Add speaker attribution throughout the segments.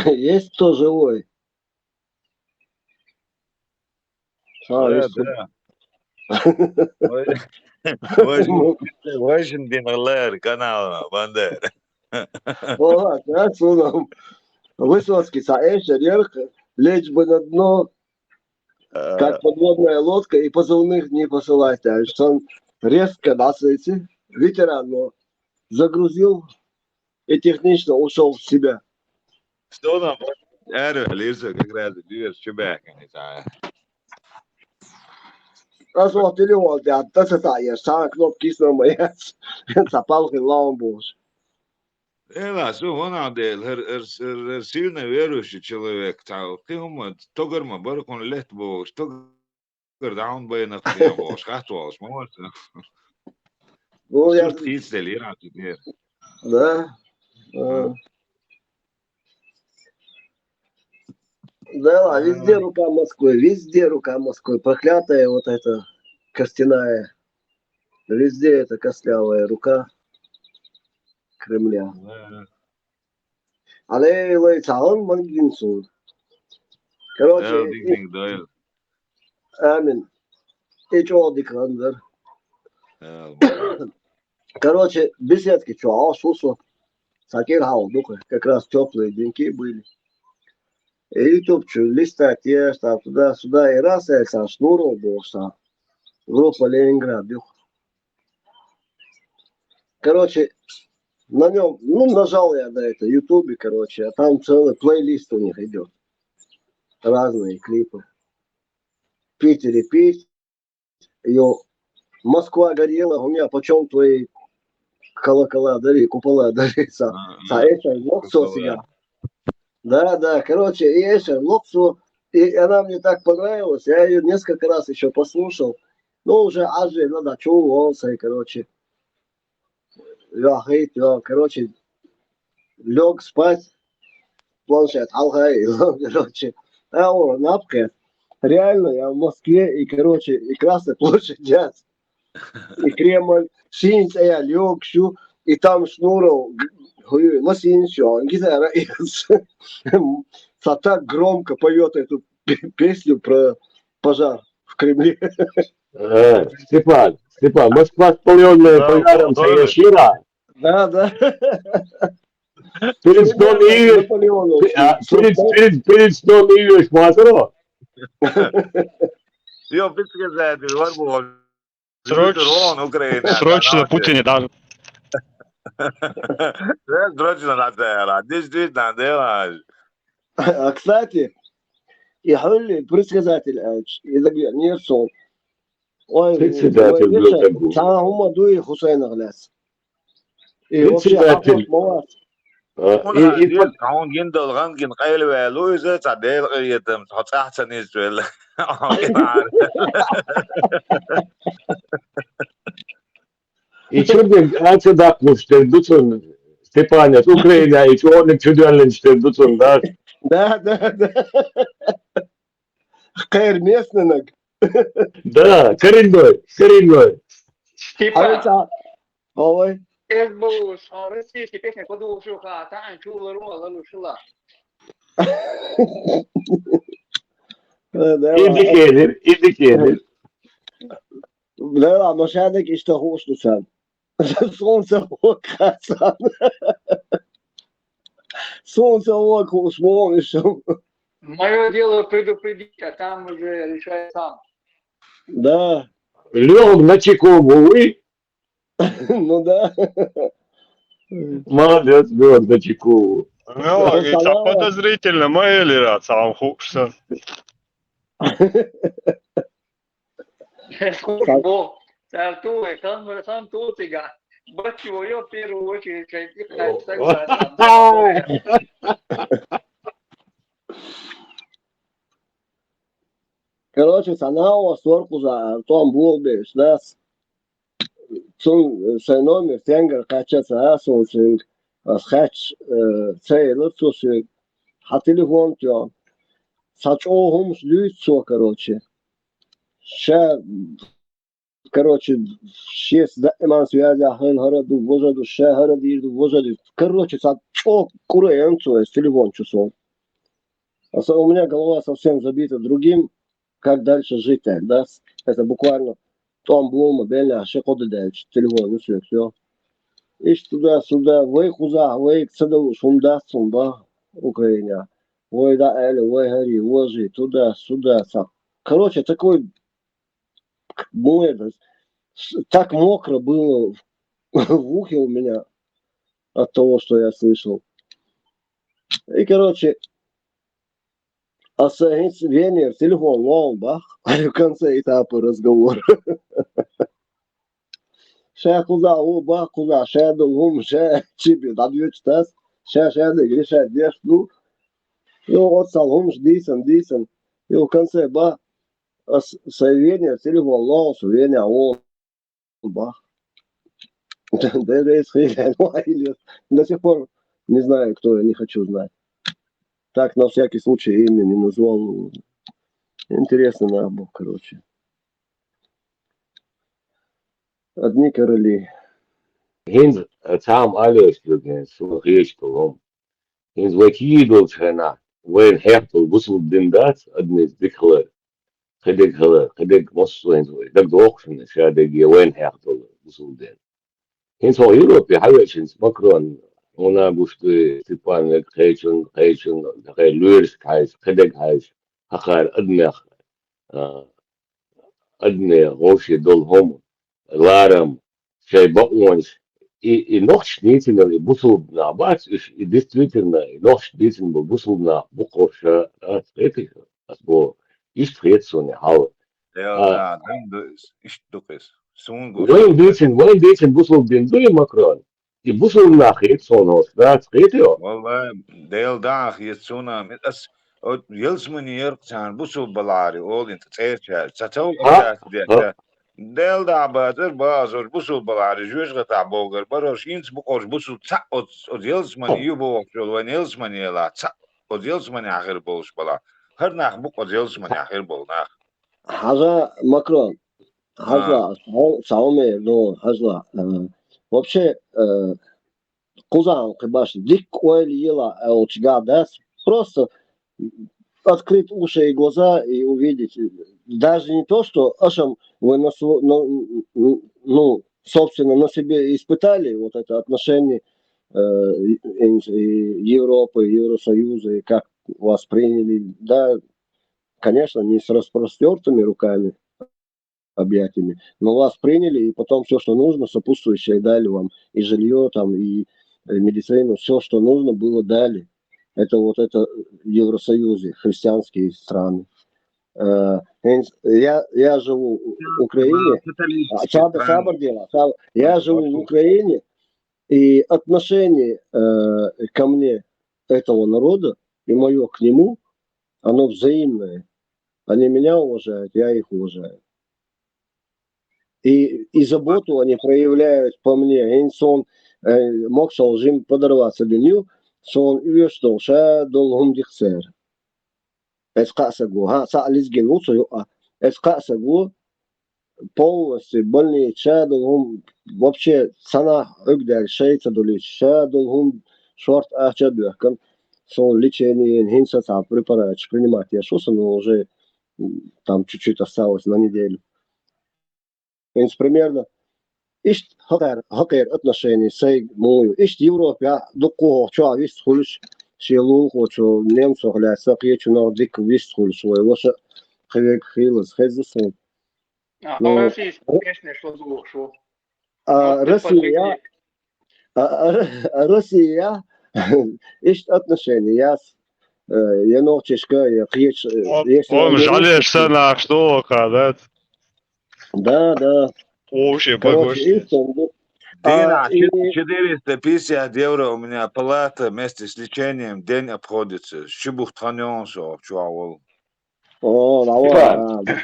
Speaker 1: Есть кто живой?
Speaker 2: Да, да. Очень Бингалер канал Бандер.
Speaker 1: Вот, отсюда. Высоцкий, Эшер, лечь бы на дно, как подводная лодка, и позывных не посылать. А что он резко нас эти, ветеран, но загрузил и технично ушел в себя.
Speaker 2: Что там? Лиза, как раз, две чебяка, не знаю.
Speaker 1: Раз телефон, да, это я сам кнопки снова, запал в ламбус.
Speaker 2: Что он отдел, сильно верующий человек, ты тогар барк он лет бог, тогар даун бейнах я бог, хатвалс, может.
Speaker 1: Ну, я...
Speaker 2: Сур птиц делира теперь.
Speaker 1: Да. Да, везде рука Москвы, проклятая вот эта костяная, везде эта костлявая рука Кремля. Але лейцаон мангинсун. Короче, амин. И чё дикрандер. Короче, беседки чё, сусу. Сакир хау, духа, как раз теплые деньки были. И топчу, листать, ешь, там, туда-сюда, и раз, я сам шнуром был, что группа Ленинград, дух. Короче, на нем, ну, нажал я на это, ютубе, короче, а там целый плейлист у них идет. Разные клипы. В Питере пить, ее Москва горела, у меня почем твои колокола дари, купола дари, это локсо себя. Да, короче, и это локсо, и она мне так понравилась, я ее несколько раз еще послушал, но уже ажи, надо чувствовался, короче, я, короче, лег спать, планшет, алхай, короче, а он напка, реально, я в Москве, и, короче, и Красная площадь, и Кремль, Синь, я лег, и там шнуров, лосин, гитара, и так громко поет эту песню про пожар в Кремле.
Speaker 3: Степан, Москва, спаленная пожаром Саяшира.
Speaker 1: Да.
Speaker 3: Перед сном ивешь Мазро.
Speaker 2: Yo, предсказатель, Варбов.
Speaker 4: Срочно Путин даже.
Speaker 2: Срочно надо, действительно, делаешь.
Speaker 1: А, кстати, يقول لي предсказатель, إذا не сон. Ой, там هم دوی حسین غلاس. И вообще حافظ مواد.
Speaker 2: كون جندل غنجن قيل ويلويزة تعديل قيتم تحط أحسن يسويل
Speaker 3: И что да пустят, дуцун, Степанец, Украина, и что он чудовищный дуцун, да?
Speaker 1: Да. Хайр местный.
Speaker 3: Да, коренной.
Speaker 5: Степан.
Speaker 1: Ой.
Speaker 5: Это был российский песня, подумал, что там чула рула, лушила.
Speaker 3: İdi gelir.
Speaker 1: لا مش هذاك يشتهوش لسان солнце Хасан. Солнце Хусмон еще.
Speaker 5: Мое дело предупредить, а там уже решай сам.
Speaker 1: Да.
Speaker 3: Лег на чеку, вы?
Speaker 1: Ну да.
Speaker 3: Молодец, лег на чеку.
Speaker 4: Ну, подозрительно, моя ли рад, сам хукшен.
Speaker 5: Бог, сам тут ига. Бачу, я в первую очередь
Speaker 1: Короче, санао сорку за том булбе, нас цун сеномер тенгер качаться асун синг хач цейло цусинг хателефон тё сачоохум слюйцо, короче. Ща, короче, шесть эман связи ахен хараду возаду ша харадирду возаду. Короче, сачо куреенцо с телефон чусом. У меня голова совсем забита другим, как дальше жить, да? Это буквально Том Блума, Беля, Шекода дальше, телефон, и все. Ищ туда-сюда, вы куза, вы цеду, шумда, сумба, Украине. Вы да, Эли, вы гори, ложи, туда-сюда. Короче, такой, ну, это, так мокро было в ухе у меня от того, что я слышал. И, короче, Венер, телефон, лолбах, в конце этапа разговора. Ше куда, оба куда, ше долгум, ше чипи, дадьёчтас, ше дегри, ше деш, ну, от салгум, дисен. И в конце, Венер, телефон, лол, Венер, бах. До сих пор не знаю, кто я, не хочу знать. Так, на всякий случай, имя не назвал. Интересно набор, короче. Одни короли.
Speaker 3: Hins tam alles so richtung. Hins wakidol chana. Wen hertel busel din dat adnes dikler. Khedig moslen so. Dag dochn shade ge wen hertel busel din. Hins ho Europe hawachins Macron ona guste Stepan krechen da lurs kais khedig hais. Akhar adne roshi dol hom. Laram شاي بقونش и нож действительно бусул на бац и действительно нож действительно бусул на букоша это asbo ist jetzt so eine Haut
Speaker 2: Да, ist doch es. Sun
Speaker 3: wenn действительно бусул den du Macron и бусул nach jetzt so noch das geht ja
Speaker 2: والله ديل داخ يتسونا متأس يلس من يرقصان بوسو بلاري أول أنت تسيرش تتو
Speaker 3: ها
Speaker 2: أبدا ديل دا باتر بازور بوسو بلاري جوش غتا بوغر بروش ينس بقوش بوسو تسا od يلس من يبو شول وين يلس من يلا تسا od يلس من آخر بولش بلا هر ناخ بق od يلس من آخر بول ناخ
Speaker 1: Хажа Макрон, хажа, Сауме, ну, хажа. Вообще, Кузан, кыбаш, дик ойли ела, учга, да? Просто открыть уши и глаза и увидеть. Даже не то, что Ашам вы ну, собственно, на себе испытали вот это отношение Европы, Евросоюза, и как вас приняли, да, конечно, не с распростертыми руками, объятиями, но вас приняли, и потом все, что нужно, сопутствующее дали вам, и жилье там, и медицину, все, что нужно было, дали. Это вот это Евросоюзе, христианские страны. Я живу в Украине, я живу в Украине, и отношение ко мне этого народа и мое к нему, оно взаимное. Они меня уважают, я их уважаю. И заботу они проявляют по мне. Инсон мог жим подорваться дню, сон уештол ша долгум дихсер. Эскасагу, саализгин лучше, эскасагу полностью больные ша долгум вообще цена угдаль шейца долич ша долгум шорт ахчадуахкан сон лечение хинса препарат принимать. Я шуса, но уже там чуть-чуть осталось на неделю. Примерно ишт хакер отношений сей мою ишт Европе докко ча вис хулш шелу хочо немцо гляса кечу нордик вис хулш своего хевек хилс хезсон. Россия ишт отношения я ночешка я кеч
Speaker 4: Он жалеешься на что, да?
Speaker 1: Да.
Speaker 4: Вообще,
Speaker 1: Короче,
Speaker 2: Дина, 450 евро у меня палата вместе с лечением день обходится. Шибухтанён шо, чуавол.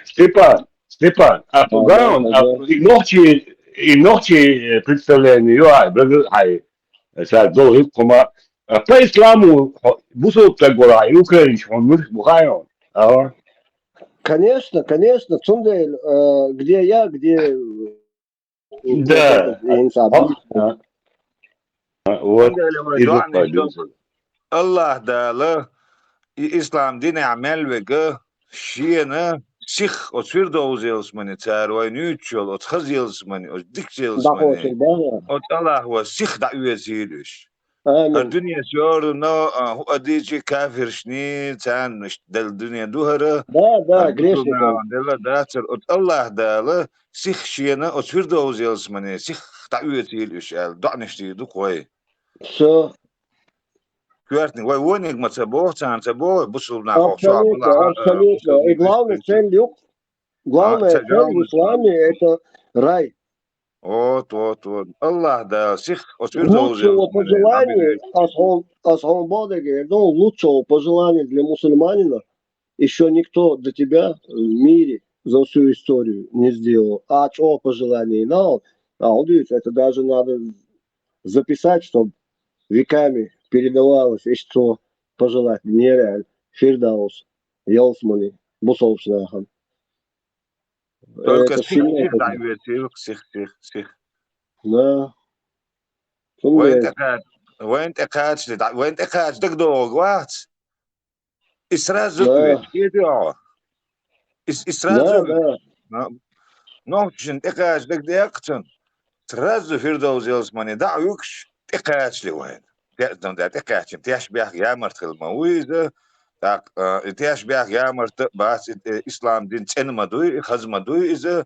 Speaker 3: Степан, а тогда он и ночи представление, хай, сейчас долго, кома, по исламу, бусу тагора, и украинский, он бухает,
Speaker 1: Конечно, Цундель, где я, где...
Speaker 3: Да. Вот.
Speaker 2: Аллах дала İslam dini amel ve gı şiyene sih o Firdevs yılsmani çar ve nüç yıl o txaz yılsmani o dik
Speaker 1: Да хочешь,
Speaker 2: yılsmani
Speaker 1: да?
Speaker 2: o Allah ve sih da üyesiydiş. Her
Speaker 1: Амин.
Speaker 2: dünya diyor no hu adici kafir şni çan del dünya duhara
Speaker 1: Да,
Speaker 2: her
Speaker 1: да,
Speaker 2: butul
Speaker 1: грешник он.
Speaker 2: na della daçır o Allah dalı sih şiyene o Firdevs yılsmani sih da üyesiydiş el danıştı du koy.
Speaker 1: Все,
Speaker 2: Kürtning ve woning mat sabo çan sabo busul na hoşa
Speaker 1: абсолютно,
Speaker 2: Allah
Speaker 1: абсолютно.
Speaker 2: busul
Speaker 1: И главная
Speaker 2: nefis.
Speaker 1: цель, главная цель в исламе – это рай.
Speaker 2: Вот. Allah da sih o Firdevs
Speaker 1: Лучшего
Speaker 2: yılsmani
Speaker 1: пожелания,
Speaker 2: abidi.
Speaker 1: Асхом Бадыга, ну, лучшего пожелания для мусульманина еще никто до тебя в мире за всю историю не сделал. А чего пожелания? Вот видите, это даже надо записать, чтобы веками передавалось, и что пожелать. Нереально. Фирдаус, Йолсмани, Бусовшнахан.
Speaker 2: Только
Speaker 1: Это
Speaker 2: sih
Speaker 1: сильно.
Speaker 2: da üyesi sih.
Speaker 1: Да.
Speaker 2: وين
Speaker 1: Сумеет.
Speaker 2: تقعد وين تقعد تقدر وقت إسرازوكويت
Speaker 1: Да,
Speaker 2: كيدو
Speaker 1: да,
Speaker 2: إسرازوكويت
Speaker 1: да.
Speaker 2: نوشن تقعد تقدر يقتن ترازو فيردوز يلسماني دعوكش تقعد لوين تقدم دا تقعد تياش بيح يا مرت المويزة تاك تياش بيح يا مرت باس إسلام دين تنمدوي خزمدوي إذا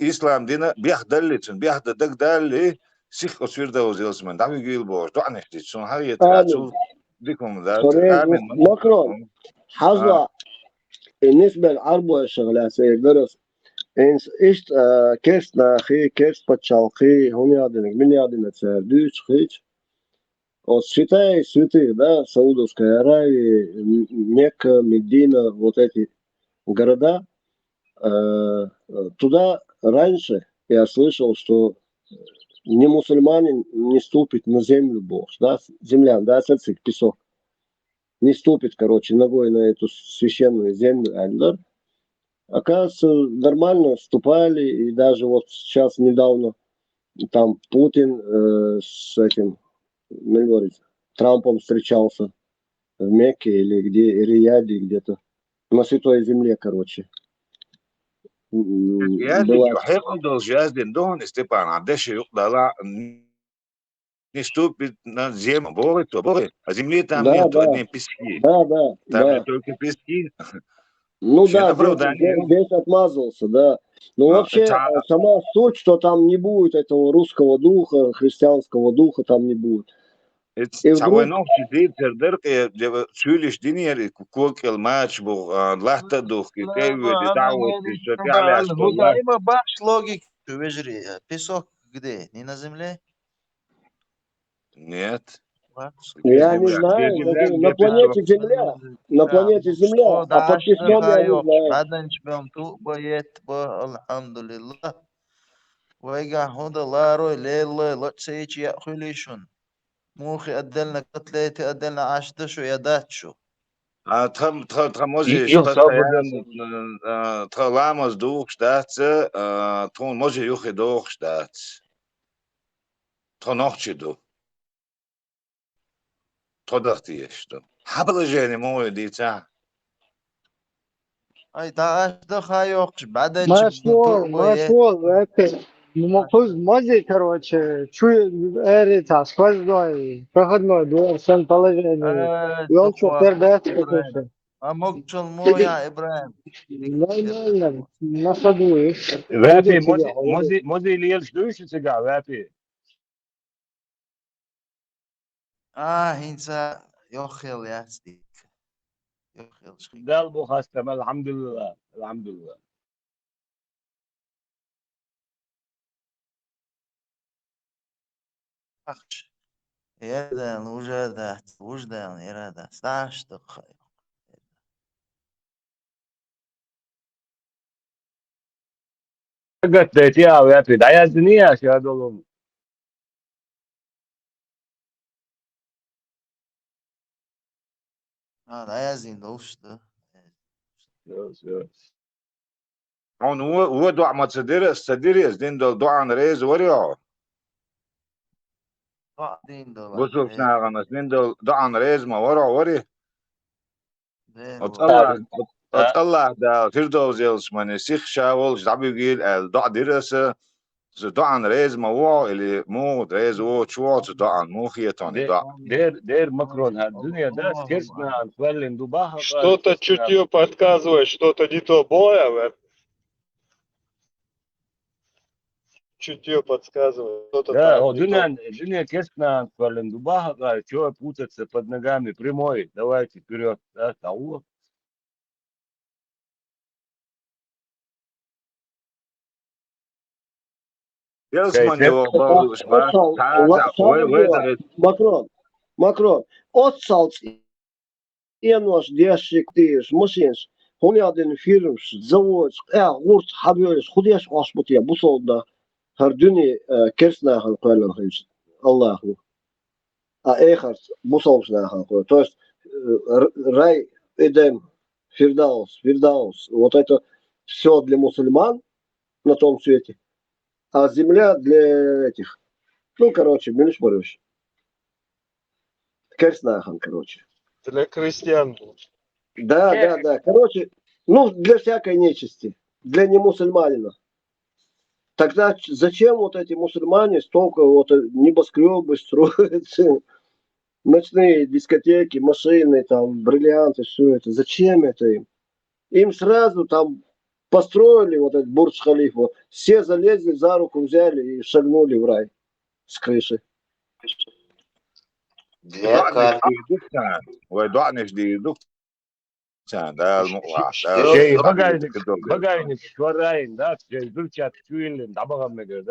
Speaker 2: إسلام دين بيح دلتن بيح دق دالي سيخ فيردوز يلسمان دعوي جيل بوش دعنشتي شون هاي
Speaker 1: آمين.
Speaker 2: تراتو ديكم ذات
Speaker 1: سوري
Speaker 2: آمن
Speaker 1: مكرون حظة بالنسبة للعرب الشغلات سيدرس إنس إشت كيرست ناخي كيرست بتشالخي هم يادينك من يادينك سيردوش خيش вот святая святых, да, Саудовская Аравия, Мекка, Медина, вот эти города, туда раньше я слышал, что не мусульманин не ступит на землю Божь, да, землян, да, цицик, песок, не ступит, короче, ногой на эту священную землю, Альдар. Оказывается, нормально вступали, и даже вот сейчас недавно там Путин с этим, ну, говорит, Трампом встречался в Мекке или где, Рияде где-то, на Святой Земле, короче.
Speaker 2: يازن
Speaker 1: Была.
Speaker 2: يحق دوز يازن دون استيبان عدش يقدر نستوب زيما بوغي земли там
Speaker 1: Да,
Speaker 2: нету
Speaker 1: да,
Speaker 2: одни пески
Speaker 1: да,
Speaker 2: там
Speaker 1: да.
Speaker 2: только пески
Speaker 1: Ну
Speaker 2: все
Speaker 1: да,
Speaker 2: оправдание
Speaker 1: здесь отмазался, да. Но вообще
Speaker 2: это
Speaker 1: сама суть, что там не будет этого русского духа, христианского духа там не будет. И
Speaker 2: سوي
Speaker 1: вдруг,
Speaker 2: نوع جديد تردرق شولش دنيا كوك الماتش بو لحظة دوخ كتاوي
Speaker 6: Ana
Speaker 2: دعوة
Speaker 6: говорит,
Speaker 2: تشتي على
Speaker 6: Huda
Speaker 2: الله
Speaker 6: ima baš logiku, vežri, песок где? Не на земле?
Speaker 2: нет
Speaker 6: Baš.
Speaker 1: я не
Speaker 2: где
Speaker 1: знаю,
Speaker 2: земля
Speaker 1: на
Speaker 2: где
Speaker 1: планете
Speaker 2: песок
Speaker 1: Земля, на планете Земля,
Speaker 6: Что
Speaker 1: а под
Speaker 6: дашь
Speaker 1: песком я не
Speaker 6: yok.
Speaker 1: знаю.
Speaker 6: Baden çıkmam tu bayet bu elhamdülillah. Vayga huda laroy leyla lotseyici ya khulishun. Muhi أدلنا قتلتي أدلنا عشت شو يا دات شو.
Speaker 2: може
Speaker 3: Их
Speaker 2: постоянно
Speaker 3: свобода.
Speaker 2: ламас дух штатse тон може юхе дух штат то ночи ду то дахти что хабла жени мой дица
Speaker 6: Ay dağış da hayokş. Baden çıkmam
Speaker 7: Машвол,
Speaker 6: tu bayet.
Speaker 7: Машвол, это музей, короче, чует, это, сквозной, проходной двор, всем положение. И он что,
Speaker 6: Tukwa
Speaker 7: пердает,
Speaker 6: İbrahim.
Speaker 7: слушай.
Speaker 6: Amokçul mu ya İbrahim?
Speaker 7: Нормально, на ходу их.
Speaker 3: Vapi,
Speaker 7: Ведет себя.
Speaker 3: mozi ili jel štujuši se ga, vapi.
Speaker 6: Ah insa yok yıl yastik. Yok yıl şık.
Speaker 3: Dalbu hastam, elhamdülillah, elhamdülillah.
Speaker 6: Akş. Yerden ucadat, ucdan irada. Saçtık.
Speaker 3: Qatlet ya, vapi, dayazdın ya şahad olum.
Speaker 6: Ha da yazın da uçtu.
Speaker 2: هون هو دعاء ما تصدري دين دعاء ريز وريو
Speaker 6: Din dolar.
Speaker 2: بصوا شنو غنس دين دعاء ريز ما ورا وري
Speaker 6: زين
Speaker 2: От
Speaker 6: والله.
Speaker 2: Allah, от Allah da Firdaus yels man sich schawol zabugil el da direse ze da an reis ma wo ele mo reis wo chwo ze da an mo khietani da.
Speaker 3: دير مكرون هالدنيا ده كسنا عن فلن دباها قال
Speaker 4: Что-то
Speaker 3: كسنا
Speaker 4: чутье подсказывает, что-то не то боя. Чутье подсказывает, что-то
Speaker 3: да,
Speaker 4: там
Speaker 3: о,
Speaker 4: не то.
Speaker 3: дунья кесна عن فلن дубаха قال что путаться под ногами прямой, давайте вперед, да, того.
Speaker 2: Yels man yo barus ba
Speaker 1: Otsal,
Speaker 2: ta da we da
Speaker 1: Macron, Otsals ienos diešik tieši mašīnas, hunjādien firmas, zavods, gurt habjojas, hudiesh asputie, busolda, har duni kersnāhan kvēlen hīns, Allahu. Эхард, бусолшнāhan kvēlen. То есть, рай, Эдем, Фирдаус. Вот это все для мусульман на том свете, а земля для этих. Ну, короче, меньше борешь. Керснāhan, короче.
Speaker 4: Для крестьян.
Speaker 1: Да. Короче, ну, для всякой нечисти, для немусульманина. Тогда зачем вот эти мусульмане столько вот небоскребы строят, ночные дискотеки, машины, там, бриллианты, все это? Зачем это им? Им сразу там построили вот этот Бурдж-Халифу, все залезли, за руку взяли и шагнули в рай с крыши.
Speaker 6: Для кафира.
Speaker 2: we da nicht die Duktan da al muqwa
Speaker 3: شيء بقاينك شوراين да, شيء زرчат чуилен дабагам мегер.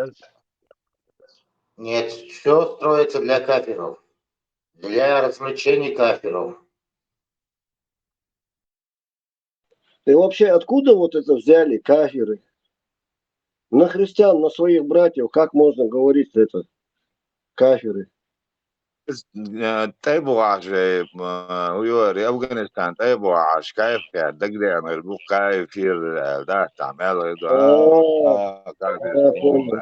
Speaker 6: Нет, все строится для кафиров. Для развлечений кафиров.
Speaker 1: И вообще, откуда вот это взяли кафиры? На христиан, на своих братьев, как можно говорить это? Кафиры.
Speaker 2: طيب وعش ويوري أفغانستان طيب وعش كيف كان دقدي أنا البوك كيف كير ده تعمل
Speaker 1: Я понял.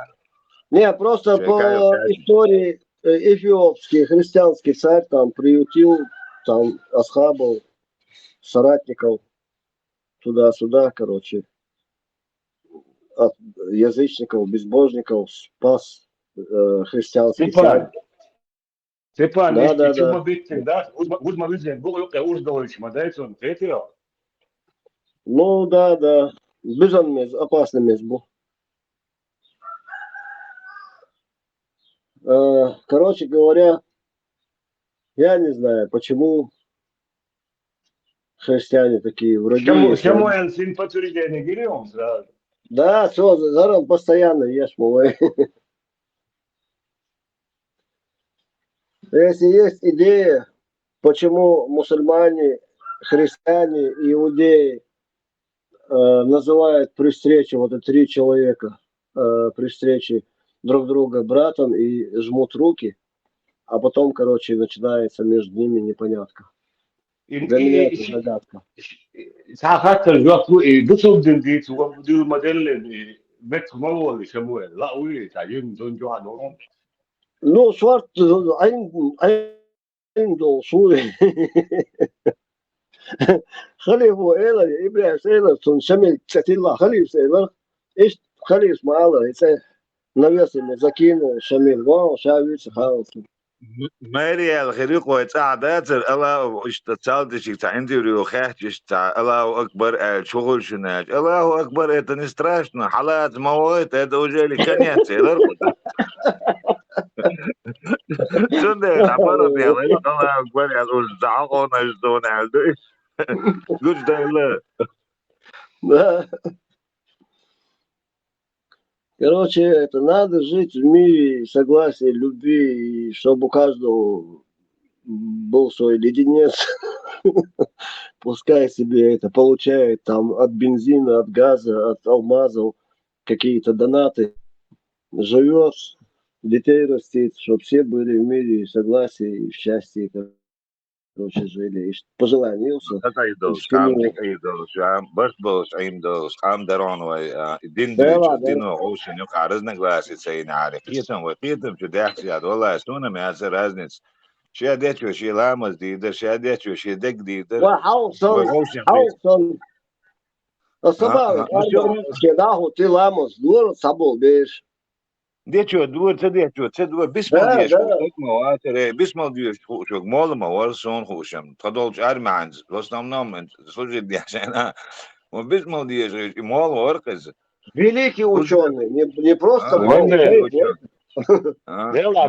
Speaker 1: Не, просто
Speaker 2: Шейкаев,
Speaker 1: по
Speaker 2: конечно.
Speaker 1: истории эфиопский христианский царь там приютил там асхабов, соратников туда-сюда, короче, от язычников, безбожников спас христианский царь.
Speaker 3: Степан,
Speaker 1: Да.
Speaker 3: чума bittin, да? Uzma üzerine bu yok ya uzdoluşma da son tetiyor.
Speaker 1: Ну да. Бежан мез, опасный мез был. Короче говоря, я не знаю, почему христиане такие враги.
Speaker 3: Чему он сын потуридene giriyor mu sırada?
Speaker 1: Да, все, Заран постоянно ешь, малой. Если есть идея, почему мусульмане, христиане и иудеи называют при встрече, вот эти 3 человека, при встрече друг друга братом и жмут руки, а потом, короче, начинается между ними непонятка. Для меня это загадка.
Speaker 3: Hatta yok bu nasıl dindiği bu modelin met mavol Samuel la uy ta yun don joan o.
Speaker 1: Ну, Шварц, Айндол, Сури. خليفه إيلر إبراهيم إيلر سون شمل تتلا خليف إيلر إيش خليف معله يسه نبيس المزاكين وشمل واو شاويش خالص.
Speaker 2: ماري الخريق ويتعدات الله اشتغلت شيء عندي ريوخات الله أكبر الشغل شناج الله أكبر تنستراشنا حالات مواد هذا وجالي كان يحصل شنو تعبرت يا الله أكبر يا الزعقون يجدون عندي قلت ده لا
Speaker 1: Да. Короче, это надо жить в мире согласия, любви, и чтобы у каждого был свой леденец. Пускай себе это получает там от бензина, от газа, от алмазов какие-то донаты. Живет, детей растит, чтобы все были в мире согласия и в счастье, короче, жили. И пожеланился.
Speaker 2: هذا يدوس كام يدوس بس بوس أيم دوس كام درون الدين دريج الدين وعوشين يقع رزنا قلاسي سين على كيتم وكيتم شو داخل ياد والله سونا ما يصير رزنس شاديتشو شي لامز ديدر شاديتشو شي دق ديدر
Speaker 1: وحوصل
Speaker 2: وغوشن
Speaker 1: حوصل الصباح
Speaker 2: بس
Speaker 1: أربعة كده تلامس دور صبول بيش
Speaker 2: ديتشو دور تديتشو تدور بسمل
Speaker 1: ده
Speaker 2: ديش
Speaker 1: ده
Speaker 2: خوشك مواتر بسمل ديش خوشك مول ما ورسون خوشم تدولش ارمانز بس نام انت سوجي دي عشان وبسمل ديش مول ورقز
Speaker 1: великий
Speaker 2: كل
Speaker 1: ученый, не просто мол,
Speaker 3: Moze,
Speaker 1: great
Speaker 2: وشان
Speaker 3: dela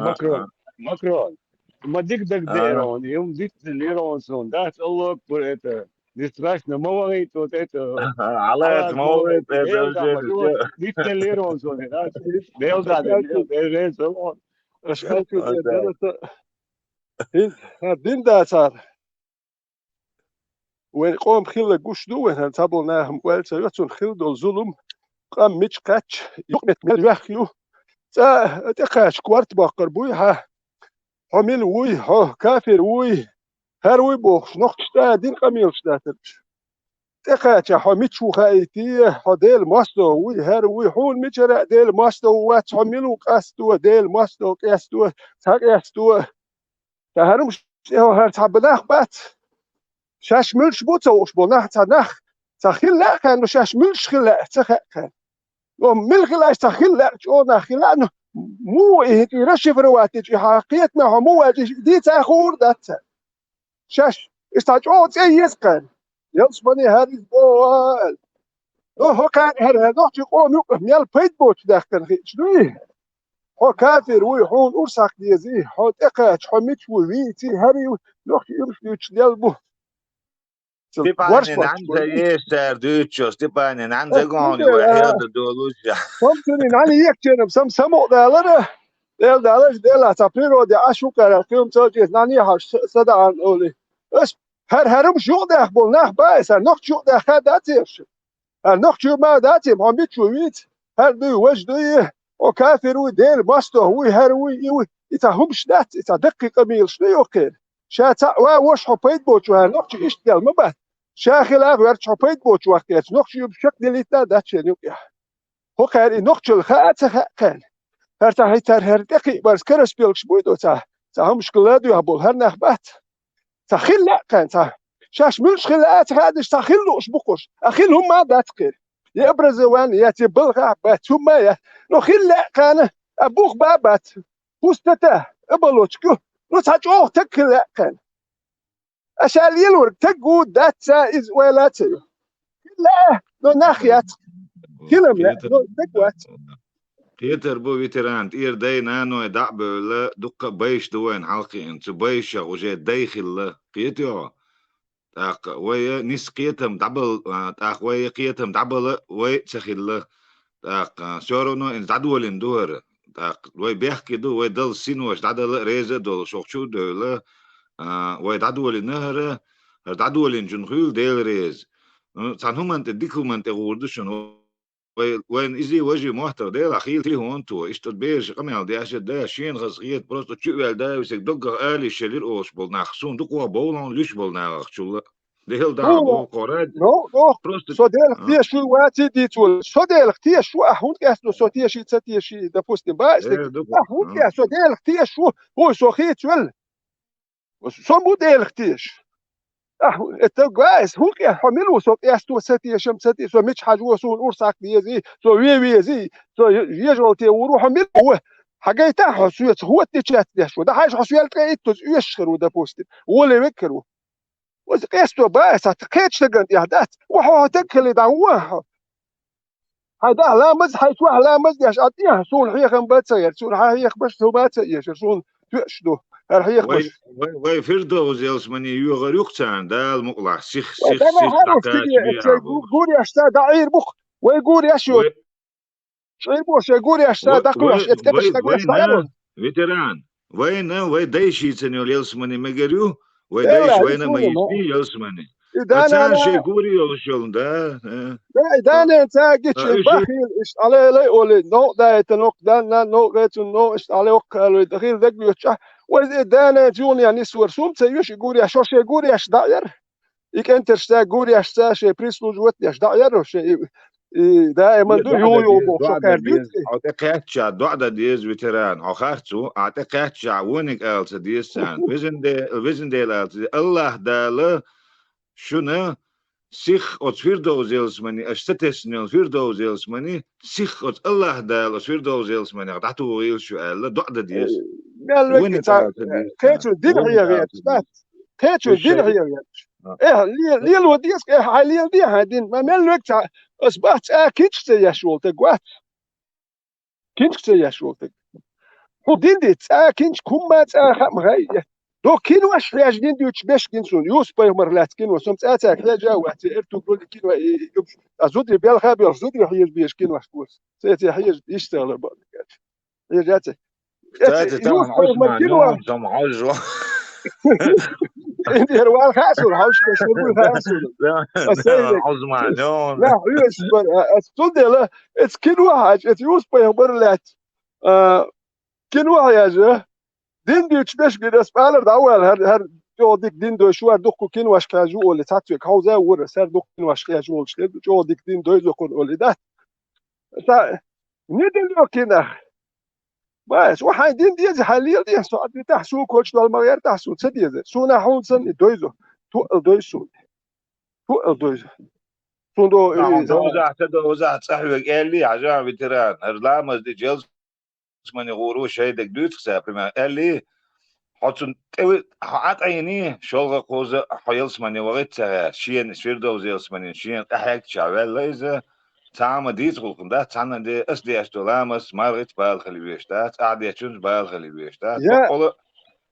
Speaker 3: Macron. Maar dik dat deron, je moet dit leren zo'n. Dat is al voor het. Dit straks naar morgen tot het.
Speaker 2: على
Speaker 3: Alles morgen.
Speaker 2: موت
Speaker 3: Deel dat maar zo. Dit leren zo'n. Dat is deel dat. Deel is zo.
Speaker 8: أشكالكم درجة دين داتار وين قوم خيل جوش دو وين تابل ناهم والسيوتون خيل دول ظلم قام ميتش كاتش يقمت من يخيو تا تقاش كوارت باقر بوي ها حمل وي ها كافر وي هروي بوخش نقشتا دين قميل شتاترش تقاش حميتش وخايتي حديل ماستو وي هروي حول ميتشرا ديل ماستو وات حملو قاستو ديل ماستو قاستو تاقاستو تهرمش هر تبناخ بات شاش ملش بوتوش بناخ تناخ تخيل كان شاش ملش خلا تخكن ومل خلا تخيل جو خلا مو رش فرواتي حقيقة ما مو دي تاخور دات شاش استاجو يسكن يلصبني هذه بوال هو كان هذا نوتي قوم يقف ميال بيت بوت داخل شنو هو كافر ويحون أرساق ديزي هو تقاش حميت وويتي هري نوتي يمشي يلبو
Speaker 2: Stipani nanza yester ducho Stipani nanza goni وحيد دولوجا
Speaker 8: ممكن يعني يكتن بسم سمو دالره دالش دلا تابيرو دي اشو كار فيلم تجي ناني هاش صدا عن اولي اس هرم شو ده بولناخ بايس نوخ شو ده خداتيش نوخ شو ما داتي هم بيتشويت هر دو وجدي او كافر وديل باستو هو هروي يو يتهمش دات يتدقق قبيل شنو يوكل شاتا وش حبيت بوتشو نوخ ايش ديال مبات شاخل اغير حبيت بوتشو وقت نوخ شو بشكل ليتا داتش يوكل هو كان نوخ الخات خان هر تر هر دقيق بس كرس بيلكش بويدو تا هم شكلادو يهبول هر نخبات تا خيل لا كان تا شاش ملش خلات هادش تا خيلوش بقوش اخيل هم ما داتقير يبرز وان ياتي بلغا بات هم يا نو خيل لا كان ابوخ بابات وستته ابلوتشكو نو تاجو تكل لا كان اشال يلور تقو داتا از ولاتي لا نو ناخيات كلام لا نو تقوات
Speaker 2: Peter bo veterant eer day nano da'bele dukka beish doen halki in zu beish oje deikhil Peter tak way nis qietam dabel tak way qietam dabel way tsakhil tak sorono in dadwel in door tak way behki do way dal sinwas dadel reze dol shochu dole way dadwel in nahre dadwel in junghul del rez sanhumant dikumant egurdishon وين إزي وجه محتوى ده أخيل تيه هونتو إشتد بيرش قميل ده أشد ده شين خصيت بروستو تشوال ده ويسك دقة آلي شلير أوش بولنا خصون دقوا بولون ليش بولنا خشولا ده هل ده دو قراد
Speaker 8: نو
Speaker 2: بروستو
Speaker 8: صديق تيه شو واتي ديتول صديق تيه شو أهون كاسلو صديق شي تيه شي ده بوست باش
Speaker 2: إيه دقوا
Speaker 8: أهون كاس صديق تيه شو هو سوخيت ول صمود ديل تيش التجايز هو كي حملوا سو يستو ستي شم ستي سو مش حاجه وسو ورساك ديزي سو وي زي سو يجول تي وروح حمل هو حاجه تاع حسويت هو تيشات ده شو ده حاجه حسويت كايتو يشخروا ده بوست هو اللي يفكروا وقيستو باس تقيتش تقنت يهدات وهو تكلي ده هو هذا لا مز حيث لا مز ياش اتيه سون هي كان باتسير سون هي بس هو باتسير سون تشدو
Speaker 2: وي فردوز يلسمني يوغر يقتان ده المقلع سيخ
Speaker 8: انا عارف تيجي قول يا استاذ دعير بخ ويقول يا شو شيبوش يقول يا استاذ دقلش يتكبش تقلش دعيرون
Speaker 2: فيتران وين دايشي سنيو يلسمني مجريو ويدايش وين ما يسبي يلسمني
Speaker 8: إذا أنا
Speaker 2: شي قوري يلشون ده
Speaker 8: إذا أنا أنت قلت بخيل إيش عليه لا يقول نو ده يتنوك ده نو قلت نو إيش عليه وقال دخيل ذق يتشح وإذا أنا جون يعني سور سوم تيوش يقول يا شوش يقول يا داير يك أنت شتا يقول يا شتا شيء بريسلو جوت يا داير شيء دائما دو يو يو بو شو
Speaker 2: دعدا
Speaker 8: كارديت
Speaker 2: ديز اعتقادشا دعدا ديز فيتران اخرتو اعتقادشا ونك الت ديز سان وزن ديل الت الله دال شنو سيخ ات فيردوزيلس مني اشتتسنل فيردوزيلس مني سيخ ات الله دال فيردوزيلس مني قطعتو ويل شو قال دعدا ديز
Speaker 8: قال لك
Speaker 2: ونك الت ديز
Speaker 8: كيتو الدين
Speaker 2: ونك
Speaker 8: هي غير
Speaker 2: الت ديز
Speaker 8: سمعت كيتو الدين هي غير ايه ليه الوديس ايه حاليا دي هادين ما مال لك اصبحت كيتش يا شولتك وات كيتش يا شولتك ودين دي كينش كوما خم غاي دو كين واش فلاش دين دي باش كينسون يوس باي مرلات كين وسم تاتا كلا جا واحد ارتو كل كين ازود بيال خابي ازود يحيج بيش كين واش كوس سيتي يحيج يشتغل بعد هي جات
Speaker 2: تاتي
Speaker 8: يوس
Speaker 2: طبعا
Speaker 8: باي
Speaker 2: عثمان
Speaker 8: مركين
Speaker 2: يوم طم عجوا
Speaker 8: عندي روال خاسر هاوش باش نقول خاسر السيدك
Speaker 2: عثمان يوم
Speaker 8: لا يوس تقول لا اتس كين واحد ات يوس باي مرلات كين واحد يا جا دين دي باش بيد اسبالر داول هر جو ديك دين دو شوار دوكو كين واش كاجو ولا تاتوك هاوزا ور سر دوك كين واش كاجو جو ديك دين دو يكون ولا ده ندين لو كينا بس waxay din diye halil diye so adi tahsu coach dal mayer tahsu sediye suna hunsan doizo tu doizo tu doizo sundo
Speaker 2: وزع صاحبك قال لي عجب فيتران هرلامز دي جيلز من يغورو شيدك دوت خسابي قال لي حطن حط عيني شغل قوزة حيلس من يوغيت شين سفيردو زيلس من شين أحيك شعبال ليزة تعمى ديت غلقن ده تعمى دي أسدي أشتولامس مارغت بالخلي بيشتات أعدي أتشنج بالخلي بيشتات
Speaker 8: يا
Speaker 2: بقول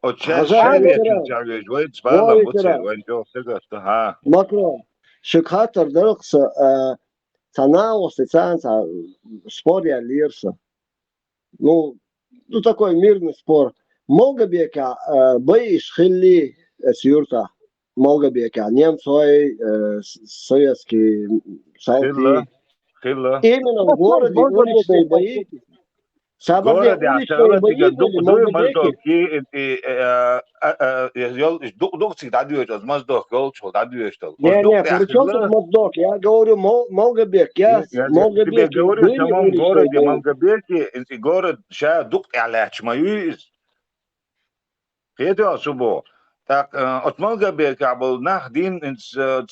Speaker 2: وتشاس
Speaker 1: غزال
Speaker 2: شعبي
Speaker 1: كلام
Speaker 2: أتشنج شعبي جويت بالله
Speaker 1: واي
Speaker 2: بوتسير
Speaker 1: كلام
Speaker 2: وين جو تقدر ها
Speaker 1: مكرم شكاتر درقص تناوص تسانسا спор я лирса. Ну такой мирный спор. Молгобека боишь хилли сюрта. Молгобека немцой советский салки.
Speaker 2: خلا
Speaker 1: Именно в городе уличные бои. Сабарде
Speaker 2: جورد
Speaker 1: уличные
Speaker 2: يعتبر
Speaker 1: бои
Speaker 2: تيجا
Speaker 1: были
Speaker 2: دوق
Speaker 1: в
Speaker 2: دوي مصدوق
Speaker 1: Молгобеке.
Speaker 2: كي يل دوق دوق تيجا تعدي از مصدوق جول شو تعدي يشتغل خش
Speaker 1: Не,
Speaker 2: دوق يا
Speaker 1: при чем тут
Speaker 2: خلا
Speaker 1: Моздок? Я говорю Молгобек. Я с
Speaker 2: يا تبي
Speaker 1: Молгобеке
Speaker 2: جوري
Speaker 1: были
Speaker 2: تمام
Speaker 1: уличные
Speaker 2: جورد يا
Speaker 1: бои.
Speaker 2: مالجبيكي انت جورد شا دوق على ما يوز خيتو سبو تاك ات مالجبيك عبل ناخ دين انت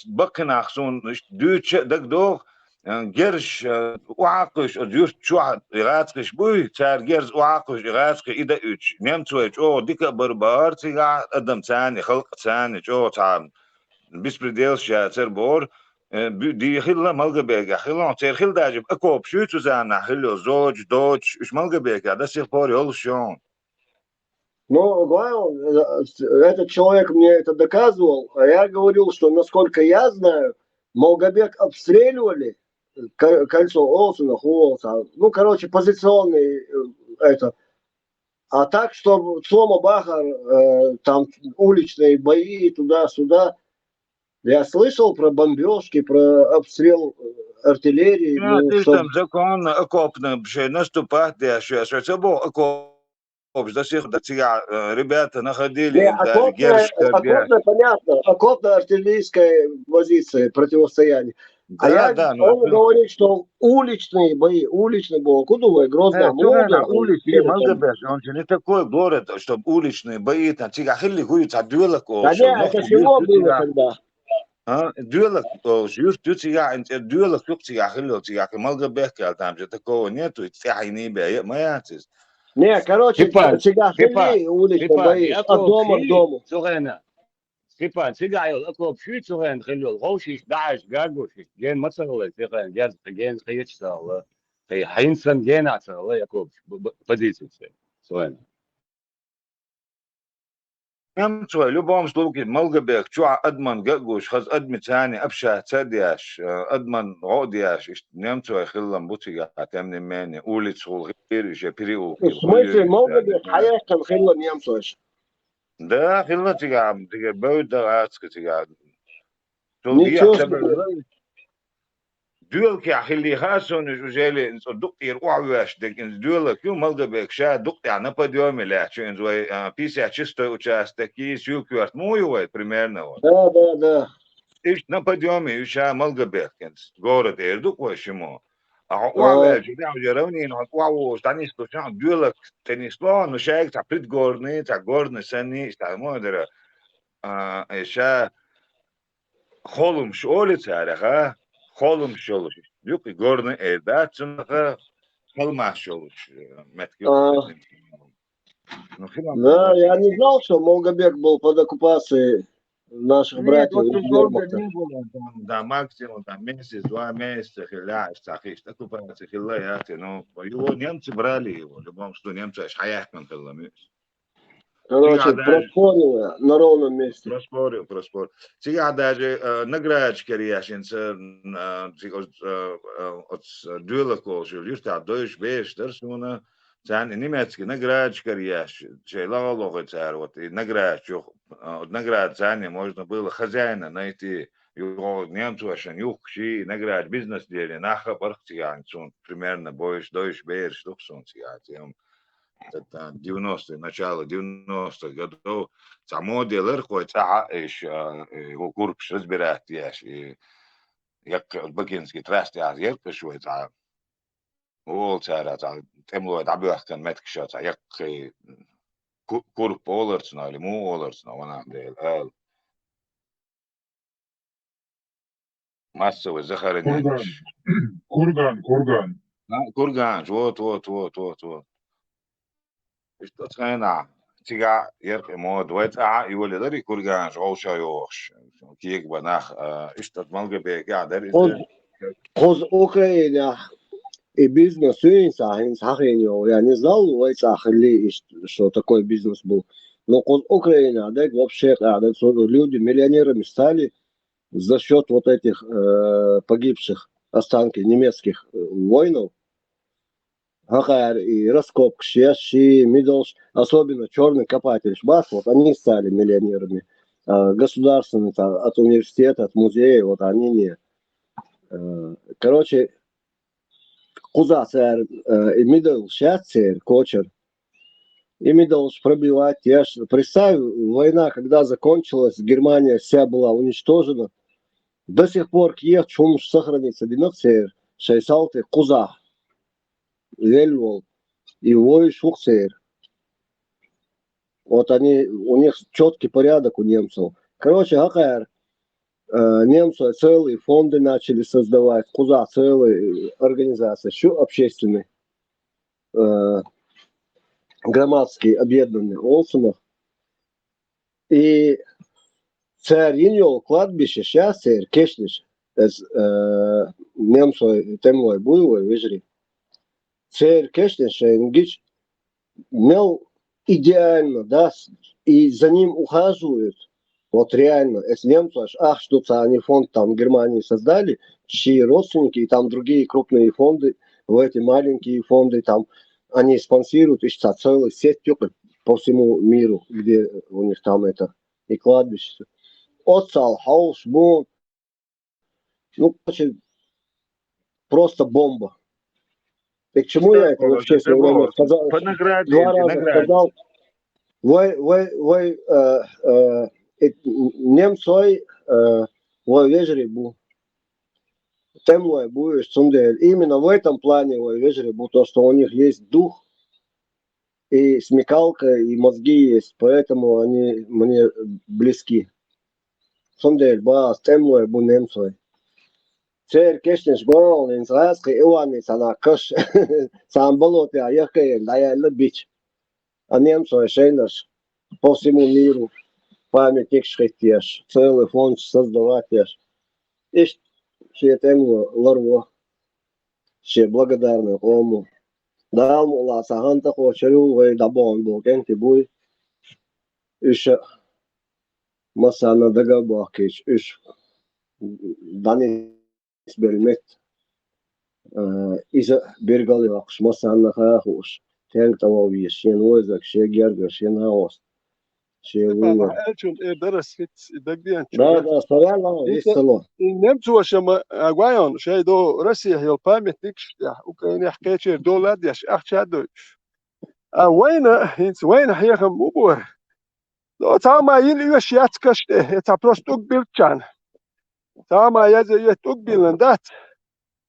Speaker 2: بقنا خصون دوتش دك دوغ جرش وعاقش جوش شو يغاتكش بوي تار جرز وعاقش يغاتك إذا إيش نمتوش أو ديك بربار تيجا قدم ثاني خلق ثاني أو تعب بيسبرديل شا تربور دي خلا ملقى بيجا خلا تير خل داجب أكوب شو تزانا خلو زوج دوج إيش ملقى بيجا ده سير بوري هول شون
Speaker 1: Но главное, этот человек мне это доказывал, а я говорил, что, насколько я знаю, Молгобек обстреливали кольцо Олсона, Хуолса. Ну, короче, позиционный это. А так, что Слома Бахар, там уличные бои туда-сюда. Я слышал про бомбежки, про обстрел артиллерии.
Speaker 2: يا
Speaker 1: Ну,
Speaker 2: تيجي زكون أكوبنا بشيء نستوبات دي شو تبو أكوب ده سيخ ده تيجا ребята находили
Speaker 1: Не,
Speaker 2: им даже герш
Speaker 1: окопная, понятно, окопно-артиллерийская позиция противостояния.
Speaker 2: да,
Speaker 1: Он говорит, что уличные бои, Кудовая, Грозная,
Speaker 2: Тюрена,
Speaker 1: Молдова.
Speaker 2: улицы, Малгабеш, он же не такой город, чтобы уличные бои, там, тига, хилли, хуй, цадюлак,
Speaker 1: Да нет, это село было тогда.
Speaker 2: дюлак, жюст, тига, дюлак, тига, хилли, тига, Малгабеш, там же такого нету, тига, не бе, моятис.
Speaker 1: Не, короче,
Speaker 3: Степан,
Speaker 1: Цигахили уличные бои, от дома к дому.
Speaker 3: سوغانا سيبان سيجايل اكو بشي سوغان خلو الغوشي 11 جاغوش جين مصر سيغان جاز جين خيش سال هي حينسن جين عسل اكو позиции سوغان
Speaker 2: نمتوا любом случае Малгабек, чуа أدمن جاكوش خز أدمي تاني أبشا تادياش أدمن عودياش نمتوا خلهم بوتيجا تامن ماني أولي تسول غير جابريو
Speaker 1: В смысле, Молдове, Хаехтан, Хилла, Немцович.
Speaker 2: Да, خلنا تيجا تيجا بود دعاتك تيجا
Speaker 1: Ничего себе.
Speaker 2: دول كي خلي خاسون جوجالي دقير وعواش دك إن دول كيو Малгабек شا دقير نبى يوم لا شو إن زوي بيسا чисто участки сюкварт мой вот примерно вот.
Speaker 1: Да.
Speaker 2: إيش نبديومي إيش ملقى بيركنز غورة إيردوك وشمو
Speaker 1: اه
Speaker 2: وعلى جدع جروني إنه واو استني استوشان ديولك تنسلو إنه شايك تعبيد غورني تعغورني سني استعمو درا إيش خولم شولي تعرفها خولم شولش يوكي غورني إيردات سنها خلما شولش متكيو
Speaker 1: اه Да, я не знал, что Молгобек был под оккупацией наших
Speaker 2: Нет,
Speaker 1: братьев
Speaker 2: вот
Speaker 1: из
Speaker 2: тут долго
Speaker 1: вермахта.
Speaker 2: не было, там, да, максимум там месяц, 2 месяца, хиляешь, цахиш, так оккупация, хиляете, но его немцы брали его, в любом случае, немцы аж хаякман хиламис.
Speaker 1: Короче,
Speaker 2: Даже
Speaker 1: проспорили на ровном месте.
Speaker 2: проспорил. Сега даже наградочки ряшинца от дюлакол, что лишь та дойш беш, дарсуна, цан немецкий наградочки ряш, чей лагалога царь, вот и наградочки, от наград цане можно было хозяина найти, его немцу аж нюхши, наград бизнес деле, наха парктианцун, примерно боиш дойш беш, штуксун тем. Это 90-е, начало 90-х годов. Само делер, хотя его курпш разбирает, як бакинский траст, я пишу, это олцара, темло, это абьяхкан меткшат, як курп олерцно, или му олерцно, вона дел, массовый захоронение.
Speaker 9: Курган.
Speaker 2: Курган, вот. Что цена? Тига ерк ему двойта и воли дари курган олша йош. Киек банах что малга бега дари.
Speaker 1: Хоз Украина и бизнес инсахин сахиньо. Я не знал, что такой бизнес был. Но хоз Украина, да, вообще, люди миллионерами стали за счет вот этих погибших останков немецких воинов. Хахар и раскопки, Шеши, Мидолш, особенно черный копатель Шбас, вот они стали миллионерами. Государственные, от университета, от музея, вот они не. Короче, куда царь, и Мидолш, сейчас царь, кочер, и Мидолш пробивать. Я ж представь, война, когда закончилась, Германия вся была уничтожена, до сих пор Киев, чум сохранится, динок царь, шейсалты, куза. Вельвол и Вой Шухцер. Вот они, у них четкий порядок у немцев. Короче, Хакар, немцы целые фонды начали создавать, куда целые организации, еще общественные, громадские, объединенные Олсонов. И царь Иньол, кладбище, сейчас царь, кешниш, немцы темой буевой, выжри. Царь Кешниш имел идеально, да, и за ним ухаживают. Вот реально, если немцы, что-то они фонд там в Германии создали, чьи родственники, и там другие крупные фонды, в эти маленькие фонды, там они спонсируют, и целая сеть по всему миру, где у них там это, и кладбище. Отцал, хаус, бум. Ну, короче, просто бомба. И к чему я это вообще в свое время сказал? Два раза сказал. Немцой вежри бу. Темлой будешь цундель. Именно в этом плане вежри бу, то, что у них есть дух и смекалка, и мозги есть, поэтому они мне близки. Цундель ба, темлой бу немцой. Церь кешнеш гол, инсраски, Иванец, она каш, сам болот, я ехаю, да я любить. А немцы, шейнаш, по всему миру памятник шхитеш, целый фонд создавать еш. И все тему ларво, все благодарны ому. Да, мула, саганта хочерю, вы дабон был, кенти буй. Еще масана дагабакич, иш дани Belmet İze bergal yok, masanla hoş. Tank tavavi, şen oyzak, şen gerger, şen haos.
Speaker 8: طبعا ألشون درس دقيقة
Speaker 1: Да, стояла, есть село.
Speaker 8: نمتو وشما أقويون شيء دو رسي هي البامت نكش وكان يحكي شيء دولاد يش أخشى دو وين هنس وين هيخم مبور لو تعمل يلي وش ياتكش تعبروس توك بيرتشان Sama yazı tukbilin dat.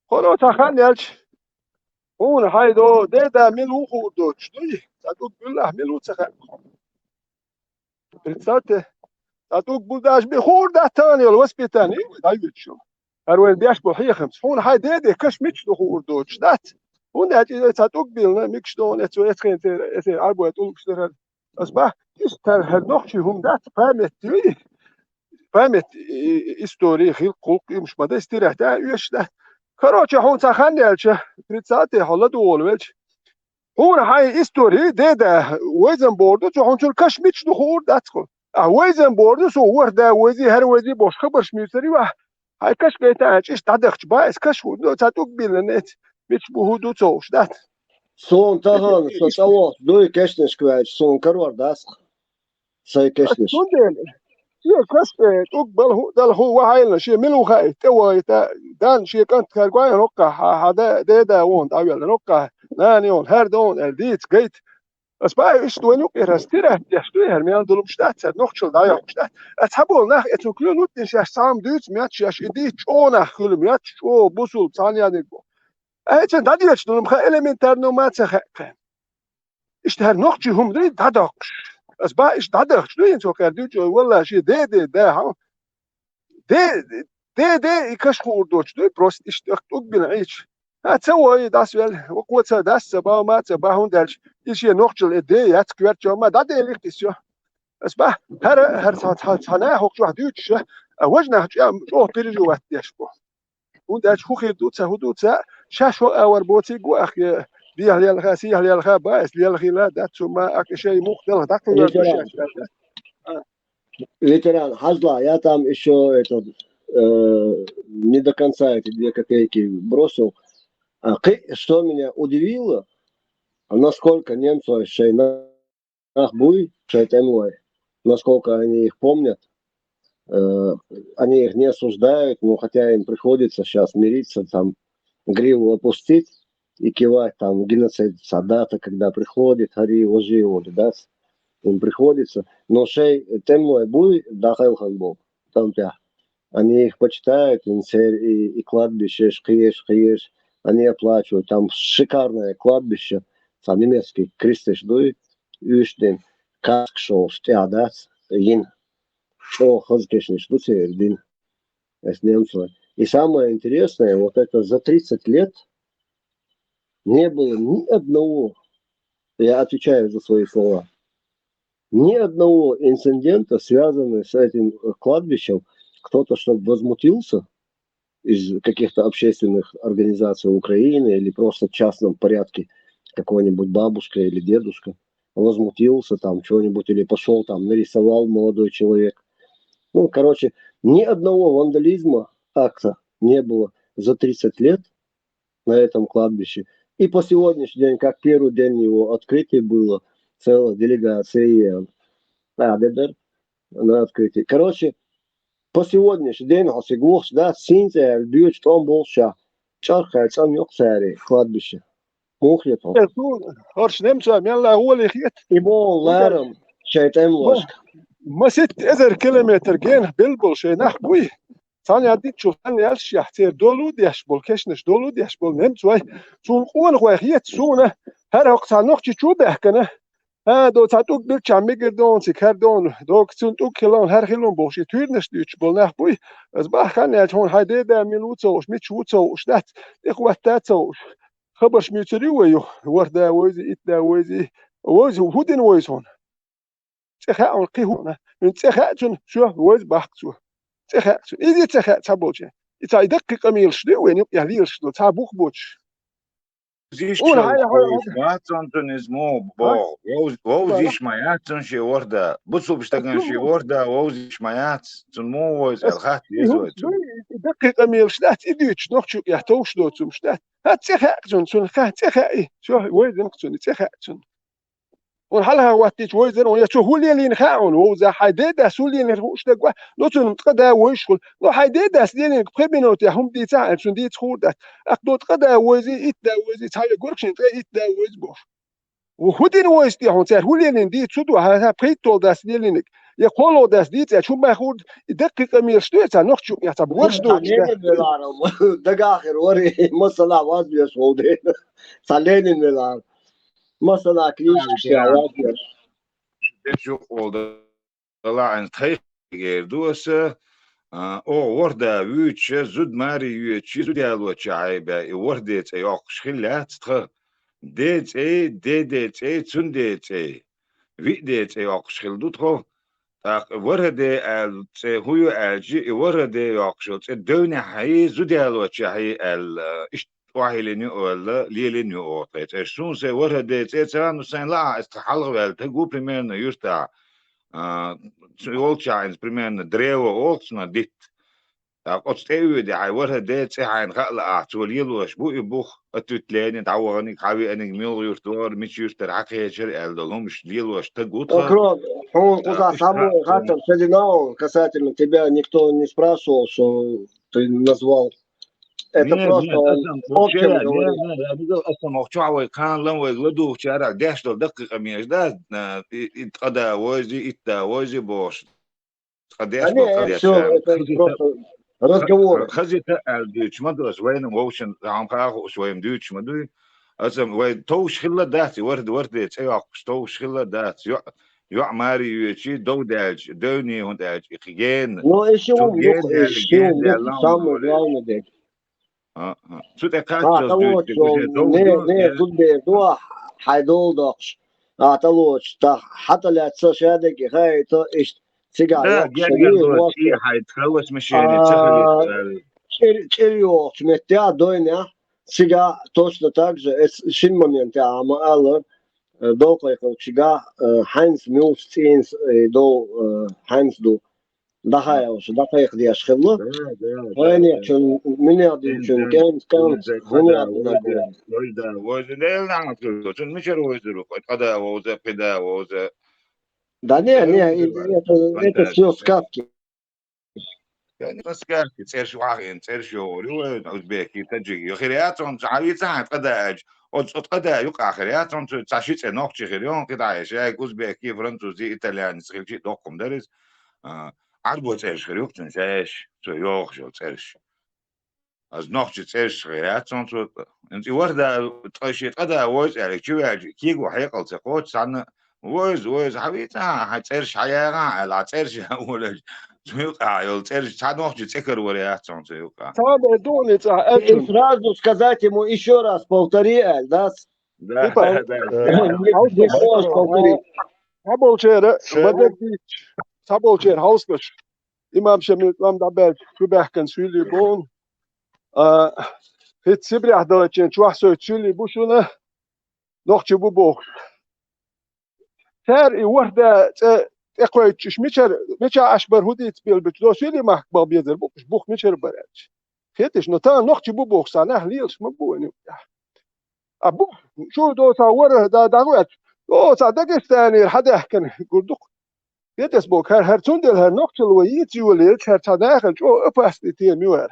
Speaker 8: Koro takan yelç. Hun haydo deda milu hudo çtuy. Tatuk billah milu tsaka. Pritsate. Tatuk budaş bi hurda tani ol waspitani. Dayvit şu. Arwen biaş bu hikhms. Hun hay dede kaş miçdu hudo çtat. Hun da tatuk bilna mikşdon etu etkent et arbo et ulkster. Asbah ister her nochchi hum dat pamet. فهمت истории خيل قوق مش مدى استراحة يش ده كراچه هون تخني الچه بريتساتي حالا دول ولچ هون هاي استوري ده وزن بوردو چه هون چون کش میچ دو خور داتخو وزن بوردو سو ورده وزي هر وزي boş خبرش ميسري و هاي کش قيتا اچ تدخچ باس کش هو تاتوك بيلنت میچ بو هدو توش دات
Speaker 1: Son tahan so tavo doy kešniš kvēč, son karvar das. Sai kešniš.
Speaker 8: سون ده شيء كسر تقبل هو ده هو هاي شيء منو خايف تو دان شيء كانت كارجوين ركع هذا ده وون أول ركع نانيون هردون الديت جيت بس بقى إيش دوينو كراستيرة يشتوي هرميان دولم شتات سد نخشل دايا شتات أتحبول نخ أتوكلون نوتنش يش سام دوت مياتش يش إدي شونا خل مياتش شو بوسول ثانية نيجو أهتن دادي يش دولم خا إلمنتار نومات خا إيش هر نخشي هم دري دادقش بس بقى إيش دادقش دوين سو كارديو والله شيء ده ها ده يكشخوا أردوش ده بروست اشتقتوك بالعيش هتسوي داس ويل وقوة داس سبا ما سبا هون دالش يشي نوخجل إدي يتكوير جوما ده اللي اختيسيو بس بقى هر هنا هوكجو هدوش وجنا جو بيرجو واتيش بو هون دالش هو خير دوتسا هو دوتسا شاشو أور بوتي جو أخي دي هلي الخاسي هلي الخا باس لي الخلا داتسو ما أكشي مختلف داكتور
Speaker 1: Ветеран, Хазла, я там еще не до конца эти 2 копейки бросил. Что меня удивило, насколько немцы буй, насколько они их помнят, они их не осуждают, но хотя им приходится сейчас мириться, там гриву опустить и кивать, там геноцид Садата, когда приходит, Хари, ложи, да, им приходится, но шей темной буй дахал ханбол, там пя. Они их почитают, и кладбище, шкиеш, они оплачивают, там шикарное кладбище, там немецкий крестиш дуй, юштин, каск шоу, стядац, ин, шоу хазкешниш, дин, с немцами. И самое интересное, вот это за 30 лет не было ни одного, я отвечаю за свои слова, ни одного инцидента, связанного с этим кладбищем, кто-то, чтобы возмутился из каких-то общественных организаций Украины или просто в частном порядке какой-нибудь бабушка или дедушка, возмутился там что-нибудь или пошел там, нарисовал молодой человек. Ну, короче, ни одного вандализма акта не было за 30 лет на этом кладбище. И по сегодняшний день, как первый день его открытия было, целая делегация Адедер на открытии. Короче, по сегодняшний день, да, синтер, бьют, что он был ща. Чархает сам ёксари, кладбище. Мухлет он.
Speaker 8: هرش نمشي يلا هو اللي خيت
Speaker 1: И был ларом, شايتين ложка.
Speaker 8: ما 6000 كيلومتر جين بلبل شي نحبوي ثاني عديت شوف ثاني يالش يحتير دولو ديش بول كشنش دولو ديش بول نمشي سون قون خويخيت سونه هر وقت نوختي شو بحكنه دو تاتوك بيرچ ميگردون سيكردون دوك سنتوك كيلون هر خيلون بوشي تويرنش ديش بول نحبوي از باخن يا هون هايدي ده ميلوتوش ميتشوتوش دات اخواتاتوش خبرش ميتري ويو وردا ويزي اتدا ويزي ويزي هودن ويزون تخا اون قيهونه من تخا جن شو ويز باخسو تخا ايدي تخا تابوجي اتا دقيقه ميلش دي وين يليش دو تابوخ بوش
Speaker 2: Zišķi mācāntun izmū, vauziš mājācun šie ordā, bucūpš tagan šie ordā, vauziš mājācun mūvojas, elhat izvojas.
Speaker 8: دقيقه ميلش دات ايديش نوخشو يحتوش دو تسومش دات هاتسخا جن سن خاتسخا اي شو ويزن كسون تسخا جن والحلها واتيش ويزن ويا شو هو اللي نخاون وزا حديدا سولي نروش دغوا لو تن تقدا ويشغل لو حديدا سدين قبينوت هم دي تاع شن دي تخود اقدو تقدا ويزي اتدا ويزي تاع غوركشن اتدا ويز بوش وهدين ويستي هون سير هولين دي تسدو هذا بريتول داس ديلينك يقولوا داس دي شو ما يخود دقيقة ميرشتويتا نقشو يعتبر ورشدو
Speaker 1: Sallenin velar. Dagahir وري مثلا وازبيا سعودين. Sallenin velar. Mesela klişe ya vazbiyas.
Speaker 2: Çok oldu. Allah en kayık gerduası. O orada büyütçe zud mari büyütçe zud yalı çaybe. Orada et yok şillat tı. Det det tun det vi det yok şildu tı. ورده ال هو الجي ورده يقشط الدونة هي زوديال وشهي ال إيش واحلني ولا ليلني أوقات الشون سه ورده تسرع نسين لا استحلق ولا تقول примерно يرتا يولشاينز примерно древо أوكسنا ديت أستوي دي هاي ورده تسعين خلا أعتوليلوش بو يبوخ أتوتلين تعوغني حاوي أنك ميل يرتور مش يرتر حقيقة شر الدلهم مش ليلوش تقولها
Speaker 1: Окрон, он куда самый хатер Сединау, касательно тебя никто не спрашивал, что ты назвал. Это
Speaker 2: Нет,
Speaker 1: просто он в общем говорит.
Speaker 2: нет, я видел, это мовчавый кан, ломой гладу вчера, где что, дакика межда, и когда вози, и та вози бош. Когда
Speaker 1: Да не, все, это просто разговоры.
Speaker 2: خزيت الدوتش مدرس وين موشن عم قاعد شوية دوتش مدري أصلا وين توش خلا داتي ورد تياق توش خلا دات يع ماري شيء دو داج دوني هون داج خيان
Speaker 1: Но еще
Speaker 2: شو
Speaker 1: он
Speaker 2: جين
Speaker 1: мух,
Speaker 2: دال
Speaker 1: еще
Speaker 2: جين
Speaker 1: он
Speaker 2: دال
Speaker 1: мух,
Speaker 2: لام
Speaker 1: самый главный дед.
Speaker 2: شو تكاتشوس دوت
Speaker 1: Талоч, он
Speaker 2: دو
Speaker 1: не тут бедуа, хайдол докш. Талоч, та حتى لا تشادك هاي تو إيش سيجا
Speaker 2: ده
Speaker 1: يوك
Speaker 2: جرجر
Speaker 1: شرير
Speaker 2: دوت إيه
Speaker 1: واسطة.
Speaker 2: حيتخلص مشيني تخلي
Speaker 1: Чериот, метя дойня, сега точно так же, шин момент, ама аллер, долго чига, Хайнс Мюс цинс до Хайнс до дахая уже, дахая где шхело, войне чун меня чун кем хуня на го. Да не, это все сказки.
Speaker 2: يعني بس كان تصير شو عاقين تصير شو لو أوزبيكي تجي خيراتهم تعاوي ساعة قداج أو قدا يقع خيراتهم تعشيت نوقش خيريون كده عايش هاي أوزبيكي فرنسوزي إيطالياني سخيل شيء دوقهم درس عربو تصيرش خيريوك تنساش شو يوخ شو تصيرش از نوقش تصيرش خيراتهم شو أنت وردة تقشيت قدا ووز عليك شو يجي كيجو حيقل تقوت سنة ووز حبيتها هتصيرش حياة لا تصيرش ولا يوقع يلترش تعال نوقش تسكر ولا يحصل يوقع
Speaker 8: صعب دوني تاع
Speaker 1: И
Speaker 8: أجن
Speaker 1: сразу сказать ему еще раз, повтори, да?
Speaker 2: ده
Speaker 8: يبقى
Speaker 1: Не можешь повторить.
Speaker 8: هبو شير
Speaker 4: شير.
Speaker 8: بدك هبو شير هاوسكش إمام شميل لام دبل شو بحكن سولي بون هيت سبري أحداشين شو أحسن سولي بوشونه نوقش بوبو تار وحدة اقوى تش ميشر أشبر هودي تبيل بتلو سولي ما باب بيدر بوخ ميشر براتش خيتش نتان نوقش بوبو سانه ليش مبوني أبو شو دو تصور دا دعوات دو صدقستاني حدا كان قردق يدس بوك هر تندل هر نقطة الويت يوليك هر تداخل شو أفاستي تي ميوار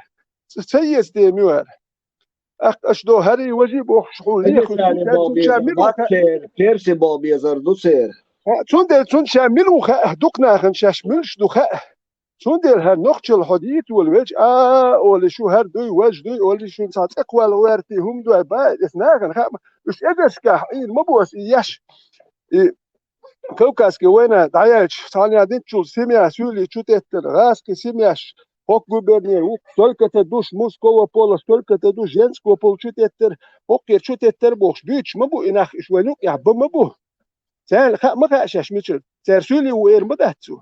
Speaker 8: سيس تي ميوار أش دو هري وجي بوخ شغل ليه
Speaker 1: Yani Bobby Yazar, Persi Bobby Yazar du ser.
Speaker 8: تندل تند شامل خا دقنا خن شاشملش دو خا تندل هر نقطة الحديث والوجه ولا شو هر دوي وجه دوي ولا شو نصات أقوى الوارتي هم دو بعد إثناء خا مش إدش كحين ما بوس إيش كوكاس كوينة دعيش ثانية ديتشو سيميا سولي شو تتر غاس كسيمياش هوك губернии столько ты душ мужского пола столько ты душ женского пола شو تتر هوك شو تتر بوش بيتش ما بو إنخ شوينوك يحب ما بو سال خا ما خاشش ميتشل سال سولي وير ما داتسو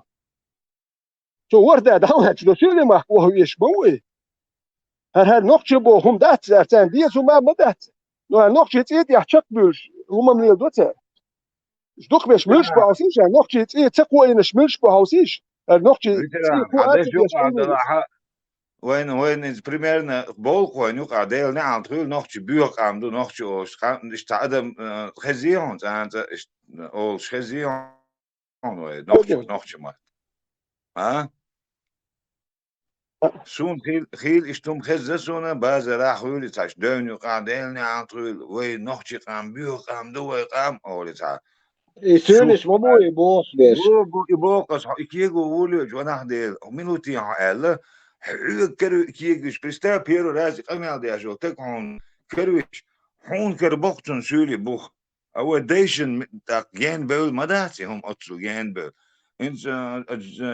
Speaker 8: تو ورده دعوات لو سولي ما هو يشبوي هر نقطة بو هم دات زرتان ديسو ما دات نو نقطة تيت يحشق بوش هما من الدوتر شدوك باش ملش بهاوسيش نقطة تي تقوى إنش ملش بهاوسيش نقطة تي كو
Speaker 2: عدش
Speaker 8: أتي
Speaker 2: يوقع
Speaker 8: باش
Speaker 2: ده وين primärne bolko يوقع ديل نعم تقول نوقش بيوقع دو نوقش اوش اشتعدم خزيون انت اوش خزيون نوقش ما ها سون خيل اشتم خزة سونا باز راح ويلي تاش دون يقام ديلني عن طويل وي نوحتي قام بيو قام دو قام أولي تا
Speaker 1: И
Speaker 2: شوف
Speaker 1: söylüş bu iyi boş beş.
Speaker 2: بو يبوقس إكيغو وولي جوانح ديل ومنوتي عقال كرو إكيغش برستا بيرو رازي قمال دي أجو تكون كروش هون كربوقتن سولي بوخ أو ديشن تاك جين بول مداتي هم أتسو جين بول انت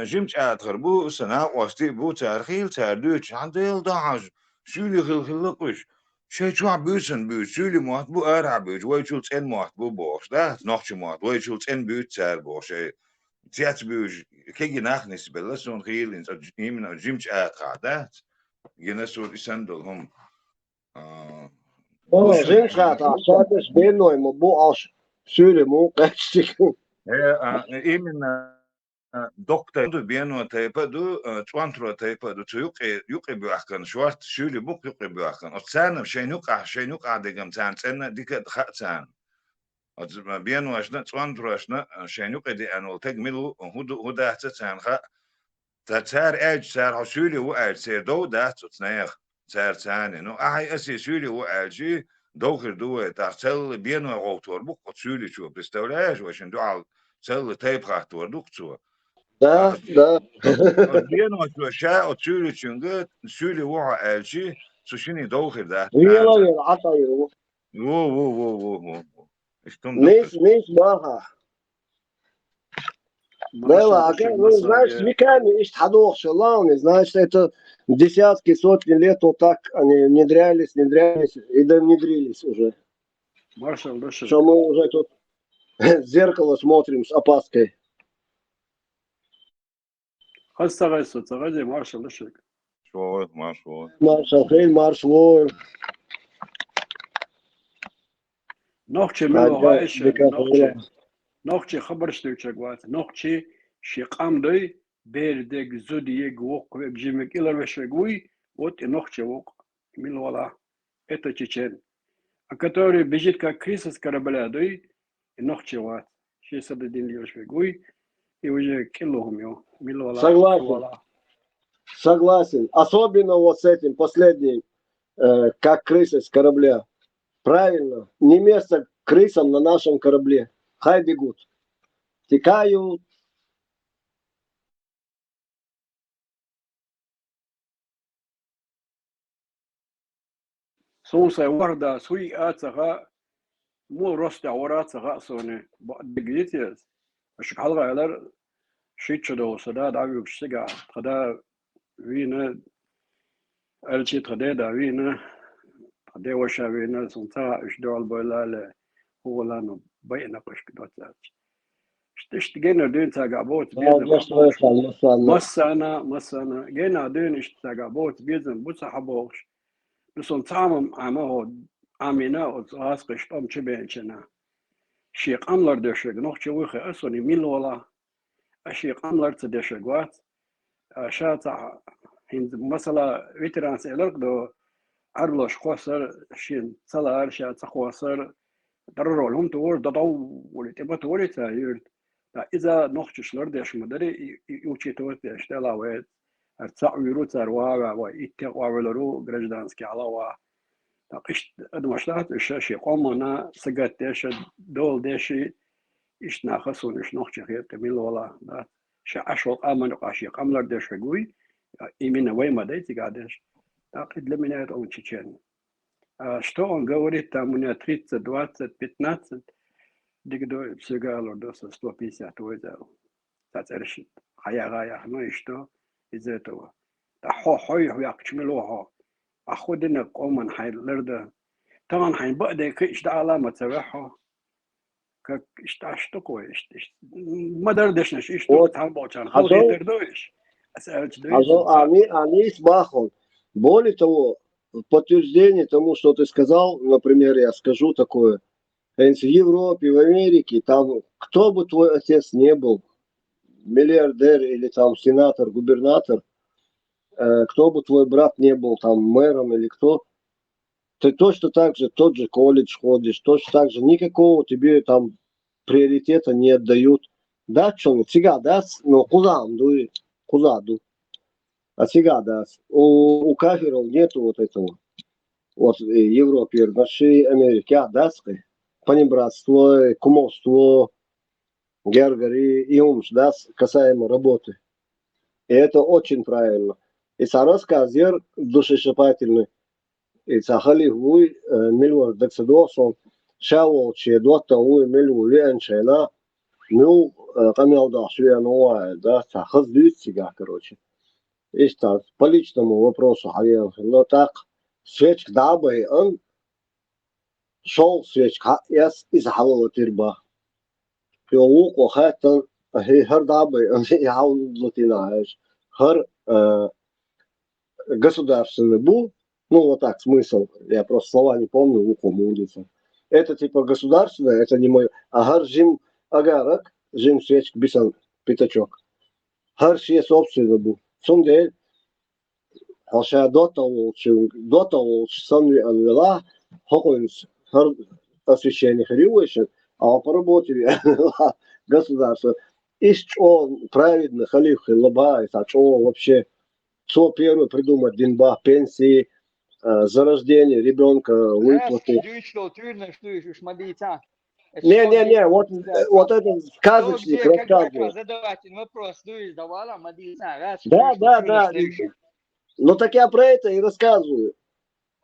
Speaker 2: جمت آتخر بو سنا وستي بو تارخيل تاردوش عن ديل داعج سولي خلقش شي تشوع بوسن بو سولي موات بو أرع بوش ويشول تين موات بو بوش ده نوحش موات ويشول تين بو تار بوش تيات بوش كي ناخنس بلا سون خيل انت يمنا جمت آتخادات ينسول إسندل هم
Speaker 1: Ama
Speaker 2: بوشن
Speaker 1: Jimcat aşağı beş belli mu bu aş. Söyle mu kaçtık.
Speaker 2: إيمن دكتور دو بيانو تايبا دو توانترو تايبا دو تو يقي بيحكن شوارت شولي بوك يقي بيحكن أتسانا شين يقع ديجم تان تسانا ديك خاء تان بيانو أشنا توانترو أشنا شين يقي دي أنو تجملو هدا حتى تان خاء تار أج تار حسولي وأج سير دو دات تنايخ تار تاني نو أحي أسي سولي وأجي دوخر دوه تحتل بيانو غوتور بوك سولي شو بستولاش وشن دو على تل تايب خاطور دوكتو
Speaker 1: Da da.
Speaker 2: بيانو شاء تسولي تشنجت سولي وها أجي سوشيني دوخر ده
Speaker 1: Rüyalar ver atayır bu.
Speaker 2: wo İşte doktor.
Speaker 1: Несь баха.
Speaker 10: Маша,
Speaker 1: Да,
Speaker 10: дышит
Speaker 1: ну, знаешь,
Speaker 10: массаге.
Speaker 1: веками есть ходов шалауны, значит, это десятки, сотни лет вот так они внедрялись, и довнедрились уже.
Speaker 10: Маша, дышит.
Speaker 1: Что мы уже тут в зеркало смотрим с опаской.
Speaker 10: Хастагайсо, цагади, Маша, дышит.
Speaker 2: Şoy, maşoy.
Speaker 1: Маршал Хейн, марш вой.
Speaker 10: نوخشي ملو غايش نوخشي خبر شتوچك وات نوخشي شيقام دوي بير ديك زودي يغوق بجيمك إلى وشغوي вот نوخشي وق ملو ولا это чечен а который бежит как крыса с корабля دوي نوخشي وات شي сададин лёшвегуй и уже килогом его мило вала
Speaker 1: Согласен. Согласен. Особенно вот с этим последним, как крысы с корабля. Правильно. Не место крысам на нашем корабле. Хай бегут. Текают.
Speaker 10: سوسة وردة سوي آتها مو رستع وراتها سوني دقيتيز مش حلقة على شيء شدو سدا دعوي بشجع خدا وينا ألشي خدا دعوينا خدا وشا وينا سنتا إيش دو البولا هو لانو بينا قش كدوتات اشتجينا دين تاقابوت بيزن مسانا جينا دين اشتاقابوت بيزن بوسا حبوش بسون تامم عمهو عمينا وزغاس قشطم چبينچنا شيق أملر دشق نوخ ويخي أسوني ميلولا أشيق أملر تدشقوات شاتا هند مثلا ويترانس إلرق دو أرلوش خوصر شين صلار شاتا خوصر دررول هم تور دضو ولتبا توري تايرد إذا نوخش لردش مدري يوشي توت اشتلاوات ارتاع ويرو تارواغا وإتقوا ولرو гражданский алава قشت أدمشتات الشاشة قومنا سجت ديش دول ديشي إيش ناخسون إيش نخش خير كميل ولا ده شعشوا آمن قاشي قملر ديش قوي إيمنا وين ما ديتي قادش تأكيد لمنات أون تشين что он говорит там у меня 30 20 15 дигдо сигалор до 150 уйдал так решит хая ну и что из этого да хой يقشملوها أخذنا قوما حيلرده طبعا حيبقى كيش ده علامة تبعها كيش تاشتكوا إيش ما دردشناش إيش تو تعبوا كان هو يدردوش أسألت
Speaker 1: Они с бахом. Более того, в подтверждение тому, что ты сказал, например, я скажу такое. В Европе, в Америке, там, кто бы твой отец не был, миллиардер или там сенатор, губернатор, кто бы твой брат не был, там, мэром или кто, ты точно так же, тот же колледж ходишь, точно так же, никакого тебе там приоритета не отдают. Да, что, сега, да, но куда ду. А сега, да. У кафиров нету вот этого. Вот Европе, нашей Америке, да, понебратство, кумовство, гергари, и умш, да, касаемо работы. И это очень правильно. И рассказер душесчипательный. И цахали хуй милвар дексадосон, шавол че дота хуй милву венчена, ну, камел да, швея да, цахаз дюйцига, короче. И так, по личному вопросу, но так, свечк дабай, он шел свечк, яс из халова тирба. يووق وخاتم هي هر دعبة يعاون латинаешь, хер государственный был, ну вот так смысл, я просто слова не помню, луком улица. Это типа государственное, это не мой, а хер жим агарак, жим свечк бисан пятачок. Хер шие собственный был. Сумдель, алша дотовол, санви анвела, хокуинс, хер освещение хривуешь, а по работе государство. И что праведно, халиф, лабай, а что вообще, что первое придумать, динба, пенсии, за рождение ребенка, выплаты. Не, вот этот сказочник рассказывает.
Speaker 5: Задавательный вопрос, давала,
Speaker 1: Да. Ну так я про это и рассказываю.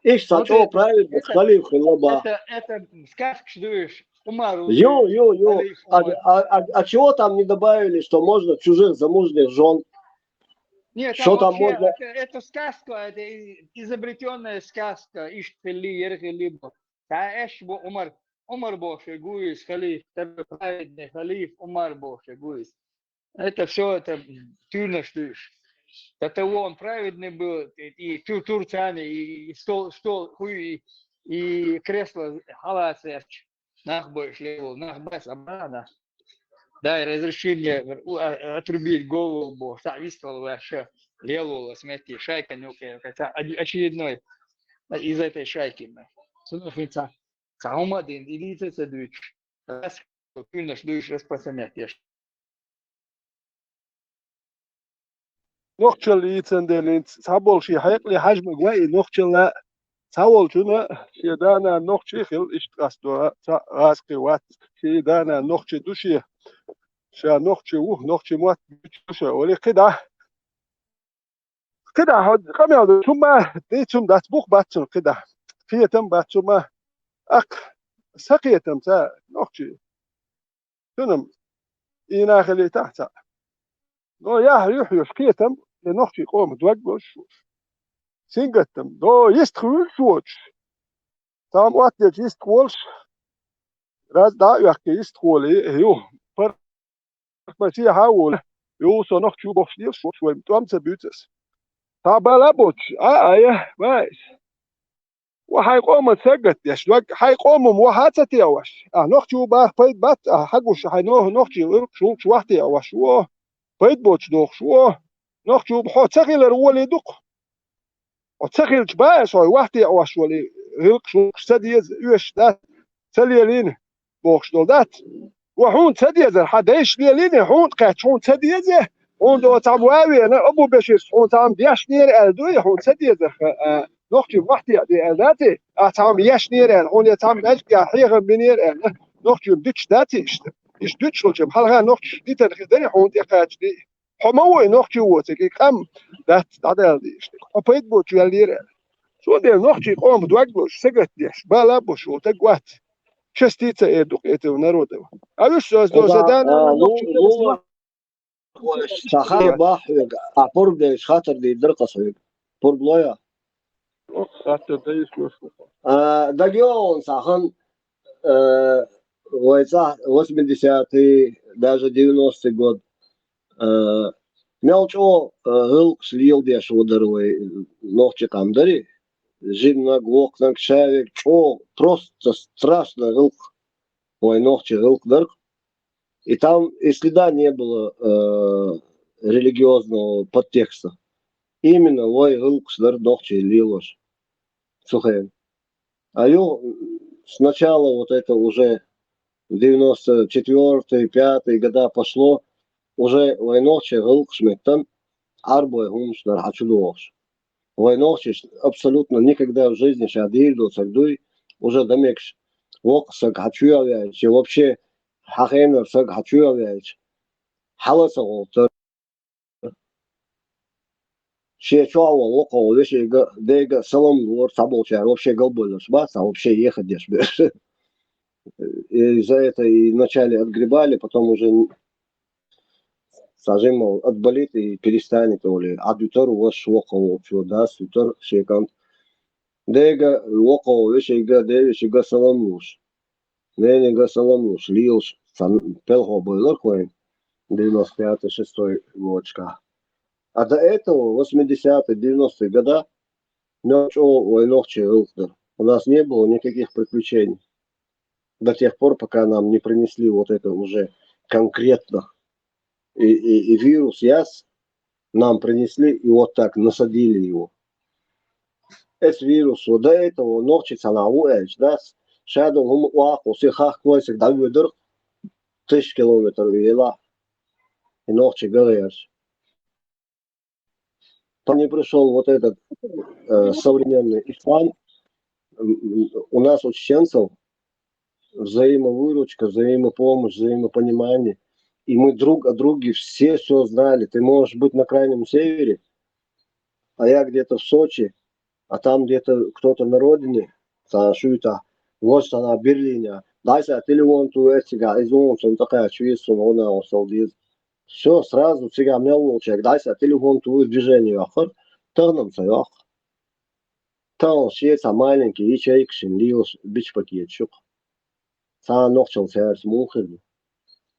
Speaker 1: Ишь, что праведно, халиф, лаба.
Speaker 5: Это сказка, что умару.
Speaker 1: А чего там не добавили, что можно чужих замужних жен?
Speaker 5: Нет,
Speaker 1: что там
Speaker 5: вообще,
Speaker 1: можно?
Speaker 5: это сказка, это изобретенная сказка. Иштфили, Ерхилибо. Да, Эшбо, Умар Боши, Гуис, халиф, праведный халиф, Умар Боши, Гуис. Это все, это тюрно, что это он праведный был, и турцане, и стол, хуй, и кресло, халация, нахбой шлевал, нахбас, обрана. Дай разрешение отрубить голову, совистовал вообще, лелула, смотри, шайка нюкая, очередной из этой шайки. Сунуфица, Саумадин, элита садуч, раз, тюрно, что распространять.
Speaker 8: نقشل يتسندلين سابول شي حيقلي حجم قوي نقشل ساول شنو شي دانا نقشي خل اشتقاستو غاسقي وات شي دانا نقشي دوشي شا نقشي نقشي موات دوشي ولي كده هاد قام يا ثم ديتم دات بوخ باتشن كده في تم باتشما اق سقيتم تا نقشي شنو إنا خلي تحت نو يا يحيى شقيتم لنقشي قوم دوجبوش سينجتم دو يستخول شوش تام وقت يستخولش راز دا يحكي يستخولي هيو فرق ما سي حاول يو سو نخ شو بوفلير شو شو توم تبوتس تابلا بوتش ايه بايس وحيقوم تسجت يا شلوك حيقوم موحاتة يا وش نخ شو باه بيت بات حقوش حينوه نخ شو وحتي يا وش و بيت بوتش نخ شو نخ شو بحو تسخيل الرولي دق وتسخيل بايس هاي وحتي يا وش ولي هلك شو سديز يوش دات سليلين بوخش دول دات وحون تديزه حدايش ليلين حون قات حون تديزه حون دو تعبواوي انا ابو بشير حون تعم دياش نير الدوي حون تديزه نختي وحدي دي ذاتي تعم ياش نير حون يتعم اشقى حيغ بنير نختي بدش ذاتي ايش دتش لو بحال غا نختي دي تدري حون دي قات دي حموي نختي وتكي كم ذات عدل دي حبيت بوت يلير شو دي نختي قوم دوغلوش سكت ديش بالا بوشو تقوات частица этого народа. А вы что, задание?
Speaker 1: شخص باحوج أقرب ديش خاطر دي درقة صيب قرب لايا
Speaker 8: خاطر ديش
Speaker 1: دقيقون ساخن ويصح 80-й, даже 90-й год. Мелчо гылк слил деш ударовый ногти там дари. Жирно глок на кшавик, просто страшно гылк. Ой, ногти гылк дарк. И там и следа не было религиозного подтекста. Именно ой, гылк сдар ногти лилош. Сухая. А ё сначала вот это уже в 94-й, 5-й года пошло, уже войноче гылк шмектан, арбой гумшнар хачулуош. Войнохчиш абсолютно никогда в жизни сейчас двигался дуй, уже домекш. Вок сак хачуявяич, и вообще хахенер сак хачуявяич. Халаса голтер. Шечуава локо, вещи дега салом лор саболчар, вообще голболешь, бас, а вообще ехать дешь. И за это и вначале отгребали, потом уже сажимо отболит и перестанет, оли. Адютор у вас локо, что да, сютор шекант. Дега локо, вещи дега салом луш. Ненега салом луш, лилш, пелго бойлор коин, 95-6 годчка. А до этого, 80-е, 90-е года, у нас не было никаких приключений. До тех пор, пока нам не принесли вот это уже конкретно. И вирус яс нам принесли, и вот так насадили его. Этот вирус, вот до этого ночи цанаву эч, да, шадом уаху, сихах квойсик, да, выдр, 1000 километров вела, и ночи говоришь. Там не пришел вот этот современный ислам. У нас у чеченцев взаимовыручка, взаимопомощь, взаимопонимание. И мы друг о друге все знали. Ты можешь быть на крайнем севере, а я где-то в Сочи, а там где-то кто-то на родине, шута, вот она в Берлине. Дайся, телефон ту этига, извон, такая чувствую, она осалдит. Все, сразу сега мяу человек, дайся, телефон ту движение ахар, тагнам саях. Там шеца маленький, и человек шинлиос, бич пакет шук. Са нохчал сэрс мухин.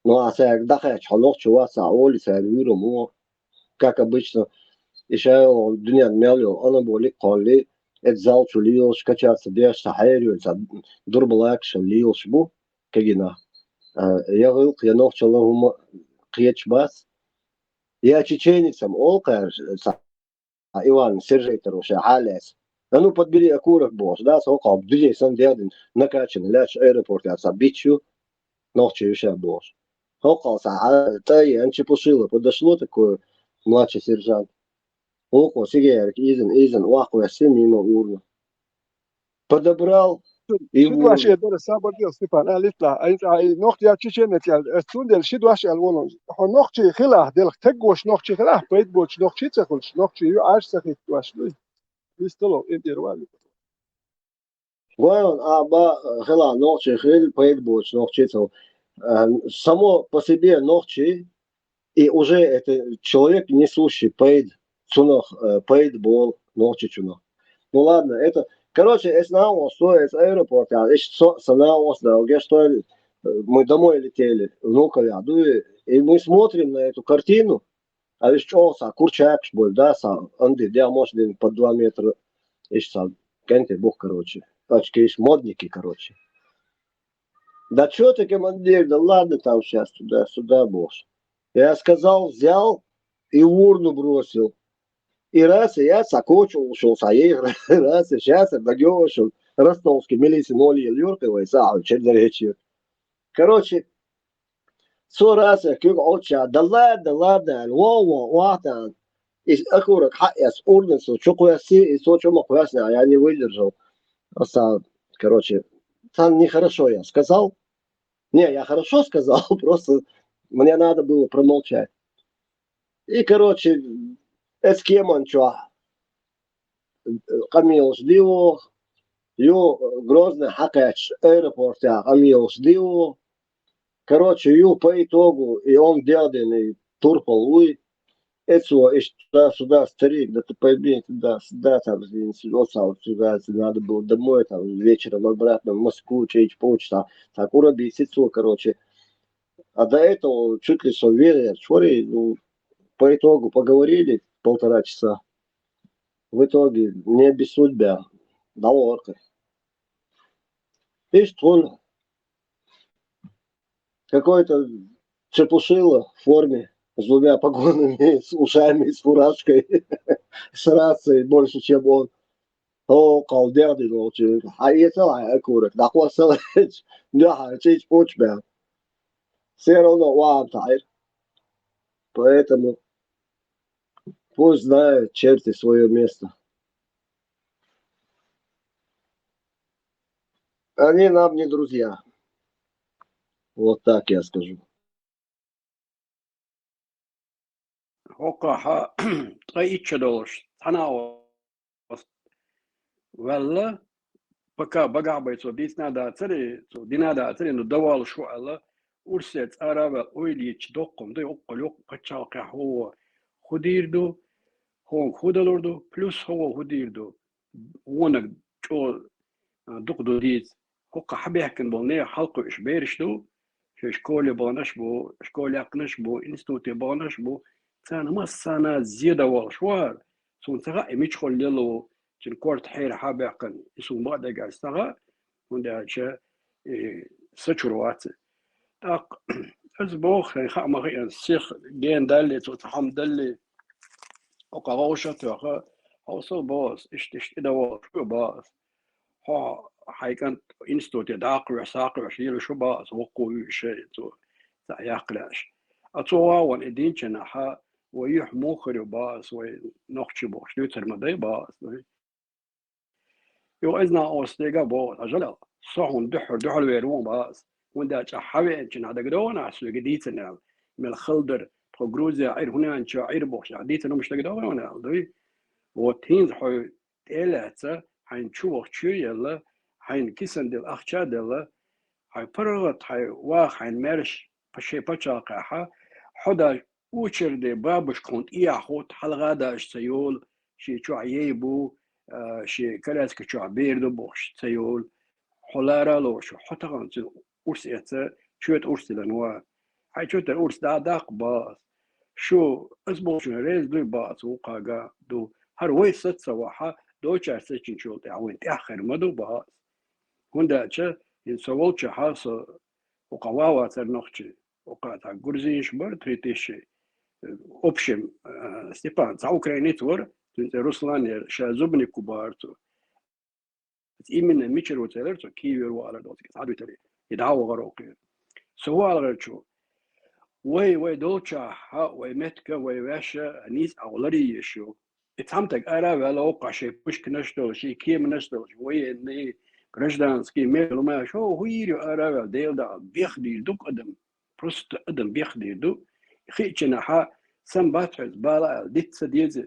Speaker 1: Ну, а сэр, даха чалох чува са оли сэр виру му. Как обычно, еще дуня мялю, анаболик колли, эт зал чулиос, качаться деш сахарю, дурбалак шалиос бу, кагина. Я говорил, я нохчал ему кьеч бас. Я чеченецам, олкар, Иван Сержейтеруша, Алес. А ну подбери окурок босс, да, сколько людей сам делает, накачан, ляч аэропорт, я забичу, ночью еще босс. Хокался, а та и анчепушила, подошло такое младший сержант. Око, сигарик, изен, ваху, я сын мимо урна. Подобрал и
Speaker 8: شد واش يدور السابر ديال ستيفان ليطلع اي نوقت يا تشيشن تاع السون ديال شد واش الونو هو نوقت خلاه ديال تقوش نوقت خلاه بيت بوش نوقت تاكلش نوقت عاش سخيت واش لوي يستلو يدير والو
Speaker 1: Вон, хела, ночи, хрель, поет больше, ночи, само по себе ночи, и уже это человек несущий поет, цунах, поет бол, ночи чунах. Ну ладно, это, короче, если на вас стоит с аэропорта, если на вас, да, где что мы домой летели, внука я, и мы смотрим на эту картину, а ведь что, курчак, боль, да, анды, да, может, по 2 метра, еще, кенте, бог, короче. Очки модники, короче. Да что ты, командир, да ладно там сейчас туда-сюда, босс. Я сказал, взял и в урну бросил. И раз, и я сокочил, ушел, раз, и сейчас, догешил. Ростовский, милиция, моли, люрковый, через речи. Короче, 100 раз я кюк отча, да ладно, ладно. И аккурат, я с урнцем, что куяси, и что куяси, а я не выдержал. Короче, там нехорошо я сказал. Не, я хорошо сказал, просто мне надо было промолчать. И, короче, с кем он что? Камил ждил, грозный хакач аэропорт, Камил ждил. Короче, по итогу, и он дядиный турпал, это сюда, старик, да ты пойми, сюда, там, сюда, надо было домой, там, вечером обратно в Москву, через полчаса, так, уроби, сицу, короче. А до этого чуть ли что верили, ну, по итогу поговорили 1,5 часа. В итоге не без судьба, договорка. И что какой-то чепушило в форме, с 2 погонами, с ушами, с фуражкой, с рацией больше, чем он. О, колдерный ночью. А я целая окурок. Да хвостал, да, чуть почбя. Все равно вам тайр. Поэтому Пусть знают черти свое место. Они нам не друзья. Вот так я скажу.
Speaker 10: وقع طيب شدوش تناو ولا بقى بيتو ديسنا داتري تو دينا داتري نو دوال شو الله ورسيت أرابا ويلي تدقم دي أقلق قتشاقع هو خديردو هو خدلوردو بلس هو خديردو ونك جو دقدو ديت هوكا حبي هكن بولني حلقو إش بيرشدو شكولي بونش بو شكولي أقنش بو إنستوتي بونش بو سانا ما سانا زيادة والشوار سون تغا إميش خل ليلو تن كورت حير حبي هكن يسون بعد قاعد تغا وندا شا سچروات أق أزبوخ خا ما غي السيخ جين دالي تحم دالي أقا غوشة تغا أوصل باس إش إدوار شو باس ها حيكون إنستوتي داقر ساقر شيل شو باس وقوي شيء تو ياقلاش أتوا وان إدين جناحا ويح موخر باس ونقش بوش نوتر مدي باس يو إذنا أوستيجا باس أجلا صحون دحر ويرون باس وندا حوي جنا دقدونا أسلو جديتنا من الخلدر بروجروزيا عير هنا أنت عير بوش عديتنا مش دقدونا دوي وتين حو تلاتة حين شوخ شو يلا حين كيسن دل أخشى دل حين برغت حين واخ حين مرش بشي بشاقها حدا وشر دي بابش كنت إياخوت حلقة داش سيول شي شو عيبو شي كلاسك شو عبيردو بوش سيول حلارا لو شو حتى غنت أرسيتا شوت أرسلنوا حين شوت الأرس داق باس شو أسبوع شو ريز دو باس وقاقا دو هر ويست سواحة دو چارسة شو تعوين تأخر مدو باس هندا چه ينسوال چه حاس وقواوا ترنخشي وقاتا جورزيش بر تريتيشي أوبشم ستيبان تا أوكرانيت ور تنت روسلان شازوبني كوبارتو إيمن ميشر وتلرتو كيور وعلى دوتك تعدو تري يدعو غروقي سوال غيرشو وي دوتشا ها وي متكا وي واشا نيس أولاري يشو اتهمتك أرا ولا وقع شيء مش كنشتو شيء كيم نشتو وي إني гражданский ميلو ما شو هو يري أرا ديل دا بيخدي دوك أدم بروست أدم بيخدي دو خيتشنا ها سام باترز بالا ديت سديز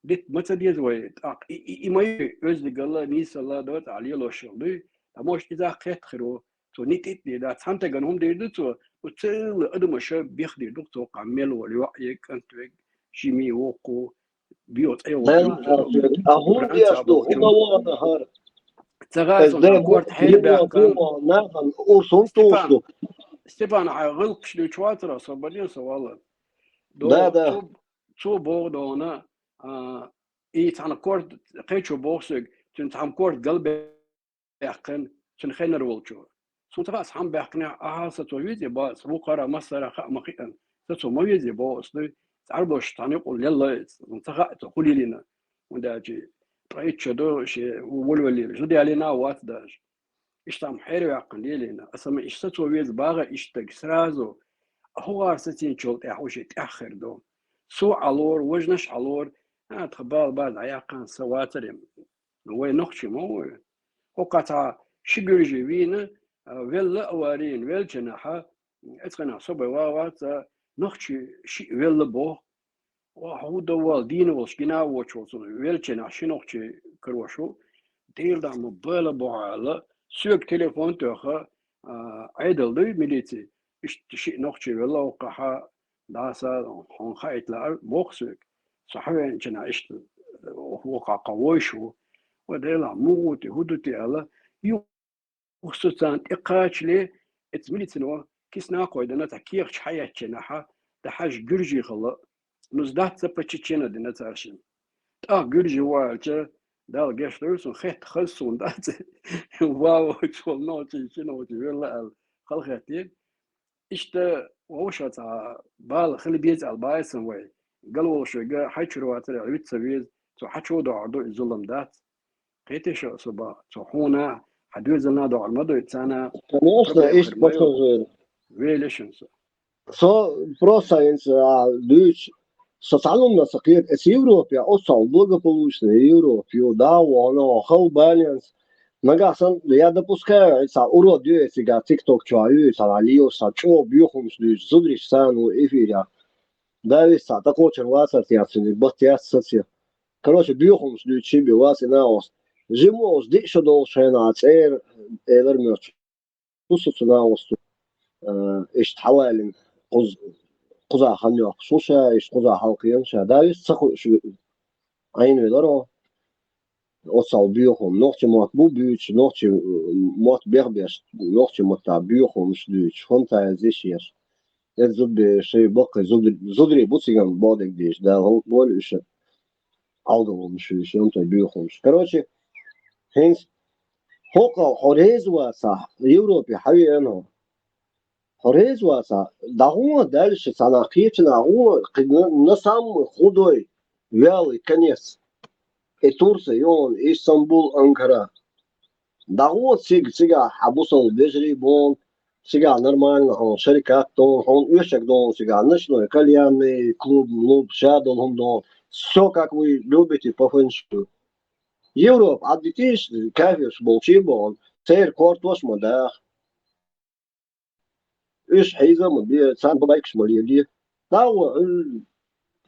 Speaker 10: ديت متى ديز وي إما يزدق الله نيس الله دوت عليه لو شغلي تموش إذا خيت خيرو تو نيتيت دي دا تهمتك أنهم ديردو تو وتل أدم شو بيخدي دوك تو قمل والوعي كنت شيمي وقو بيوت أيوة
Speaker 1: أهون دي أشدو هما وانا هار
Speaker 10: تغاسون أكورت حيل بأكان
Speaker 1: ناخن أوسون توسو
Speaker 10: ستيفان غلق شلو شواترا صبرين سوالا
Speaker 1: دا
Speaker 10: تو بوغدونا إيت عن كورت قيتشو بوغسك تنت عن كورت قلب بأكان تنخين رولشو سو تغاس حم بأكنا أهاسة ويزي باس وقرا مصر خا مخيئا تسو مويزي باس تعربوش تانيقول يلا تغا تقولي لنا ونداجي قيتشو دو شي ولولي جدي علينا وات داج إشتام حيرو يعقل لنا أسمى إشتو ويز باغا إشتاق سرازو هو أرستين شولت أحوشي تأخر دو سو علور وجنش علور تخبال بعد عياقان سواتر وي نخشي مو وقطع شجرجي وينا ويلا أوارين ويل جناحا اتقنا صبي واوات نخشي شي ويلا بو وهو دوال دين والشجنا وشوصون ويل جناح شنخشي كروشو ديل دا مبالا بوعالا سوق تليفون توخا عيدل دوي ميليتي شيء نخشي ولا وقعها داسا هون خايت لا بوكسك صحوين جنا اشت وقع قويشو وديلا موت هدوتي على يو وخصوصا اقاش لي اتميلتنوا كيسنا قويدنا تكيخ حياة جناحا تحاج جرجي غلا نزدات سبتشينا دينا تارشين جرجي والجا دال جشترسون خيت خلصون دات واو شغل نوتي شنو ولا خلختين إشتا ووشة بال خلي بيز على بايسن وي قالوا شو جا حيشروا ترى عيد سبيز تو حشوا دعوا الظلم دات قيتش صبا توحونا حدوز لنا دعوا المدو يتسانا
Speaker 1: Конечно, ist пассажир.
Speaker 10: ويليشنس
Speaker 1: So, просто lyč социально сакет с Европе, осал благополучно Европе, да, оно халбалянс. Нагасан, я допускаю, это урод делает сега тикток чаю, алиоса, чё бьёхом слюж, зудриш сану эфиря. Да, весь так очень вас отъясни, бахтясся. Короче, бьёхом слюж чиби вас и наос. Жимо, жди, что должен ацер, эвермёч. Тусу наос, ишт халалин, قزا خنيق سوشا إيش قزا حلقيان شادايس سخو شو عين ودارو وصل بيوهم نوختي موت بو بيوتش نوختي موت بيربيش نوختي موت بيوهم شدوش فهمت زيشيش زود شيء بقى زودري بوتسيغان بودك ديش да هو بول إيش عالقهم شو فهمت بيوهم короче هنس هوكا حريز واسع يوروبي حي أنا حريز واسع دعوة دالش سناقيتنا هو نسام خدوي вялый конец. И Турция, и он, и Стамбул, Анкара. Да вот сега حبوسهم بيجري بون сега нормально он شركات دون он يشك دون сега ночной кальянный клуб шадол он дон все как вы любите по фэншу. Европа аддитиш кафеш болчи бон цер кортош мода إيش حيزة مدير سان بلايكش مليدي دعوة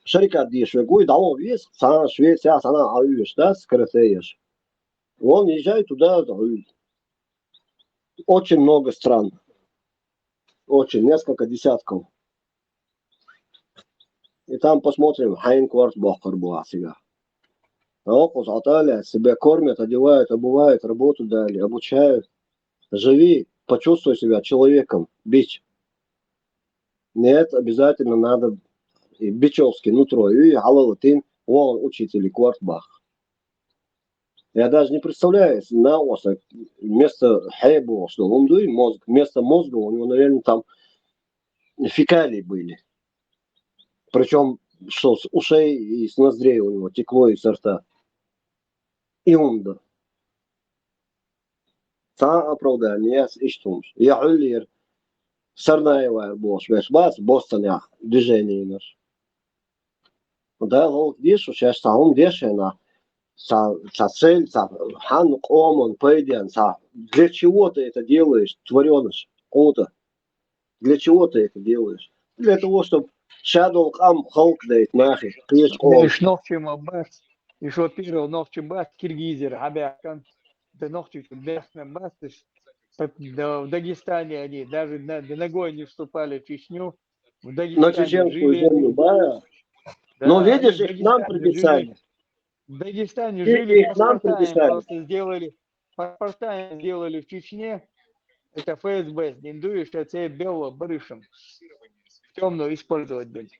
Speaker 1: الشركات دي شوي قوي دعوة بيس سان Швеция سان عايش да скоротеешь он езжает туда очень много стран очень несколько десятков и там посмотрим Хайнкварт Бохар была сега Окус Аталя себя кормят одевают обувают работу дали обучают живи почувствуй себя человеком бич нет обязательно надо бичевский нутро и алалатин он учитель Квартбах. Я даже не представляю, на осах вместо хэбу, что он дует мозг, вместо мозга у него, наверное, там фекалии были. Причем, что с ушей и с ноздрей у него текло из рта. И он да. Та оправдание, я иштумш. Я улир. Сарнаева бош, веш бас, Бостон движение наш. Да, лог дишу, сейчас там дешена. Цель, хан омон, пойден, для чего ты это делаешь, твореныш, кого-то? Для чего ты это делаешь? Для того, чтобы Shadow Am Hulk дает нахер.
Speaker 5: Лишь ногчи мабас, и что первый ногчи бас, киргизер, абякан, да ногчи бяхна бас, в Дагестане они даже ногой не вступали в Чечню, в
Speaker 1: На
Speaker 5: Дагестане
Speaker 1: чеченскую
Speaker 5: жили.
Speaker 1: землю, да. Но
Speaker 5: Да,
Speaker 1: видишь,
Speaker 5: они в
Speaker 1: их нам
Speaker 5: Дагестане
Speaker 1: приписали.
Speaker 5: жили. В Дагестане
Speaker 1: И
Speaker 5: жили,
Speaker 1: их нам
Speaker 5: паспорта им
Speaker 1: приписали.
Speaker 5: просто сделали, паспорта им сделали в Чечне, это ФСБ, индуешь, а тебе белого барышем, темную использовать будет.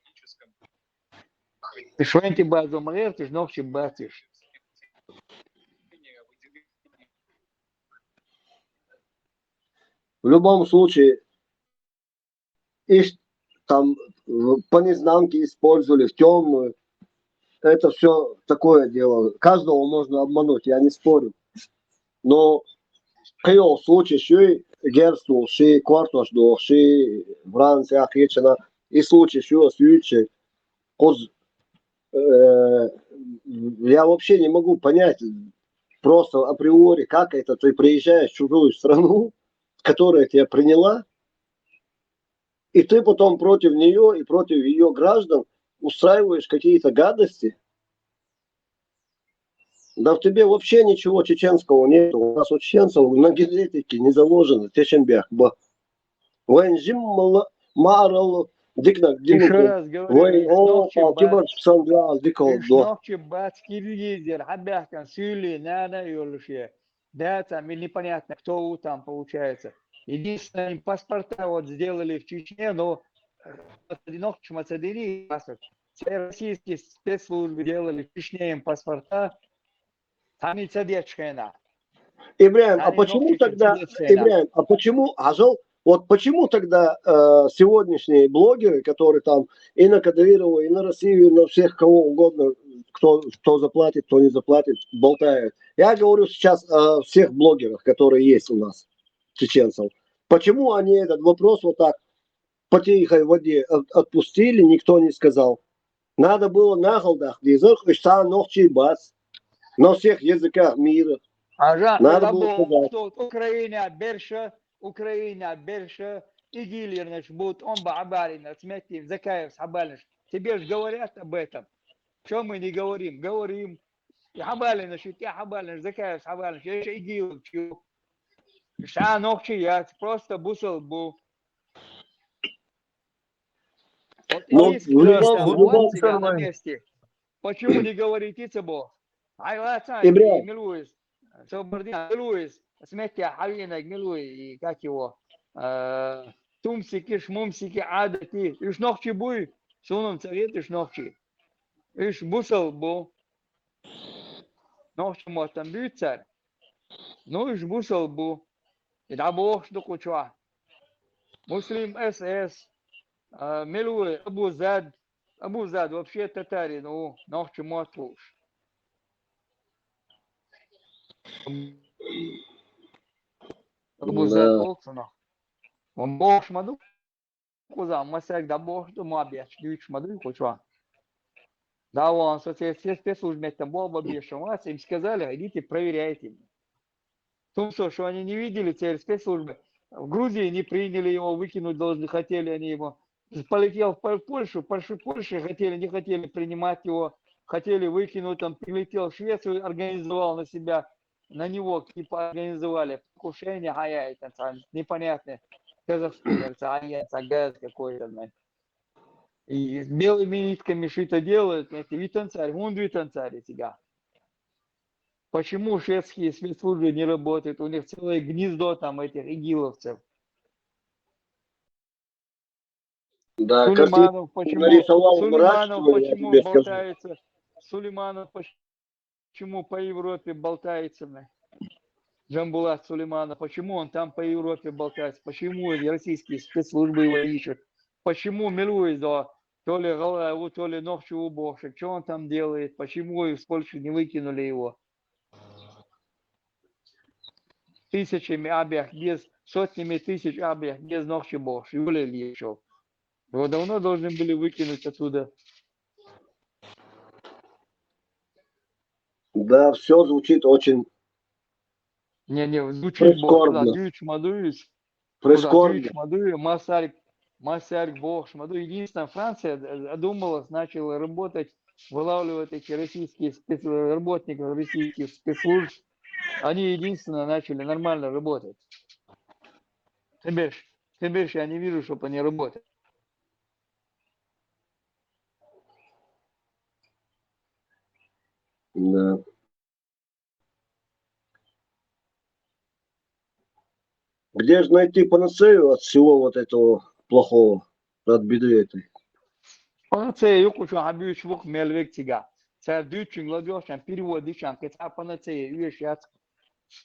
Speaker 5: Ты швенти базу мрер, ты ж ногчи батишь.
Speaker 1: В любом случае, их там по незнанке использовали в темную. Это все такое дело. Каждого можно обмануть, я не спорю. Но в случае, что герству, что квартош до, что Франция, Ахечена, и случай, что случай, я вообще не могу понять просто априори, как это ты приезжаешь в чужую страну, которая тебя приняла, и ты потом против нее и против ее граждан устраиваешь какие-то гадости. Да в тебе вообще ничего чеченского нет. У нас у чеченцев на генетике не заложено. Теченбях. Вэнжим марал дикнак
Speaker 5: Еще
Speaker 1: димуку.
Speaker 5: раз говорю, ногчи бац, киргизер, абякан, сюли, надо юлушье. Да, там и непонятно, кто там получается. Единственное, им паспорта вот сделали в Чечне, но ногчи мацадыри паспорт. Все российские спецслужбы делали в Чечне им паспорта. Там и цадечкина.
Speaker 1: Ибраим, а почему тогда, Ибраим, а почему, Ажал, вот почему тогда сегодняшние блогеры, которые там и на Кадырова, и на Россию, и на всех кого угодно, кто заплатит, кто не заплатит, болтают. Я говорю сейчас о всех блогерах, которые есть у нас, чеченцев. Почему они этот вопрос вот так по тихой воде отпустили, никто не сказал. Надо было на голдах язык, и стал ногти бац. На всех языках мира.
Speaker 5: Ага,
Speaker 1: Надо
Speaker 5: когда
Speaker 1: было
Speaker 5: был
Speaker 1: сказать.
Speaker 5: тут Украина, Берша, и Гиллерныч будут, он бы Абарина, смотри, Закаев, Хабалыч. Тебе же говорят об этом. Что мы не говорим? Говорим. И Хабалыч, и ты Хабалыч, Закаев, Хабалыч, я еще и Гиллерыч. Ша ногти, я просто бусал был. Вот
Speaker 1: Ну,
Speaker 5: иди
Speaker 1: в
Speaker 5: скажи
Speaker 1: любом,
Speaker 5: там,
Speaker 1: в
Speaker 5: у вас
Speaker 1: любом,
Speaker 5: себя на месте. Почему не говорите это? Ай, ладно,
Speaker 1: Ибря,
Speaker 5: Милуис. Собордин, Милуис. Смотрите, Хавина, Милуи, как его? Тумсики, шмумсики, адати. Иш ногти буй. Сунун царит, иш ногти. Иш бусал бу. Ногти мотам бюцар. Ну, иш бусал бу. И да бог что кучва. Муслим СС. Милуи, Абу Зад. Абу Зад вообще татарин, ну, ногти мотуш. Абу Зад
Speaker 1: да.
Speaker 5: болсана. Он бог шмаду. Куза, масяк да бог что мабияч. Дюч шмаду кучва. Да, он, все спецслужбы там был обещан. Им сказали, идите проверяйте. В том, что они не видели теперь спецслужбы. В Грузии не приняли его, выкинуть должны, хотели они его. Полетел в Польшу, Польша хотели, не хотели принимать его, хотели выкинуть, он прилетел в Швецию, организовал на себя, на него типа организовали покушение, это непонятно. Казахстан, газ какой-то, и с белыми нитками что-то делают, это витанцарь, он витанцарь тебя. Почему шведские спецслужбы не работают? У них целое гнездо там этих игиловцев.
Speaker 1: Да,
Speaker 5: Сулейманов
Speaker 1: картинку нарисовал мрачную, я тебе скажу.
Speaker 5: болтается? Сулейманов почему по Европе болтается? Джамбулат Сулейманов, почему он там по Европе болтается? Почему российские спецслужбы его ищут? Почему милует, да, то ли голову, то ли ногчу уборщик? Что он там делает? Почему из Польши не выкинули его? Тысячами абиях, без сотнями тысяч абиях, без ногчи бог, уволили еще. Его давно должны были выкинуть оттуда.
Speaker 1: Да, все звучит очень
Speaker 5: Не, звучит бог, куда
Speaker 1: прискорбно.
Speaker 5: дюч мадуюсь, куда
Speaker 1: Прискорбно.
Speaker 5: дюч мадую, масарик бог, шмаду. Единственное, Франция одумалась, начала работать, вылавливать эти российские работников российских спецслужб. Они единственное начали нормально работать. Теперь я не вижу, чтобы они работали.
Speaker 1: Да. Где же найти панацею от всего вот этого плохого, от беды этой?
Speaker 5: Панацея юкучу абьюч вук мельвектига. Царь дючин ладёшан переводичан, кета панацея юешят.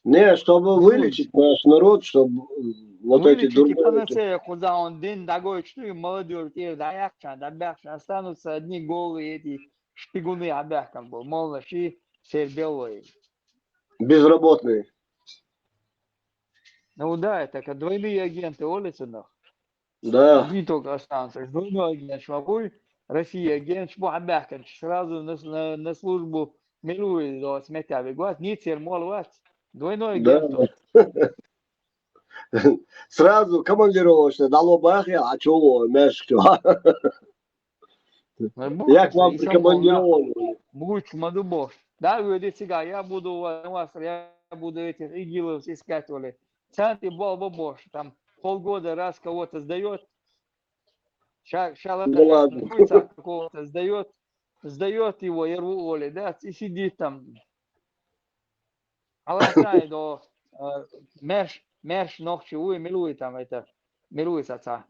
Speaker 1: Не, чтобы вылечить наш народ, чтобы вот эти
Speaker 5: Вылечите
Speaker 1: дурные...
Speaker 5: панацея, куда он день догой, что и молодежь, те даякчан, добякчан, останутся одни голые эти шпигуны обякан был, молодши, сербелые.
Speaker 1: Безработные.
Speaker 5: Ну да, это как двойные агенты улицы,
Speaker 1: Да,
Speaker 5: одни только останутся. Двойной агент Швабуй, Россия агент Швабякан, сразу на службу милует до сметя бегут, не термолвать. Двойной
Speaker 1: да.
Speaker 5: агент.
Speaker 1: Сразу командировочно дало бахе, а чего, мешки. Я к вам прикомандирован.
Speaker 5: Будь мадубов. Да, говорит сега, я буду у вас, я буду этих игилов искать, Оля. Цанты Бош, там полгода раз кого-то сдает,
Speaker 1: Да
Speaker 5: шалата
Speaker 1: ладно.
Speaker 5: какого-то сдает его, я рву Оля, да, и сидит там. Алатай до мерш ногчи, милует там это, милует отца.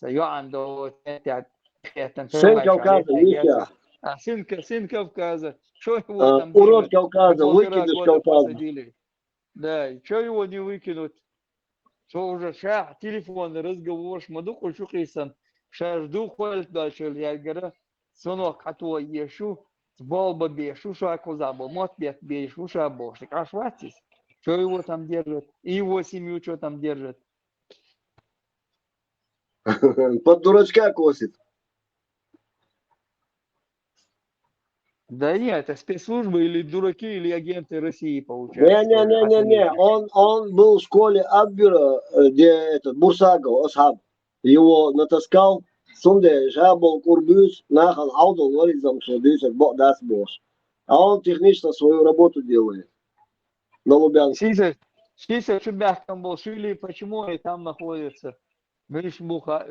Speaker 5: Йоан до это,
Speaker 1: Сын Кавказа, Митя.
Speaker 5: Сын Кавказа. Что его там
Speaker 1: Урод
Speaker 5: держат?
Speaker 1: Кавказа,
Speaker 5: На 1,5
Speaker 1: выкидыш
Speaker 5: года
Speaker 1: Кавказа.
Speaker 5: посадили. Да, и что его не выкинуть? Что уже телефонный разговор, шмаду хочу кисан. Ша жду хвалит дальше, я говорю, сынок, а то ешу, болба бешу, шаку забыл, мот бешу, шабошик. А шватись? Что его там держат? И его семью что там держат?
Speaker 1: Под дурачка косит.
Speaker 5: Да нет, это спецслужбы или дураки, или агенты России, получается, тоже.
Speaker 1: Не-не-не-не-не,
Speaker 5: Охренеть.
Speaker 1: он был в школе Аббера, где этот Бурсагов, Асхаб, его натаскал, сунде, жабол, курбюс, нахал, аудал, варизам, что дюсер, даст босс. А он технично свою работу делает на Лубянке.
Speaker 5: Сиса Чубях там был, Шили, почему и там находится. Видишь, Буха,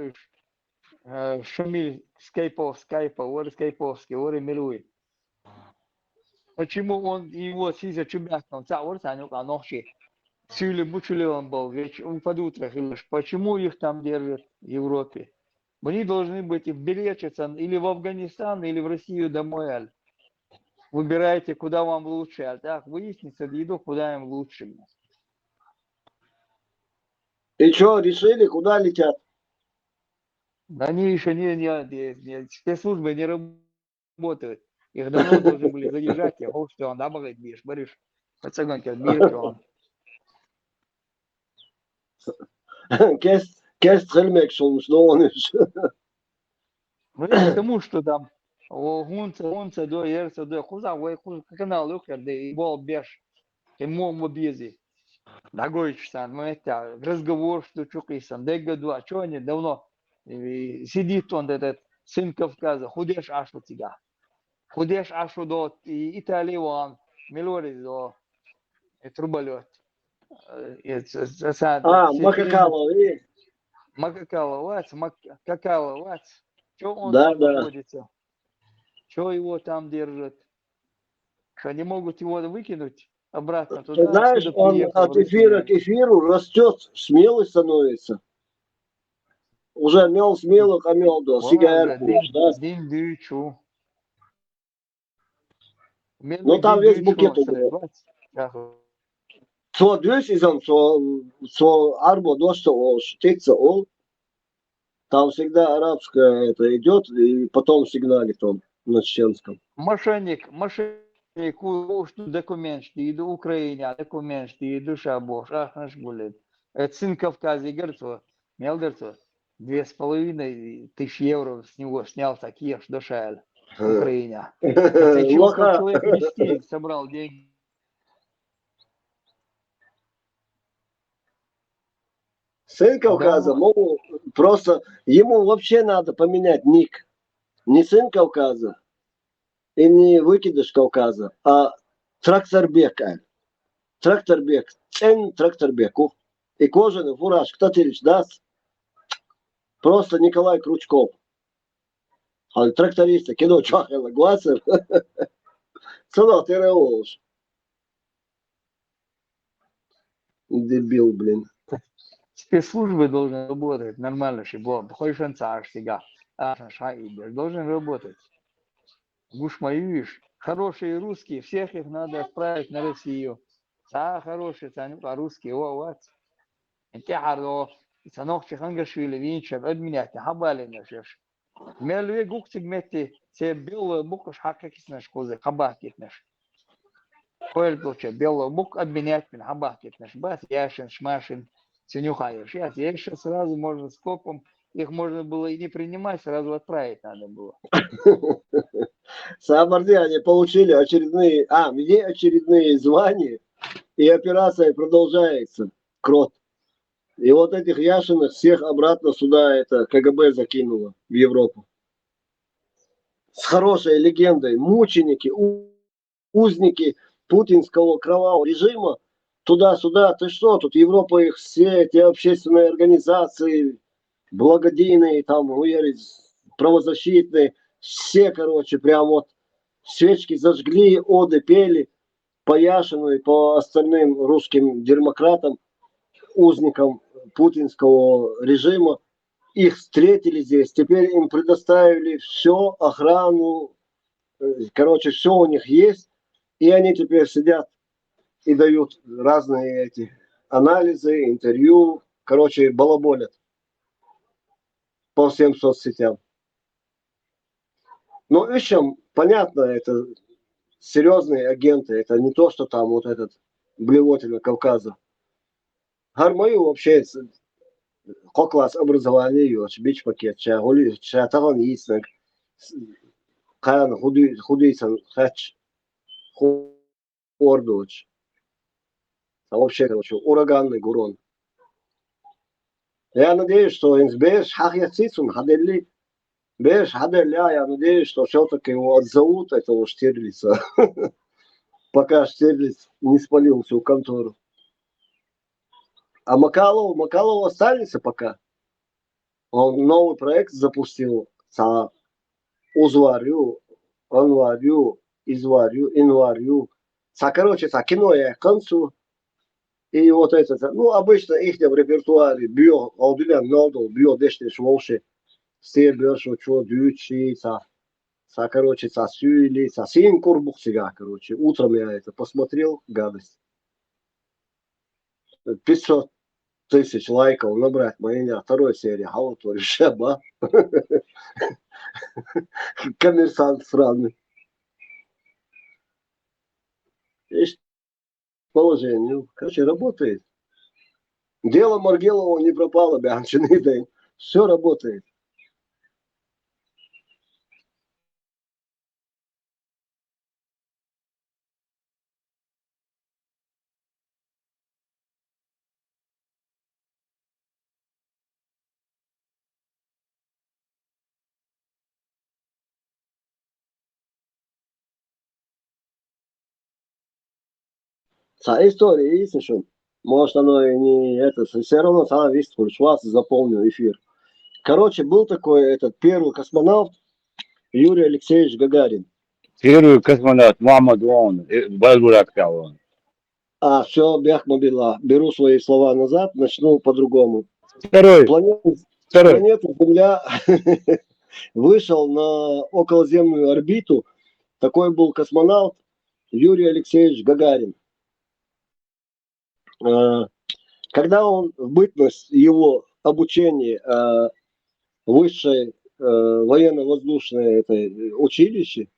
Speaker 5: Шамиль Скайпа, Ори Скайповский, Ори Милуи. Почему он его Сиса Чубях там, Ори Санюк, Анохши. Сюли Бучули он был, под утро, почему их там держат в Европе? Они должны быть в Белечице, или в Афганистан, или в Россию домой. Аль. Выбирайте, куда вам лучше. А так выяснится, иду, куда им лучше.
Speaker 1: И что, решили, куда летят?
Speaker 5: Они еще спецслужбы не работают. Их давно должны были задержать, я говорю, что он добавит, бишь, говоришь, пацанки, бирки он.
Speaker 1: Kes Helmek olmuş, ne olmuş?
Speaker 5: Ну и к тому, что там, гунца, до ерца, до хуза, канал, юхер, да и бол беш, и мом объезди. Дагоичсан, мы это, разговор, что чукисан, дега-два, что они давно, сидит он, этот сын Кавказа, худеш ашу тебя. Худеш ашу до Италии, вон, милори до труболет.
Speaker 1: Макакало, видишь?
Speaker 5: Макакаловац, что он
Speaker 1: Да,
Speaker 5: там
Speaker 1: да.
Speaker 5: находится, что его там держат, что они могут его выкинуть обратно
Speaker 1: Ты
Speaker 5: туда,
Speaker 1: знаешь,
Speaker 5: откуда
Speaker 1: он
Speaker 5: приехал
Speaker 1: от
Speaker 5: в
Speaker 1: эфира к
Speaker 5: Россию.
Speaker 1: эфиру растет, смелый становится. Уже мел смелых, а мел до
Speaker 5: Вага,
Speaker 1: сигарку, да?
Speaker 5: дин дючу.
Speaker 1: Ну там весь букет у него. So düz so арбо дошто о штица ол. Там всегда арабское это идет, и потом сигналит он на чеченском.
Speaker 5: Мошенник, что документ, что иду Украине, документ, что иду Шабош, ах, наш гулет. Это сын Кавказа, Игорцо, Мелдерцо, 2500 евро с него снял такие, что шаль в Украине. Хотя чего сказал,
Speaker 1: Лоха.
Speaker 5: человек 10 собрал деньги.
Speaker 1: Сын Кавказа,
Speaker 5: Давно.
Speaker 1: просто ему вообще надо поменять ник. Не сын Кавказа и не выкидыш Кавказа, а тракторбек. Тракторбек. Цен тракторбеку. И кожаный фураж. Кто тебе даст? Просто Николай Крючков. А тракториста, кино чахало, глазер. Цена тереолш. Дебил, блин.
Speaker 5: Спецслужбы должны работать нормально, чтобы хоть шанса сега. Должен работать. Гуш моюешь. Хорошие русские, всех их надо отправить на Россию. Хорошие, русские, вот. انت عارضو سنوخ خنجر شوي لوين شاب ادمنيات حبالي نشش مالوي جوكتك متي سيبيل بوكش حقك نش كوزي قباكيتنش كويل بوتش بيل بوك ادمنيات من حباكيتنش بس яшин шмашин синюхаешь. Сейчас сразу можно скопом, их можно было и не принимать, сразу отправить надо было.
Speaker 1: Сабарди, они получили мне очередные звания, и операция продолжается. Крот. И вот этих Яшиных всех обратно сюда это КГБ закинуло в Европу. С хорошей легендой. Мученики, узники путинского кровавого режима. Туда-сюда. Ты что, тут Европа их все эти общественные организации, благодійные, там, правозащитные, все, короче, прям вот свечки зажгли, оды пели по Яшину и по остальным русским демократам, узникам путинского режима. Их встретили здесь, теперь им предоставили все, охрану, короче, все у них есть, и они теперь сидят и дают разные эти анализы, интервью, короче, балаболят по всем соцсетям. Ну, в общем, понятно, это серьезные агенты, это не то, что там вот этот блевотина Кавказа. Гармою вообще класс образования, бич пакет, чагули, чатаган яснак. Хан худейсан хач хордоч. А вообще, короче, ураганный гурон. Я надеюсь, что НСБС Хахьяцицун Хадели, Беш Хаделя, я надеюсь, что все-таки его отзовут, этого Штирлица, пока Штирлиц не спалил всю контору. А Макалов останется пока. Он новый проект запустил с узварю, онварю, изварю, инварю. Короче, кино я к концу. И вот это, ну, обычно их в репертуаре био, аудилян нодл, био дешнеш волши, стер бёршо, чё, дючи, короче, сюили, син курбух сега, короче. Утром я это посмотрел, гадость. 500 тысяч лайков набрать моя второй серии, а вот решеба. Коммерсант сраный. Есть положение. Короче, работает. Дело Маргелова не пропало, бянчиный день. Все работает. История есть еще. Может, оно и не это. Все равно сам весь вас заполнил эфир. Короче, был такой этот первый космонавт Юрий Алексеевич Гагарин.
Speaker 3: Первый космонавт Мухаммад он, Бальбурак он.
Speaker 1: А все, Бяхмабилла. Беру свои слова назад, начну по-другому.
Speaker 3: Второй.
Speaker 1: Планета Земля вышел на околоземную орбиту. Такой был космонавт Юрий Алексеевич Гагарин. Когда он в бытность его обучения высшее военно-воздушное училище,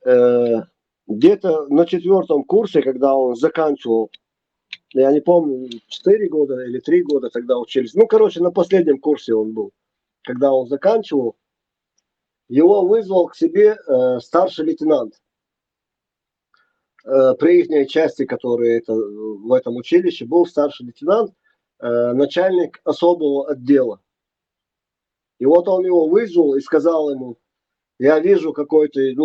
Speaker 1: где-то на 4-м курсе, когда он заканчивал, я не помню, 4 года или 3 года тогда учились, ну, короче, на последнем курсе он был, когда он заканчивал, его вызвал к себе старший лейтенант. При их части, которые в этом училище, был старший лейтенант, начальник особого отдела. И вот он его вызвал и сказал ему: я вижу, какой ты,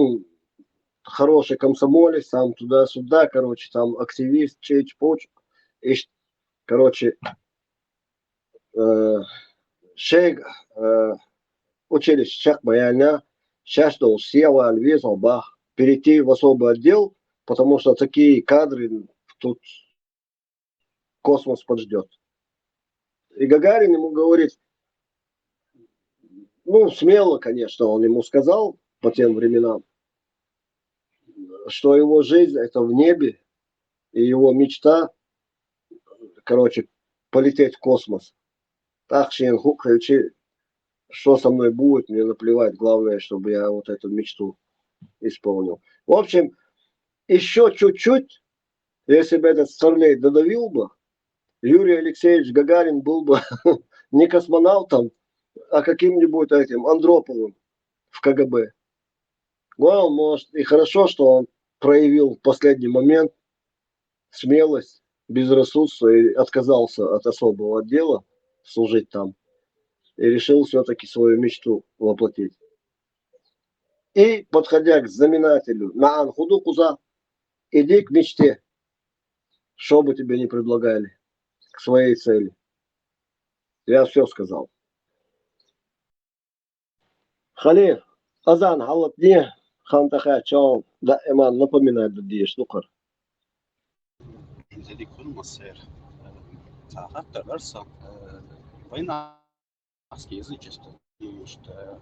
Speaker 1: хороший комсомолец, там туда-сюда, короче, там активист, чеч-поч. И, короче, шег училище Чахмаяня, сейчас что села, везал, бах, перейти в особый отдел, потому что такие кадры тут космос подждет. И Гагарин ему говорит, смело, конечно, он ему сказал по тем временам, что его жизнь это в небе, и его мечта, короче, полететь в космос. Так, что со мной будет, мне наплевать, главное, чтобы я вот эту мечту исполнил. В общем, еще чуть-чуть, если бы этот Старлей додавил бы, Юрий Алексеевич Гагарин был бы не космонавтом, а каким-нибудь этим Андроповым в КГБ. Ну, может, и хорошо, что он проявил в последний момент смелость, безрассудство и отказался от особого отдела служить там. И решил все-таки свою мечту воплотить. И, подходя к знаменателю на Анхуду Куза, иди к мечте, что бы тебе ни предлагали, к своей цели. Я все сказал. Халиф, азан халатне, хантаха чон, да эман напоминает дадиеш нукар.
Speaker 11: زي كل مصير تعرفت الرسم وين أسكيزي جست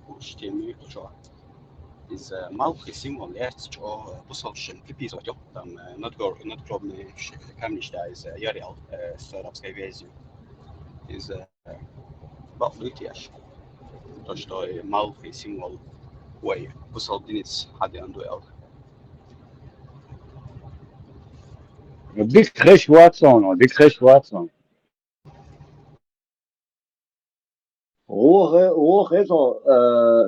Speaker 11: وشتيمي شو из малых символ есть что послушаем эпизод там надгробный камень да из Яриал с арабской вязью из бафлитяш то что малых символ way послушать حد عنده أو
Speaker 3: ديك خش واتسون.
Speaker 1: Ох, это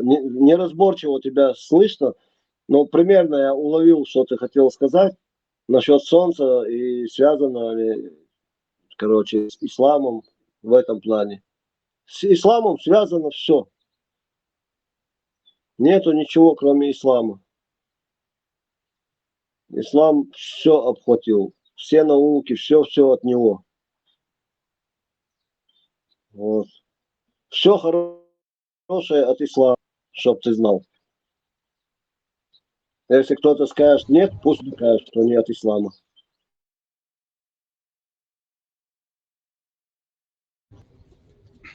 Speaker 1: неразборчиво тебя слышно, но примерно я уловил, что ты хотел сказать насчет солнца и связано ли, короче, с исламом в этом плане. С исламом связано все. Нету ничего, кроме ислама. Ислам все обхватил, все науки, все от него. Вот. Все хорошее от ислама, чтоб ты знал. Если кто-то скажет нет, пусть скажет, что не от ислама.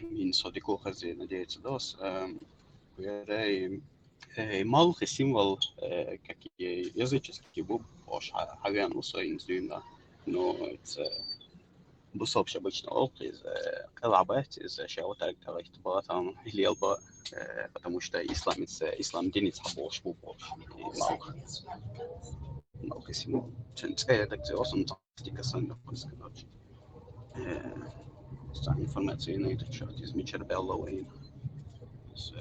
Speaker 11: Min صديقه надеется дос. Малый символ, как и языческий бог, Хаген Усоин Зюна, но это бусовщ обычно олд из Калабет, из Шаутарик Талахт Балатан, или Алба, потому что ислам денец Хабош Бубош, Малый символ. Ценская редакция тактика Санга Польская. Информация на этот чат из Мичербелла Уэйн. С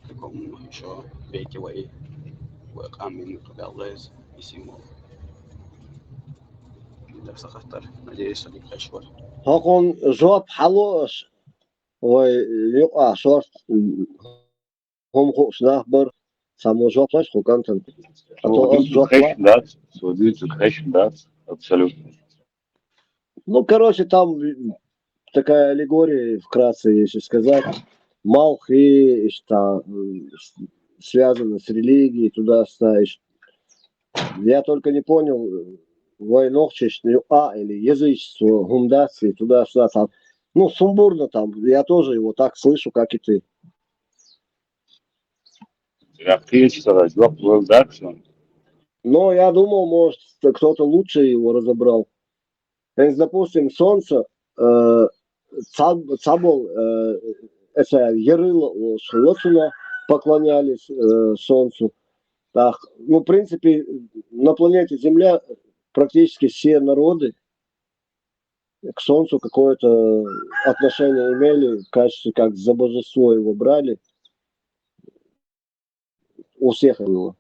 Speaker 11: каком еще веке Уэй Камин Беллез и символ. ده سخطر надеюсь عليك أشوار
Speaker 1: هاكون جواب حلوش ويقع شورت هم خوش نخبر سامو جواب لاش خو كانتن
Speaker 3: So due to creation that, абсолютно.
Speaker 1: Ну, короче, там такая аллегория, вкратце, если сказать. Малхи, что связано с религией, туда ставишь. Я только не понял, войнохчешь, или язычество, гундации, туда-сюда, там. Ну, сумбурно там, я тоже его так слышу, как и ты. Но я думал, может, кто-то лучше его разобрал. Если, допустим, солнце, цабол, это ярыло, шлоцуна, поклонялись солнцу. Так, ну, в принципе, на планете Земля практически все народы к солнцу какое-то отношение имели, в качестве как за божество его брали. У всех было.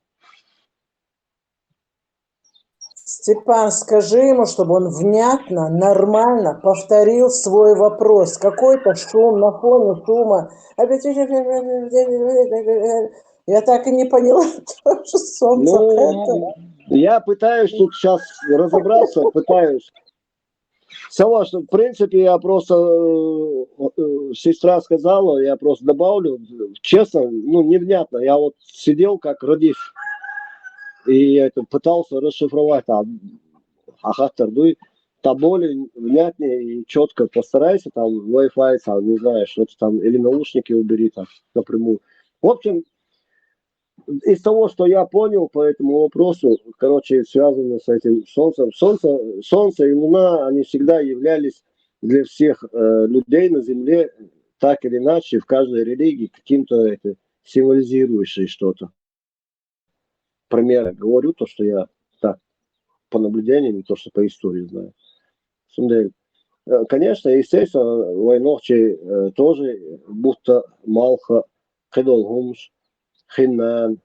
Speaker 12: Степан, скажи ему, чтобы он внятно, нормально повторил свой вопрос. Какой-то шум на фоне шума. Я так и не поняла, что солнце.
Speaker 1: Ну, я пытаюсь тут сейчас разобраться, пытаюсь. Сама, что в принципе я просто, сестра сказала, я просто добавлю, честно, ну невнятно. Я вот сидел как радист и это, пытался расшифровать там, там более внятнее и четко постарайся, там Wi-Fi, там, не знаю, что-то там, или наушники убери там напрямую. В общем, из того, что я понял по этому вопросу, короче, связано с этим солнцем. Солнце и Луна, они всегда являлись для всех людей на Земле, так или иначе, в каждой религии каким-то это, символизирующее что-то. Пример говорю, то, что я так по наблюдениям, не то, что по истории знаю. Сундель. Конечно, естественно, войнохчи тоже, будто Малха, Хедол Гумш, Хиннан,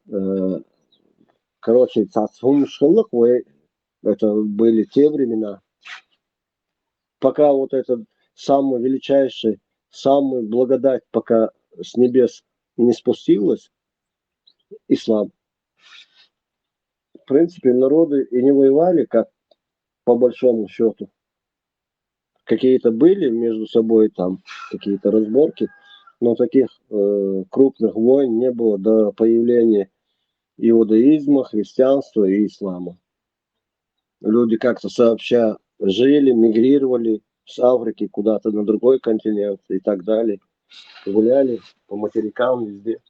Speaker 1: короче, Цацхумшхалак, это были те времена, пока вот этот самый величайший, самый благодать, пока с небес не спустилась, ислам. В принципе, народы и не воевали, как по большому счету. Какие-то были между собой там, какие-то разборки, но таких крупных войн не было до появления иудаизма, христианства и ислама. Люди как-то сообща жили, мигрировали с Африки куда-то на другой континент и так далее. Гуляли по материкам везде.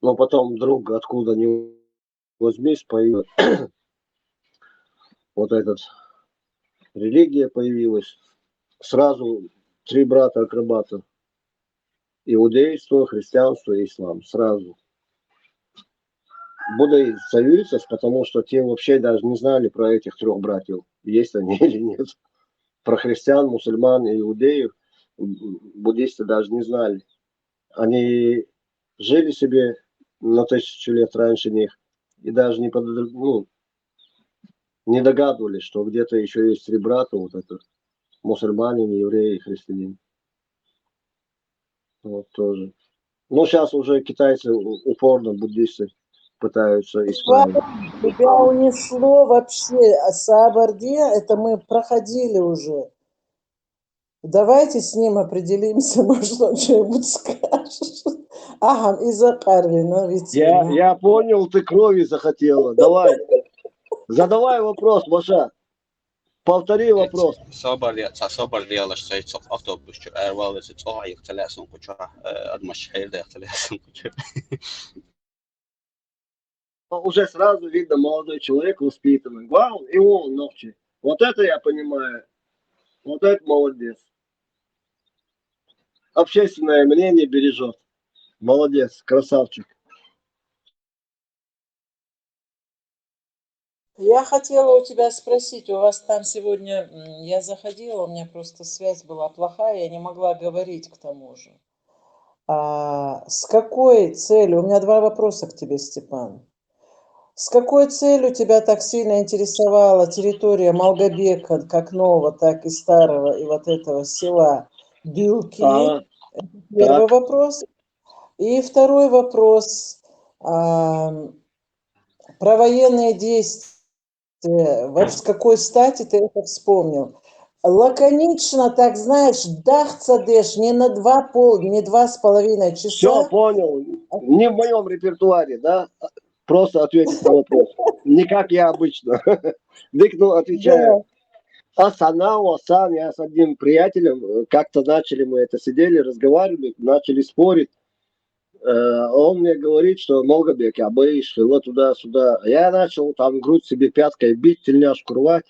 Speaker 1: Но потом вдруг откуда ни возьмись появилась вот этот религия появилась. Сразу 3 брата-акробата. Иудейство, христианство и ислам. Сразу. Буддаизм союзится, потому что те вообще даже не знали про этих 3 братьев, есть они или нет. Про христиан, мусульман и иудеев буддисты даже не знали. Они жили себе на 1000 лет раньше них и даже не догадывались, что где-то еще есть три брата, вот это, мусульманин, еврей и христианин. Вот тоже. Ну, сейчас уже китайцы упорно, буддисты, пытаются исправить.
Speaker 12: Тебя унесло вообще. Саабарди, это мы проходили уже. Давайте с ним определимся, может, он что-нибудь скажет. Ага, из-за Карвина, ведь...
Speaker 1: Я понял, ты крови захотела. Давай. Задавай вопрос, Маша. Повтори вопрос.
Speaker 11: صبر دي على شيء صف أفضل بشر والله تصاع يختلاسون كشرة أدمش حيل ده يختلاسون كشرة
Speaker 1: Уже сразу видно, молодой человек воспитанный. Вау, и он ногти. Вот это я понимаю. Вот это молодец. Общественное мнение бережет. Молодец, красавчик.
Speaker 12: Я хотела у тебя спросить, у вас там сегодня, я заходила, у меня просто связь была плохая, я не могла говорить к тому же. С какой целью, у меня два вопроса к тебе, Степан. С какой целью тебя так сильно интересовала территория Малгобека, как нового, так и старого, и вот этого села Билки? Это первый вопрос. И второй вопрос про военные действия. Вот с какой стати ты это вспомнил? Лаконично, так знаешь, дахцадеш не на 2,5 часа.
Speaker 1: Все, понял. Не в моем репертуаре, да? Просто ответить на вопрос. Не как я обычно. Дыкнул, отвечаю. Асан, я с одним приятелем, как-то начали мы это, сидели, разговаривали, начали спорить. Он мне говорит, что Малгобек, я боюсь, вот туда-сюда. Я начал там грудь себе пяткой бить, тельняшку рвать.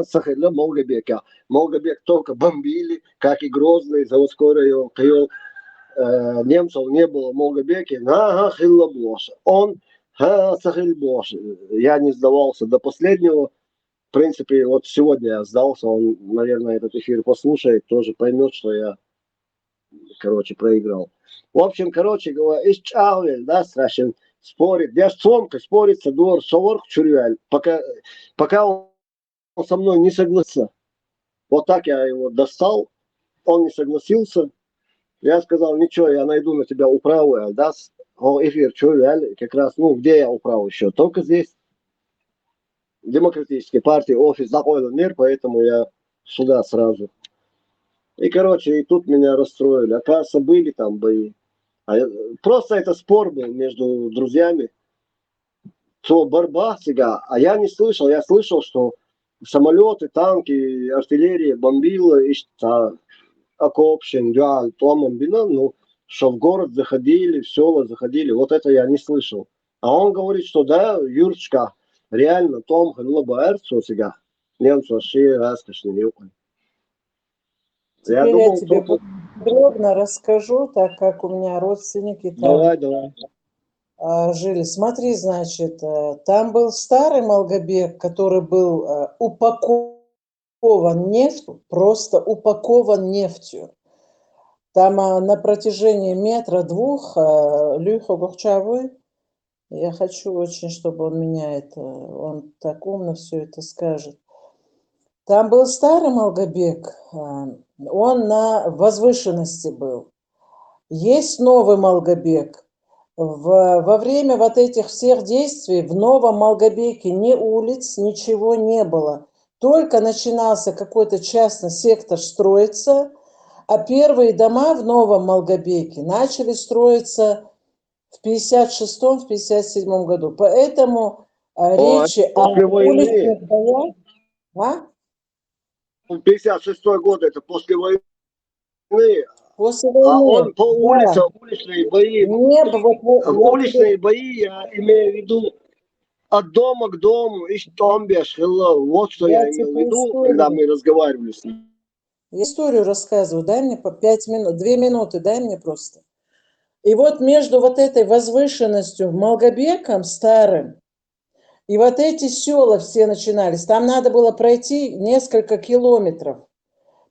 Speaker 1: Сахарля Малгобека. Малгобек только бомбили, как и Грозный, заводской район. Немцев не было в Малгобеке. Он я не сдавался до последнего. В принципе, вот сегодня я сдался. Он, наверное, этот эфир послушает, тоже поймет, что я, проиграл. В общем, говоря, из Чавель, да, страшен, спорит. Я с Цомкой спорится, двор, Соворк, Чурюэль, пока он со мной не согласился. Вот так я его достал, он не согласился. Я сказал, ничего, я найду на тебя управу, да, эфир Чурюэль, как раз, где я управу еще? Только здесь. Демократической партии, офис Захойла мир, поэтому я сюда сразу. И, и тут меня расстроили. Оказывается, были там бои. Просто это спор был между друзьями. Что борьба сега. А я не слышал. Я слышал, что самолеты, танки, артиллерия бомбила, и что окопщин, дуаль, что в город заходили, в села заходили. Вот это я не слышал. А он говорит, что да, Юрочка, реально, Том Ханлабаэрцу сега. Немцы вообще раскошли.
Speaker 12: Теперь я тебе подробно расскажу, так как у меня родственники там жили. Смотри, значит, там был старый Малгобек, который был упакован нефтью, просто упакован нефтью. Там на протяжении 1-2 метра Люха Гурчавой, я хочу очень, чтобы он меня он так умно все это скажет. Там был старый Малгобек, он на возвышенности был. Есть новый Малгобек. Во время вот этих всех действий в новом Малгобеке ни улиц, ничего не было. Только начинался какой-то частный сектор строиться, а первые дома в новом Малгобеке начали строиться в 56-м, в 57-м году. Поэтому речи о уличных боях...
Speaker 1: 56-й год, это после войны.
Speaker 12: После войны.
Speaker 1: А он по улицам, уличные бои. Уличные бои, я имею в виду от дома к дому, и там бешхилла. Вот что я имел в виду, когда мы разговаривали с ним.
Speaker 12: Историю рассказываю, дай мне по 5 минут, 2 минуты, дай мне просто. И вот между вот этой возвышенностью Малгобеком старым и вот эти села все начинались. Там надо было пройти несколько километров.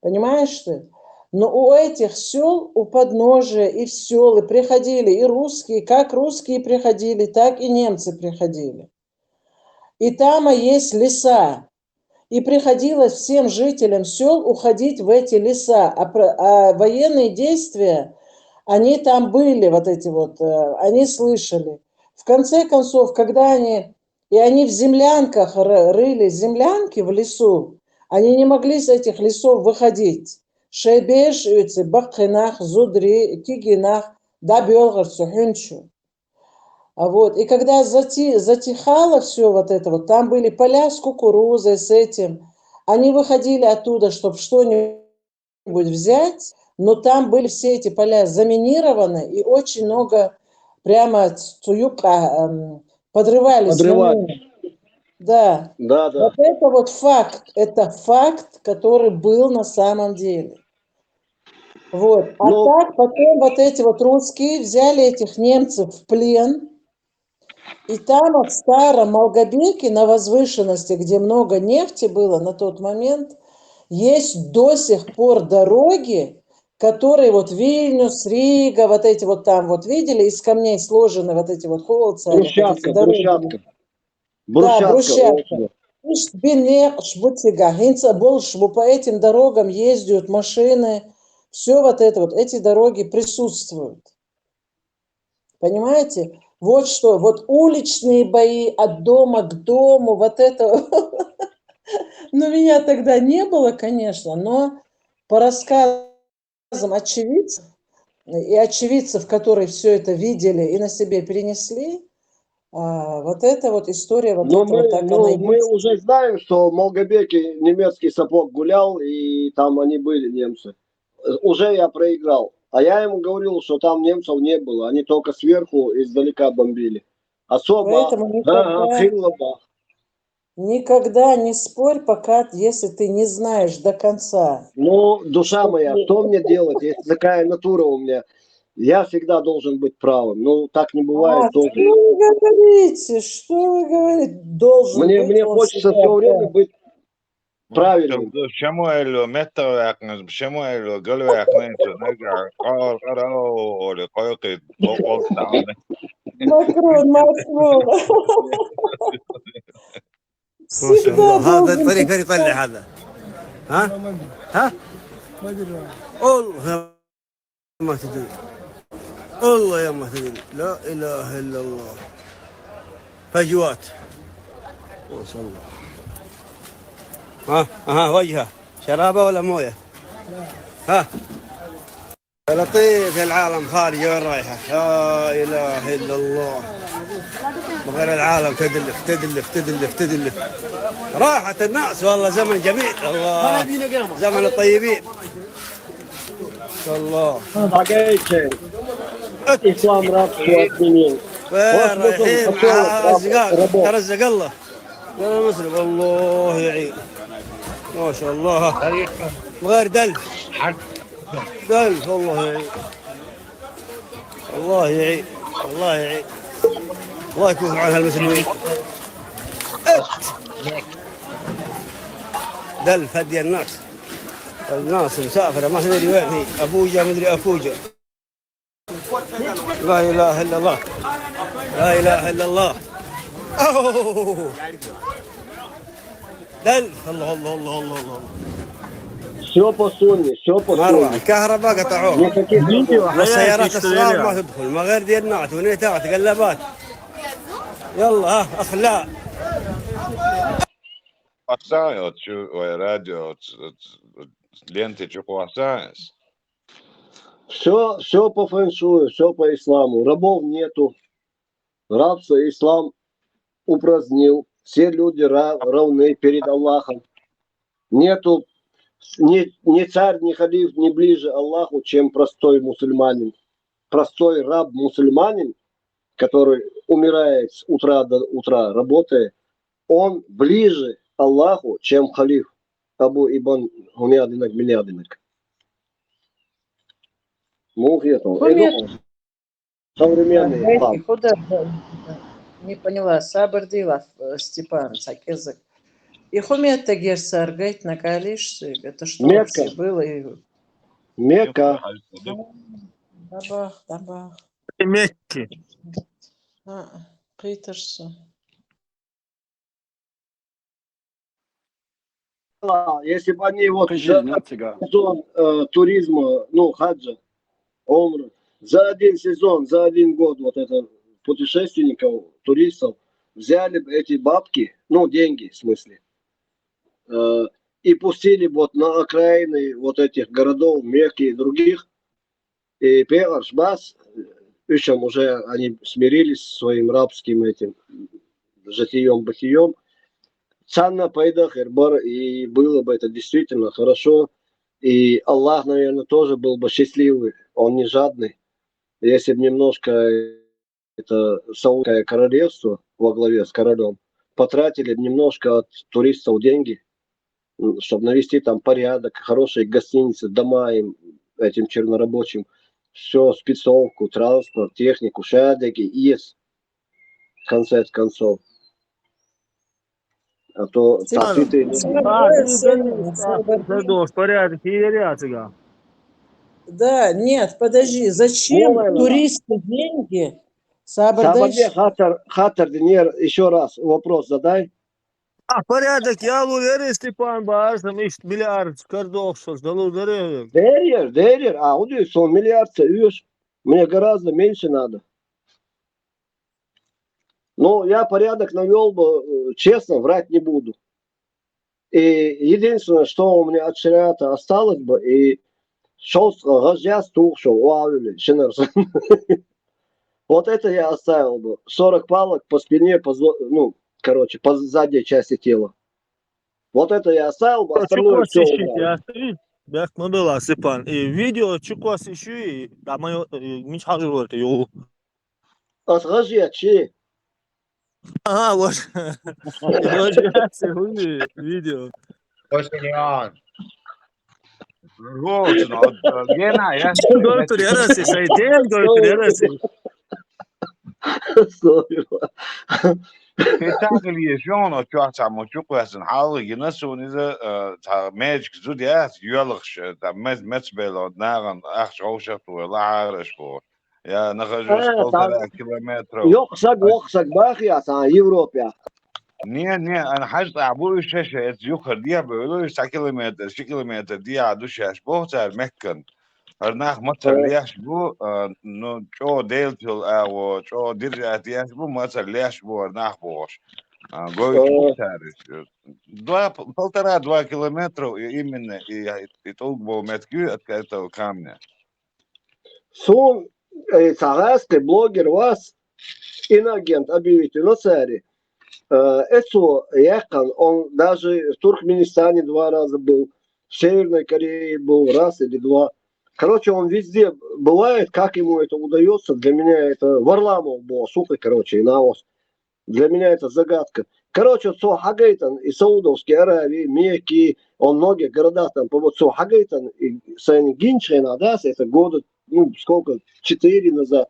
Speaker 12: Понимаешь ты? Но у этих сел, у подножия и в селы приходили и русские, как русские приходили, так и немцы приходили. И там есть леса. И приходилось всем жителям сел уходить в эти леса. А военные действия, они там были, вот эти вот, они слышали. В конце концов, когда они в землянках рыли землянки в лесу, они не могли с этих лесов выходить. Шейбеш, Бахкинах, Зудри, Кигинах, Дабелгар, Сухинчу. Вот. И когда затихало все вот это вот, там были поля с кукурузой, с этим, они выходили оттуда, чтобы что-нибудь взять, но там были все эти поля заминированы, и очень много прямо подрывались. Да.
Speaker 1: Да.
Speaker 12: Вот это вот факт, который был на самом деле. Вот. Так потом вот эти вот русские взяли этих немцев в плен, и там в старом Малгобеке на возвышенности, где много нефти было на тот момент, есть до сих пор дороги, которые вот Вильнюс, Рига, вот эти вот там вот видели, из камней сложены вот эти вот холцари.
Speaker 1: Брусчатка.
Speaker 12: Да, брусчатка. По этим дорогам ездят машины, все вот это вот, эти дороги присутствуют. Понимаете? Вот что, вот уличные бои от дома к дому, вот это. Ну, меня тогда не было, конечно, но по рассказам очевидцев, которые все это видели и на себе перенесли, вот эта вот история, вот
Speaker 1: Но
Speaker 12: это вот так она и
Speaker 1: мы
Speaker 12: есть.
Speaker 1: уже знаем, что в Малгобеке немецкий сапог гулял, и там они были, немцы. Уже я проиграл. А я ему говорил, что там немцев не было. Они только сверху издалека бомбили. Особо.
Speaker 12: Поэтому никогда не спорь, пока, если ты не знаешь до конца.
Speaker 1: Ну, душа моя, что мне делать, если такая натура у меня? Я всегда должен быть правым. Ну, так не бывает тоже.
Speaker 12: Что вы говорите? Что вы говорите? Должен быть.
Speaker 1: Мне хочется все время быть правильным.
Speaker 2: Шамуэлю, метавякнес, Шамуэлю, галвякнес, Оли, койки, локдаун.
Speaker 12: Макрон, Москва.
Speaker 13: هذا الطريق يطلع هذا ها والله ما تدري والله يا ما تدري لا اله الا الله فجوات ما شاء الله وجهه شرابه ولا مويه يا لطيف يا العالم خارجه وين رايحه لا اله الا الله غير العالم تدلف راحت الناس والله زمن جميل الله زمن الطيبين الله
Speaker 1: إسلام رابطه отменил.
Speaker 13: رايحين ترزق الله يا مسلم الله يعين ما شاء الله غير دلف الله يعين الله يعين الله يكون في عون المسلمين دلف هدي الناس مسافرة ما تدري وين هي أبوجا مدري أفوجا لا إله إلا الله لا إله إلا الله أوه. دلف الله
Speaker 1: Все по Соне, все по
Speaker 13: مرة
Speaker 1: Соне.
Speaker 13: الكهرباء قطعوها والسيارات الصغار ما تدخل ما غير دينات ونيتات قلبات يلا أخلاق
Speaker 2: Хватает, радио, ленты, что хватает.
Speaker 1: Все по фэншую, все по исламу. Рабов нету. Рабство ислам упразднил. Все люди равны перед Аллахом. Нету ни царь, ни халиф, ни ближе Аллаху, чем простой мусульманин. Простой раб-мусульманин, который умирает с утра до утра, работая, он ближе Аллаху, чем халиф Абу Ибн Гумядинак Милядинак. Современный
Speaker 12: Куда? Не поняла. Сабардила Степан Сакезак. И хумет тагер саргать на калиш. Это что вообще было?
Speaker 1: Мекка.
Speaker 12: Dabach, dabach.
Speaker 4: Мекки.
Speaker 12: Питерсон.
Speaker 1: Если бы они вот
Speaker 10: Прежде
Speaker 1: за
Speaker 10: нацика.
Speaker 1: сезон туризма, ну, хаджа, умра, за один сезон, за один год вот это путешественников, туристов, взяли бы эти бабки, ну, деньги, в смысле, и пустили бы вот на окраины вот этих городов, Мекки и других, и Пеаршбас, причем уже они смирились с своим рабским этим житием-бытием, цанна пайда хербар, и было бы это действительно хорошо, и Аллах, наверное, тоже был бы счастливый, он не жадный, если бы немножко это Саудское королевство во главе с королем потратили бы немножко от туристов деньги, чтобы навести там порядок, хорошие гостиницы, дома им, этим чернорабочим, все, спецовку, транспорт, технику, шадеги, ИС, в конце концов. А то тафиты...
Speaker 12: Да, нет, подожди, зачем туристу деньги?
Speaker 1: Сабарде хатар, Денер, еще раз вопрос задай.
Speaker 4: Порядок, я уверен, Степан Барсом, ишь, миллиард кардов, что сдалу деревьев.
Speaker 1: Дерер, а у них сон миллиард цеюш. Мне гораздо меньше надо. Но я порядок навел бы, честно, врать не буду. И единственное, что у меня от шариата осталось бы, и шел газя стухшел, вот это я оставил бы. 40 палок по спине, ну, короче, по задней части тела. Вот это я оставил бы, остальное все убрал.
Speaker 4: Бях модела Степан. И видео чукwas еще и да мое мич хаживал ты его.
Speaker 1: Газя чи?
Speaker 4: Ага, вот. Видео.
Speaker 2: Olsun o gene ya.
Speaker 4: Götür yarası şeyden götür yarası.
Speaker 2: Spektakel yaşıyorsun o çok ama çok versin. Halı yine sonize ta magic zodiac yalış ta mezbelo nagan ahşoşat ve la'arış bu. Ya nagajus koltara kilometre.
Speaker 1: Yoksak bak ya sana Avrupa.
Speaker 2: Niye ana hajda bu şeşe et yukarı diye böyle 3 kilometre 2 kilometre diye aduş yaş bohtar Mekkan. Hernach مصر ليش بو نو شو ديلتل او شو درجات ياش بو مصر ليش بو هرنach بوش قوي بوتارش 2 километра именно и толк бо меткю от этого камня.
Speaker 1: Сон цагаский блогер вас инагент объявите на царе. Это Яхан, он даже в Туркменистане 2 раза был, в Северной Корее был раз или 2. Короче, он везде бывает, как ему это удается. Для меня это Варламов был, сука, короче, и наос. Для меня это загадка. Короче, Хагайтан и Саудовской Аравии, Мекки, он многие города там, вот Хагайтан и Сайнгинчрена, да, это года, ну, сколько, 4 назад.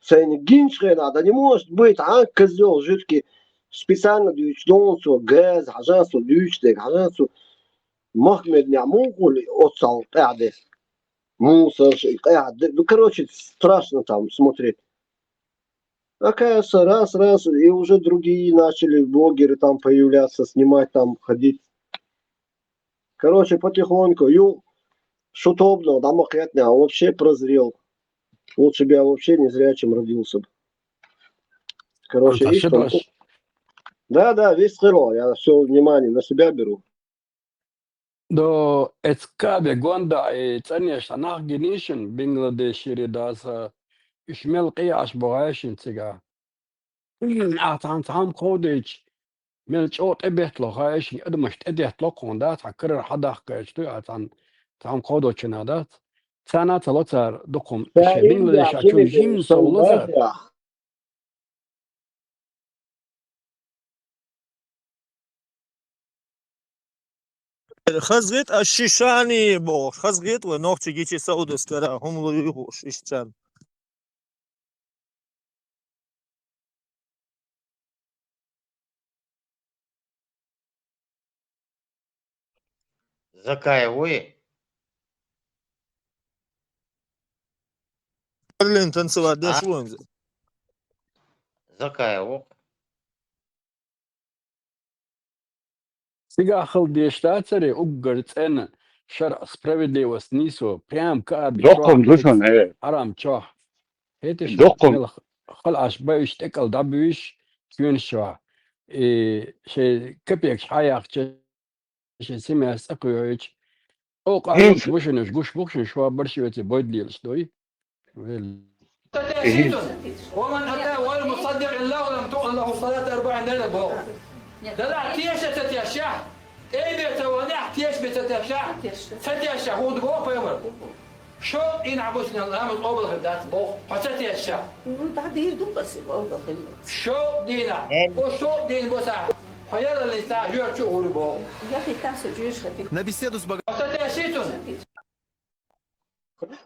Speaker 1: Сайнгинчрена, да не может быть, козел жидкий, специально дючдонцу, газ, хажансу, дючдек, хажансу, Махмед Нямугули, отсал, мусор, ну, короче, страшно там смотреть. Оказывается, раз, и уже другие начали блогеры там появляться, снимать там, ходить. Короче, потихоньку, шутобно, там охотня, вообще прозрел. Лучше бы я вообще не зря, чем родился бы. Короче, и что? Да, весь херо, я все внимание на себя беру.
Speaker 14: Do etskabe gonda tsanish anach genishin Bangladesh das ishmel qiyash bogashin tsiga. Atam kodich mel chot ebetlo khaysh admash edetlo kondat hakr hadakh kashtu atan tam kodo chinadat. Sana talotar dokum she Bangladesh achun jim sowlazar.
Speaker 4: خزغت الشيشاني بو خزغت ونوخ تجيتي سعودس كرا هم لو يوش اشتان
Speaker 6: Закаевой.
Speaker 4: Берлин танцевать, да
Speaker 15: А?
Speaker 4: швон.
Speaker 15: Закаево.
Speaker 14: Сега халдештацаре уггарцена шар справедливость нисо прям каби
Speaker 3: Доқом
Speaker 14: чох
Speaker 3: душон,
Speaker 14: арам чох هيتشنو
Speaker 3: доқом.
Speaker 14: ميل خلعش بايش تكل دبيش كيون شوا شي كبيك حياك شي سمع سقيوش او قالوك
Speaker 3: Hins,
Speaker 14: بوشنش قوش بوشن شوا برشوتي بويدليلش دوي
Speaker 16: ومن أتى والمصدق الله ولم تقل له صلاة 40 ليلة بهو دلع تيش تتيشح اي بيت ونح تيش بتتيشح تتيشح هو دبو بيمر شو إن عبوسنا الأمر قبل غدات بو فتتيشح
Speaker 17: بعد يردون بس برضه
Speaker 16: شو دينا وشو دين بوسع خيال اللي تعجر شو هو بو
Speaker 17: يا أخي تاسو جيش خفيف
Speaker 16: на беседу с Богом.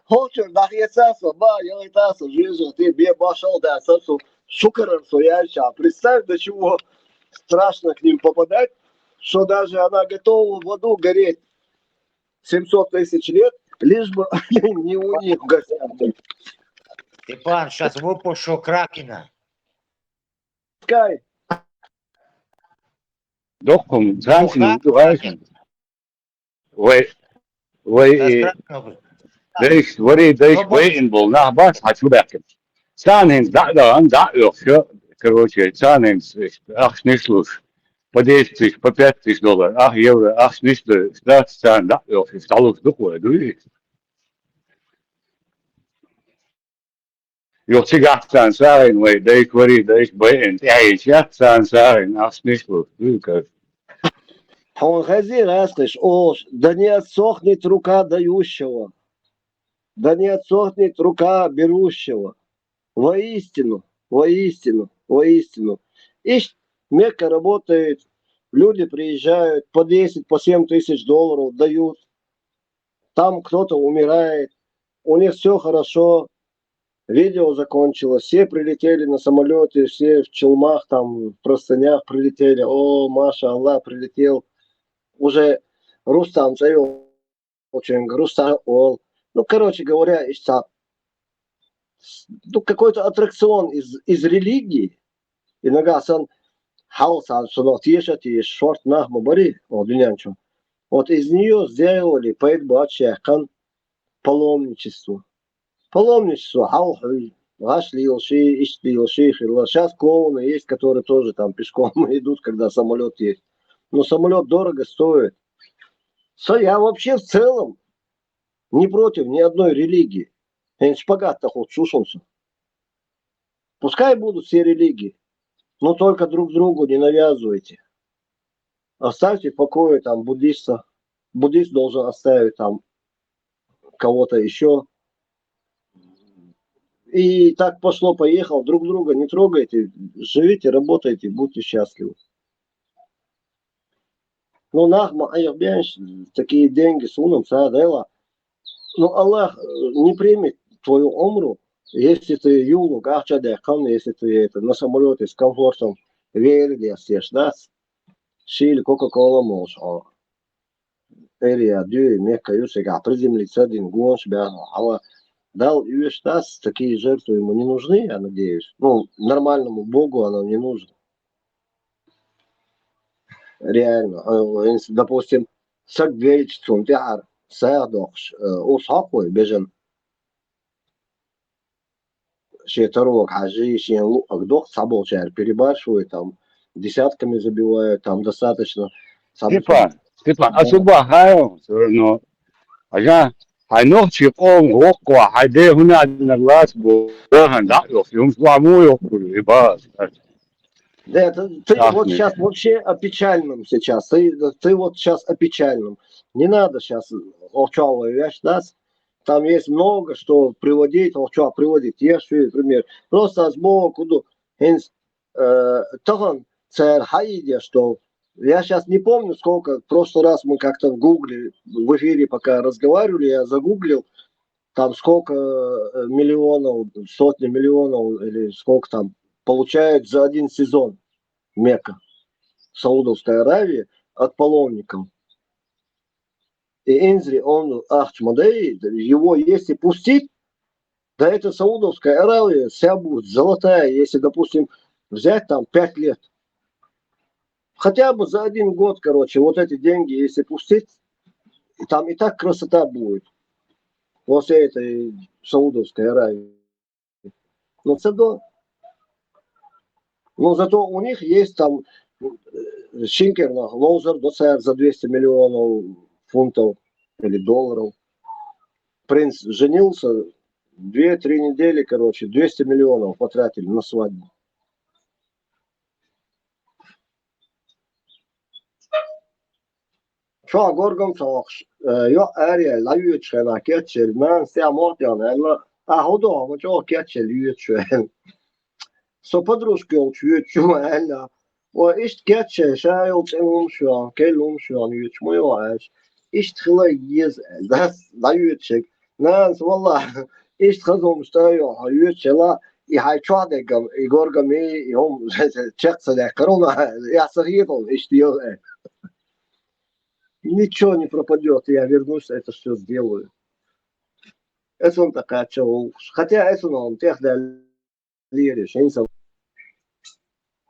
Speaker 1: Хочешь, да я сасу, ба, я тасу, жизнь, ты бе пошел, да, сасу, шукаром суяча. Представь, до чего страшно к ним попадать, что даже она готова в аду гореть 700 тысяч лет, лишь бы не у них в гостях.
Speaker 15: Степан, сейчас выпущу Кракена.
Speaker 1: Скай.
Speaker 3: доқом, занцин, дуайшн. Вай, Deze waiting bol na bas hat werken. Sanens da yo короче, sanens ach nislus. По 10, по 5 долларов, ах евро, ах ништо, штат сан да yo стало дохуя, дуи. Yo цигат сан сарен, вай, дейс waiting, я сан сарен, ах nislus, дуи как.
Speaker 1: Он хазир, слышь, да не отсохнет рука дающего. Да не отсохнет рука берущего. Воистину, воистину, воистину. Ишь, Мекка работает, люди приезжают, по 10, по 7 тысяч долларов дают. Там кто-то умирает, у них все хорошо. Видео закончилось, все прилетели на самолете, все в челмах, там, в простынях прилетели. О, Маша Аллах, прилетел. Уже Рустам Цаёл, очень Рустам Ол. Ну, короче говоря, ну, какой-то аттракцион из религии. Иногда сан халсан сунотишати шорт нахму бори, дунянчо. Вот из нее сделали поэтбачехкан паломничество. Паломничество, халхуй, гашлилши, иштилши, хилла. Сейчас клоуны есть, которые тоже там пешком идут, когда самолет есть. Но самолет дорого стоит. Я вообще в целом не против ни одной религии. Шпагат-то хоть шушунся. Пускай будут все религии, но только друг другу не навязывайте. Оставьте в покое там буддиста. Буддист должен оставить там кого-то еще. И так пошло-поехало, друг друга не трогайте, живите, работайте, будьте счастливы. Ну, нахма, такие деньги сунем, садела. Но Аллах не примет твою умру, если ты юлу, если ты на самолете с комфортом верили, да? Шили Кока-Кола можешь. Эрия, дюй, мекка, юсика, приземлиться один гонш, дал юш, да, такие жертвы ему не нужны, я надеюсь. Ну, нормальному Богу оно не нужно. Реально. Допустим, сагвельчцун, тяр, садохш, усхакой, бежен. Шеторок, хажи, шен, дох, саболчар, перебаршивают, там, десятками забивают, там, достаточно.
Speaker 3: Степан, особо хаю, но, ага, ночи он окко, хайде хуна на глаз, бохан, да, юм сваму йокуру, иба.
Speaker 1: Да, ты вот сейчас вообще о печальном сейчас. Ты вот сейчас о печальном. Не надо сейчас олчавую вещь, да? Там есть много что приводить, олчав приводить. Я пример. Просто сбоку, тоган цер хаиде, что я сейчас не помню сколько, в прошлый раз мы как-то в гугле, в эфире пока разговаривали, я загуглил, там сколько миллионов, сотни миллионов или сколько там получают за один сезон Мекка, Саудовской Аравии, от паломников. И Энзри, он, Ахчмадей, его если пустить, Да это Саудовская Аравия вся будет золотая, если, допустим, взять там 5 лет. Хотя бы за 1 год, короче, вот эти деньги, если пустить, там и так красота будет. Во всей этой Саудовской Аравии. Ну, це да. Ну, зато у них есть там Шинкерна, Лоузер, доцер за 200 миллионов фунтов или долларов. Принц женился, 2-3 недели, короче, 200 миллионов потратили на свадьбу. Şu gorgum çok. Yo er la yutschena ketchel men ся мортян eller хода вот çok ketchel yutschel. Så подружки он yutschу eller och ist ketchel şay olsun şu an kelum şu an yutschmuyor. İşte hıla yiz das la yutschek. Nans valla ist kızım stıyor yutschela يحي شادكم يقولكم هم شخص ذكرونا يا صغير اشتيو ничего не пропадет, я вернусь, это все сделаю. Это он такая чего. Хотя это он тех лириш.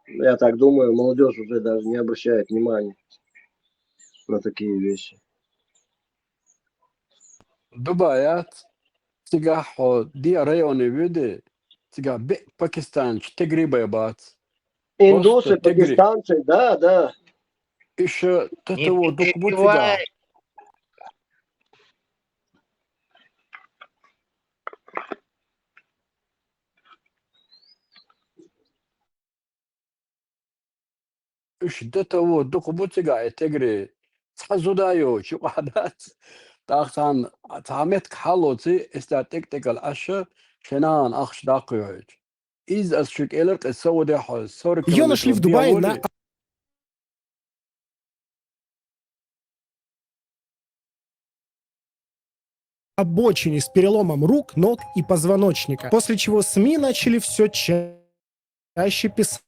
Speaker 1: Я так думаю, молодежь уже даже не обращает внимания на такие вещи.
Speaker 14: Дубаят, тига хо диареони види, тига Пакистан, тегрибе бат.
Speaker 1: Индусы, пакистанцы, да.
Speaker 14: Еще
Speaker 15: Не
Speaker 14: того документига.
Speaker 15: перебивай.
Speaker 14: Еще до того документига тегри. Схазудаю, чуадат. تاختان تعمت كحلوتي استاتيكتيكال أشة شنان أخش داقيوج. إز أسشك إلرق السودة حوز 40
Speaker 18: Ее нашли в
Speaker 14: километров
Speaker 18: Дубае на
Speaker 14: диаволи.
Speaker 18: обочине с переломом рук, ног и позвоночника. После чего СМИ начали все чаще писать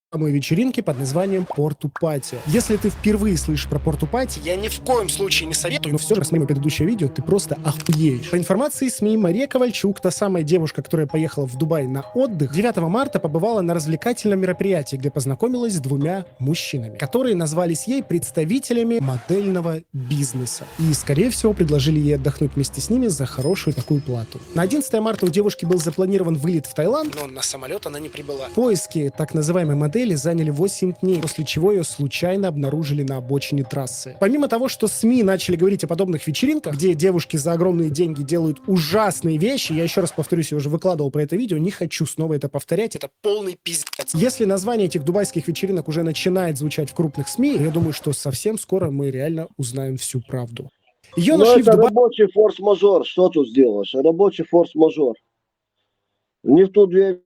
Speaker 18: о вечеринке под названием Порту-пати. Если ты впервые слышишь про Порту-пати, я ни в коем случае не советую, но все же посмотри мое предыдущее видео, ты просто охуеешь. По информации СМИ, Мария Ковальчук, та самая девушка, которая поехала в Дубай на отдых, 9 марта побывала на развлекательном мероприятии, где познакомилась с 2 мужчинами, которые назвались ей представителями модельного бизнеса. И, скорее всего, предложили ей отдохнуть вместе с ними за хорошую такую плату. На 11 марта у девушки был запланирован вылет в Таиланд, но на самолет она не прибыла. Поиски так называемой модели заняли 8 дней, после чего ее случайно обнаружили на обочине трассы. Помимо того, что СМИ начали говорить о подобных вечеринках, где девушки за огромные деньги делают ужасные вещи, я еще раз повторюсь, я уже выкладывал про это видео, не хочу снова это повторять, это полный пиздец. Если название этих дубайских вечеринок уже начинает звучать в крупных СМИ, я думаю, что совсем скоро мы реально узнаем всю правду. Ее
Speaker 1: Но
Speaker 18: нашли в
Speaker 1: это
Speaker 18: Дубае.
Speaker 1: рабочий форс-мажор, что тут сделаешь? Рабочий форс-мажор. Не в ту дверь.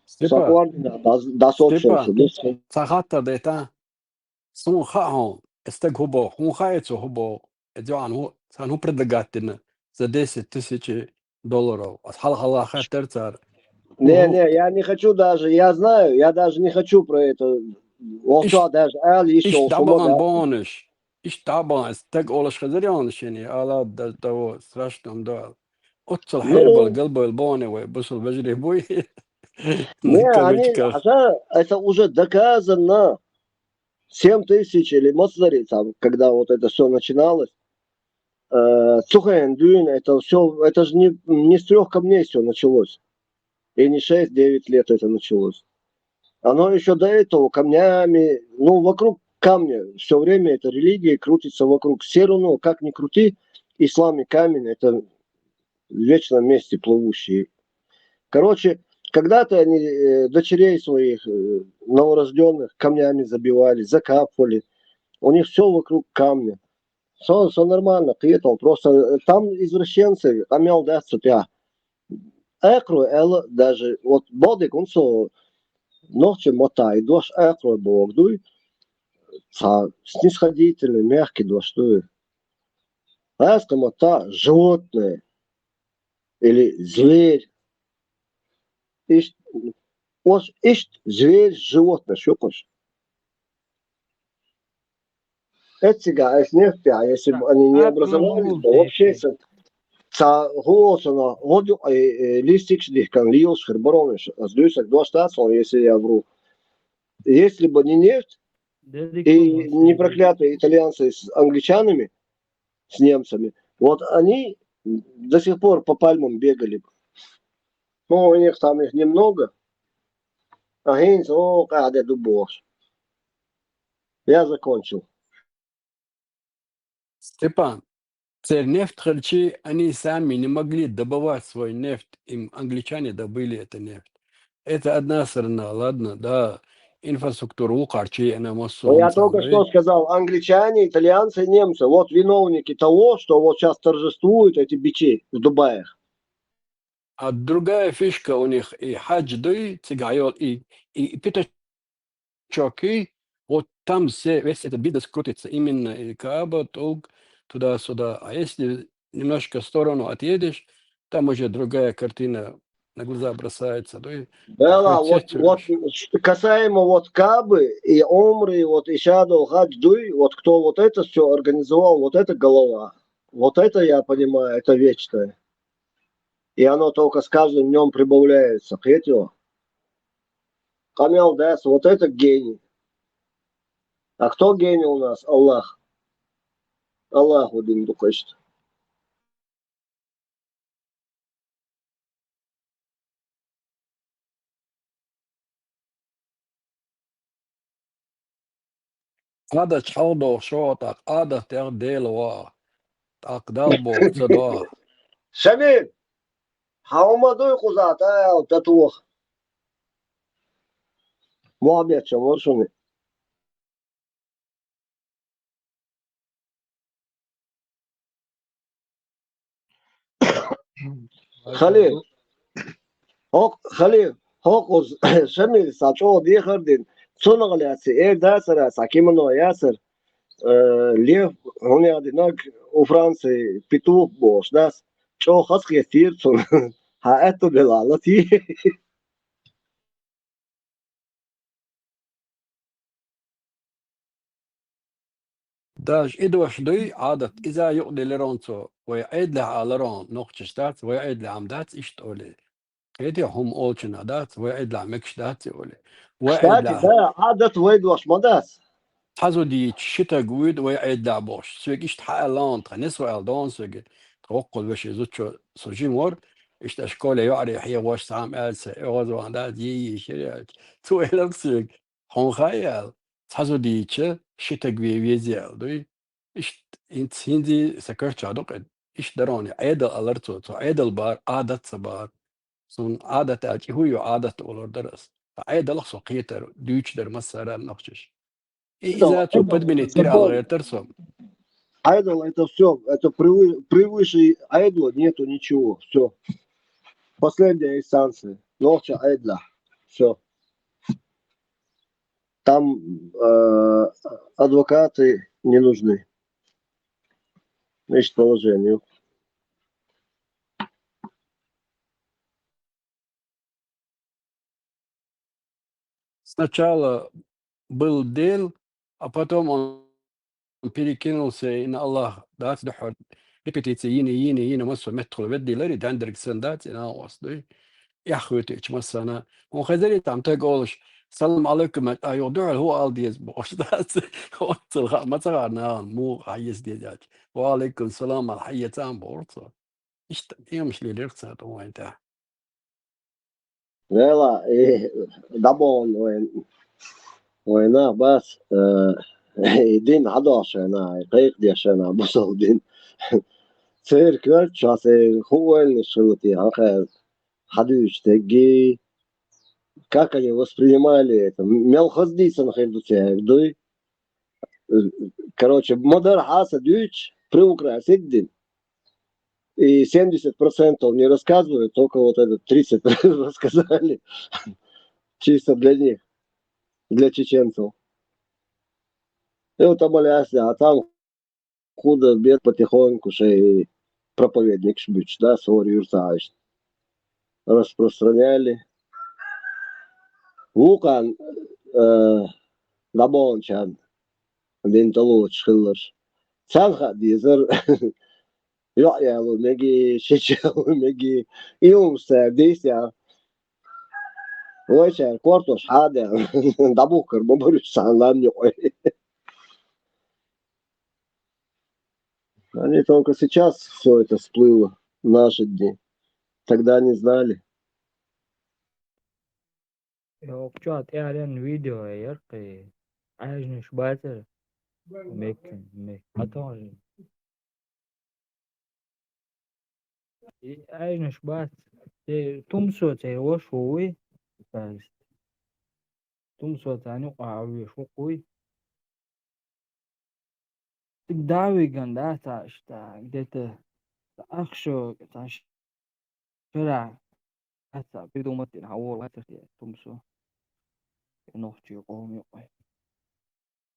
Speaker 14: Степа,
Speaker 1: Да,
Speaker 14: Степа, сахата дета. Сун хаон, استك هبو، هون خايتو هبو. ادوان هو سان هو предлагательно за 10 тысяч долларов. Асхал хала хатертар.
Speaker 1: Не, я не хочу даже, я знаю, я даже не хочу про это. Он что, даже еще
Speaker 14: طبعا بونش. إيش طبعا استك أولش خزريانش يعني على ده سرشتم ده. أتصل حيبة القلب البوني وبصل بجري بوي.
Speaker 1: Не, они, это уже доказано. 7 тысяч или Моцари, там, когда вот это все начиналось. Цухендюн, это все, это же не с 3 камней все началось. И не 6-9 лет это началось. Оно еще до этого камнями, ну, вокруг камня. Все время эта религия крутится вокруг. Все равно, как ни крути, ислам и камень, это в вечном месте плывущие. Короче, когда-то они дочерей своих новорожденных камнями забивали, закапывали. У них все вокруг камня. Все нормально, приехал. Просто там извращенцы, там я удастся пя. Экро, даже, вот бодик, он со ночью мотай, дождь экро бог, дуй, снисходительный, мягкий дождь, дуй. Эска мота, животное, или зверь. Вот ищет зверь, животное, что хочешь. Эти нефти, а если бы они не образовались, то вообще голоса вот листик дихкан лиос херборомиш, сдюсак два штатса, если я вру. Если бы не нефть и не проклятые итальянцы с англичанами, с немцами, вот они до сих пор по пальмам бегали бы. Ну, у них там их немного. А Гейнс, когда дубош. Я закончил.
Speaker 14: Степан, цель нефть харчи, они сами не могли добывать свой нефть, им англичане добыли эту нефть. Это одна сторона, ладно, да, инфраструктуру харчи, она
Speaker 1: Но я
Speaker 14: массу
Speaker 1: только что сказал, англичане, итальянцы, немцы, вот виновники того, что вот сейчас торжествуют эти бичи в Дубаях.
Speaker 14: А другая фишка у них, и хадж дуй, цигайол, и пятачоки, вот там все, весь этот бизнес крутится, именно и Кааба, Туг, туда-сюда. А если немножко в сторону отъедешь, там уже другая картина на глаза бросается. Дуй,
Speaker 1: Да, вот касаемо вот Кабы и Омры, вот и Шадо, Хадж Дуй, вот кто вот это все организовал, вот это голова. Вот это я понимаю, это вечное. И оно только с каждым днем прибавляется. Хетио. Камел Дас, вот это гений. А кто гений у нас? Аллах. Аллах один дукашт.
Speaker 14: هذا تحوضه شوطك هذا تغديلوا أقدال بوك تدوا
Speaker 1: Шамиль, хаумадуй кузата, татух. Муаммед, чаморшуни. Халил, Халил, Хокуз, Шамиль, Сачо, Дихардин, Цунагаляси, Дасара, Сакимано, Ясер, Лев, он одинак у Франции, Петух, Бош, Дас, Чо, Хаски, Тирцун, а это была Лати.
Speaker 14: داش إدوش دوي عادت إذا يقضي لرونتو ويعيد له على رون نقطة دات ويعيد له عم دات إشتولي كيدي هم أولشنا دات ويعيد له مكش دات يقولي ويعيد
Speaker 1: Кстати,
Speaker 14: له
Speaker 1: да, адат вейдваш мадас.
Speaker 14: تحزو دي شتا جويد ويعيد له بوش سويك إشت حق لون تخنسوا ألدون سويك توقل بش يزوتشو سوجين ور إشت أشكولي يعري حي واش سام ألسا إغوزو عن دات يي شريك تو إلك سويك هون خيال تحزو دي شتا جوي ويزيال دوي إشت إنت هندي سكرت شادوك إيش دروني عيد الألرتو تو عيد البار عادة سبار سون عادة أجي هو عادة أولور درس عيد الأخصو قيتر ديوش در مسارة نقشش إذا تو بدمني تير على غير ترسم
Speaker 1: Айдол это все, это превыше айдола нету ничего, все. Последняя инстанция, ночь айдла, все. Там адвокаты не нужны. Значит, положению.
Speaker 14: сначала был дел, а потом он перекинулся и на Аллах دات دحر ريبيتيتي يني مسو مدخل بدي لريد عندك سندات انا وصدي يا اخوتي ايش مسانا هو خزري عم تقولش سلام عليكم ايودع هو الديز بوش دات وصل ما صغرنا مو عايز ديات وعليكم السلام على حي تام بورصه ايش يمش لي رخصه وين
Speaker 1: Вела, دابون وين بس دين عداش أنا قيق دي عشان بوصل دين سير كرت شاسي هو اللي شغلتي آخر حدوش تجي как они воспринимали это. Мелхоз дийсно находится, дуй. Короче, модар хаса дюйч приукрасить дин. И 70% не рассказывают, только вот это 30% рассказали. Чисто для них, для чеченцев. И вот оболяся, а там худо бед потихоньку, что и проповедник шбюч, да, свой юртач. Распространяли. Wukan Gaboncan, den Taloch schilders. San gaat dieser. Ja, ja, megi shechel, megi iumsta, desja. Вообще, кортош, хада, дабукар, бобрюш, санлам. Они только сейчас все это всплыло в наши дни. Тогда не знали.
Speaker 19: Yok yani video ya ki عايش باتر مك attends عايش بات تمسو تي شوي بس تمسو تاني قاوي شو قوي تقداوي جندا تاشتا جدت أخشو تاش شرع حتى بدو متن هو واتر تمسو نوختي قومي قوي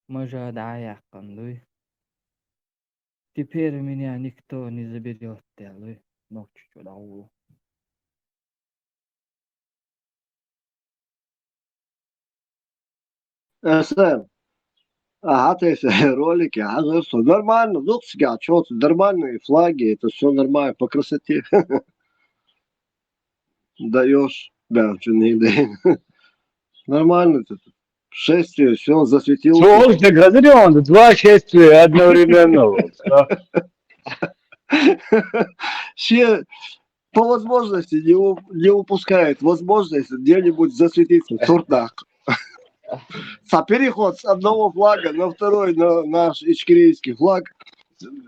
Speaker 19: ما جا دعايا قندوي теперь меня никто не заберет телы ночью на улу.
Speaker 1: Сэм, ага, ты ролики, ага, все нормально, доксига, что-то нормальные флаги, это все нормально по красоте. Даешь, да, что не дай. Нормально тут. Шествие, все, засветил.
Speaker 3: Слушай, разрён, два шествия одновременно.
Speaker 1: Все по возможности не упускают возможность где-нибудь засветиться в Турдах. Переход с одного флага на второй, на наш ичкерийский флаг.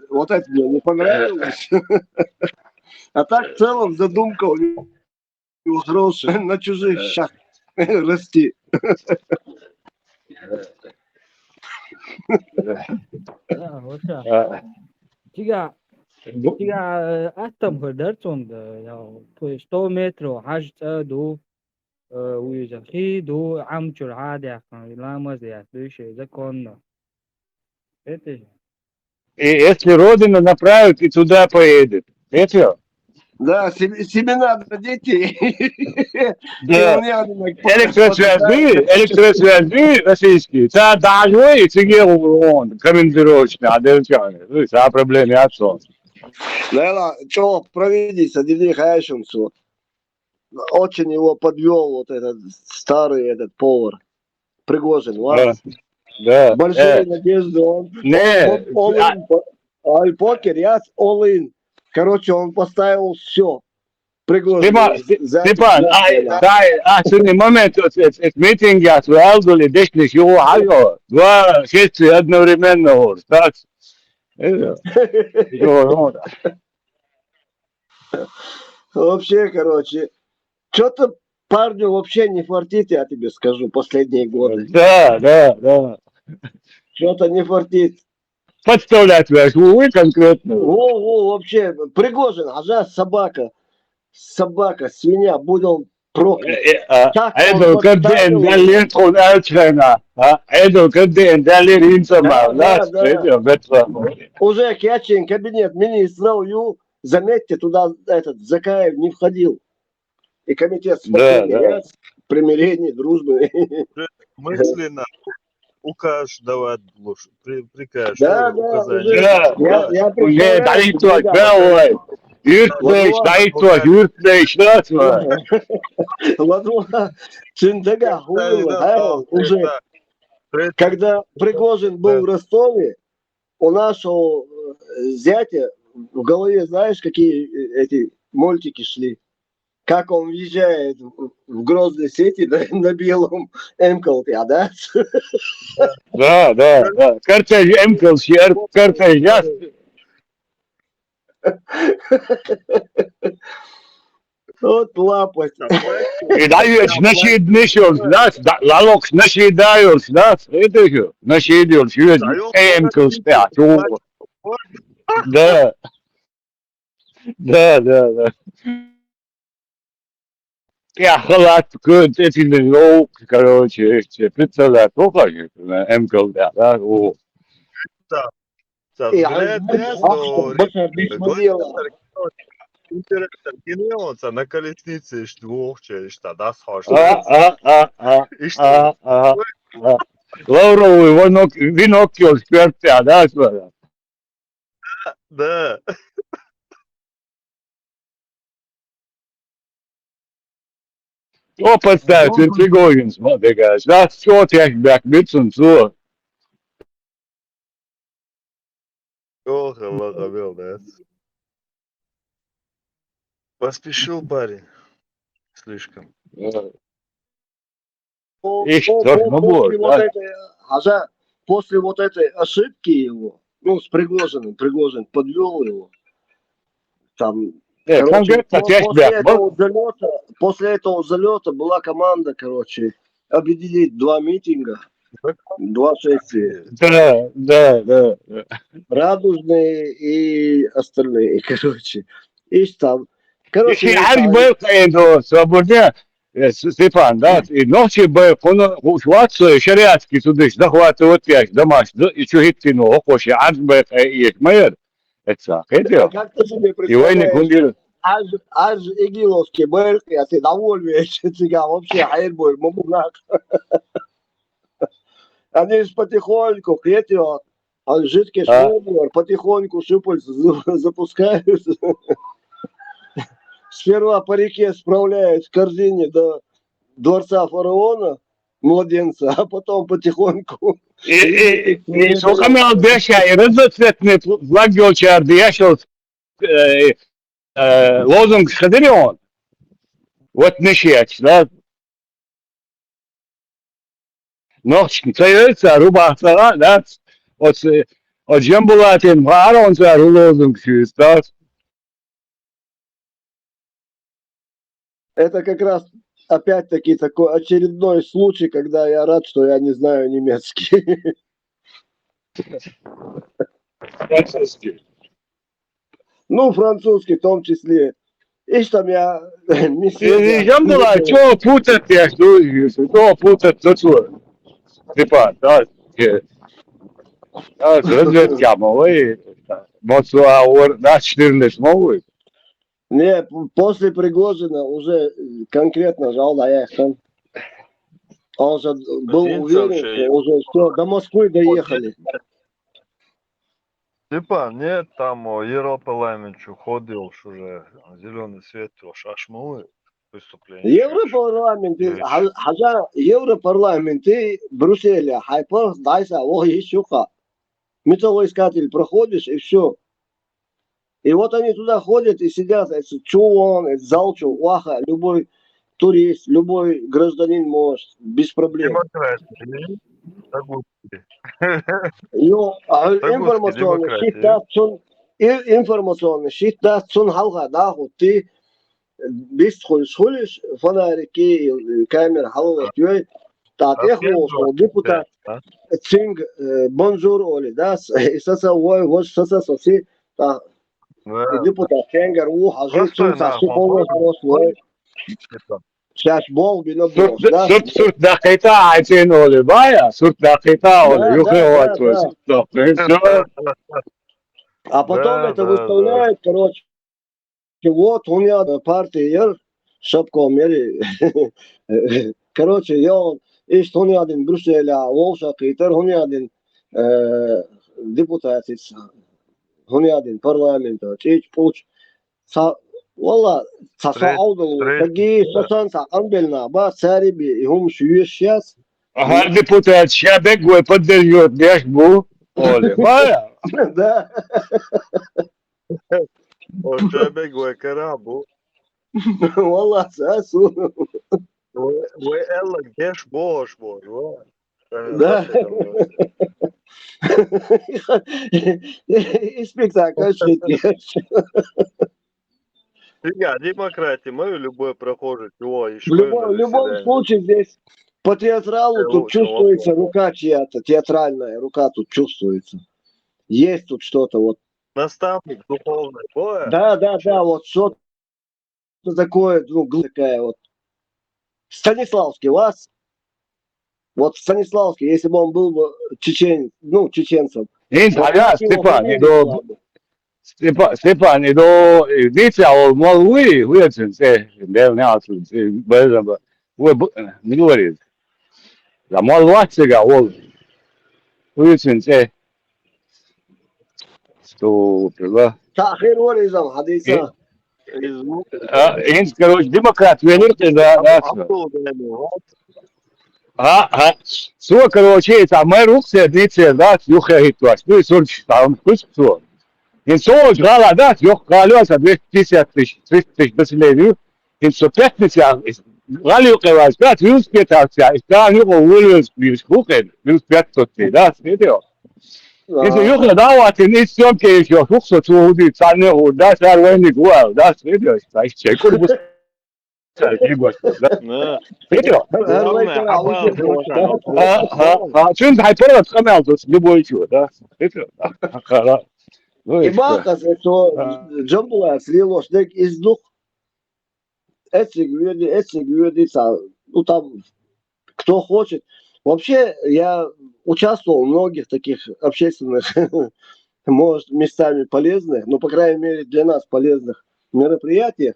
Speaker 1: Вот это мне не понравилось. А так в целом задумка у него хорошая. На чужих щах расти.
Speaker 19: Да, вот так. Тига أتم قدرتهم يعني 100 متر وحاجة دو ويزخي دو عمشر عادي لا مزيات دوش إذا كنا это
Speaker 3: И если Родина направит, и туда поедет. Это?
Speaker 1: Да, семена для детей.
Speaker 3: Да. Электросвязь российские. Это даже и цигел командировочный, а дельчаны. То есть, а проблемы отцов.
Speaker 1: Наверное, что проведи, садили Хайшинцу. Очень его подвел вот этот старый этот повар. Пригожин, ладно?
Speaker 3: Да.
Speaker 1: Большие надежды. Он покер, я all-in. Короче, он поставил все. Пригожин.
Speaker 3: Степан, сегодня момент, митинг, я связал, и дешли его, алло, два шествия одновременно, так?
Speaker 1: Вообще, короче, что-то парню вообще не фартит, я тебе скажу, последние годы.
Speaker 3: Да.
Speaker 1: Что-то не фартит.
Speaker 3: Подставлять вас, вы конкретно.
Speaker 1: Вообще, Пригожин, ага, собака, свинья, будь он проклят.
Speaker 3: Эдо, когда дали он Эльчена, Эдо, когда дали Ринцема,
Speaker 1: Уже Кячин, кабинет министров, заметьте, туда этот Закаев не входил. И комитет примирения, дружбы.
Speaker 20: Мысленно указ давать приказ.
Speaker 3: Уже дали то, белый. Юртнеш,
Speaker 1: Ладно, Чиндага, уже. Когда Пригожин был в Ростове, у нашего зятя в голове, знаешь, какие эти мультики шли? Как он въезжает в Грозный сети на белом МКЛТ, да?
Speaker 3: Да. Картеж МКЛТ, картеж, да?
Speaker 1: Вот лапать.
Speaker 3: И даешь, наши несешь, да? Лалок, наши даешь, да? Это же, наши идешь, МКЛТ, да. Я халат, эти лог, короче, представляю, плохо, МКЛТ, да?
Speaker 20: Интересно, кинулся на колеснице iš dvokčia, iš tada
Speaker 3: А,
Speaker 20: схождается.
Speaker 3: а, а, а,
Speaker 20: И что?
Speaker 3: а, а. Лавровый венок спиртя, да, смотря?
Speaker 20: Да.
Speaker 3: О, поставь, in Trigogin, смотри, guys. That's short back bits und so.
Speaker 20: Ох, Аллах, Абел, да. Поспешил парень. Слишком.
Speaker 3: Ишь, тоже набор,
Speaker 1: После вот
Speaker 3: да?
Speaker 1: этой, после вот этой ошибки его, ну, с Пригожиным, Пригожин подвел его, там, короче,
Speaker 3: Конкретно
Speaker 1: после этого залета была команда, короче, объединить два митинга, два шествия.
Speaker 3: Да.
Speaker 1: Радужные и остальные, короче. И там, короче,
Speaker 3: Ишь, عارف بقى إنه свободня, Степан, да, и ночи бы он ухватывает шариатский судыш, захватывает пять домаш, да, и чугит тяну, окоши, عارف بقى إيه, майор, это хотел.
Speaker 1: Как ты себе
Speaker 3: И войны
Speaker 1: представляешь, аж игиловский бэр, я ты довольный, тебя вообще хайрбой, мамунак. Они же потихоньку, эти вот, жидкий швабр, потихоньку щупальца запускают. Сперва по реке справляют в корзине до дворца фараона, младенца, а потом потихоньку.
Speaker 3: И сколько мел беша, и разноцветный флаг чарди, я шел лозунг Шадрион. Вот нищеч, да? Ночь, царится, рубахта, да? От Джамбулатин, Варон, царю лозунг, да?
Speaker 1: Это как раз опять-таки такой очередной случай, когда я рад, что я не знаю немецкий.
Speaker 3: Французский.
Speaker 1: Ну, французский в том числе. И что я...
Speaker 3: Джамбулат, что путать, я жду, что путать, что? Типа, да, разведка, мовы, Моцуауэр, да, 14 мовы.
Speaker 1: Не, после Пригожина уже конкретно жал на яхтан. Он же был уверен, что уже все, до Москвы доехали.
Speaker 20: Типа, нет, там Европарламент ходил, что уже зеленый свет, шашмулы выступление.
Speaker 1: Европарламенты Брюсселя, хайпер, дайса, ой, щука. Металлоискатель проходишь и все. И вот они туда ходят и сидят, это чулон, это залчу, уаха, любой турист, любой гражданин может, без проблем.
Speaker 20: Демократия.
Speaker 1: Информационный щит даст сон халга, да, вот ты без сходишь, фонарики, камера, халга, татеху, депутат, цинг, бонжур, оли, да, и соса, ой, вот соса, соси, да. Депутат Кенгер, хажи, цунца, суполно, хорошо. Сейчас бол, бино бол.
Speaker 3: Сурт дакита, айтин оли, бая, сурт дакита, оли, юхи.
Speaker 1: А потом это выставляют, короче, вот у меня партия, шапком, короче, я ишь, он один Брюсселя, Волша, Питер, он один депутат, هنيادين برلمان تيج بوش والله تصاعدوا تجي سوسان ساقنبلنا با ساري بهم شويشياس
Speaker 3: هر депутат شابك ويبدل يش بو اولي بايا
Speaker 1: ده
Speaker 20: شابك وكرابو
Speaker 1: والله ساسو
Speaker 20: ويلا جيش بوش بوش
Speaker 1: ده и спектакль
Speaker 20: демократия, мы любой прохожий,
Speaker 1: в любом случае здесь по театралу тут чувствуется рука чья-то, театральная рука тут чувствуется. Есть тут что-то вот.
Speaker 20: Наставник духовный.
Speaker 1: Да, вот что-то такое, ну, такая вот. Станиславский, вас? Вот Станиславский, если бы он был бы чеченцем.
Speaker 3: Степан, Степан, видите, мол, вы это, вы не говорит. La mol vatsega ol. Uyusun что
Speaker 1: تأخير وريزم حديثا
Speaker 3: انت короче демократ верите да Все, короче, это мой рук седницы, да, юхает вас. Ну и 40 там, пусть все. И все, гала, да, юх галёса 250 тысяч, 300 тысяч населению. И все, пятница, галюка вас, 5 минус 5 акция. И там юха уволилась, минус кухен, минус 500 тысяч, да, смотрел. Если юха давать, и не съемки еще, хухсо, что удит, цальный худ, да, сарвайник, вау, да, смотрел. А еще, курбус. Чун хайпера камел тут любой чего, да?
Speaker 1: И бахас, это джамбула слилось, так из двух этих видится, ну там, кто хочет. Вообще, я участвовал в многих таких общественных, может, местами полезных, но, по крайней мере, для нас полезных мероприятиях.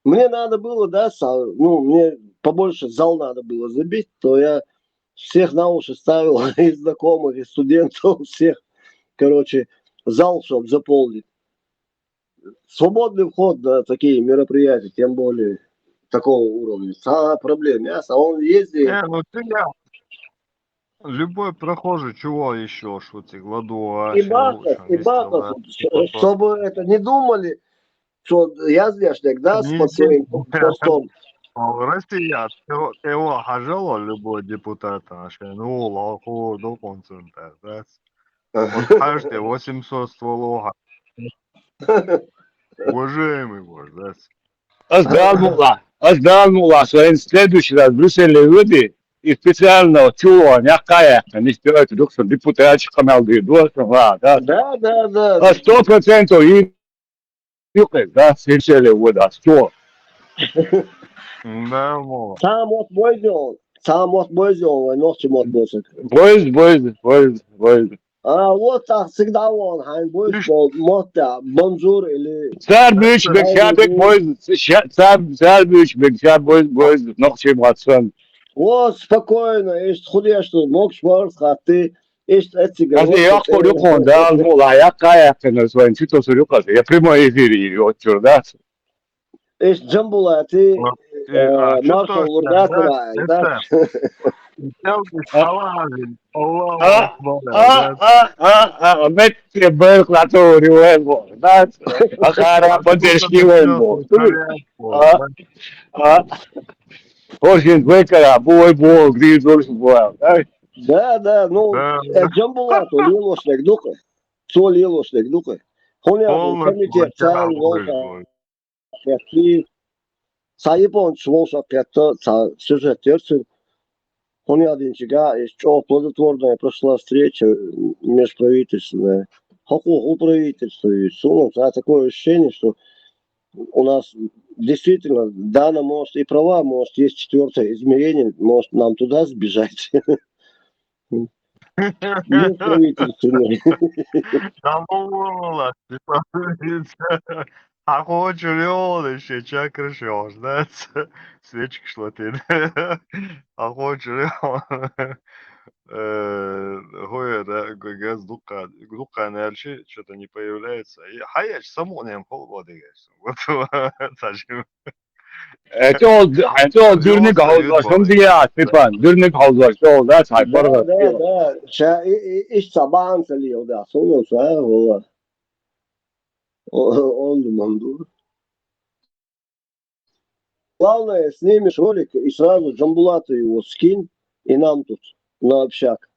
Speaker 1: Мне надо было, да, ну, мне побольше зал надо было забить, то я всех на уши ставил, и знакомых, и студентов, всех, короче, зал, чтобы заполнить. Свободный вход на такие мероприятия, тем более такого уровня. Проблем, мясо, он ездит.
Speaker 20: Ну ты любой прохожий, чего еще, что ты гладу,
Speaker 1: и бахас, чтобы это не думали, что я здешняк, да, с под своим постом.
Speaker 20: Россия, его хажало любой депутат, ну, лоху, до концерта, да. Вот каждый 800 стволов. Уважаемый ваш, да.
Speaker 3: Аздарнула, что в следующий раз в Брюсселе люди и специально чего, някая, они спирают, что депутатчик камел говорит, да. Да. 100% и да, сначала вода, что?
Speaker 20: Да, мол.
Speaker 1: Сам от бой сделал, ночью от босик.
Speaker 3: Бойз.
Speaker 1: А вот так всегда он, хайн бойз, мота, бонжур или...
Speaker 3: Сарбич, бекшабек, бойз, ночью мацан.
Speaker 1: Вот, спокойно, есть худеешь, что мог шмарс, а ты...
Speaker 3: Если я хочу да, ну, я каяка на своем читал сурюка, я прямой эфире от чурда.
Speaker 1: Есть джамбула, ты маршал урдатора, да?
Speaker 3: Метри был клаторий уэльбо, да? Ахара поддержки уэльбо. Очень векара, бой, гризор, да?
Speaker 1: Да, ну, джамбула, то лилошник духа. Что лилошник духа? Хоня, комитет, царь, волка, пятки. Сайпон, волша, пятка, сюжет, терцин. Хоня, одинчига, что плодотворная прошла встреча межправительственная. У правительства и сунул, такое ощущение, что у нас действительно, да, на может и права, может, есть четвертое измерение, может, нам туда сбежать.
Speaker 20: А хочу ли еще чакры шел, да? Свечка шла ты. А хочу ли Гоя, да, газ дука энергии что-то не появляется. И хаяч само не холоды, вот зачем?
Speaker 3: Это дурник havuzlar, şimdi ya Stefan, dürnük havuzlar, что, да, сайпар.
Speaker 1: Да, сейчас iş sabahın seliyor da, sonra valla. Он манду. Главное, снимешь ролик и сразу Джамбулату его скинь и нам тут на общак.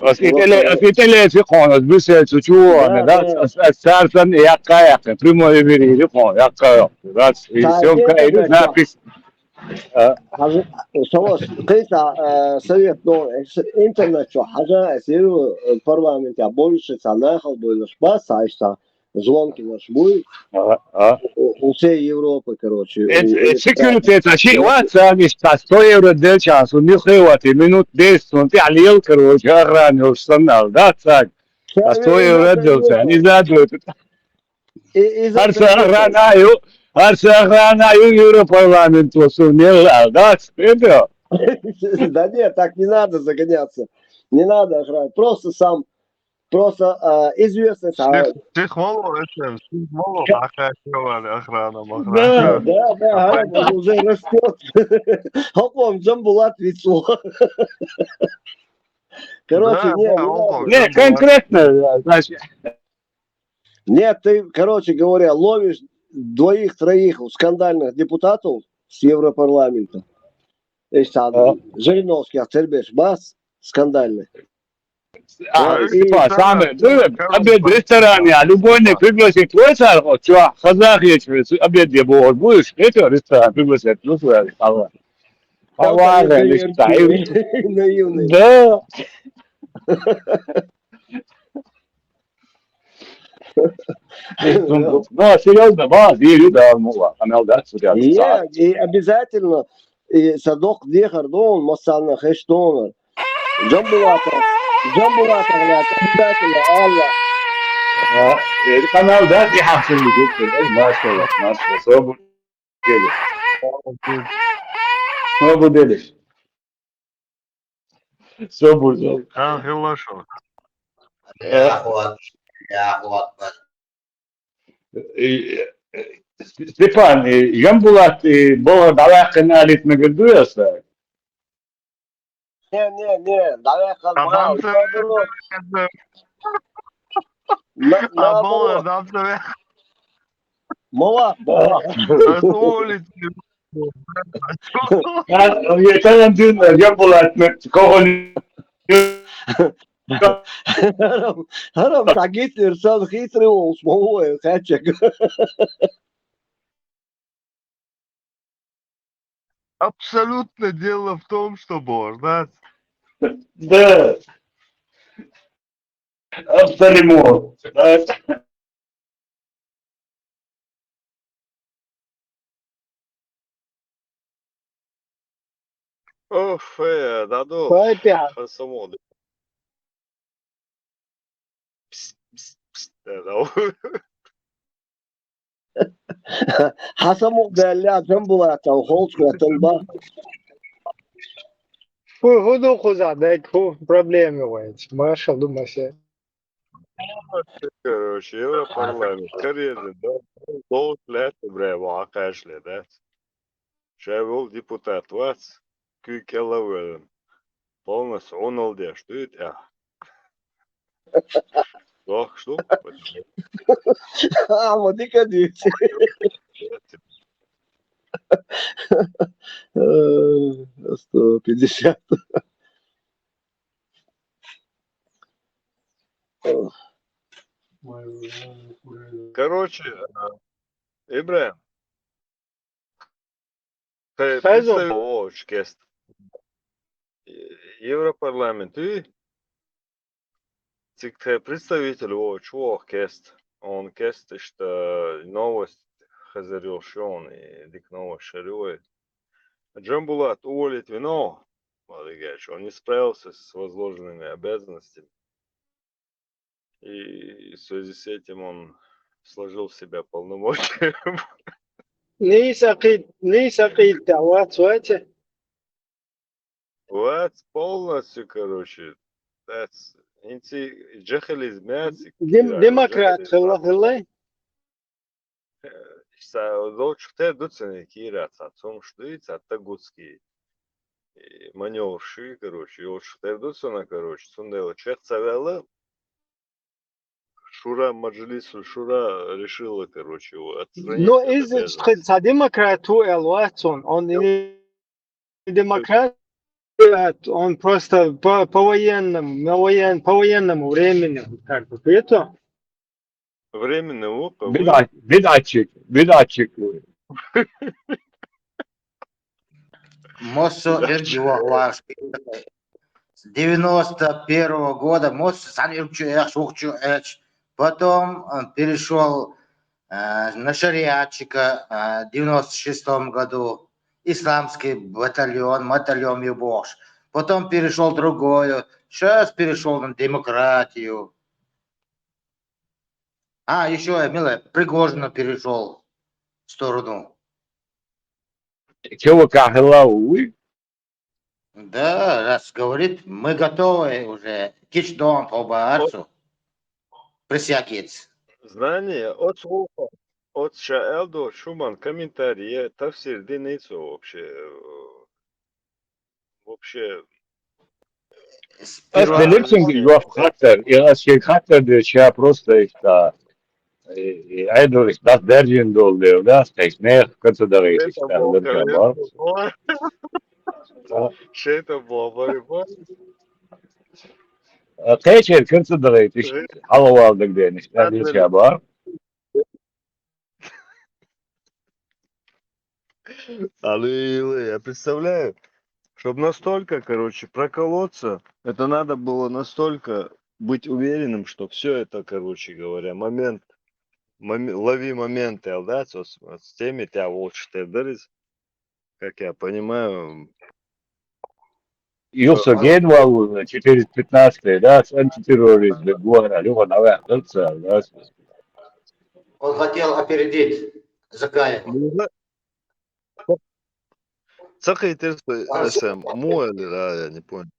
Speaker 3: Asitele çıkıyoruz, bir şey çıkıyor, da, sarsan yakaya, primo eviri çıkıyor, yakaya. Da, işim kaydı, ne yapıyorsun?
Speaker 1: Савос, кайта совет, но интернет что, хажа, сиру парламент, я больше санахал, больше спас, а что звонки наш будет. У всей Европы, короче.
Speaker 3: Security, это ши, вот, сами, 100 евро del час, у них хватит, минут 10, он ты алил, короче, ранил, установил, да, так. А свою родился, не задают. Арсахранаю Европарламенту сумел, да, это?
Speaker 1: Да нет, так не надо загоняться. Не надо охранять. Просто сам, известность.
Speaker 20: Психолог, охрана.
Speaker 1: Да, Гарам уже растет. Хопом Джамбулат Вицло. Короче,
Speaker 3: Не, конкретно, значит.
Speaker 1: Нет, ты, короче говоря, ловишь двоих-троих скандальных депутатов с Европарламента. Жириновский, Ацербеш, бас, скандальный.
Speaker 3: Самое, обед в ресторане, а любой не пригласит твой царь, вот что, казах есть, обед где будешь, это ресторан пригласит, ну, свой,
Speaker 1: наивный.
Speaker 3: Да. Ну, серьезно, верю, да,
Speaker 1: и обязательно, и Садок Дехардон, Масана Хэштонер, Джамбулата, обязательно, Алла.
Speaker 3: Канал, да, ты хасен машаллах, собу делишь. Собу.
Speaker 20: Хорошо.
Speaker 3: Степан, Жамбулат, было давай каналит на Гадуяса.
Speaker 1: Не, давай
Speaker 20: Adam
Speaker 1: Мала.
Speaker 3: Yeter dün Jambulات, кого
Speaker 1: Харам, так Гитлер сам хитрый волос, малой, хачек.
Speaker 20: Абсолютно дело в том, что можно.
Speaker 3: Да. Абсолютно.
Speaker 20: Оф, Даду. Само.
Speaker 1: Хасаму беля Жамбулата, Холцку, Атанба.
Speaker 7: Худу хуза, да, проблемы бывает. Маша, думаешь.
Speaker 20: Короче, Европарламент. Карьерный, да. Долг лет, бля, вакаш лет, да. Шевел депутат, вац. Кюкела вэлэн. Полностью он алде, что это? Ох, что?
Speaker 1: Вот и кадите. 150.
Speaker 20: Короче, Ибраим. Представил кест. Европарламент. И представитель чего кест. Он кест, что новость хазарил шон и дик новость шарюет. Джамбулат уволить вино. Молодец, он не справился с возложенными обязанностями. И в связи с этим он сложил в себя полномочия.
Speaker 7: Не сакит, давать,
Speaker 20: Вот полностью, короче. Инти джахализ мясик.
Speaker 7: Демократ, хылай.
Speaker 20: Дочь дуцаны кирats отцом штыц, оттагутский маневрши, короче. И вот что дуцана, короче, сундела чех цавела. Шура Маджлису Шура решила, короче, его отстранить.
Speaker 7: Но из демократу Элватсон, он не демократ, он просто по военному времени, как бы, это.
Speaker 20: Временно опа.
Speaker 3: Бедачик.
Speaker 15: Моссо Эргивалаш. С 91 года Моссо Санирчуэш. Потом он перешел на шариатчика в 96 году. Исламский батальон Юбош. Потом перешел другое. Сейчас перешел на демократию. А, еще, милая, Пригожина перешел в сторону.
Speaker 3: Чего кахлауи?
Speaker 15: Да, раз говорит, мы готовы уже. Кичдон по Баарцу. Присягец.
Speaker 20: Знание от слуха. От Шаэлдо Шуман комментарии. Тавсир Деницу вообще
Speaker 3: Аз
Speaker 15: Сперва
Speaker 3: делимсим
Speaker 15: разъясняю.
Speaker 3: yok hatter. İlas şey hatter diyor şey просто işte айдолис das dergin doldu das tekne katı işte
Speaker 20: это был
Speaker 3: alır var.
Speaker 20: коллектор. Что это было борьба?
Speaker 3: Teçer katı işte hava aldık diye işte bir şey var.
Speaker 20: Аллилуйя, я представляю, чтобы настолько, короче, проколоться, это надо было настолько быть уверенным, что все это, короче говоря, лови моменты, да, с теми тебя лучше дырис, как я понимаю.
Speaker 3: Yoksa gen var 415 да, антитеррорист для гора, либо новая акция, да.
Speaker 15: Он хотел опередить Закаева.
Speaker 20: Цахайтер СМ, я не понял.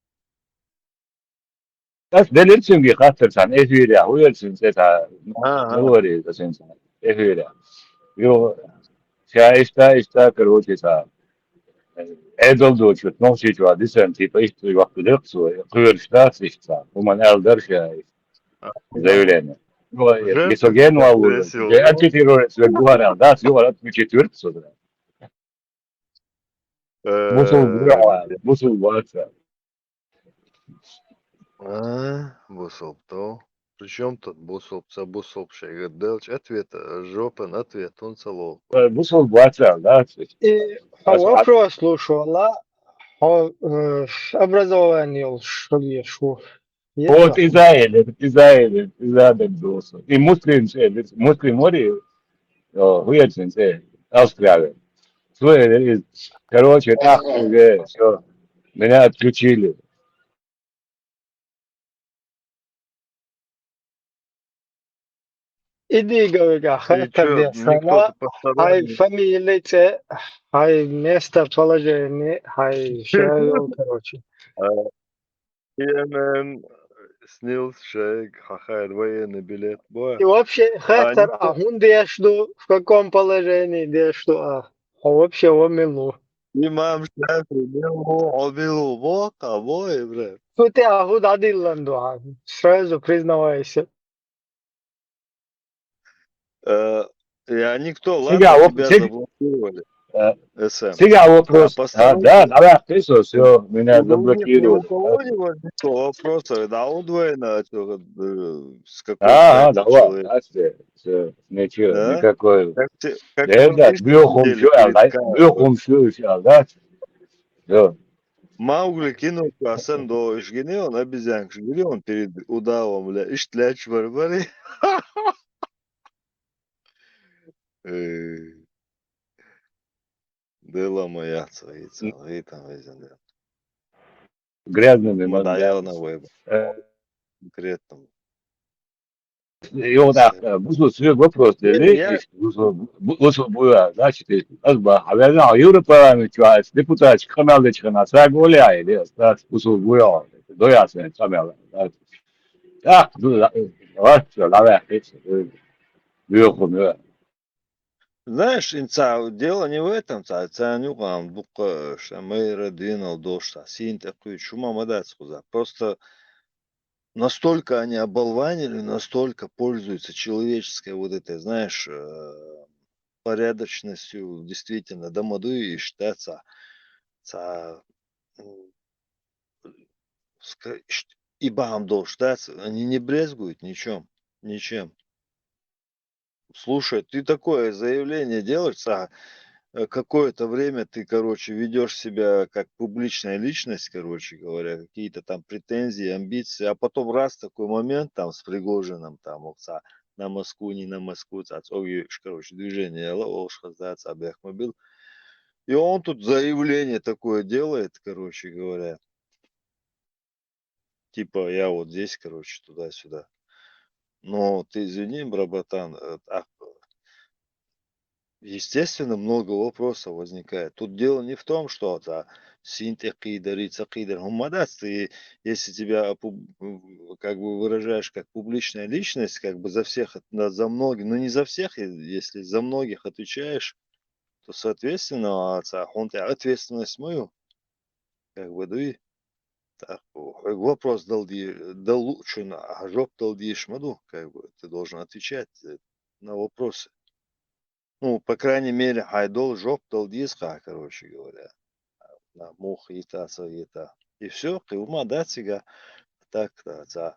Speaker 3: Das delirsin ki hatter sen efire, uyarsin seta, ne
Speaker 20: Ага.
Speaker 3: var ya sen efire. Yo, işte короче sa. Edel doçut, no şey var, disen tipa işte vakti dörtsu, kıyırışta sıçsa, uman elder şey, zaylene.
Speaker 20: Жертва
Speaker 3: Gisogen var burada.
Speaker 20: красиво,
Speaker 3: Antiterörist ve guhara, das yok, at bir çetürt sonra. Musul varsa.
Speaker 20: Бусолто. Причем тут бусолп Делч ответ, жопен ответ, он целов.
Speaker 3: Musul varsa, da.
Speaker 7: Вопрос слушала. Образование что ли, что?
Speaker 3: Вот израиль доsu. И Muslim ори, уедем се, Австралия. Свой, короче, все, меня отключили.
Speaker 7: Иди, говоря,
Speaker 20: И
Speaker 7: хатер
Speaker 20: чё,
Speaker 7: для
Speaker 20: никто
Speaker 7: сана,
Speaker 20: ты
Speaker 7: хай
Speaker 20: посторонний?
Speaker 7: фамилия, хай местоположение, хай шейл, короче.
Speaker 20: CNN, снился шейк, хахает военный билет.
Speaker 7: И вообще,
Speaker 20: А
Speaker 7: хатер,
Speaker 20: никто...
Speaker 7: он где что, в каком положении, где что, а вообще он милу.
Speaker 20: Имам Шафи, Милу, Бока, бре.
Speaker 7: Ну ты ахуд адилланду, сразу признавайся.
Speaker 20: Я никто,
Speaker 3: Сега,
Speaker 20: ладно, тебя заблокировали. СМ.
Speaker 3: Сега
Speaker 20: А
Speaker 3: вопрос. Да,
Speaker 20: посторонний...
Speaker 3: давай, все, меня
Speaker 20: Ну, у них ни у
Speaker 3: заблокировали.
Speaker 20: кого не возникло вопроса, да, удвоено, с какой
Speaker 3: Ага,
Speaker 20: стати
Speaker 3: давай,
Speaker 20: человек.
Speaker 3: да, все, ничего,
Speaker 20: Да?
Speaker 3: никакой.
Speaker 20: Как
Speaker 3: Да,
Speaker 20: Мишка
Speaker 3: бьехом
Speaker 20: перед Каевой.
Speaker 3: все, да, все.
Speaker 20: Маугли кинул Асан до Ишгини, он обезьян Шгини, он перед удавом, бля, Иштляч барбари. Дела моя царица, и там везде.
Speaker 3: Грязными
Speaker 20: Мадаял
Speaker 3: мозгами.
Speaker 20: на веб. Конкретно.
Speaker 3: Yok da bu soru вопрос değil. Bu soru значит, azba haberden Avrupa müthiş deputat kanalda çıkan Sağol'u aydı. Bu soru bu ya. Doyasın tamam. Ah, var ya la ver hiç. Büyük mü?
Speaker 20: Знаешь, инца, дело не в этом, цанюкам, бука, мы родинал дошта, син такой чума мадать сказать. Просто настолько они оболванили, настолько пользуются человеческой вот этой, знаешь, порядочностью, действительно, домоду и считаться, и бам дошта, они не брезгуют ничем. Слушай, ты такое заявление делаешь, какое-то время ты, короче, ведешь себя как публичная личность, короче говоря, какие-то там претензии, амбиции, а потом раз такой момент там с Пригожиным, там, на Москву, не на Москву, короче, движение, Абяхмобил. И он тут заявление такое делает, короче говоря, типа я вот здесь, короче, туда-сюда. Но ты извини, братан, естественно, много вопросов возникает. Тут дело не в том, что синте кидер и цакидер гумадац, ты, если тебя как бы выражаешь как публичная личность, как бы за всех, за многих, но не за всех, если за многих отвечаешь, то, соответственно, ответственность мою, как бы, да и вопрос дал лучше на жоп дал шмаду, как бы ты должен отвечать на вопросы. Ну, по крайней мере, айдол жоп дал короче говоря, на мух и та совета. И все, ты ума да сега так за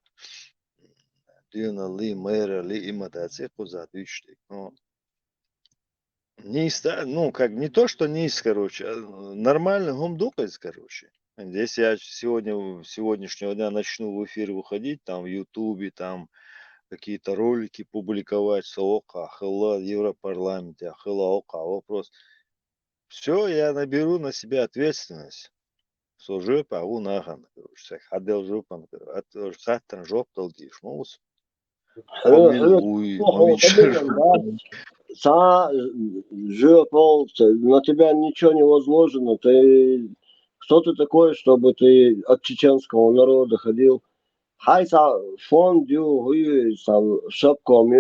Speaker 20: дюна ли мэра ли има да цеху за дичтик. Ну, ну, как не то, что низ, короче, нормально гумдукать, короче. Здесь я сегодняшнего дня начну в эфир выходить, там в Ютубе, там какие-то ролики публиковать, сока, хыла, Европарламенте, хыла, ока, вопрос. Все, я наберу на себя ответственность. Служу по унаган, короче, ходил жопан, хаттан жоп талдиш, моус. Хамил уй,
Speaker 1: на тебя ничего не возложено. Кто ты такой, чтобы ты от чеченского народа ходил? Хайса фонд шапком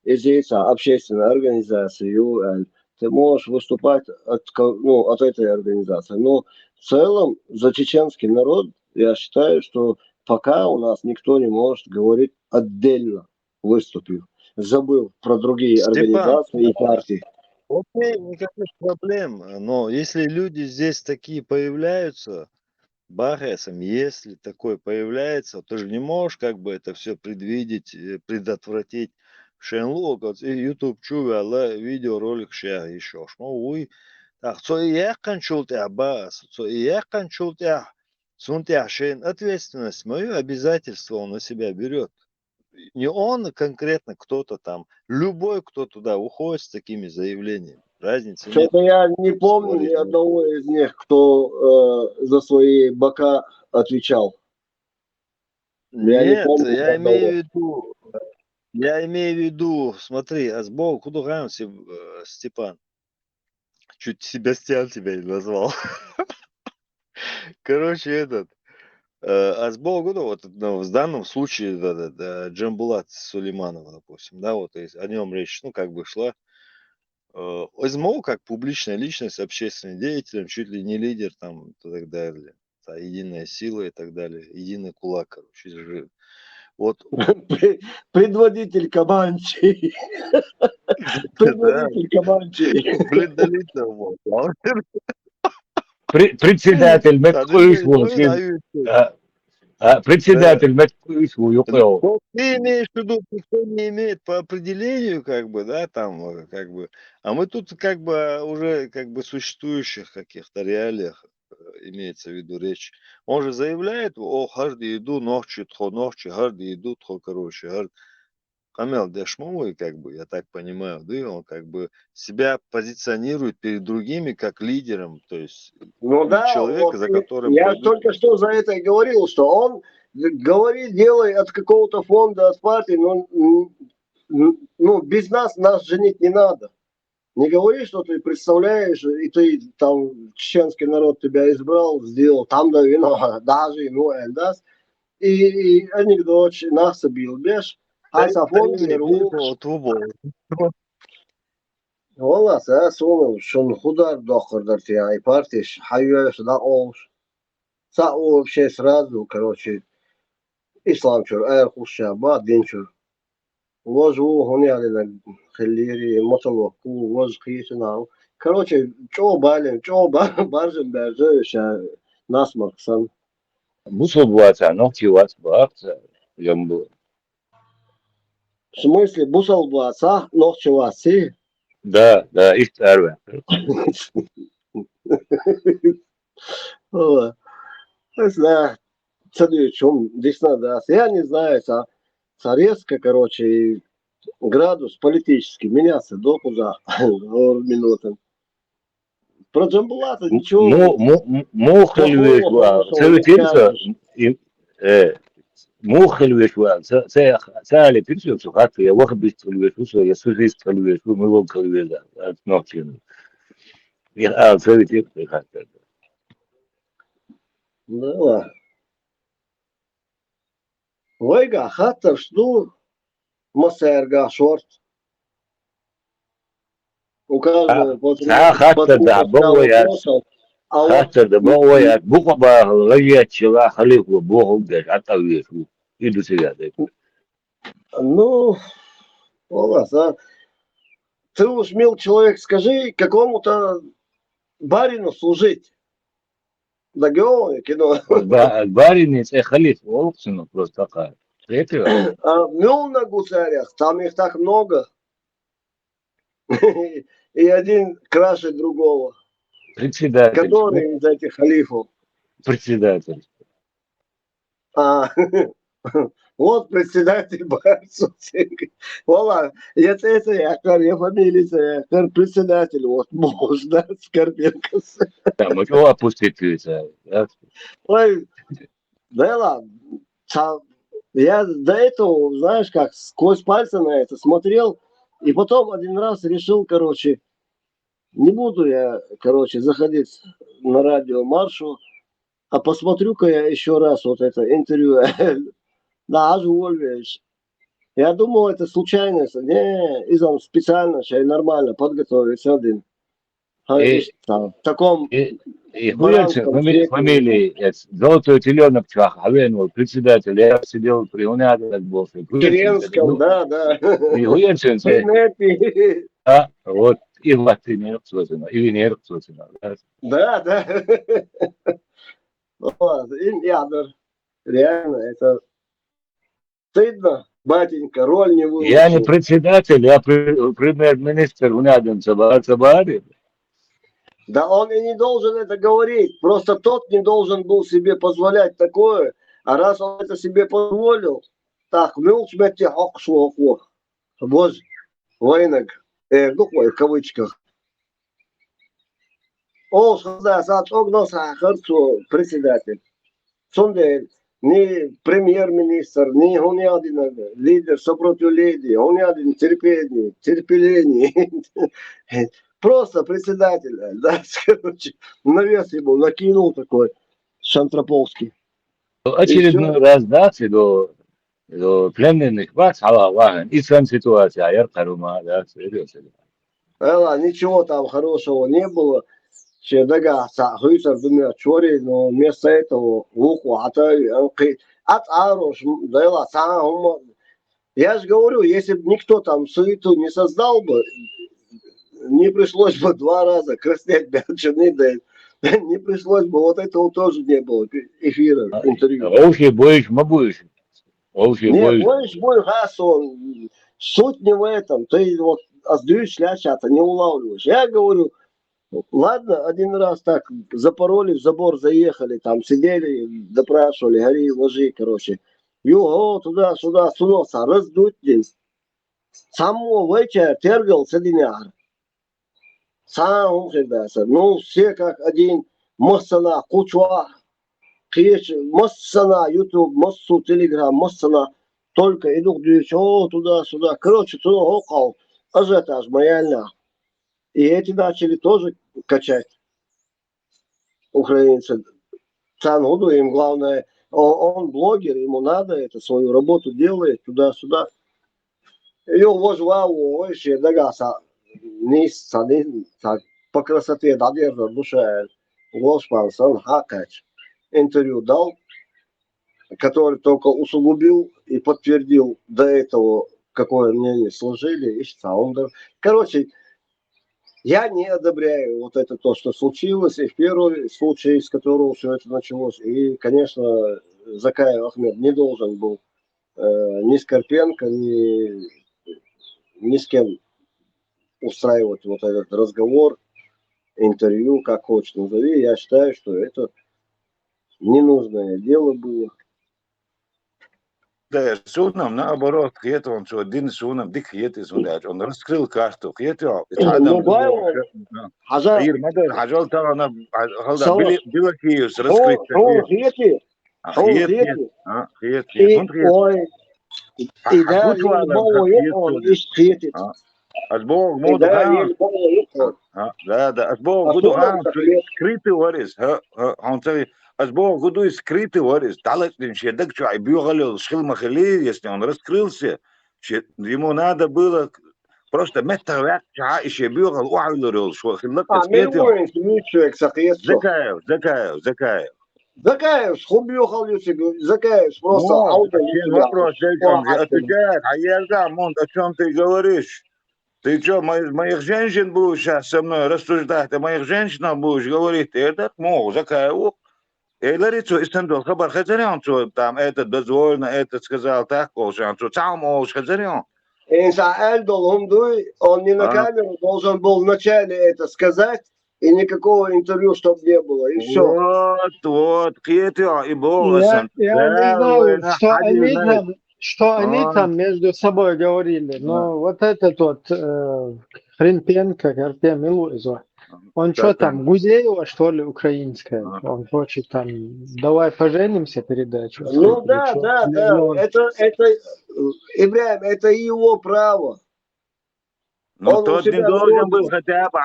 Speaker 1: общественная организация. Ты можешь выступать от этой организации. Но в целом за чеченский народ я считаю, что пока у нас никто не может говорить отдельно выступив, забыл про другие организации и партии.
Speaker 20: Окей, никаких проблем. Но если люди здесь такие появляются, Бахесом, если такой появляется, ты же не можешь как бы это все предвидеть, предотвратить. Шенлу, YouTube чувала видеоролик ша еще. Уй, так, что я кончил тебя, бас, что я кончил тебя, сунтя шен, ответственность, мое обязательство он на себя берет. Не он конкретно, кто-то там, любой, кто туда уходит с такими заявлениями. Разницы нет.
Speaker 1: Что-то я не помню ни одного из них, кто за свои бока отвечал.
Speaker 20: Нет, я имею в виду, смотри, Азбол, куда Степан? Чуть Себастьян тебя не назвал. Короче, Азбол, вот в данном случае Джамбулат Сулейманова, допустим, да, вот о нем речь, ну, как бы шла. Азмол как публичная личность, общественный деятель, чуть ли не лидер там и так далее. Единая сила и так далее. Единый кулак, короче. Вот.
Speaker 1: Предводитель Кабанчи. Предводитель Кабанчи.
Speaker 3: Председатель председатель
Speaker 20: Ты имеешь в виду, никто не имеет по определению, как бы, да, там, как бы. А мы тут как бы уже как бы существующих каких-то реалиях имеется в виду речь. Он же заявляет, харди иду ночью, харди идут, короче, Камел Дешмовый, как бы, я так понимаю, да, он как бы себя позиционирует перед другими как лидером, то есть человека,
Speaker 1: вот,
Speaker 20: за которым...
Speaker 1: Я только что за это и говорил, что он говорит, делай от какого-то фонда, от партии, но без нас женить не надо. Не говори, что ты представляешь, и ты там чеченский народ тебя избрал, сделал, там да вино, даже ему эльдас, и анекдот, нас бил, беш, والله سأسوم شن خدار داخل در تیای پارتیش حیوش دا اوش سأو بشي سرادو كروشي إسلام شر أير خوشا بعد دين شر وجهو هوني على خليري مطلوب وجه قيسنا كروشي جو بالين جو بارجن برجش ناس مقصن
Speaker 3: Бусулбуаца, ногтивац баакца, ямбу.
Speaker 1: В смысле, бусулбуаца, ногтивацы?
Speaker 3: Да, их тарве.
Speaker 1: Да, чем здесь надо. Я не знаю, резко, короче, градус политический меняться до куда минутам. Про Джамбулата ничего.
Speaker 3: Мохали советуется, مو خلوش وان سالي بيرسو سو خاطر يا واخد بيستخلوش يا سوزيس خلوش مو خلوش نوتين يا سويت خاطر
Speaker 1: Да. Вайга хата что масерга шорт. У каждого
Speaker 3: خاطر ده بويا خاطر ده بويا بوقبا غيات شلا خليك وبوهم ده عطوي شو يدو سيادة
Speaker 1: Ну, ладно, ты уж, мил человек, скажи какому-то барину служить. Да говорю, кино.
Speaker 3: барин это халиф волксину просто так. Это
Speaker 1: А мел на гусарях, там их так много. И один краше другого.
Speaker 3: председатель.
Speaker 1: Который из этих халифов.
Speaker 3: Председатель.
Speaker 1: Вот председатель Барсу. Ола, это я фамилия, председатель, вот можно, Скорпенко.
Speaker 3: Да, мы его опустить это.
Speaker 1: Ой, да ладно. Я до этого, знаешь, как сквозь пальцы на это смотрел, и потом один раз решил, короче, не буду я, короче, заходить на радио Маршу, а посмотрю-ка я еще раз вот это интервью. Да, аж Вольвич. Я думал, это случайность. Не, изом специально, что нормально подготовиться один. В таком
Speaker 3: И фамилии, золотой теленок чах, Авен, председатель, я сидел при уняде, был.
Speaker 1: Керенском, да.
Speaker 3: И Хуенсен, а, вот, и латынер, собственно, и венер, собственно.
Speaker 1: Да. Ядер. Реально, это стыдно, батенька, роль не выучил.
Speaker 3: Я не председатель, я премьер-министр Унядин Цабари.
Speaker 1: Да он и не должен это говорить. Просто тот не должен был себе позволять такое. А раз он это себе позволил, так, милчмете хокшлохло. Боже, войнок, в кавычках. О, да, сад огноса, харцу, председатель. Сонде, ни премьер-министр, ни он один лидер сопротивления, он один терпение. Просто председатель, да, короче, навес ему накинул такой Шантроповский.
Speaker 3: Очередной раз, да, до пленных вас, и сам ситуация, я Карума, да, серьезно.
Speaker 1: Ничего там хорошего не было. Чедага, Хюсер, думаю, Чори, но вместо этого Луку, я же говорю, если бы никто там суету не создал бы, не пришлось бы 2 раза краснеть белчаны, да не пришлось бы, вот этого тоже не было эфира, интервью.
Speaker 3: Олхи боишь, мабуешь.
Speaker 1: Не, боишь, Хасон, суть не в этом, ты вот сдуешь лящата, не улавливаешь. Я говорю, ладно, один раз так запороли, в забор заехали, там сидели, допрашивали, гори, ложи, короче. Його туда-сюда сунулся, раздуть здесь. Самого вечера тергал садиняр. Сам хедаса. Ну, все как один. Моссана, Кучуа, Кеш, Моссана, Ютуб, Моссу, Телеграм, Моссана. Только идут туда-сюда. Короче, туда окол. Ажиотаж, маяльня. И эти начали тоже качать. Украинцы. Цангуду им главное, он блогер, ему надо это, свою работу делает, туда-сюда. Ее возьму, вообще, догаса. По красоте, надежда, душа, Господь, он хакач. Интервью дал, который только усугубил и подтвердил до этого, какое мнение сложили. Короче, я не одобряю вот это то, что случилось, и в первый случай, с которого все это началось. И, конечно, Закаев Ахмед не должен был ни Скорпенко, ни с кем устраивать вот этот разговор, интервью, как хочешь назови. Я считаю, что это ненужное дело было.
Speaker 2: Да, судном наоборот, Хьет, он что, один судном, дик Хьет из удач, он раскрыл карту, Хьет,
Speaker 1: Ну, правильно,
Speaker 2: Хажал, Хажал, она, Халда, Билакиус, раскрыть. خيط خيط خيط هون خيط
Speaker 1: إذا يلبوا يقول إيش خيطت
Speaker 2: أسبوع مودو
Speaker 1: إذا
Speaker 2: خان
Speaker 1: يلبوا يقول
Speaker 2: لا ده أسبوع قدو خان سكريتي وريس هون تري أسبوع قدو سكريتي وريس تعالى شدك شو عيبيو غلي شخل مخلي يسني он раскрылся ему надо было просто метр вверх еще бегал уайлорил что хлопец
Speaker 1: مين человек сахиет
Speaker 2: Закаев
Speaker 1: خب يخل يسيق Закаев просто аудио
Speaker 2: вопрос отвечает а я Монт о чем ты говоришь ты что моих женщин будешь сейчас со мной рассуждать о моих женщинах будешь говорить этот мол Закаеву Эларицу истендол хабар хазарян что там это дозволено это сказал так колшан что сам мол хазарян
Speaker 1: إنسان Эльдол он не на камеру должен был вначале это сказать и никакого интервью чтобы не было и все.
Speaker 2: Вот Китя и Бог.
Speaker 7: Я не знаю, что они там между собой говорили, но вот этот вот Хренпенко, Артем Илуизов, он что там, Гузеева, что ли, украинская? Он хочет там, давай поженимся передачу.
Speaker 1: Ну да, это Ибраим, это его право.
Speaker 2: Но тот не должен был хотя бы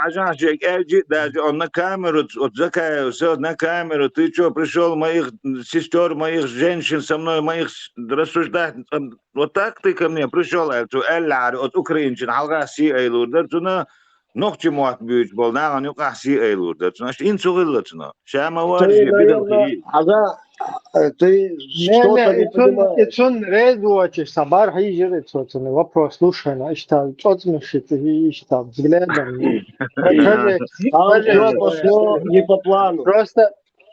Speaker 2: даже он на камеру, вот Закаев, все на камеру, ты что, пришел моих сестер, моих женщин со мной, моих рассуждать, вот так ты ко мне пришел, от украинчин, алгаси эйлур, да, ногти муат бьют, бол, на, он юкаси эйлур, да, значит, инсугиллатно, шама варжи, бидалхи.
Speaker 1: Ты что-то не понимаешь.
Speaker 7: Ицун редуачишь, сабар хижер, вопрос, слушай, что отмешит, и что, взглядом.
Speaker 1: Все пошло не по плану.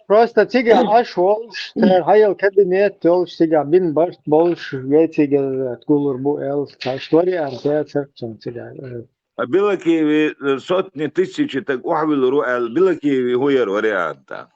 Speaker 7: Просто тига ашвол, хайал кабинет, толш тига бин барт больш, я тига кулур бу эл, история антеатр, тига.
Speaker 2: Было Киеве сотни тысяч, так ухвил руэл, было Киеве хуер варианта.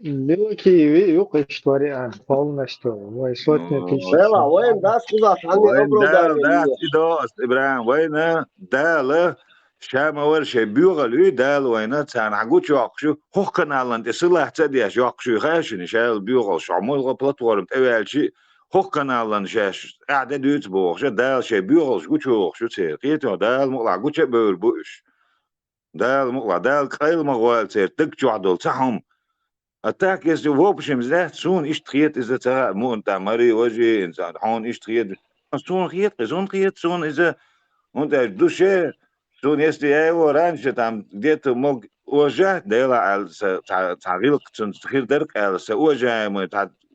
Speaker 7: Было Киеве, юг история полностью, ой, сотни тысяч.
Speaker 1: Бела, воин да сказать, они оправдали.
Speaker 2: Да, идос, Ибраим, воина, да, شام أول شيء بيوغل دال وينا تان عقود شاقشو هو كنالن تسلح تدي شاقشو خاشني شال بيوغل شعمول بلاتفورم أول شيء هو كنالن شاش قاعد دوت بوغ شو دال شيء بيوغل شو شو شو تصير كيتو دال مقلع قود شيء بيور بوش دال مقلع دال خيل مغوال تصير تكجو عدل صحهم أتاك يسجو ووبشم زات سون إيش تخيط إذا ترى مو أنت مري وجه إنسان حون إيش تخيط سون خيط سون إذا أنت دوشة Сун, если я его раньше там где-то мог уважать, да, уважаемый,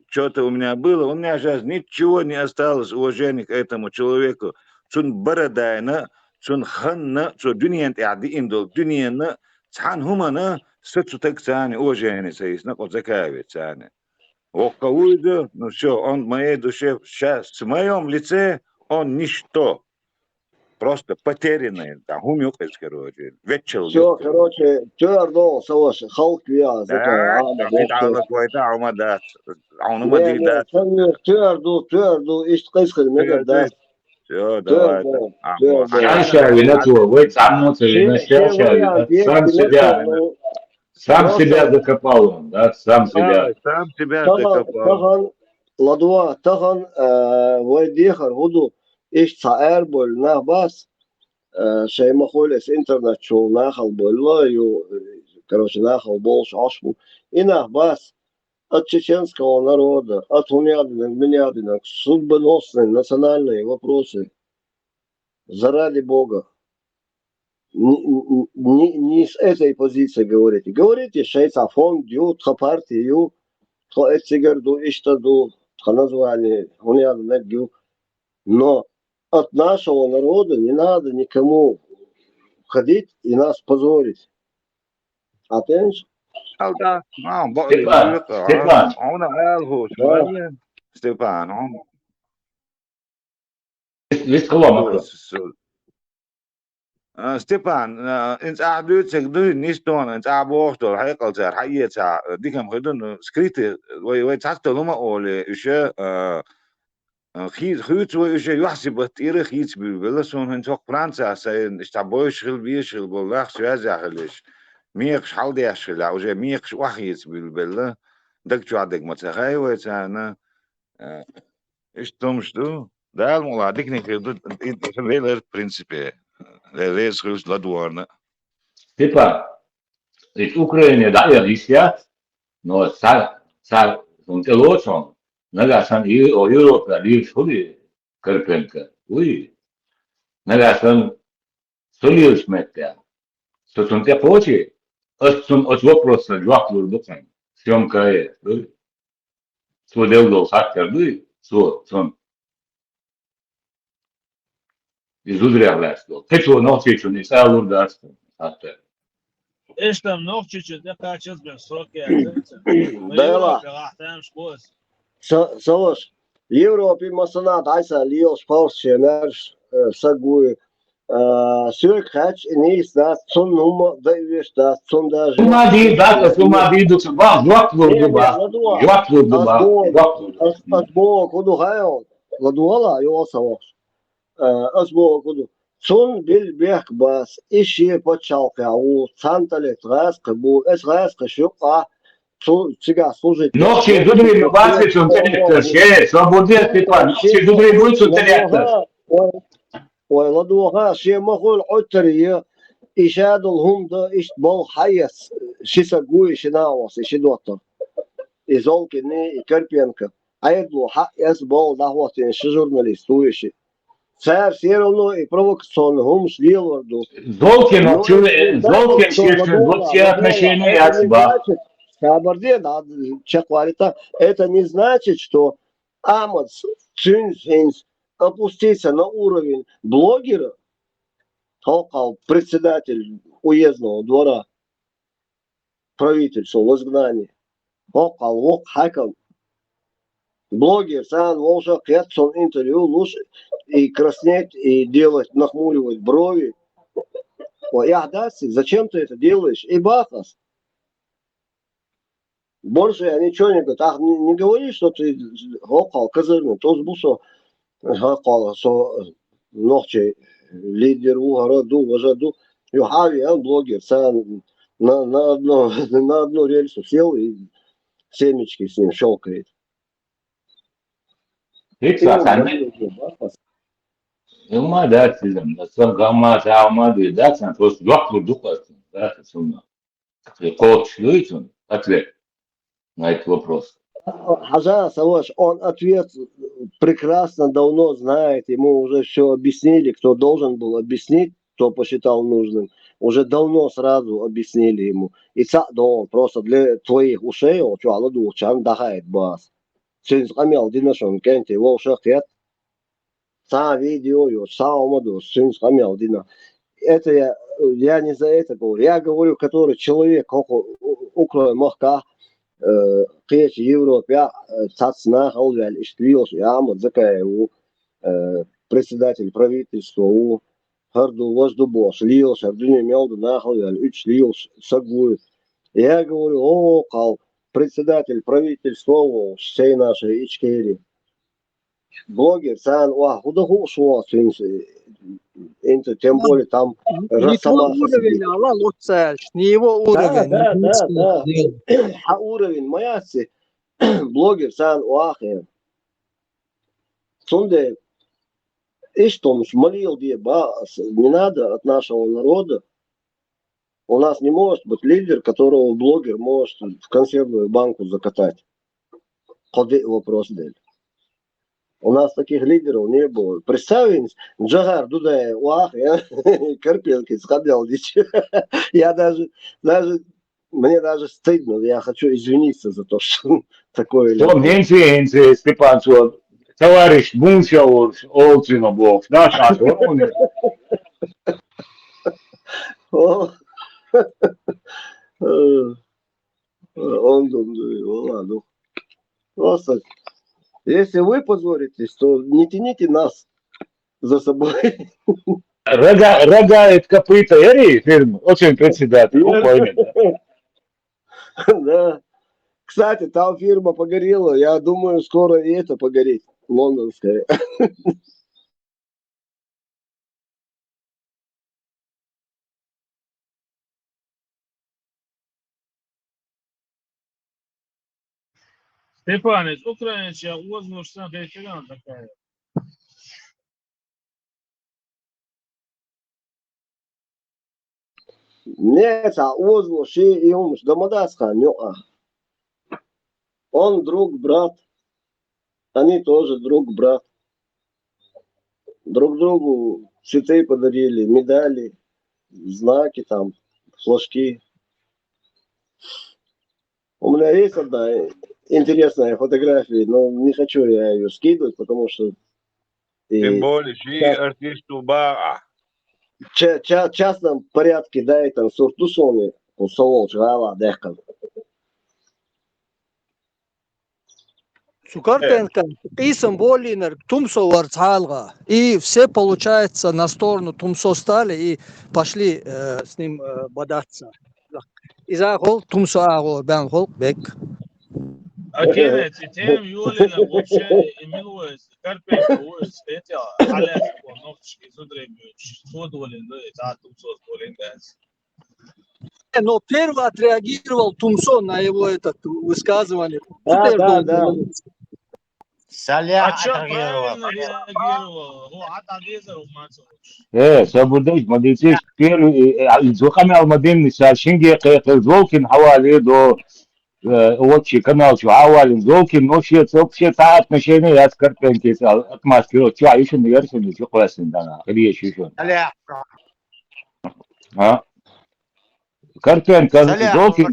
Speaker 2: что-то у меня было, у меня сейчас ничего не осталось уважения к этому человеку. Сун барадайна, сун ханна, сун дюниент яди индол, дюниенна, цхан хумана, сетсу так цани, уважение союзна, от закавит цани. Оккауида, ну все, он в моей душе сейчас, в моем лице, он ничто. Просто потерянные, там, умюкать, короче, вечер.
Speaker 1: Все, короче, твердо, саваш, халк вя,
Speaker 2: закая,
Speaker 1: твердо, ишь кайскали, мне да.
Speaker 2: Все, давай.
Speaker 3: Сам себя закопал он, да, сам себя.
Speaker 2: Сам себя закопал.
Speaker 1: Ладуа, тахан, вайдихар, худу. إيش صار بول ناباس شيء مخولس إنترنت شو ناخل بولا يو كروش ناخل بولش عشبو إنه باس отчеченского народа, от унядинок, судьбоносные, национальные вопросы. Заради Бога. Не с этой позиции говорите. Говорите, шейца фонд, ю, партии, ю, эцигерду, иштаду, название, унядинок, ю. Но от нашего народа не надо никому ходить и нас позорить. А ты?
Speaker 2: Степан. Степан, انت قاعد تقدر نيستون انت عبوخت الحقيقة صار حقيقة دي كم خدون سكريت ويتحط لهم اول اشياء خيط وإيش يحسب تيري خيط بالبلسون هن توق فرنسا سين استعبوي شغل بيشغل بالله شو هذا خليش ميقش حال ده شغل أو جا ميقش وحيد بالبلة دك شو عندك متسخاي ويتانا إيش توم شو ده الموضوع ديك نكيد ليلر برينسيبي ليس خلص لدوارنا
Speaker 3: Степан, ведь Украине дали висят, но царь, он те лучше, нагасан и о Европе, лишь хули, Карпенко, уй, нагасан солиус метя, что он те почи, от вопроса, два клубука, съемка, свой делал хактер, свой, он из удрявляется, ты что, ночью, не сал урдаст, хактер.
Speaker 4: ايش تم نوخ تشوت ده كاتشز بالصوت يا
Speaker 1: Dela,
Speaker 4: راح تعمل شبوس
Speaker 1: savas, Европе масонат, айса liels pauscieners, sagui, sök hatch in is dat zon nummer, dat is dat zon daar
Speaker 3: Uma di data, uma di do ba, joat do
Speaker 1: as boa quando raio, la duala, eu ouço as boa quando zon bil berg bas, ishi почалка, у цантале траска, бу es раска шука, сега служить.
Speaker 3: Ночи дудри бацы, он телектор, свободен Степан, ночи дудри будет телектор.
Speaker 1: Ой, ладуها شيء مقول عترية إشاد الهم ده إيش بال حيس شيء قوي شناوس إيش دوتر إزول كني كربيانك أيدو حق يس بال ده هو تين جورناليست هو إيش صار سيرونو يبروكسون هم شليل وردو
Speaker 3: Золкин, честно, вот все отношения от себя.
Speaker 1: Кабардин, это не значит, что Амос Цюньцинс опуститься на уровень блогера, толкал председатель уездного двора правительства в изгнании, толкал вок хаком, блогер сам волжа кятсон интервью лучше и краснеть, и делать, нахмуривать брови. Я даси, зачем ты это делаешь? И бахас. Больше я ничего не говорю. Так не говори, что ты гокал, козырный, то сбусо гокал, что ночи лидер у городу, вожаду. Юхави, он блогер, сам на одну рельсу сел и семечки с ним щелкает.
Speaker 3: Uma das sizin, son gamma tağma diye dersen, просто yoklu dukasın, dersen sonra. Коучлю için, ответ на этот вопрос.
Speaker 1: Хажа Саваш, он ответ прекрасно давно знает, ему уже все объяснили, кто должен был объяснить, кто посчитал нужным. Уже давно сразу объяснили ему. И он просто для твоих ушей, он что, аладу, чан дахает бас. Синс камел, динашон, кенти, вол шахет. Са видео, ё, са омаду, синс камел, дина. Это я не за это говорю. Я говорю, который человек, около махка, قيش Европе, цацна, халвяль, иштвилш, ямот, закая, председатель правительства, у харду вожду бош, лилш, ардуне мелду, нахалвяль, лилш, сагует. Я говорю, кал, председатель правительства, всей нашей ичкери. Блогер, сан, худоху шо, тем более там
Speaker 5: Не твой уровень, а лучше, не его уровень.
Speaker 1: Да. А уровень мояси, блогер, сан, уахе. Сунде, что молил не надо от нашего народа. У нас не может быть лидер, которого блогер может в консервную банку закатать. Ходи вопрос дель. У нас таких лидеров не было. Представь, Джагар, Дудай, Уах, я Карпенко сходил. Я мне даже стыдно, я хочу извиниться за то, что такое.
Speaker 3: Что меньше, Степан, что товарищ Бунчаур, Олцина Бог, наш он.
Speaker 1: Он думает, ладно. Просто, если вы позоритесь, то не тяните нас за собой.
Speaker 3: Рогает копыта, Эри, фильм, очень председатель,
Speaker 1: Да. Кстати, там фирма погорела. Я думаю, скоро и это погорит. Лондонская.
Speaker 21: Степанец, Украинча, возможно, ветеран такая.
Speaker 1: Нет, а Озло, Ши и Умш, Дамадаска, он друг, брат. Они тоже друг, брат. Друг другу цветы подарили, медали, знаки там, флажки. У меня есть одна интересная фотография, но не хочу я ее скидывать, потому что
Speaker 2: Тем более, что артисту бара.
Speaker 1: в частном порядке, да, и там суртусоны, солол, жгала, дехкан.
Speaker 22: Сукартенко и Самболинер, Тумсо Варцалга. И все, получается, на сторону Тумсо стали и пошли с ним бодаться. Иза хол, Тумсо аго, бен хол, бек.
Speaker 21: Окей, тем Юлина вообще имелось, Карпенко, эти Алеф, Новчики, Судребич, Фодолин, да, это Тумсо Сболин,
Speaker 22: Но первый отреагировал Тумсо на его это высказывание.
Speaker 1: Да.
Speaker 15: Салях
Speaker 21: А что
Speaker 15: отреагировал.
Speaker 21: правильно реагировал? Ну, отреагировал Мацович.
Speaker 3: سابوديش ما ديتيش كتير زوخامي المدين مثال شنجي زولكن حوالي دو واتشي كانال شو حوالي زولكن نوشي تسوبشي ساعات مشيني يا سكرتين كيس اتماس كيلو شو عايشون يرسل شو قواسين دانا خليه شيشون
Speaker 15: Салях.
Speaker 3: ها كرتين
Speaker 15: Салях.
Speaker 3: زولكن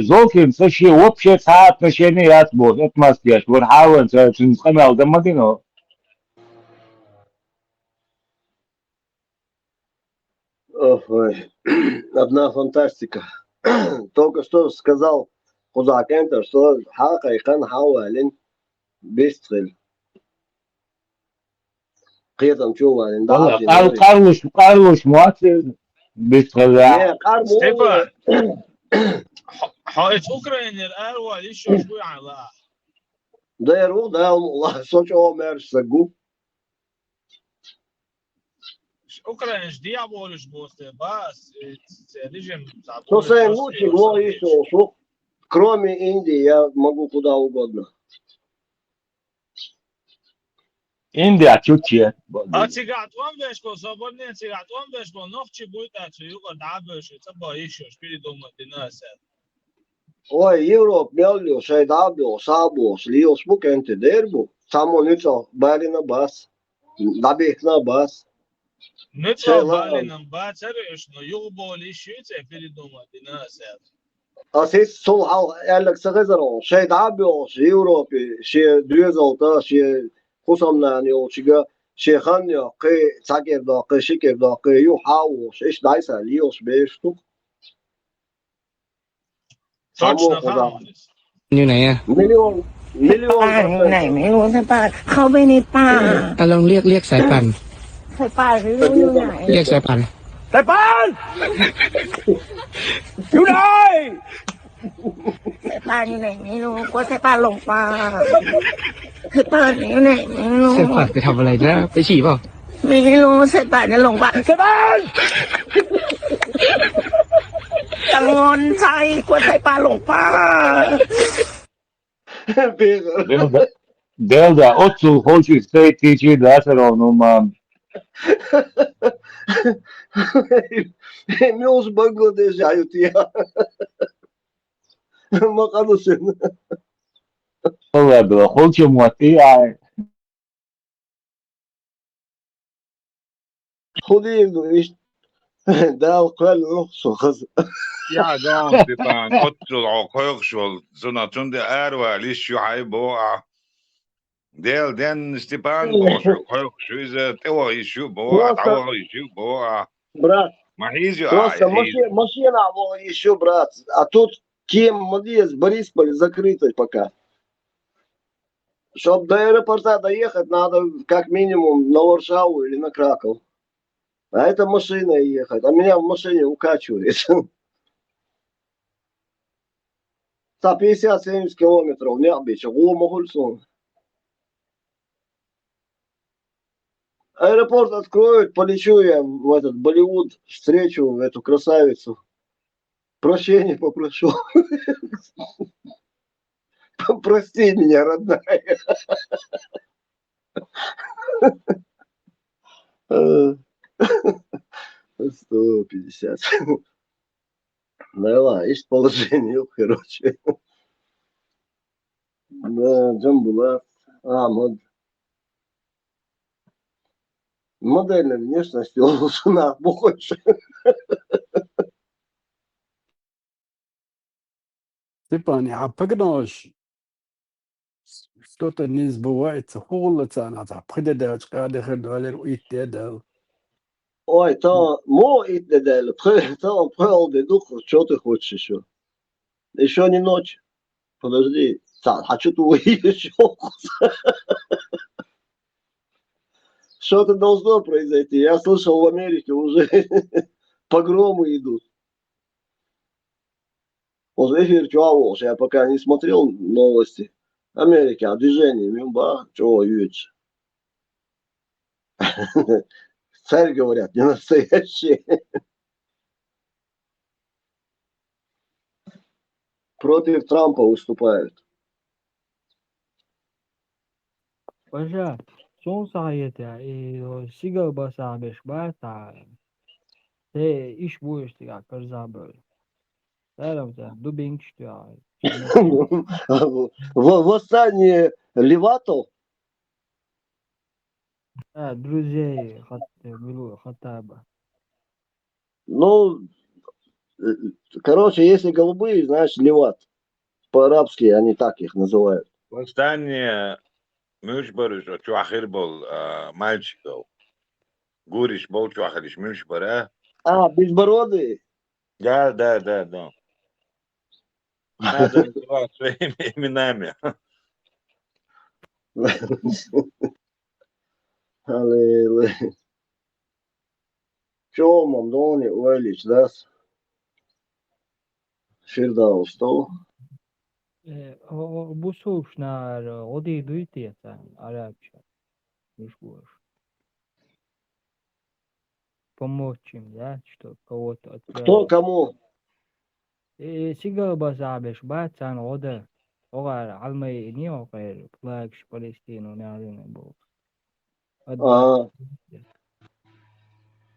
Speaker 3: زولكن سشي وبشي ساعات مشيني يا سبوت اتماس كيش ونحاول تنسخمي المدينة
Speaker 1: Ой, одна фантастика. Только что сказал Хузак Энтер, что Хака и Хан Хауалин бестрель. Қиятам чувалин, да,
Speaker 3: والله قارلوش مواتي بيستغل
Speaker 21: Степан, حائط أوكرانيا الأول يشوف شوي على
Speaker 1: Да, еру, да, Allah, сочо мерш сагу.
Speaker 21: أوكرانيا ديابولش بوسته بس ليجن
Speaker 1: Что самое лучшее, но еще, что кроме Индии я могу куда угодно.
Speaker 3: Индия чуть-чуть.
Speaker 21: أتيجات وان بيش بو صبرني أتيجات وان بيش بو نخشي بويت أتيجو دعبش تبا يشوش بيدي دوم الدنيا
Speaker 1: Ой, Европ, Меллио, Шайдабио, Сабос, Лиос, Букенте, Дербу, само ничо, Барина Бас, Дабихна Бас.
Speaker 21: نطلع بالنا باترش نو يغبول شيء في دوما الناس
Speaker 1: Асис сол әлік сығызыру, Шайдабио, Европе, Ше Дюзалта, Ше Хусамнан Йолчига, Ше Ханьо, Кы Цакерда, Кы Шикерда, Кы Юхау, Шеш Дайса, Лиос, Бештук.
Speaker 21: точно хаунис
Speaker 23: อยู่ไหนอ่ะ
Speaker 1: Миллион.
Speaker 23: ป้าอยู่ไหนไม่รู้ใช่ป่ะเข้าไปในป่าลองเรียกสายป่านสายป่านอยู่ไหนเรียกสายป่านสายป่านอยู่ไหนสายป่านอยู่ไหนไม่รู้กลัวสายป่านหลงป่าสายป่านอยู่ไหนไม่รู้สายป่านไปทำอะไรนะไปฉี่เปล่าไม่รู้สายป่านจะหลงป่าสายป่านกังวลใจกลัวสายป่านหลงป่า
Speaker 3: Делда, отцу хочет стоять течи, да, все равно, мам.
Speaker 1: Милс Бангладеш, аютия. Маканусин.
Speaker 3: Ладно, хочет мотия.
Speaker 1: Худин, дал квал сохаз.
Speaker 2: Ja, dan, Stefan, otro koyokshol, zonatun de erwa, lishu haiboa. Del den Stefan boşu koyokşu ize tevo ishu boa, tevo ishu boa.
Speaker 1: Брат,
Speaker 2: Mahizio
Speaker 1: просто машина была еще, брат. А тут кем молодец, Борисполь закрытый пока. Чтобы до аэропорта доехать, надо как минимум на Варшаву или на Краков. А это машиной ехать. А меня в машине укачивает. 150-70 километров, не обычно. Ломогульсон. Аэропорт откроют, полечу я в этот Болливуд, встречу эту красавицу. Прощения попрошу. Прости меня, родная. 150. Да ладно, есть положение, короче. Да, Джамбулат. Модельной внешности улучшена больше.
Speaker 14: Степан, я погнешь. Что-то не сбывается. Холодца надо. Придешь, когда ходили, уйти, да.
Speaker 1: Ой, то мо и неделю. Там правда, дух, что ты хочешь еще? Еще не ночь. Подожди. Хочу твои еще. Что-то должно произойти. Я слышал, в Америке уже погромы идут. Вот эфир чего, я пока не смотрел новости. Америка, а движение, мимба, чего юется. Царь, говорят, не настоящий. Против Трампа выступают.
Speaker 19: Paşa son sayede sigar basarmış bata iş bu işte ya kırza böyle. Derim sen dubing işte ya.
Speaker 1: Восстание Леватов.
Speaker 19: Друзей хотя бы.
Speaker 1: Ну, короче, если голубые, значит, Леват. По-арабски они так их называют.
Speaker 2: Восстание Мюшбарыш, чуахир был мальчиков. Гуриш был чуахириш Мюшбара.
Speaker 1: Безбородые?
Speaker 2: Да. Надо называть своими именами.
Speaker 1: Аллилуйя. Чё, Мамдони, Уэлич, да? Фирдаус, то?
Speaker 19: Bu soğuşlar o değil duydu ya sen Arapça. Муж будешь. Помочь им, да, что кого-то отправить.
Speaker 1: Кто кому?
Speaker 19: Сигар базабеш, бацан ода. Огар алмай не огар плакш Палестину наверное был.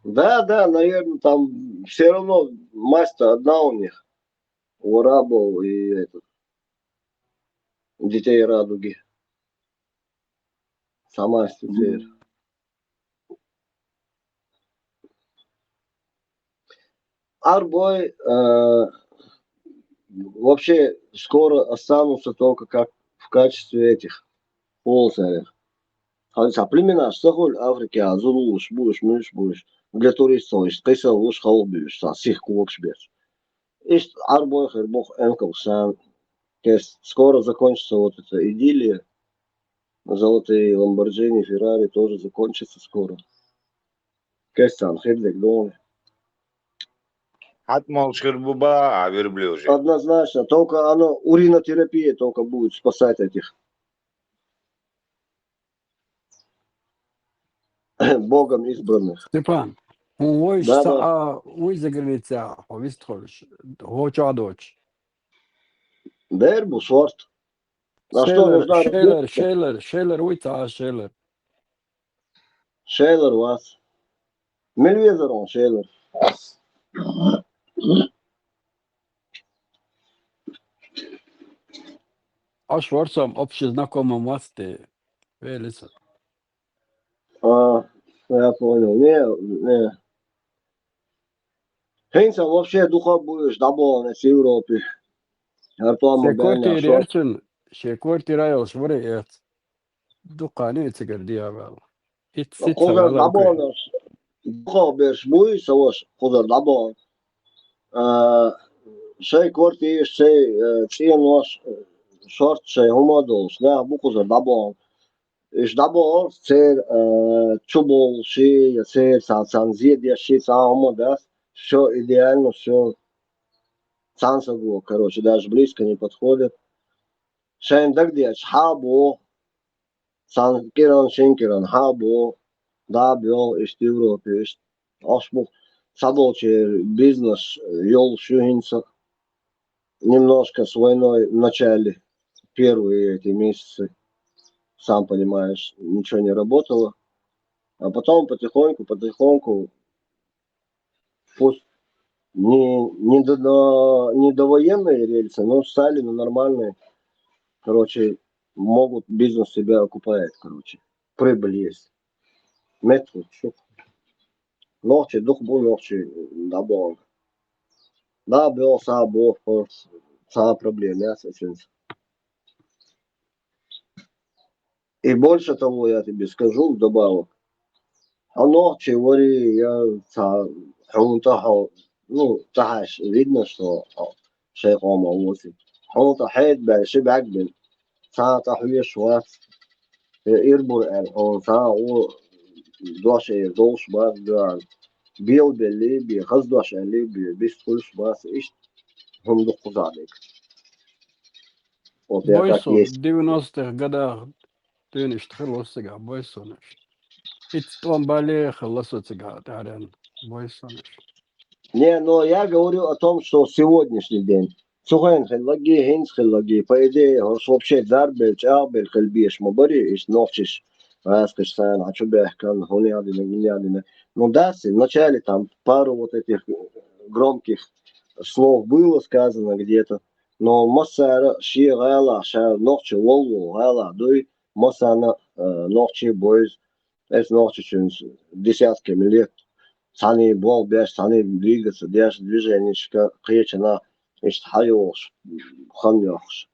Speaker 1: Да, наверное, там все равно масть-то одна у них. У арабов и этот, детей радуги. Сама теперь. Арбой вообще скоро останутся только как в качестве этих ползарей. А племена, что хоть Африки, а зулуш, будешь. Для туристов, есть кайса луш халбиш, а сих кулакш беш. Есть арбой хербох энкл сан. Скоро закончится вот эта идиллия. Золотые Ламборджини, Феррари тоже закончится скоро. Кэстан, хедлик, дома.
Speaker 2: Хатмал шербуба, верблюжий.
Speaker 1: Однозначно, только оно, уринотерапия только будет спасать этих Богом избранных.
Speaker 14: Степан, он
Speaker 1: Да.
Speaker 14: за граница, вистрольш, хочадоч.
Speaker 1: Дербу, сорт. На что нужна
Speaker 14: Шейлер, уйта, Шейлер.
Speaker 1: Шейлер вас. Мельвезер он, Шейлер.
Speaker 14: Аж варсам общий знакомым вас ты, Велиса.
Speaker 1: Я понял. Не. Хейнса вообще духа будешь добавлен в Европе.
Speaker 14: Шеквартир айол шварет. Дуканы цигардия вал.
Speaker 1: Хозар добавлен. Духа беш будешь, савош, хозар добавлен. Шей квартир, шей ценош, шорт, шей хумадолш. Да, бухозар добавлен. Иш добавлен, цер чубол, ши, цер, сан зидя, ши, сан хумадас. Все идеально, все. Сансагу, короче, даже близко не подходит. Шейн дагдиач, хабо, санкиран, шинкиран, хабо, дабиол, ишт Европе, ишт ашбух, садолчер, бизнес, йол, шухинса, немножко с войной в начале, первые эти месяцы, сам понимаешь, ничего не работало. А потом потихоньку, пусть не до военные рельсы, но стали на нормальные. Короче, могут бизнес себя окупает, короче. Прибыль есть. Метр, что? Ночи, дух был ночи, да бог. Да, был сам бог, сам проблем, я согласен. И больше того, я тебе скажу, вдобавок. А ночи, говори, я ну, тахаш, видно, что шейх ома восемь. Он тахает, шиб عقبل. ساعة تحوية شوات إيربور أو ساعة أو دوش دوش باس دوان بيل باللي بيخز دوش اللي بيستولش باس إيش هم دقوا عليك. وتياتك
Speaker 14: Бойсон,
Speaker 1: есть.
Speaker 14: 90-х годах تونش تخلص бойсонеш. Итстон бале خلصتها تعرف бойсонеш.
Speaker 1: Не, но я говорю о том, что сегодняшний день. Сухен хиллаги, хинс хиллаги. По идее, вообще зарбель, чабель, кальбиш, мабари, иш ночиш. Раскаш сан, а что бехкан, хунядина, гинядина. Ну да, вначале там пару вот этих громких слов было сказано где-то. Но масса ши гала, ша ночи волву гала, дуй масса на ночи бойз. Это ночи десятками лет. Сани бол бяш, сани двигаться, бяш движенечка, кречена, ишт хайош, ханьош,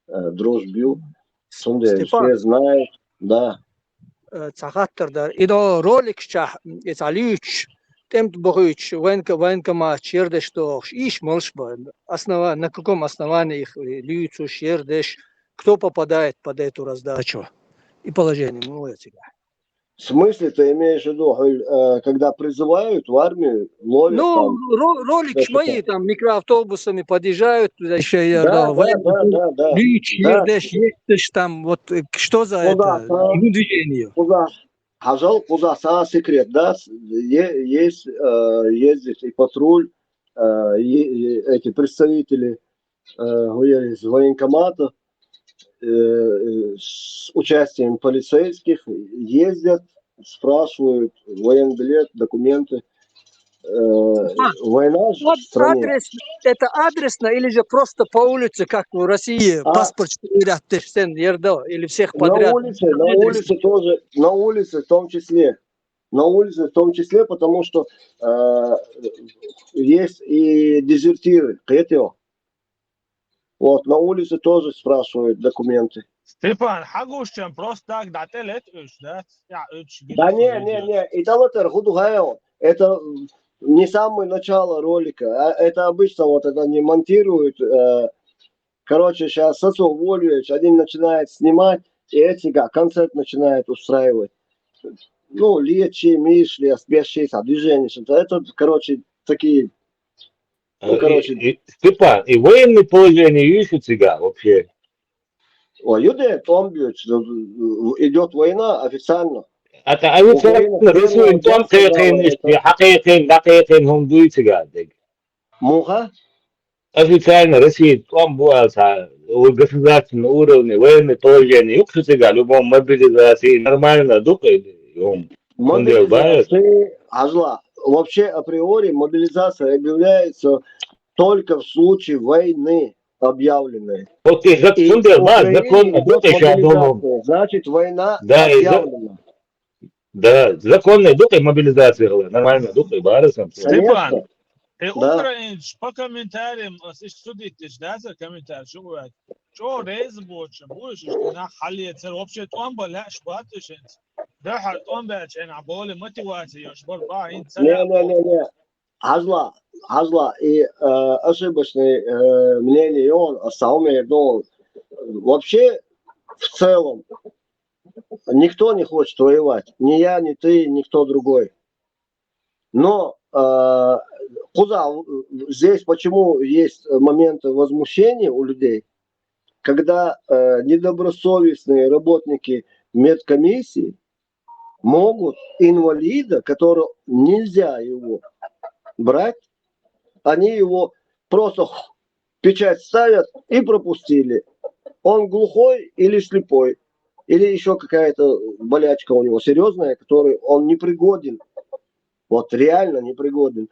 Speaker 1: дружбю, сунде,
Speaker 22: Степан,
Speaker 1: все знают, да.
Speaker 22: цахаттарда. Идо ролик шах, ицалюч, темт богуч, венка ма чердеш тох, иш молшба. На каком основании их льются чердеш, кто попадает под эту раздачу и положение, ну, это.
Speaker 1: В смысле ты имеешь в виду, когда призывают в армию, ловят
Speaker 22: Ну,
Speaker 1: там?
Speaker 22: ролик
Speaker 1: Да,
Speaker 22: мои там микроавтобусами подъезжают, туда еще
Speaker 1: да.
Speaker 22: льюч, чердеш, есть там, вот что за это, его движение.
Speaker 1: Куда сам секрет, да, есть, ездит и патруль, эти представители из военкомата с участием полицейских ездят, спрашивают военбилет, документы. Война же в стране.
Speaker 22: Это адресно или же просто по улице, как в России, паспорт проверят, или всех подряд?
Speaker 1: На улице в том числе. На улице в том числе, потому что есть и дезертиры, вот, на улице тоже спрашивают документы.
Speaker 21: Степан, хагушчан просто так дателет да?
Speaker 1: Да не, это не самое начало ролика, это обычно вот это не монтируют. Короче, сейчас Сацов Вольевич один начинает снимать, и эти концерт начинает устраивать. Ну, лечи, мишли, аспеши, движения, это, короче, такие. Ну, короче.
Speaker 3: Степан, и военное положение ищут сега вообще?
Speaker 1: Идет война официально.
Speaker 3: حتى رسول انتم حقيقين هم دويت قاعد
Speaker 1: موها
Speaker 3: официально Россия там была у государственного уровня военное положение юксуты галюбом мобилизации нормально дукой
Speaker 1: мобилизация ажла вообще априори мобилизация объявляется только в случае войны объявленной.
Speaker 3: Вот и законно дукой,
Speaker 1: значит война объявлена.
Speaker 3: Да, законная духой мобилизация, нормально духой барысом.
Speaker 21: Степан, ты украинец по комментариям, судитесь, да, за комментарий, что говорят? Что рейз больше, будешь, что на халиец, вообще он боляш, батышенц. Да, он бэч, на более мотивации, шбор баин.
Speaker 1: Не. Азла, и ошибочное мнение он, вообще, в целом, никто не хочет воевать. Ни я, ни ты, никто другой. Но здесь почему есть моменты возмущения у людей, когда недобросовестные работники медкомиссии могут инвалида, которого нельзя его брать, они его просто печать ставят и пропустили. Он глухой или слепой, или еще какая-то болячка у него серьезная, которой он непригоден. Вот реально непригоден.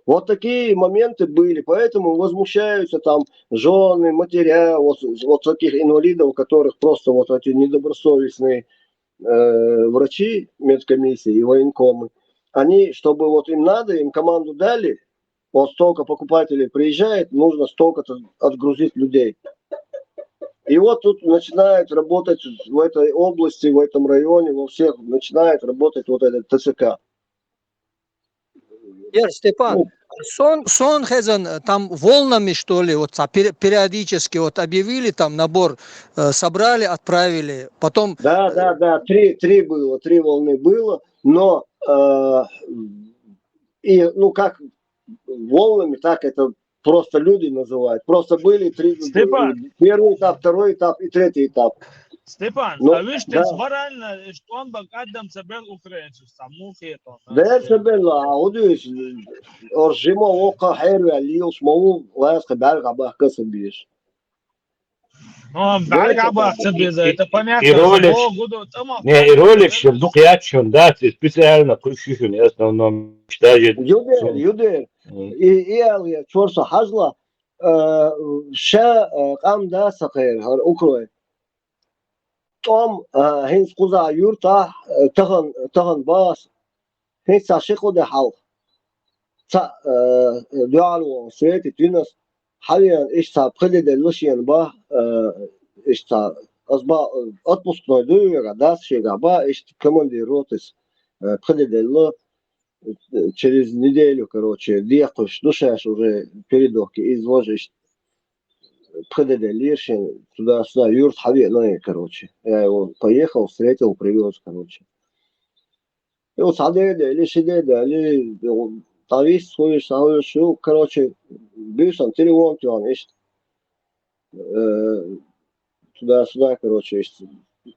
Speaker 1: Вот такие моменты были, поэтому возмущаются там жены, матеря, вот таких инвалидов, у которых просто вот эти недобросовестные врачи медкомиссии и военкомы, они, чтобы вот им надо, им команду дали, вот столько покупателей приезжает, нужно столько-то отгрузить людей. И вот тут начинает работать в этой области, в этом районе, во всех начинает работать вот этот ТЦК.
Speaker 22: Степан, сон хезен там волнами, что ли, вот периодически вот объявили там набор, собрали, отправили, потом...
Speaker 1: Да, три волны было, но и, ну как волнами, так это просто люди называют. Просто были три, первый этап, второй этап и третий этап.
Speaker 21: Степан,
Speaker 1: Ну,
Speaker 21: а вы что
Speaker 1: да.
Speaker 21: морально, что он богатым собрал украинцев, саму это.
Speaker 1: Да, سبلا عوديش أرجما وقع حلو عليوش مو واسق بعرق عباه كسب بيش.
Speaker 21: Ну, بعرق عباه كسب это понятно.
Speaker 3: И ролик, что вдруг я чем, да, специально кушаю, в основном читаю.
Speaker 1: Юдер, и я чорса хазла, ша قام دا سخير هر أوكروي. توم هنس قزا يورتا تغن باس هنس عشقو ده حال. تا دوالو سويت تونس حاليا إيش تا بخلي دلوشين با إيش تا أصبح أطبس نودوي قداس شيء قبا إيش командировались بخلي دلو через неделю, короче, дехуш, душаш уже передохи, изложишь пхедеде лиршин, туда-сюда, юрт хави, ну, короче. Я его поехал, встретил, привез, короче. И вот садеде, или шидеде, или тавис, сходишь, короче, бюсан, телефон, он, ишь, туда-сюда, короче, ишь,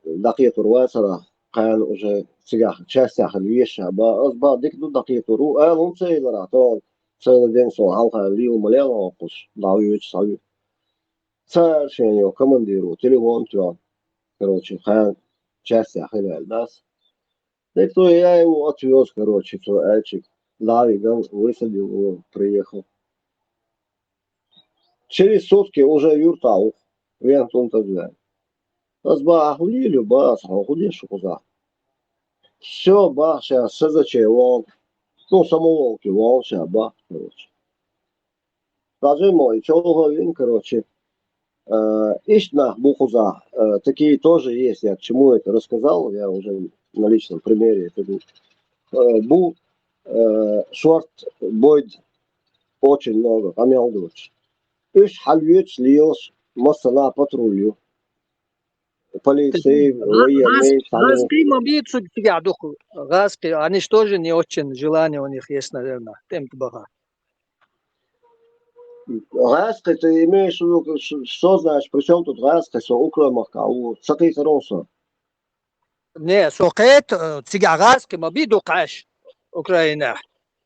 Speaker 1: дакет урвасара, كان уже سجاح частях الويش با ديك دو دقيقة رو هم سيلرا طول سيل دين سو حلقة ليو مليان وقش داويوش ساوي سار شينيو командиру телефон тюан короче كان частях или альдас так то я его отвез короче то эльчик Дави ган высадил его приехал через сутки уже юртау вен тун тогда أصبح أخليه باص أخليه شقزا все ба сейчас сазачевон ну самого кивон сейчас ба короче скажи мой чоловин короче ишна бухуза такие тоже есть я к чему это рассказал я уже на личном примере это бу шорт бойд очень много амелдович иш хальвич лиос масала патрулью полиции, военные.
Speaker 22: Газки мобицу тягадуху. Газки, они же тоже не очень желание у них есть, наверное. Темп бага.
Speaker 1: Газки, ты имеешь в виду, что знаешь, при чем тут газки, что укромаха, у цаки коронса?
Speaker 22: Не, сокет, тяга газки мобиду каш Украина.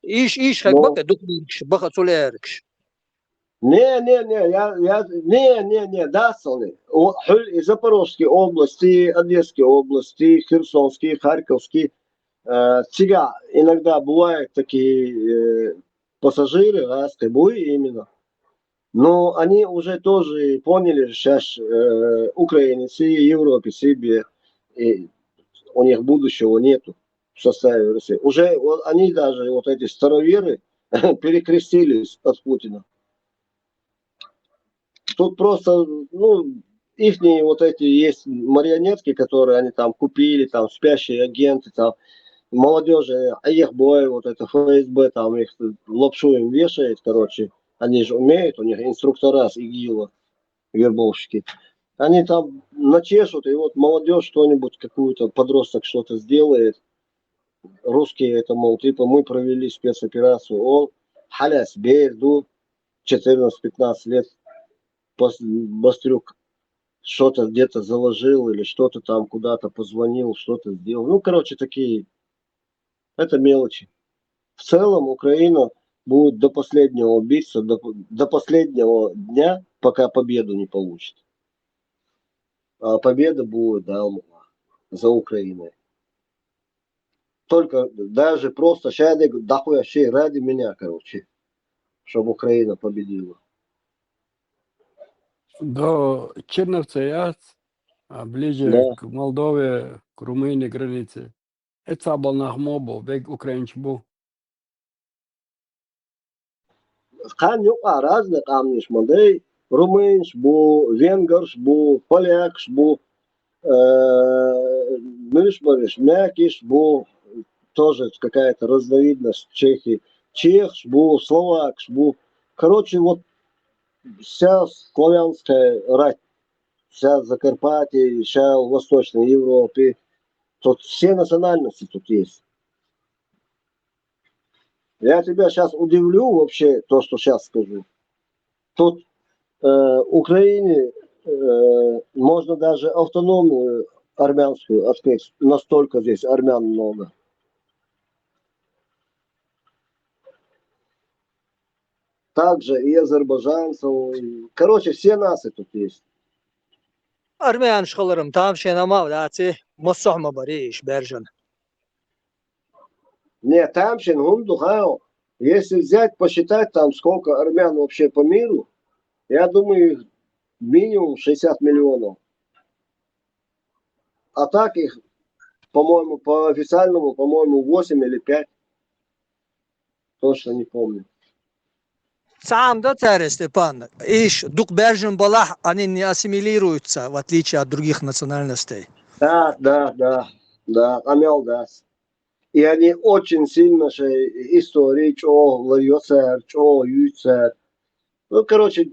Speaker 22: Иш как бака духнич, бака цулеркш.
Speaker 1: Не, да, Сони. И Запорожской области, Одесской области, Херсонской, Харьковской. Сега иногда бывают такие пассажиры, буи именно. Но они уже тоже поняли, что сейчас украинцы, Европе, себе, и у них будущего нету в составе России. Уже они даже, вот эти староверы, перекрестились от Путина. Тут просто, ну, ихние вот эти есть марионетки, которые они там купили, там спящие агенты, там молодежи, а их бой, вот это ФСБ, там их лапшу им вешает, короче, они же умеют, у них инструктора с ИГИЛа, вербовщики. Они там начешут, и вот молодежь что-нибудь, какую-то подросток что-то сделает. Русские это, мол, типа мы провели спецоперацию, он халяс, берду, 14-15 лет. Бастрюк что-то где-то заложил или что-то там куда-то позвонил, что-то сделал. Ну, короче, такие, это мелочи. В целом Украина будет до последнего биться, до последнего дня, пока победу не получит. А победа будет, да, за Украиной. Только даже просто сейчас дохуя ради меня, короче, чтобы Украина победила.
Speaker 14: До Черновца я, ближе
Speaker 1: Да.
Speaker 14: к Молдове, к Румынии границе. Это был наш мобо, век украинч был.
Speaker 1: Қан yok разных амниш модей, румынш бу, венгерш бу, полякш бу, мышбариш, мякиш бу, тоже какая-то разновидность Чехии, чехш бу, словакш бу. Короче, вот вся славянская рать, вся Закарпатье, вся в Восточной Европе, тут все национальности тут есть. Я тебя сейчас удивлю вообще, то, что сейчас скажу. Тут Украине можно даже автономную армянскую открыть. Настолько здесь армян много. Также и азербайджанцев. Короче, все нации тут есть.
Speaker 22: Armeyan şkalarım tam şey nama dati musuhma bariş berjan.
Speaker 1: Нет, там если взять, посчитать там сколько армян вообще по миру, я думаю, их минимум 60 миллионов. А так их, по-моему, по официальному, по-моему, 8 или 5. Точно не помню.
Speaker 22: Сам да царь Степан, иш дук берjan балах, они не ассимилируются, в отличие от других национальностей.
Speaker 1: Да, амел даст. И они очень сильно истории, что ларьоцер, что юцер. Ну, короче,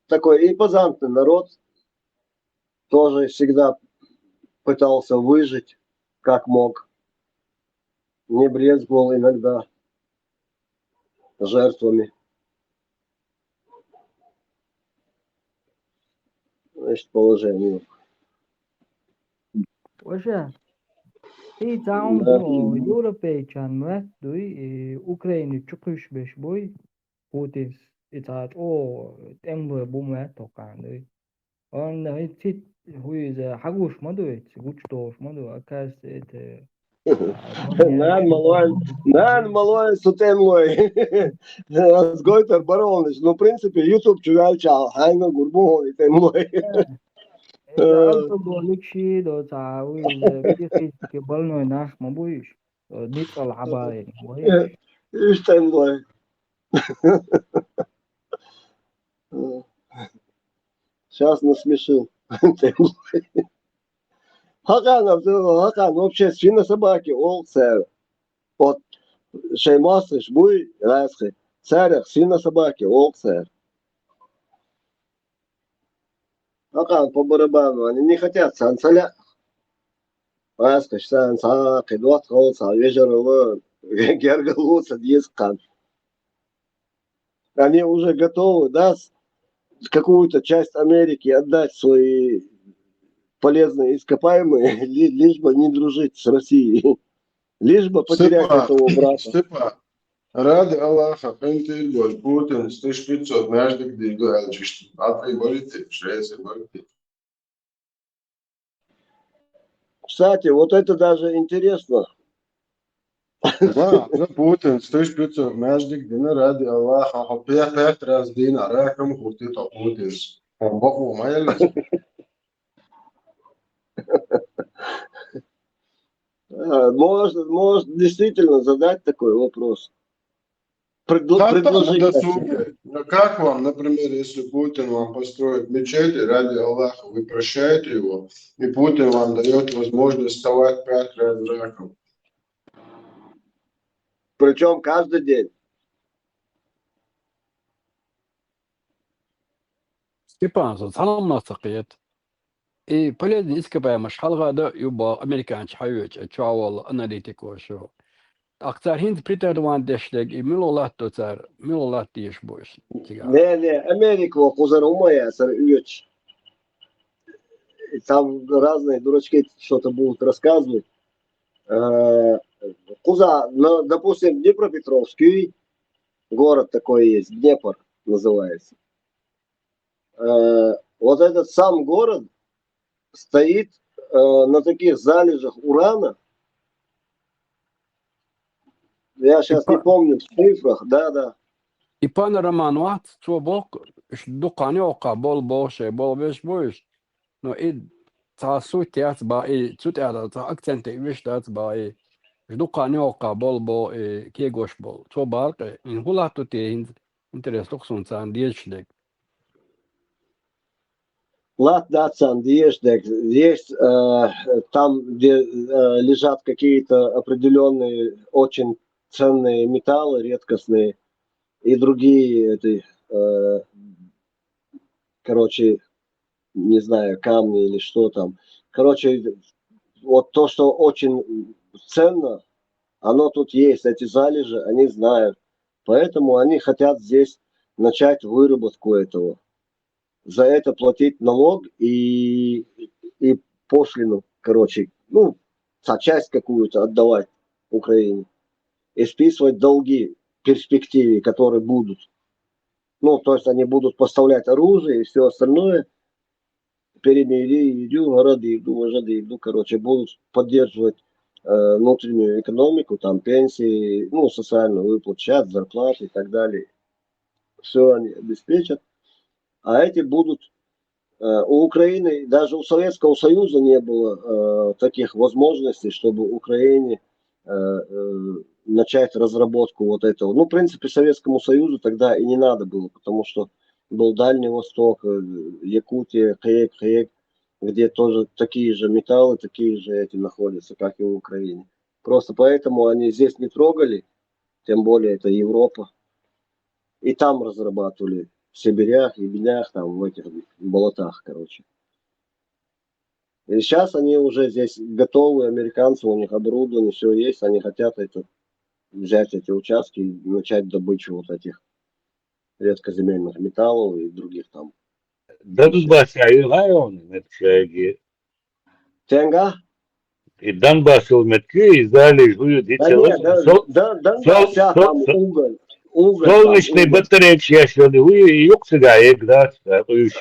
Speaker 1: такой импозантный народ. Тоже всегда пытался выжить, как мог. Не брезговал иногда жертвами. Значит, положение.
Speaker 19: Oja, i taun bu Europa'yı çanma duy Ukrayna çıkış beş boy Putin itaat o tembe bu mu tokan duy. On hiç huize haguş mu duy, güç doğuş mu duy, akas et.
Speaker 1: Нан малой сутемлой. Сгойтер барониш. Ну, в принципе, YouTube чувачал, хайна гурбу и темлой.
Speaker 19: Alkoholik şey do ta huize bir ki balnoy naş mu bu iş. Nitsal habayen bu iş.
Speaker 1: Иш темлой. Сейчас насмешил. Хакан, вообще свинособаки, олцер. Вот, шеймасыш, буй, расхи. Царях, свинособаки, олцер. Хакан по барабану, они не хотят сансаля. Расхи, санса, кидват холца, вежеровы, гергалуца, дискан. Они уже готовы, да, какую-то часть Америки отдать свои полезные ископаемые, лишь бы не дружить с Россией. Лишь бы потерять этого брата.
Speaker 8: Степа, ради Аллаха, пентель бош, Путин, 1500, между где дуэльчишь. А ты борите, шрейсы борите.
Speaker 1: Кстати, вот это даже интересно.
Speaker 8: Да, Путин, 1500, между где ради Аллаха, а пять раз день, а раком хутит, а Путин. Он баху, моя лазь.
Speaker 1: Может действительно задать такой вопрос. Предложить.
Speaker 8: Как вам, например, если Путин вам построит мечеть, ради Аллаха вы прощаете его, и Путин вам дает возможность вставать 5 раз раком?
Speaker 1: Причем каждый день.
Speaker 14: Степан, санам насақиет. И полезный ископаемый مش حلقة ده يبقى أمريكان شحيوش تشاول أناليتيك وشو أكثر هند بريتر وان دشلك ملولات توتر ملولات تيش بوش.
Speaker 1: Не, Америка, Кузарумая, Сарьевич. Там разные дурачки что-то будут рассказывать. Куза, допустим, Днепропетровский, город такой есть, Днепр называется. Вот этот сам город стоит на таких залежах урана. Я сейчас не помню в цифрах, да.
Speaker 14: И панораman vaat tuo bok dukani oka bol boshe bol besh boys no ta suitiat ba suitiat ta accent wish that ba dukani oka bol bo kegosh bol tuo bark in hulatu te interest loksun san dieshleg
Speaker 1: Ладно, есть там, где лежат какие-то определенные очень ценные металлы, редкостные, и другие, короче, не знаю, камни или что там. Короче, вот то, что очень ценно, оно тут есть, эти залежи, они знают. Поэтому они хотят здесь начать выработку этого. За это платить налог и пошлину, короче, ну, часть какую-то отдавать Украине. И списывать долги в перспективе, которые будут. Ну, то есть они будут поставлять оружие и все остальное. Короче, будут поддерживать внутреннюю экономику, там пенсии, ну, социальную выплату, зарплаты и так далее. Все они обеспечат. А эти будут у Украины, даже у Советского Союза не было таких возможностей, чтобы Украине начать разработку вот этого. Ну, в принципе, Советскому Союзу тогда и не надо было, потому что был Дальний Восток, Якутия, Хаек, где тоже такие же металлы, такие же эти находятся, как и в Украине. Просто поэтому они здесь не трогали, тем более это Европа. И там разрабатывали. В Сибирях, Ебенях, там в этих болотах, короче. И сейчас они уже здесь готовы, американцы, у них оборудование, все есть, они хотят взять эти участки и начать добычу вот этих редкоземельных металлов и других там.
Speaker 3: Донбасс районы меткеги.
Speaker 1: Тенга?
Speaker 3: И Донбасс метки и залежуют
Speaker 1: Донбасс, там уголь.
Speaker 3: Солнечные батареи чаще вы юксига играть,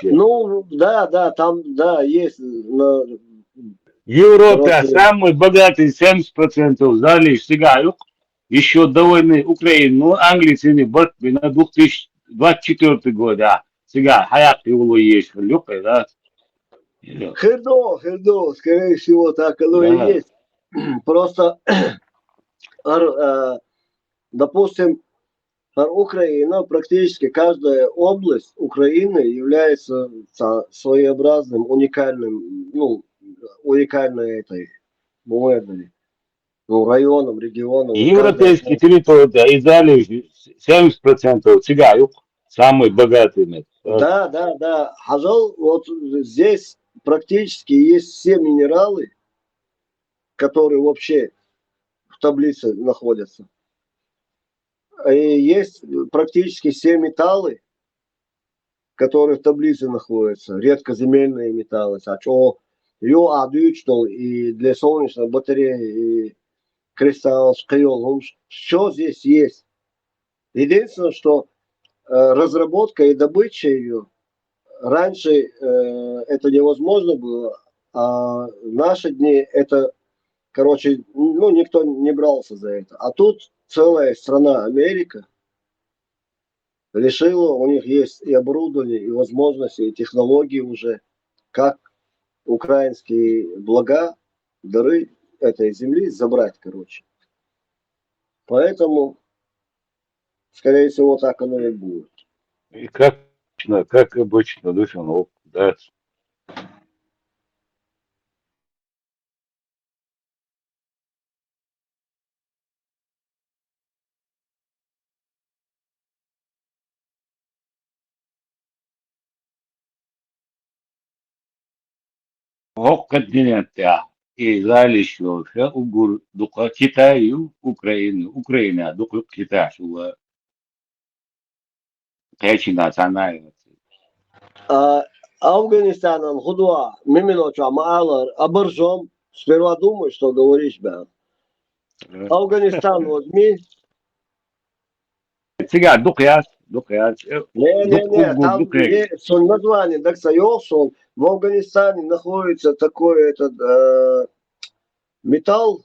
Speaker 1: Ну, да, там, да, есть.
Speaker 3: Европа самый богатый 70% залеж сега юк. Еще до войны Украины, ну, английцы не бортли на 2024 год, а сега хаят его есть, люка, да.
Speaker 1: Хердо, скорее всего, так оно и есть. Просто, допустим, Украина, практически каждая область Украины является своеобразным, уникальным, ну, уникальной районом, регионом.
Speaker 3: Европейские территории и залежь 70% цыгаюк, самый богатый.
Speaker 1: Да. Хажал, вот здесь практически есть все минералы, которые вообще в таблице находятся. И есть практически все металлы, которые в таблице находятся, редкоземельные металлы. И для солнечной батареи, и кристалл, шкайол, все здесь есть. Единственное, что разработка и добыча ее, раньше это невозможно было, а в наши дни это, короче, ну, никто не брался за это. А тут целая страна Америка решила, у них есть и оборудование, и возможности, и технологии уже, как украинские блага, дары этой земли забрать, короче. Поэтому, скорее всего, так оно и будет.
Speaker 3: И как обычно, ну, да. Континента и залежь вообще угур дука Китаю, Украина, дука Китай, что эти национальности.
Speaker 1: Афганистаном, Худуа, Миминоча, Маалар, Абаржом, сперва думай, что говоришь, да. Афганистан возьми.
Speaker 3: Сега духяс.
Speaker 1: Не, там сон название, так сон. В Афганистане находится такой металл,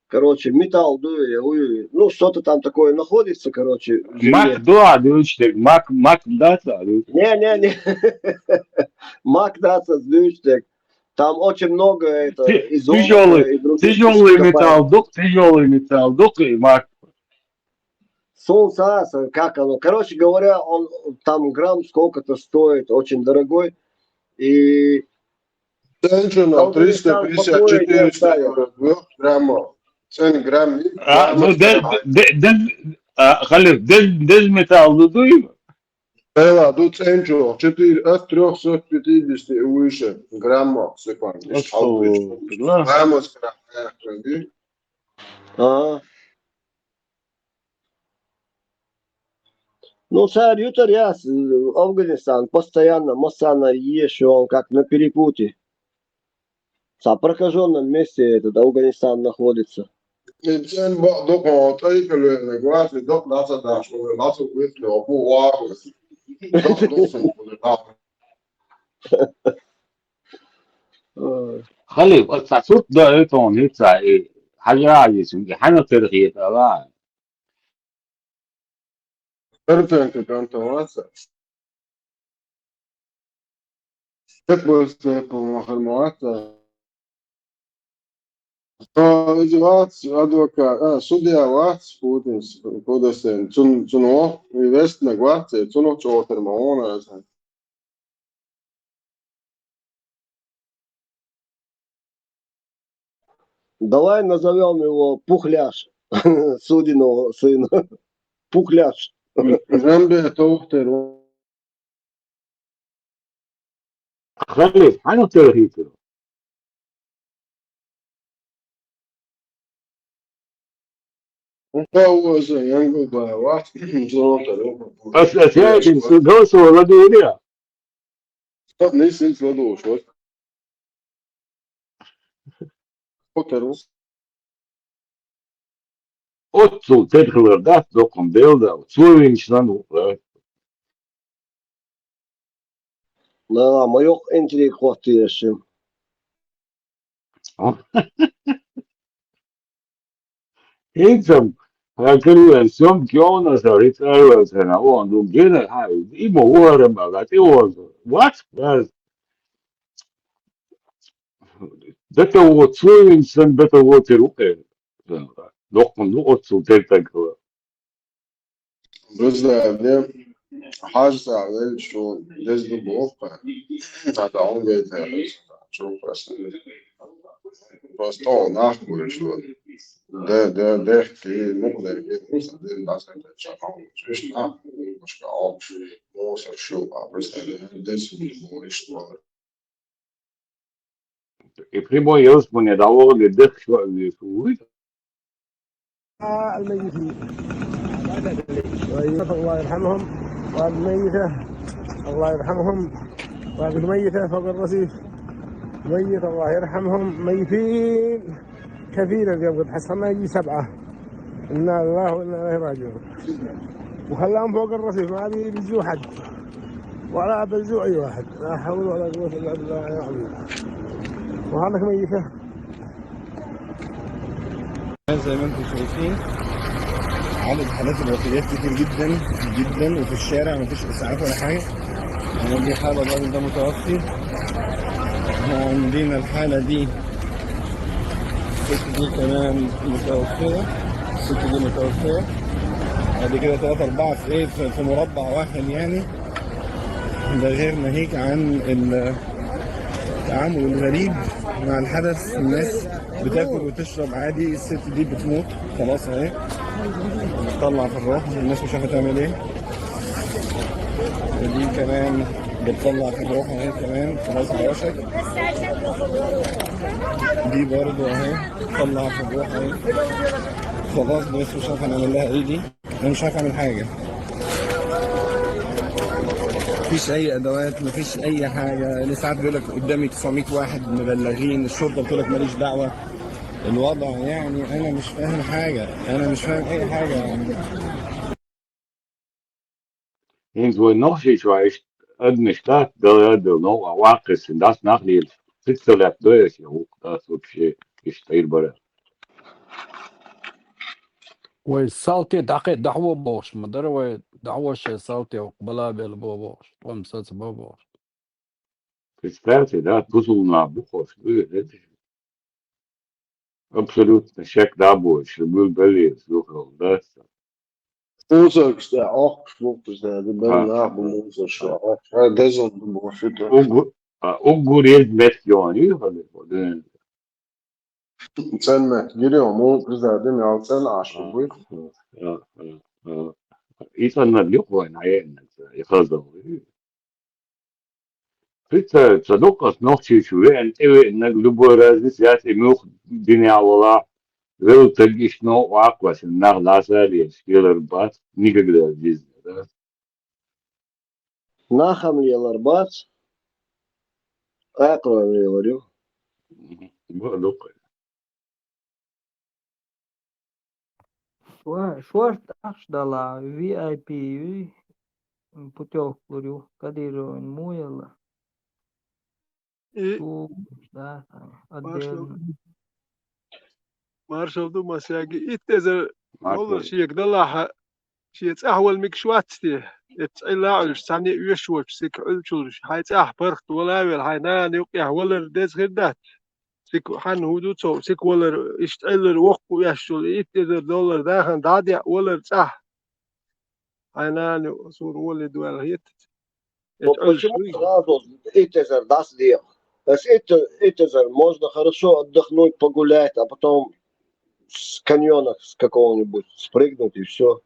Speaker 1: короче, металл, ну что-то там такое находится, короче.
Speaker 3: Мак дуа дючтек, мак даца.
Speaker 1: Не, мак даца дючтек. Там очень много
Speaker 3: Тяжелый металл, дух и мак.
Speaker 1: Солнце, как оно. Короче говоря, он там грамм сколько-то стоит, очень дорогой. И
Speaker 8: Ценчено 350-400 граммов. 100 грамм.
Speaker 3: Халиф, дез металл дудуем?
Speaker 8: Да, тут ценчу от 350 и выше граммов секунд. Граммов
Speaker 1: Ну, царь Ютаряс, Афганистан, постоянно Масана ешь, он как на перепуте. В прокаженном месте этот Афганистан находится.
Speaker 8: Sen dok taikelöinen glaasi dok nasataan sulle nasu vittu opu waakus. Dok dusun kuule naa.
Speaker 3: خلي صوت ضايتهم يطلع حاجة عايزة حاجة ترغية طبعا.
Speaker 8: Perfect kanto wasa. Tepos po mahal Izvāc advokāts, sudijā vārds Putins, Pudasen, Cuno, Vestna Gvārcie, Cuno Čotarma, он.
Speaker 1: Давай назовем его Пухляш, Судиного сына. Пухляш.
Speaker 8: Жамбе Тохтер.
Speaker 3: خلي حاجة ترغية.
Speaker 8: هو زي ينقل بواحد
Speaker 3: بس أساسا سودوس ولا دوليا.
Speaker 8: طب نيسين سودوس وش؟ Poteros.
Speaker 3: Otto tedhler dat dokum beelda. Slovenčlan.
Speaker 1: Да, моё интриг хватит.
Speaker 3: Insam, hakikaten som kjona sa ritärvälsenä on du gene här. Imo uoremmaga teoso. What? Detta var Slovenčlan, detta var till Rupe. Dokum Otto tedhler.
Speaker 8: بس ده حاجة على شو لازم بوقع هتعون بيتها شو بس طول ناخد شو ده في نقطة بس ده الناس اللي شغالين مش ناخد مش كعاب موسى شو بس ده سوي شو
Speaker 3: I primo io spunevo le deccio di sui.
Speaker 4: الميتين الله يرحمهم والميتة الله يرحمهم والميتة فوق الرصيف ميت الله يرحمهم ميتين كثيرا قد حصلنا يجي 7 إنا لله وإنا إليه راجعون وخلاهم فوق الرصيف ما بيلزوا حد ولا بلزوا أي واحد لا حول ولا قوة إلا بالله العظيم وهذاك ميتة
Speaker 9: زي ما انتم شايفين عدد حالات الوفيات كتير جدا جدا وفي الشارع مفيش اسعاف ولا حاجه. يعني دي حاله الراجل ده متوفي، وعندنا الحاله دي الست دي كمان متوفيه، الست دي متوفيه. بعد كده 3 4 في ايه في مربع واحد يعني. ده غير ناهيك عن التعامل الغريب مع الحدث. الناس بتاكل وتشرب عادي، الست دي بتموت خلاص اهي بتطلع في الروح، الناس مش عارفه تعمل ايه. ودي كمان بتطلع في الروح اهي كمان خلاص عاشت. دي برضه اهي بتطلع في الروح اهي خلاص، بس مش عارفه نعمل لها ايه. دي انا مش عارف اعمل حاجه، مفيش اي ادوات مفيش اي حاجه. الاسعاف بيقول لك قدامي 900 واحد مبلغين، الشرطه بتقول لك ماليش دعوه. الوضع يعني انا مش فاهم حاجه، انا مش فاهم اي حاجه يعني.
Speaker 3: Eens wo noch iets was, administraat, dat nog wakkers en dat nog niet. Zit zo lep dus, joh, dat soort shit is steeds.
Speaker 14: والصوتي دعوة بوش مدروا دعوة شيء صوتي وقبلا بالبوش ومسات بوش
Speaker 3: Представьте, да, пузул на бухош, это абсолютно шек dabūjis, ir bija belīgs, да.
Speaker 8: Mūzika, tā augstfluktas, tā bija nāba mūzika, tā dezonta mūzika.
Speaker 3: Uguriet metjoni, hadi.
Speaker 8: Sen met giriyor mu? Güzel değil mi? Al sen aşkım buyur.
Speaker 3: İnsanlar yok oynayın, yıkazım. Pizza تصدق نوختي شوية إيه إنك لبورة زيادة مخ دنيا والله لو تلقي شنو وعقوة النار لا سالي شكل رباط نقدر جزء
Speaker 1: Нахам еларбац, акро говорю.
Speaker 19: شو أشتغل VIP путевку кодированную муяла.
Speaker 7: И
Speaker 19: Шо, да, отдельно.
Speaker 7: مارشال دوما ساقي إتذا والله شيء كدلا شيء أحول مكشواتي يتعلى على سنة يشوف سك علشلش هاي برخت ولا هاي نان يقيا ولا دز غدات سك حن هدوء سو سك ولا يشتعل وقت ويشتغل إتذا دولار داخل دادي ولا صح هاي نان صور ولا دول هيت
Speaker 1: Вот почему сразу Итезер даст дел. То есть Итезер можно хорошо отдохнуть, погулять, а потом с каньона с какого-нибудь спрыгнуть и все.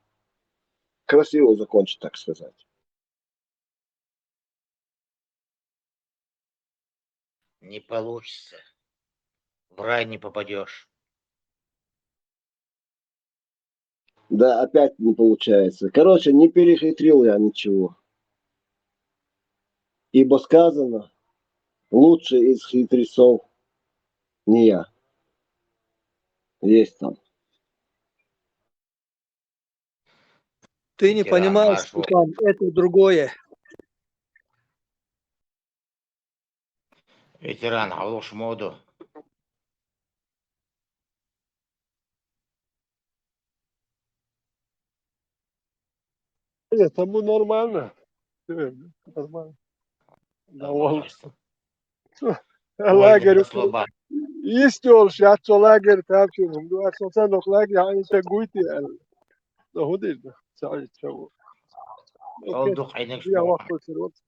Speaker 1: Красиво закончить, так сказать.
Speaker 15: Не получится. В рай не попадешь.
Speaker 1: Да, опять не получается. Короче, не перехитрил я ничего. Ибо сказано, лучший из хитрецов не я. Есть там.
Speaker 22: Ты не понимаешь, Степан, это другое.
Speaker 15: Ветеран, алош моду.
Speaker 7: Это нормально. Нормально. Да, لاجر يستول شات لاجر تابشون دو أصلا نخ لاجر هاي تقويتي ده هو ده سعيد شو
Speaker 15: أوضح عينك
Speaker 7: يا وقت الوقت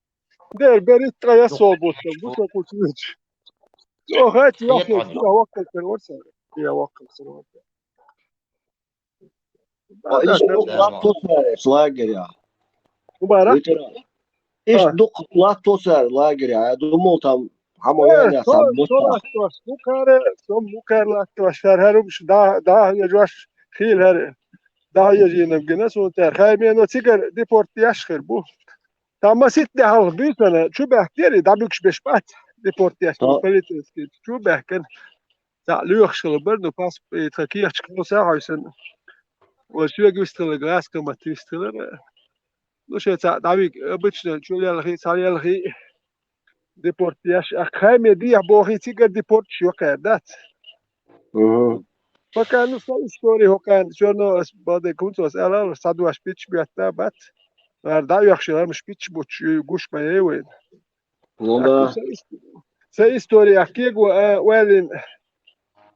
Speaker 7: ده بريت ترى صوبوت بوش كوتش أو هات يا وقت الوقت يا وقت الوقت
Speaker 1: إيش دوق توصل لاجر
Speaker 7: مبارك
Speaker 1: إيش دوق لا توصل لاجر يا думал там حمويان
Speaker 7: سو مكار لا توشر هربش ده يجوش خيل هر ده يجينا بجناس وتر خايمين وتيجر ديبورت يشخر بو تما ست ده بيتنا شو بحكي ده بيكش بشبات ديبورت يشخر بليتس شو بحكي تاع ليخشل برضه باس تركيا تشكو ساعه يسن وشو يجوستل جلاس كما تيستل لو شيء تاع داويك بتشنا شو يلغي صار يلغي ديبورت يش خايمه دي بوخي تيجر ديبورت شو كادات فكانوا سو ستوري هو كان شنو بعد كنت اسال صدوا سبيتش بيتا بات دا يخشى مش بيتش بوش جوش ما يوين سي ستوري اكيغو وين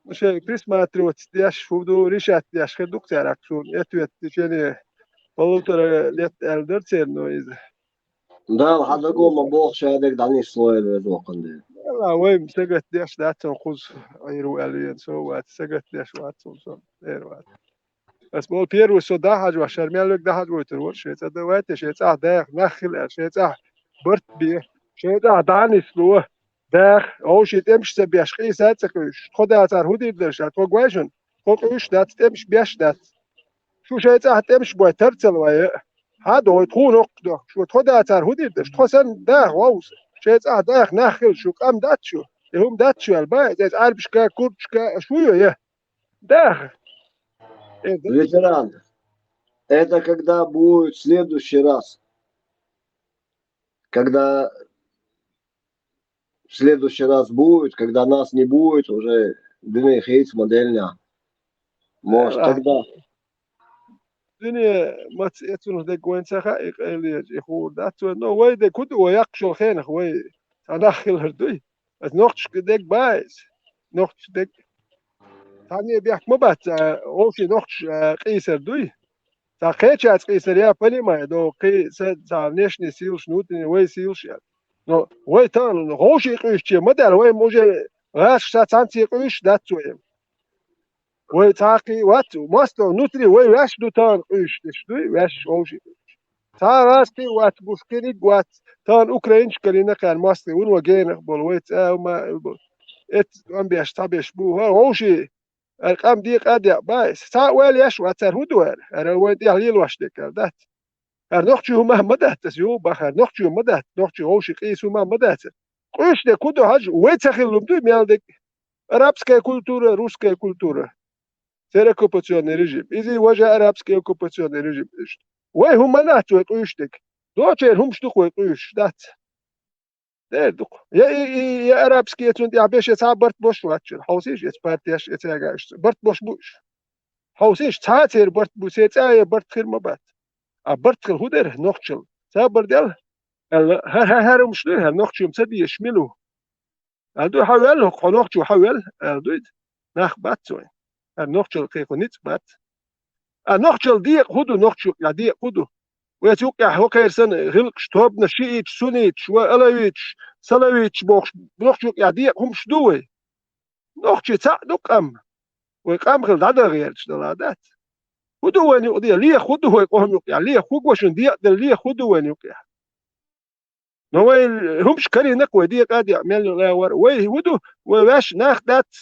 Speaker 7: مش كريس ما تروت دياش فودو ريشات دياش خدوك تاعك شو اتوت يعني والله ليت الدر سيرنو اذا
Speaker 1: Да, هذا قوم بوخ شادك دعني سويل وذوقن
Speaker 7: لا وين سجت دياش ذات تنقص ايرو الين سو سجت دياش وات سو ايرو بس مول بيرو سو ده حاجه وشرميال لك ده حاجه وترور شيء ده وقت شيء صح ده نخل شيء صح برت بيه شيء ده دعني سلو ده او شيء تمش تبيش خي ساتكش خدها تر هودي درش تو جواشن خوش ده تمش بيش ده شو شيء صح تمش بو ترتل ويا هذا هو تكون نقطه شو خدها تر هودي درش خسن ده واوس شيء صح ده نخل شو قام دات شو هم دات شو الباي ده عارف كا كورتش كا شو يا ده
Speaker 1: Ветеран, это когда будет в следующий раз. когда в следующий раз будет, когда нас не будет, уже дни хейт модельня. Может, тогда.
Speaker 10: الدنيا ما تسيتون ديك وين سخائق اللي يخور داتو نو وين ديك كده ويقشل خين خوي أنا خيل هردوي بس نقش ديك بايز نقش ديك ثانية بيحك مبات أوشي نقش قيس هردوي تا قيتش قيس يا بني ما دو قيس تا نيشني سيل شنوتني وي سيل شيء نو وي تان غوشي قيش مدار وي موجي غاش ساتانتي قيش داتو وي تاقي واتو ماستو نوتري وي واش دو تان قيش دشتوي واش أوشي تا راستي وات بوشكيني وات تان أوكرانيش كلينا كان ماستي ون وجينا بول ويت ما ات أم بيش تابيش بو ها أوشي القام ديق أدي بايس تا ويل يش واتر هدوار أنا وين دي عليل واش ديك دات نختي هما مدات تسيو بخير نختي مدات نختي أوشي قيس هما مدات قيش ده كده حاج وين تخيل لبدو ميالدك арабская культура, русская культура. C'est оккупационный режим. Изи وجه арабский оккупационный режим. وين هم ناتو يقيشتك. دوتشير هم شتوك يقيش دات. ده دوك. يا арабский يتون دي عبيش يتعب برت بوش واتشل. حوسيش يتبارتيش يتعاقاش. برت بوش. حوسيش تعاتير برت بوسيت برت خير مبات. برت خير هدر نوخشل. سابر ديال. هارم شنو نوخشل مسدي يشملو. الدو حاول له قنوخشو حاول الدو ناخ باتوين. النوخشل كيكو نيت بات. النوخشل ديق هدو نوخشو يا ديق هدو. ويتوقع هو كيرسن غلق شتوب نشيتش سونيتش والويتش سلاويتش بوخش نوخشو يا ديق هم شدوي. نوخشي تا دوك ويقام غل دادا غيرش دلادات. هدو وين يقضي ليه خدو هو يقوم يقع ليه خوك وشن ديق دل ليه خدو وين يقع. نوي همش كاري نقوى ديق قاعد يعمل لا ور وي هدو وواش ناخدات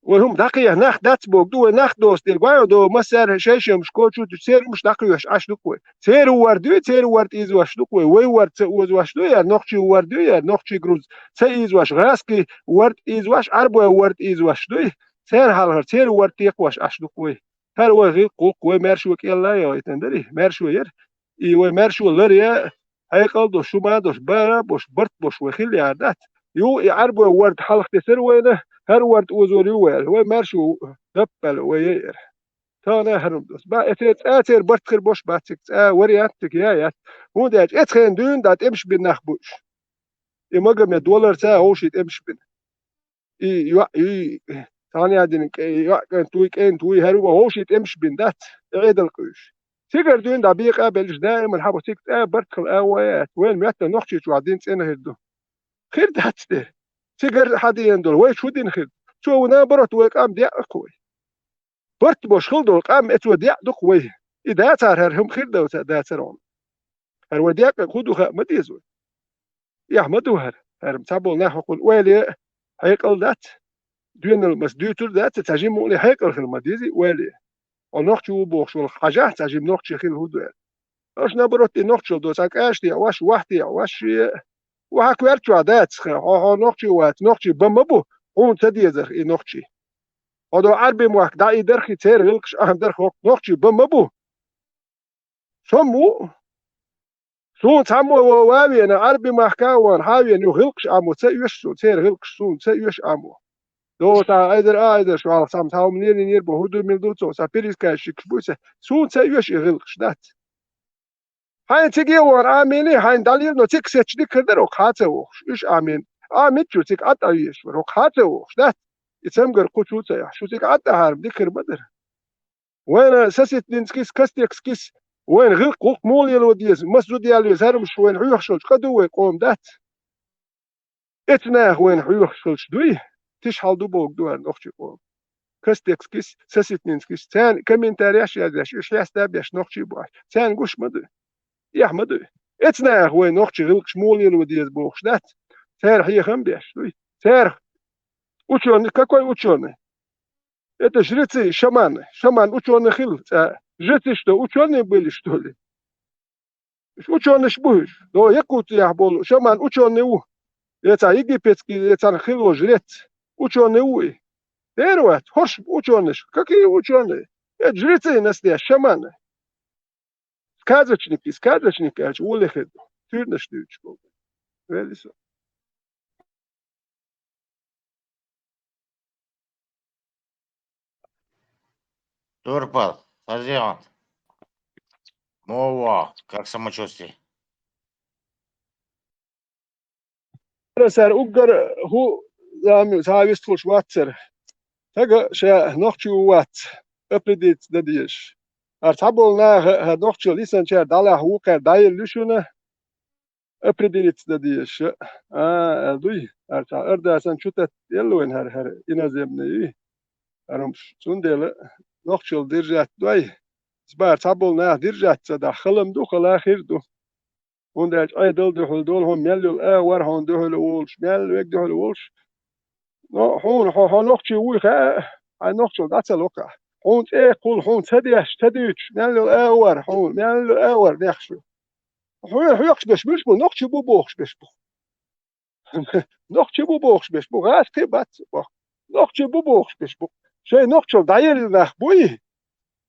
Speaker 10: وهم دقيقة ناخدات بوجدو ناخدوس دير دو مسار شيش مش كوتشو تسير مش دقيقة عش دقوة سير وردو سير ورد إز واش دقوة وي ورد وز واش دو يا نقشي وردو يا نقشي جروز سي إز واش غاسكي ورد إز واش عربو ورد إز واش دو سير هالهر سير ورد يقواش عش دقوة هر وغي قوق ومارشو كيلا يا يتندري مارشو ير إي ومارشو لريا هيقل دوش شما دوش بارا بوش برت بوش وخيل يعدات يو يعربو ورد حلق تسر وينه هر ورد وزوري وير هو مارشو دبل وير تانا هرم دوس با اتر برت خير بوش باتك ورياتك يا هو داج اتخين دون دات امش بنخبوش يمغم دولار تا هوشيت امش بن اي تاني ادين كان توي هرو هوشيت امش بن دات عيد القيش سيجر دون دقيقة بلش دائما حبو تيك برتخل آوات وين ميتا نخشي شو عدين تسينا هدو خير ده هتستير سيجر حدين دول وين شو دين خير شو نابرت ويقام ديا أكوي برت بوش خل دول قام اتو ديا دقوي إذا تار هرهم خير دو دا ترون هرو ديا كودو خا مديزوي يحمدو هرم تابول ناحو قول ويلي هيقل دات دون المسدوتر دات تجيم مولي هيقل خل مديزي ويلي ونخشو بوخشو الحاجة تجيب نخشي خيل هدوء اش نبرت نخشو دو ساك اشتي واش وحدي واش وهاك ورتو عادات ها نخشي وات نخشي بمبو اون تديزر اي نخشي هذا عربي موك داي درخي تير لقش ام درخ نخشي بمبو سمو سون تامو واوي انا عربي محكاوان حاوي انه غلقش امو تيش تير غلقش سون تيش امو دو تا ايدر شو على سام تاو منير بهدو من دوتو سابيريس كاش كبوسه سون تيش يغلقش دات هاي تيجي ور اميني هاي دالير نو تيك سيتشدي كدرو خاتو ايش امين اميت تيك اتايش ورو خاتو دات يتسمغر قوتو يا شو تيك اتا هرب ديكر بدر وين ساسيت دينسكيس كاستيكس وين غلق مول الوديز مسجد ديالو زارمش وين حيوخشل قدو يقوم دات اتنا وين حيوخشل دوي تشحال دو بوك دوار نوخشي قوم كاستيكس ساسيت دينسكيس تان كومنتارياش يا داش ايش ياستا باش نوخشي باش تان قوش مدو يا احمد اتنا وين نوخشي غلق شمول الوديز بوخش دات تار هي خم باش دوي تار ученый какой ученый это жрецы шаман ученый хил жрецы что ученые были что ли ученый шбуш но якут я был шаман ученый у это египетский это хил жрец ученый у первое хош ученый какие ученые это жрецы настоящие шаманы сказочники улехед Tüyneş düğüç oldu. Öyle so.
Speaker 15: Турпал, Сазион. Ова, как самочувствие?
Speaker 10: Ser uggar hu zami savist full schwarzer. Taga sche noch chu wat. Update da dies. Tabol na noch chu listen cher dala hu ka dai lushuna. Update da dies. Dui. Erda san chutet yellowen her inazemne. Arom sundele noch chu dirjat dui. Zbar tabol na dirjat da khalam du khala khir du. Und er hat dol hon melul war hon dol wolsh mel weg dol wolsh no hon noch chi wi kha noch cho dat loka hon kul hon tadich melul war hon melul war nexsh hon yox besh noch chi bu box besh noch chi bu box besh ras ke bat noch chi bu box besh shay noch cho dayel nach bui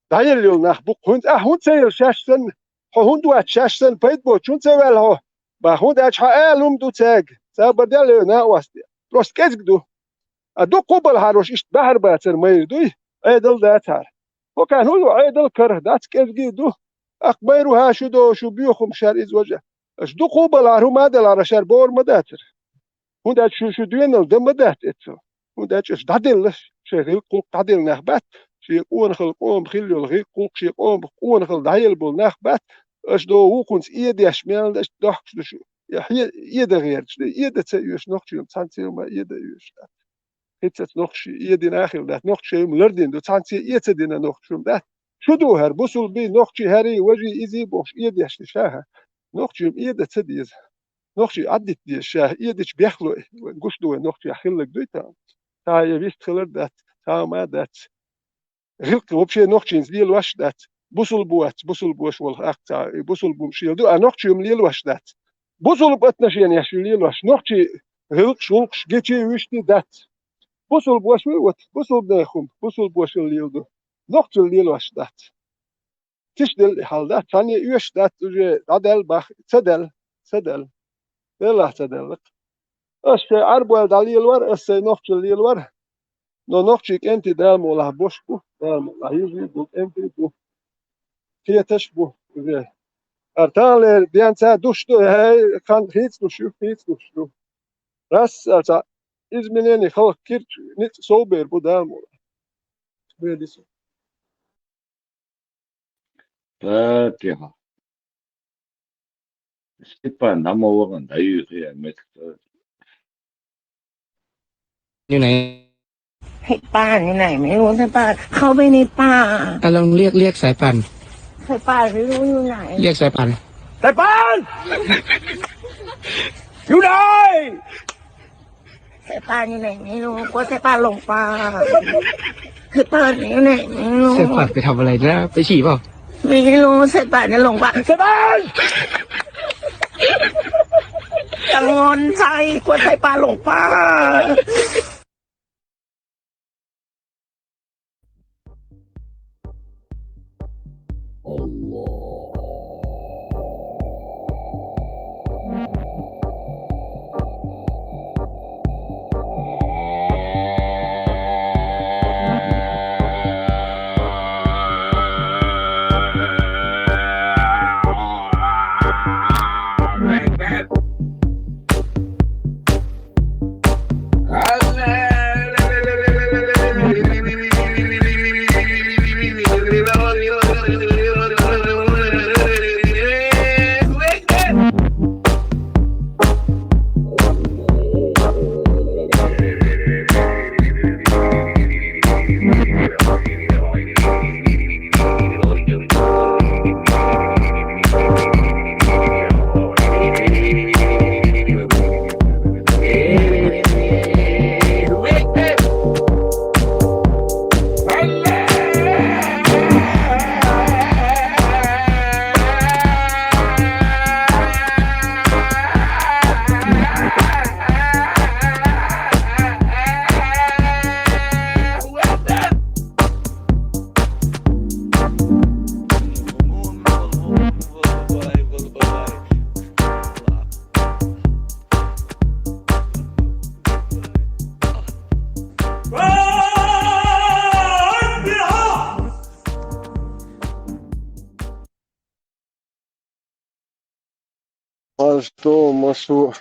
Speaker 10: dayel nach bu hon sel shasten hon du at shasten peit bo chun sevel ho ba hon at halum du tag sa badal na wasti prost kezg du adu qobal harosh ist bahar bater may du aydal datar ho kan hu aydal kar dat kezg du akbayru ha shudo shu biyukhum shar iz wajh اش دو قبل هرو مادل على شر بور مداتر هون دات شو دوينل دم مدات اتسو هون دات اش دادل شي غير قوق دادل نخبات شي قون خل قوم خيل غير قوق شي قون خل دايل بول نخبات اش دو هو كنت ايد يشمل داش دخ شو يا ايد غير ايد تسيوش نوخ شي تانتي ما ايد يوش هيت نوخ شي ايد ناخل دات نوخ شي ملردين دو تانتي ايد دينا نوخ شو دات شو دو هر بوسل بي نوخ شي هري وجي ايزي بوش ايد يشتشاها نوخشي إيده تديز نوخشي عدت دي الشاه إيدش بيخلو قش دو نوخشي أخلك دويتا تا يبيست خلر دات تا ما دات غلق وبشي نوخشي نزليل واش دات بوصل بوش والأقطع بوصل بومشيل دو نوخشي مليل واش دات بوصل بأتنشين يشليل واش نوخشي غلق شولقش جيتشي ويشتي دات بوصل بوش ويوت بوصل بناخم بوصل بوش الليل دو نوخشي الليل واش دات تشدل حالده ثانية يوش دات وجه عدل بخ سدل بلا سدل أشت عربو دليل ور أشت نوخش الليل ور نوخشك أنت دال مولا بوشكو دال مولا يجي بو أنت بو كي تشبو وجه أرتال بيان سا دوشتو هاي كان هيتس دوشتو راس أرتا إزمنيني خلق كير نت صوبر بو دال مولا بيديسو
Speaker 3: فاتحة Stepan nama orang Dayu ya mereka.
Speaker 23: อยู่ไหน ให้ป้าอยู่ไหนไม่รู้ให้ป้าเข้าไปในป่า ลองเรียกสายป่าน ให้ป้าไม่รู้อยู่ไหน เรียกสายป่าน สายป่านอยู่ไหนสายป่านอยู่ไหนไม่รู้กลัวสายป่านหลงป่าให้ป้าอยู่ไหนไม่รู้ สายป่านไปทำอะไรนะไปฉี่เปล่า ไม่รู้สายป่านจะหลงป่าสายป่านกังวลใจกลัวสายป่านหลงป่า Allah
Speaker 10: А что, Машу?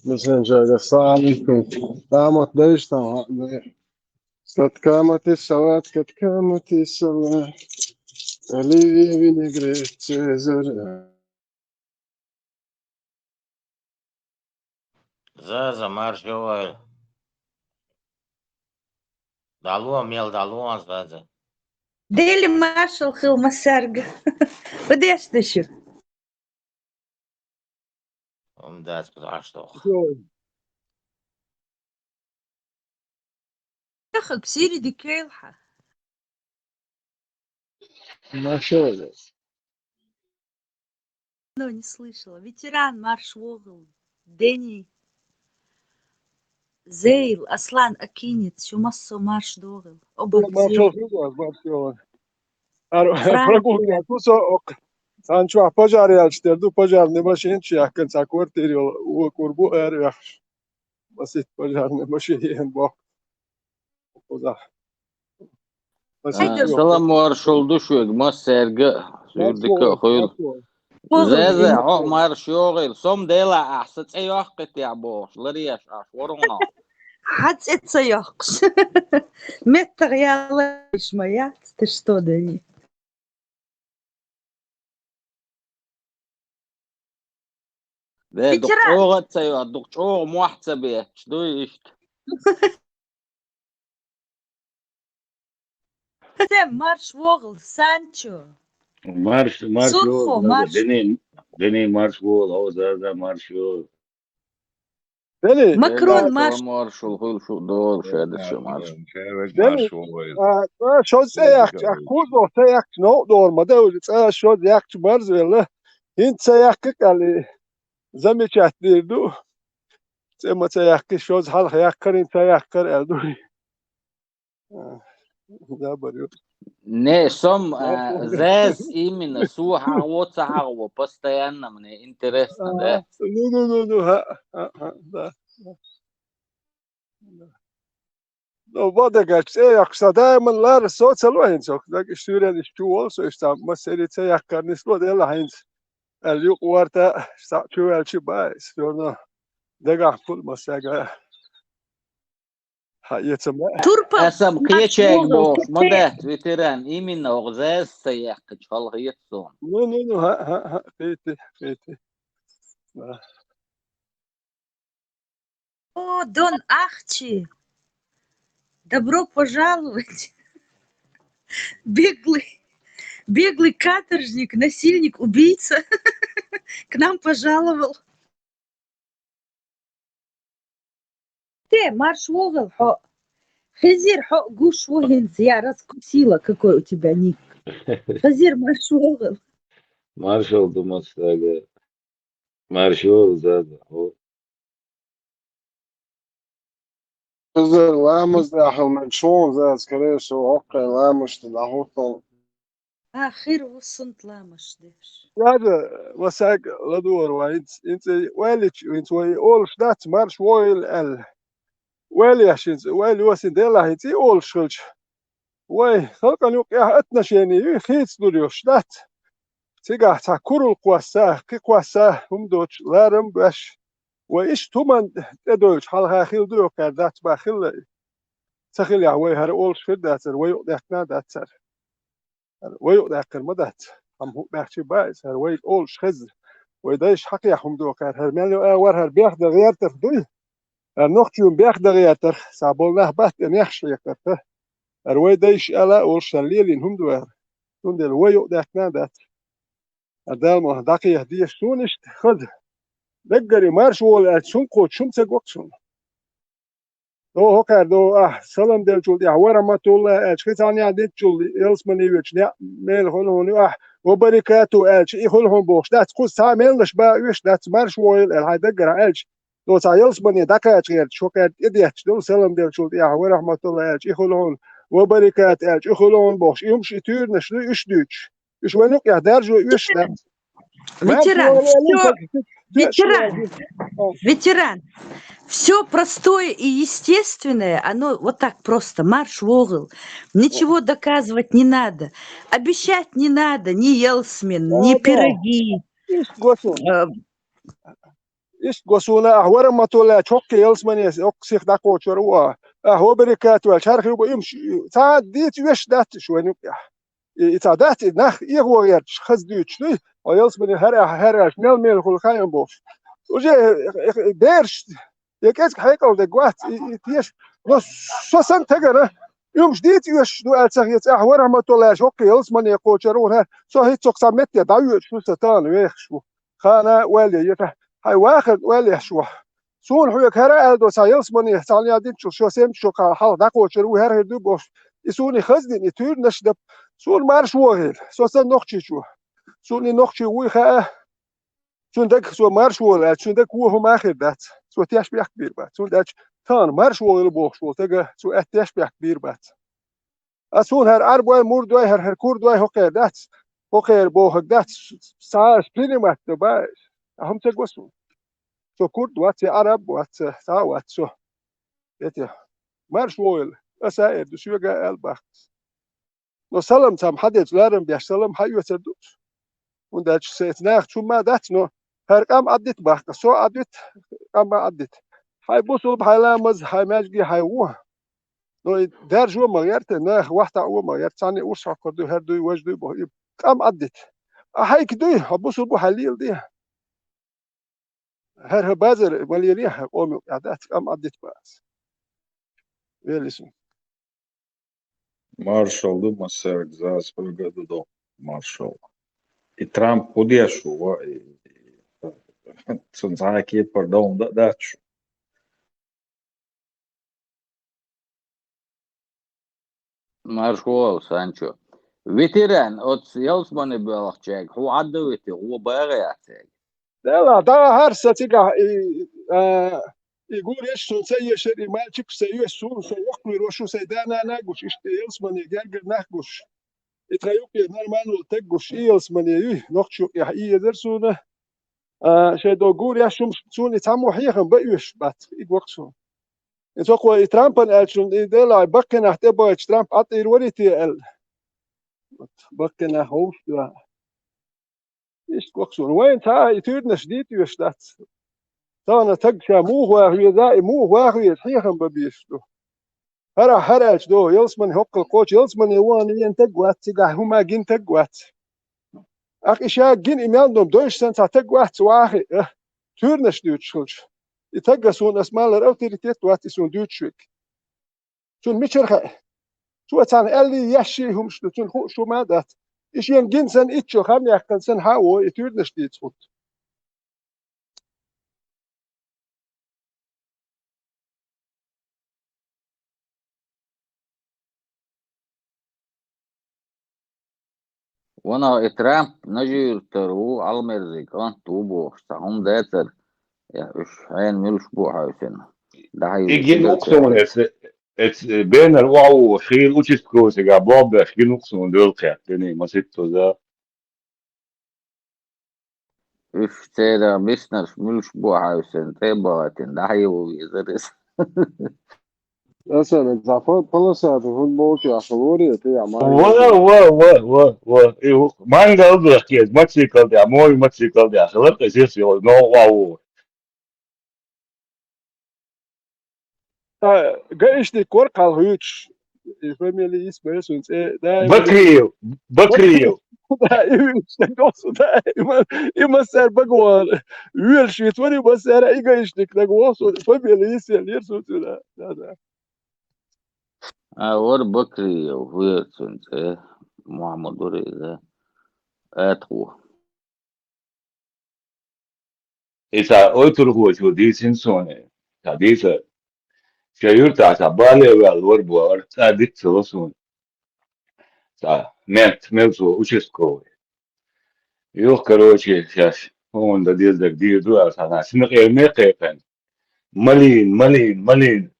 Speaker 10: Messenger'da sağlıkım. Damat da işte Satkamati salat katkamati salat. Olivia vinaigrette Cesare.
Speaker 15: Zaza marshal. Dalo mel dalo zaza.
Speaker 11: Daily Marshall Hilma Serga. Подешь ты еще?
Speaker 15: Да, что?
Speaker 11: Ехал к Сири Дикейлха.
Speaker 10: Нашел.
Speaker 11: Ну, не слышала. Ветеран Марш Вогл. Дени. Зейл, Аслан Акинит, Шумассо Марш Догл. Оба
Speaker 10: Marshall
Speaker 11: Зейл.
Speaker 10: Marshall.
Speaker 11: Франк.
Speaker 10: Прогулка. Кусо Sancho požár jačterdu požár nemašin čiach, keď sa kvartíril u kurbu erjach. Basit požár nemašin jen bok. Poza.
Speaker 12: Salam marshal şu mas sergi sürdük koyul. Zeze o marshal som dela ahsat ayaq ya boş. Lariyaş ashwaruna.
Speaker 11: Хаць это яхш. Меттер я моя. Ты что, Дани?
Speaker 12: Ve doktor atıyor, doktor muhasebe. Işte.
Speaker 11: Sen Marş Vogel, Sancho.
Speaker 3: Marş
Speaker 11: Surho, Marş.
Speaker 3: Deney marş vol, o zaza marş vol.
Speaker 10: Deni.
Speaker 11: Макрон Marş.
Speaker 12: Marshal hul şu doğru şeyde şu marshal.
Speaker 10: Deni. Şoz seyak, kurdo seyak no doğurmada öyle. Şoz yak barz verle. Hint seyak kali. Замечательно. Сема цаяхки шоз хал хаяхкарин цаяхкар элдури. Да барю.
Speaker 12: Не, сом зез именно суха вот сахарова постоянно мне интересно, да?
Speaker 10: Ну, да. Ну, бодагаш цаяхса дайманлар социалвайн сок. Так история истуол со иста масери цаяхкар нисло дела хайнс. اليوق ورتا شو الشي بايس شلون دقع كل مساقة يتسمى
Speaker 12: اسم قيتشيك بوش مدات ويتران إيمين أغزاز سياق شغل يتسون
Speaker 10: نو ها قيتي
Speaker 11: О, Дон Ахчи. Добро пожаловать. Беглый каторжник, насильник, убийца к нам пожаловал. Ты, Марш Вогл, Хазир, гуш вогинц, я раскусила, какой у тебя ник. Хазир, Марш Вогл.
Speaker 3: Маршал думасага. Маршал заza.
Speaker 10: Ламус дахал منشون زاد كريش وعقل لامش تلاحوطن
Speaker 11: آخر وصنت لامش ديش
Speaker 10: هذا مساق لدور انت ويلش انت وي اول شدات مارش ويل ال ويلي عشان ويلي وسن ديلا انت اول شلش وي خلقا يوق يا اتنشيني خيت دوريو شدات تيغا تا كورل قواسا كي قواسا هم دوتش لارم باش وإيش تومن تدوش حالها خيل دو كردات باخيل تخيل يا وي هر اول شدات وي دكنا داتر وي دكر مدات هم هو بحكي بايس هر وي اول شخز ويدايش حقي هم دو كار هر مالو اور هر بياخد غير تخدوي هر نختيوم بياخد غير تخ سابولنا بات ان يحشي يكتر هر وي دايش الا اول شليل هم دو تون دل وي دكنا دات هدال ما دقي هدي شونش خد دقري مارش ولا شون قوت شون تقوقشون هو كاردو سلام دل جولدي ورحمة الله اشكيتاني عديت جولدي يلسمني ويتش ميل هولوني وبركاته اش يخلهم بوش دات قوس تعملش بقى ويش دات مارش ويل هاي دقر اش دو تا يلسمني دكا غير شو كان اديت دو سلام دل جولدي ورحمة الله اش يخلهم وبركات اش يخلهم بوش يمشي تور نشلو ايش دوتش ايش وينك يا درجو ايش دات
Speaker 11: Ветеран, все простое и естественное, оно вот так просто, Марш Вогл. Ничего доказывать не надо, обещать не надо, ни Елсмин, ни пироги.
Speaker 10: إيش قصونا أهور ما تولا شوك يلس من أكسيخ داكو شروا أهو بركات والشارك يبغى يمشي تعاد ديت وش دات شو نبيع يتعدات نخ يهو غير خز ديتش ليه ويلس من هرا ميل ميل كل خاين بوش وجي بيرش يكيس حقيقة وده قوات يتيش بس شو سنت هجرة يوم جديد وش دو ألسخيت أهور ما تولا شوك يلس من يقول شروا سو هي تقصى متى دايو شو ستان ويخ شو خانا والي يته هاي واخد والي شو سون حوك هرا أدو سايلس مني ثانية دين شو سيم شو حال داكو شرو هر دو بوش يسوني خزدين يتور نشدب سون مارش وغير سو سن نخشي شو سوني نخشي ويخا سون دك سو مارش وغير سون دك وهم آخر دات سو تياش بيح كبير بات سون دك ثان مارش وغير بوش وغير تجا سو اتياش بيح كبير بات أسون هر أربعة موردوي هر كوردوي هقير دات هقير بوه دات ساعة سبيني مات باش هم تجوسون سو كورد وات عرب وات تا وات سو يتي مارش وويل اسائر دو شوغا الباخ نو سلام تام حدث لارم بيش سلام حيو تدوش ونداتش سيتناخ شو ما دات نو هرقام عدت باخ سو عدت قام عدت هاي بوصل بحلامز هاي ماجي هاي و نو دار جو مغيرت ناخ واحد او مغيرت ثاني ورش كردو هردو وجدو بو قام عدت هاي كدو بوصل بو حليل دي هر بازر مليريها قومي قعدت قام عدت باس ويلسون
Speaker 6: Marshall duma serg zās par gadu do Marshall. I Trump podiešu, sunt aqui pardon daču.
Speaker 12: Marshall Sancho. Veteran od Yelsmani Belachek, هو عدويتي هو باغياتك.
Speaker 10: لا دا هرسة تيجا يقول ايش سو سي شري ما تشيك سي سو سو وقت روشو سيدانا ناقوش اشتي يلسمن يجرجر ناقوش يتغيوك نورمال تقوش يلسمن يي نقشو يا يدرسونا شي دو قول يا شو سون يتعمو حيخن بيوش بات يقوقسو يتوقع ترامب الشون ديلا بكنا تبا ترامب اطير وريتي ال بكنا هوش ايش قوقسون وين تا يتودنا شديد يشتات تانا تقشا مو هو دائم مو هو حيخن ببيشتو هرا دو يلسمن هوق القوش يلسمن يواني ينتقوات تيقا هما جين تقوات اخ اشياء جين ايماندوم دوش سنتا تقوات واخي تورنش دوتشلش يتقسون اسمال الاوتوريتيت وات يسون دوتشوك شون ميشرخ شو تان اللي يشي هم شتون شو ما دات ايش ين سن اتشو خم يحكن سن هاو يتورنش ديتسوت
Speaker 12: وانا ترامب نجي ترو على المرزيكان توبو هم داتر يا ايش عين ملوش بوحة يسنا ده هي
Speaker 3: Igen också ett benar wow خيل učisko se ga bobe خيل också dölka teni masitto za
Speaker 12: ايش ترى بيسنس ملوش بوحة يسنا تبغى ده هي ويزرس
Speaker 10: مثلا زعفان بلسات فوتبول يا خلوري يا
Speaker 3: wa manga udah kies matsikal ya moy matsikal ya khalar qasis yo no wow
Speaker 10: قايش دي كورق على الهيوتش الفاميلي اسمه سونس
Speaker 3: bakriyo
Speaker 10: ده يمسر بقوار ويل شيت وري مسر اي قايش ديك نقوص الفاميلي يسال يرسل لا
Speaker 12: اور بكري وفيرتون محمد وريزة اتخو
Speaker 3: isa outro rojo dizem sone ta dice شيرتا بالي والوربو تا ديت سوسون تا مت ملسو участковый يو короче сейчас он да диз да дир дуа сана синеке мекепен малин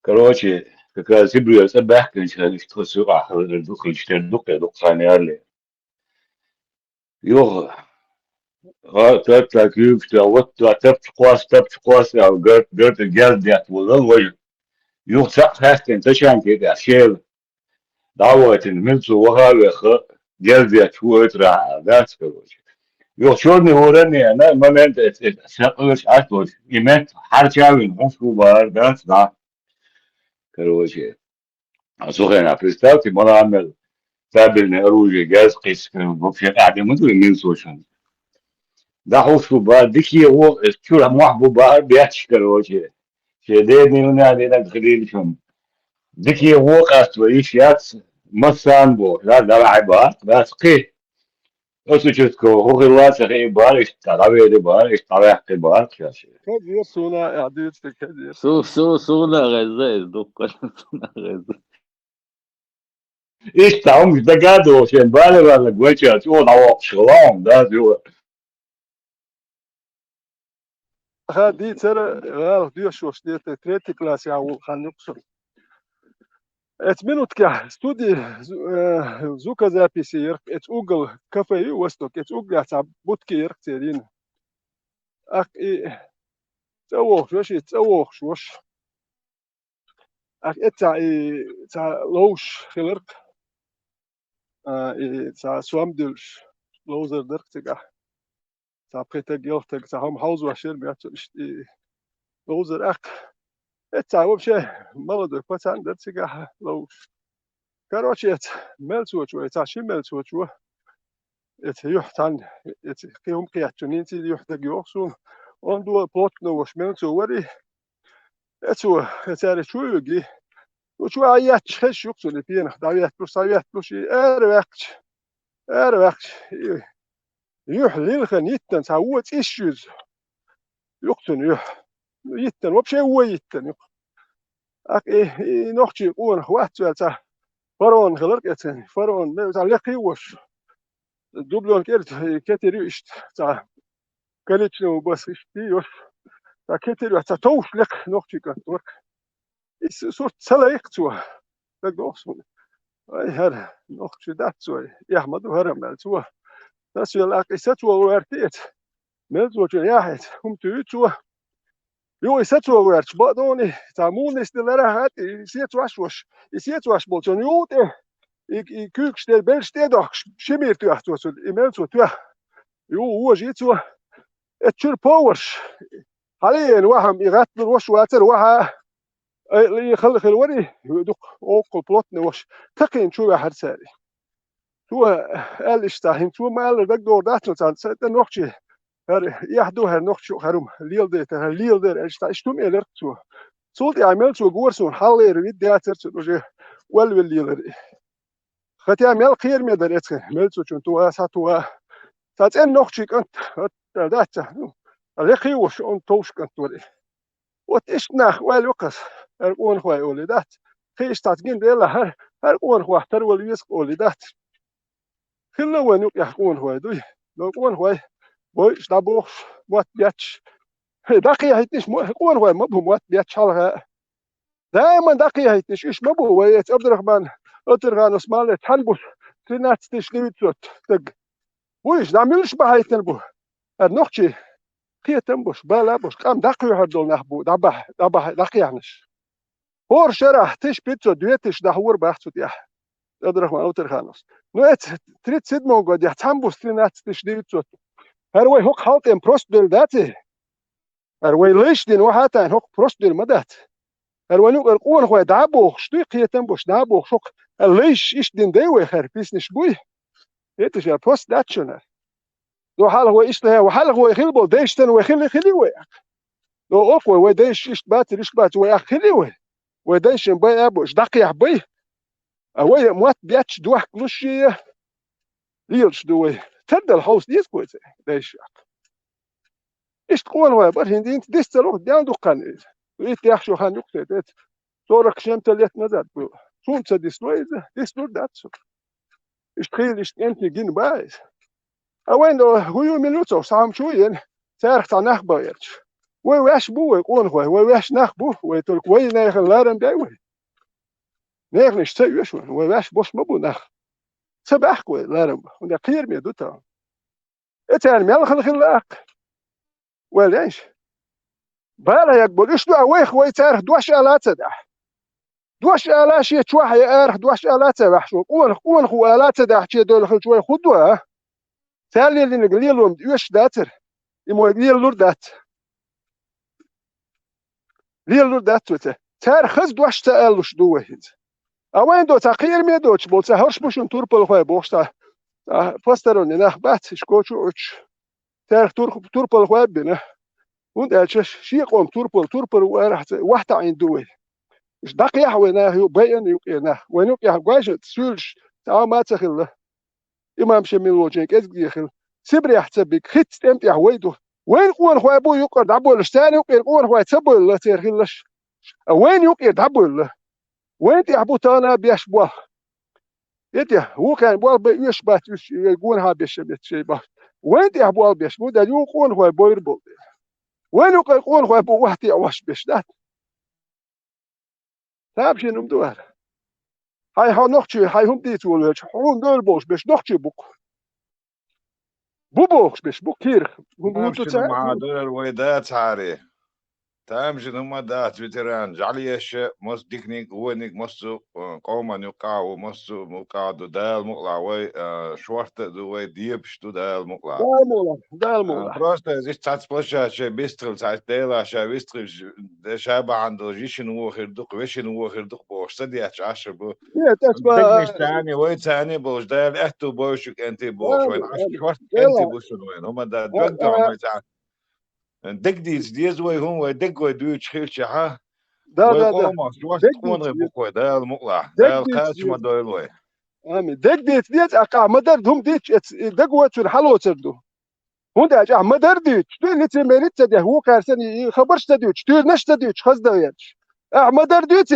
Speaker 3: короче как раз сибрю сабах كان شغال что سوق اخر دخل اشتر دق خانيارلي يو غات تا كيف تا وات تبت قواس او قرت الجال ديت والله وجه يو صح هاستن تشان كده شيل دعوة ملسو وها وخ جال ديت هو يترا ذات كروش Yok şöyle öğreniyor ne moment sakış açmış. Yemek harcayın hoşu var da короче. Слухай, представьте, Мухаммед табельное оружие, газ, вообще قاعدين مدري من سوشن. ده hoşu var, diki o şura mahbuba بيحكي короче. شديدني ونادي لك خليل شم. دiki o قاست ويش يات مسان بو لا لا عبار بس قي أسوچتكو هو خلاص أخي بارش تعبي دي بارش تعبي حقي بارش يا شيء.
Speaker 10: كذي صونا اعديت كذي
Speaker 12: سونا غزة دوق سونا غزة
Speaker 3: إيش تعوم ده قادو عشان بالي ولا قويتش شو ضوء شلون ده شو.
Speaker 10: هذه ترى غير ديوش وش ديت تريتي كلاس يا خانوكسون ات منوت كه ستودي زوكا زابيسير ات اوغل كافي وستوك ات اوغل تاع بوتكير تيرين اك اي توخ وش اك تاع لوش خلرك تاع سوامدلش لوزر درك تاع بريتا جيلتك تاع هم هاوز واشير بيات لوزر اك تاع وبشي مرض فتان درك لوش короче ملسوت شوي تاع شي ملسوت شوي يحتن قيوم قياتونين تي يحتاج يوصون وندو بوتنو وش ملسو وري اتو تاري شو يجي وشو عيات خش يقصد فينا دعيات بلوش ار وقت يحلل خنيتن تعوت ايشوز يقصن يتن وبشي هو يتن اك ايه نوختي قون وقت تاع فرون غلق اتن فرون تاع لقي وش دوبلون كتير إشت تاع كليتشنو بس إشتي يوش تاع كتير تاع توش لك نوختي كنتور صورت سلايق توا لك دوسون أي هذا نوختي دات توا يحمد وهرم مال توا ناس يلاقي وارتيت ملزوج ياحد هم توا يو ستوا وارش بعدوني تاع مونس دلرا هات يسيت واش بولتون يوت ik kukstel belstedach shimir tu achtu so imenso tu يو هو جيتو اتشر باورش حاليا وهم يغتل وش واتر وها يخلق الوري يدق اوق بلوتنا وش تقين شو واحد ساري تو قال اشتاهن تو ما قال دك دور داتو تان سيت نوخشي هر يحدو هر نوخشو هرم ليل ديت هر ليل دير اشتاشتم الرت تو صوت يعمل تو غورسون حالير ويد داتر تو ول ليل ختي عمل خير مدر اتخ ملتو تو ساتو تاتن نوخشي كنت داتا ريخي وش اون توش كنت وري وتش ناخ والوقس ارقون خوي ولدات خيش تاتجين ديلا هر ارقون خو احتر وليسق ولدات كل وين يحقون خوي دوي لو قون خوي بوي شتابوخ موت بياتش دقي هيتش قون خوي مبو موت بياتش حلقه دائما دقي هيتش ايش مبو ويت عبد الرحمن اترغان اسمال تحنبوش تنات تشليوت تق ويش نعملش بهايتن بو النوخشي قيه تنبوش بالا بوش قام دقي هردول نحبو دبح دقي يعنش هور شرح تش بيتزو دويتش دهور بحثو ديح عبد الرحمن اترغانوس نويت تريد سيد موجود يحتنبوش تنات تشليوت هروي هوك حالت ام بروستدل داتي هروي ليش دين وحاتين هوك بروستدل مدات هروي نوك القون هو دعبوخ شتوي قيه تنبوش دعبوخ شوك ليش ايش دين ديوي خير بيسنش بوي يتش يا بروست داتشنر لو حال هو ايش له وحال هو يخلبو ديشتن ويخلي وي لو اقوى وديش ايش باتر ايش بات ويخلي وديش باي ابوش دقيح بي اوي موت بياتش دوح كلشي ليلش دوي تد الهوس ديس كويس ديش ايش تقول هو بر هندين ديستلو ديان دقان ويت يحشو خان يقتت صورك شمت ليت نزات شون تديسلويز ديسلو داتس ايش تخيل ايش انت جين بايس اوين هو ميلوتو سام شوين سارخ تاع نخبايرش وي واش بو يقول هو وي واش نخبو وي تلك وي ناخ لارن باوي ناخ نشتي واش وي واش بوش مبو ناخ سباح كوي لارن ودا قير مي دوتا اتان مال خلق ولاش بالا يقبل ايش دو ويخ وي تارخ دوش الات تدح دوش الاش يتشوح يارخ دوش الات تبح شو قول خو الات تدح شي دول خل شوي خدوه Særlig lilum üç dater. İmo lilur dat. Lilur dat öte. Ter hız başta elluş duvehiz. Awen do takir mi doç bolsa hoş buşun turpol koy boşta. Posteron ne bat şkoçu uç. Ter turpol koy bine. Und elçeş şi qom turpol واحدة عنده مش دقيق وينه يبين يقينه وين يقيه قاش تسولش تا ما تخل إمام شميل وجهك إزق يخل سبري يحتسبك خت تمتع ويدو وين قوان هو أبو يقعد عبو الثاني يقير قوان هو يتسبو الله تيرخلش وين يقعد عبو الله وين تيحبو تانا بيشبوه يتيه هو كان بوال بيشبات يقول ها بيشبت شيء باه وين تيحبو بيشبو ده يقول هو بيربو وين يقول هو أبو وحدي أوش بيشدات تعرف شنو مدوار هاي نقطة هاي هم ديت ولا هون دول بوش بيش نقطة بوك بوش بيش بوك كير هم بيوتو
Speaker 2: شنو مع دول الويدات عاري تام شنو ما دات فيتران جعليش مس ديكنيك وينيك مس قوما نقاو مس مقعد دال مقلاوي شورت دوي ديبش دال مقلا
Speaker 10: دال مولا
Speaker 2: просто здесь цац площадь бистрил цац дела ша бистрил شابه عنده جيشن هو خردق وشن هو خردق بوش صديق عشر بو دقنش ثاني وين ثاني بوش دال احتو بوشك انت بوش وين عشر شورت انت بوشن وين هم دا دوغتو عمي تعال دق ديز وي هو دق وي دوش خيلش ها وي قوما شورت تكون بوكو دال مقلع دال قاتش ما دويل وي
Speaker 10: امي دق ديت اقع مدر هم ديت دق وتر حلو تردو هون ده اجا مدر ديت تقول لي مريت ده هو كارسن خبرش تديت تقول نش تديت خز ده ياتش مدر ديت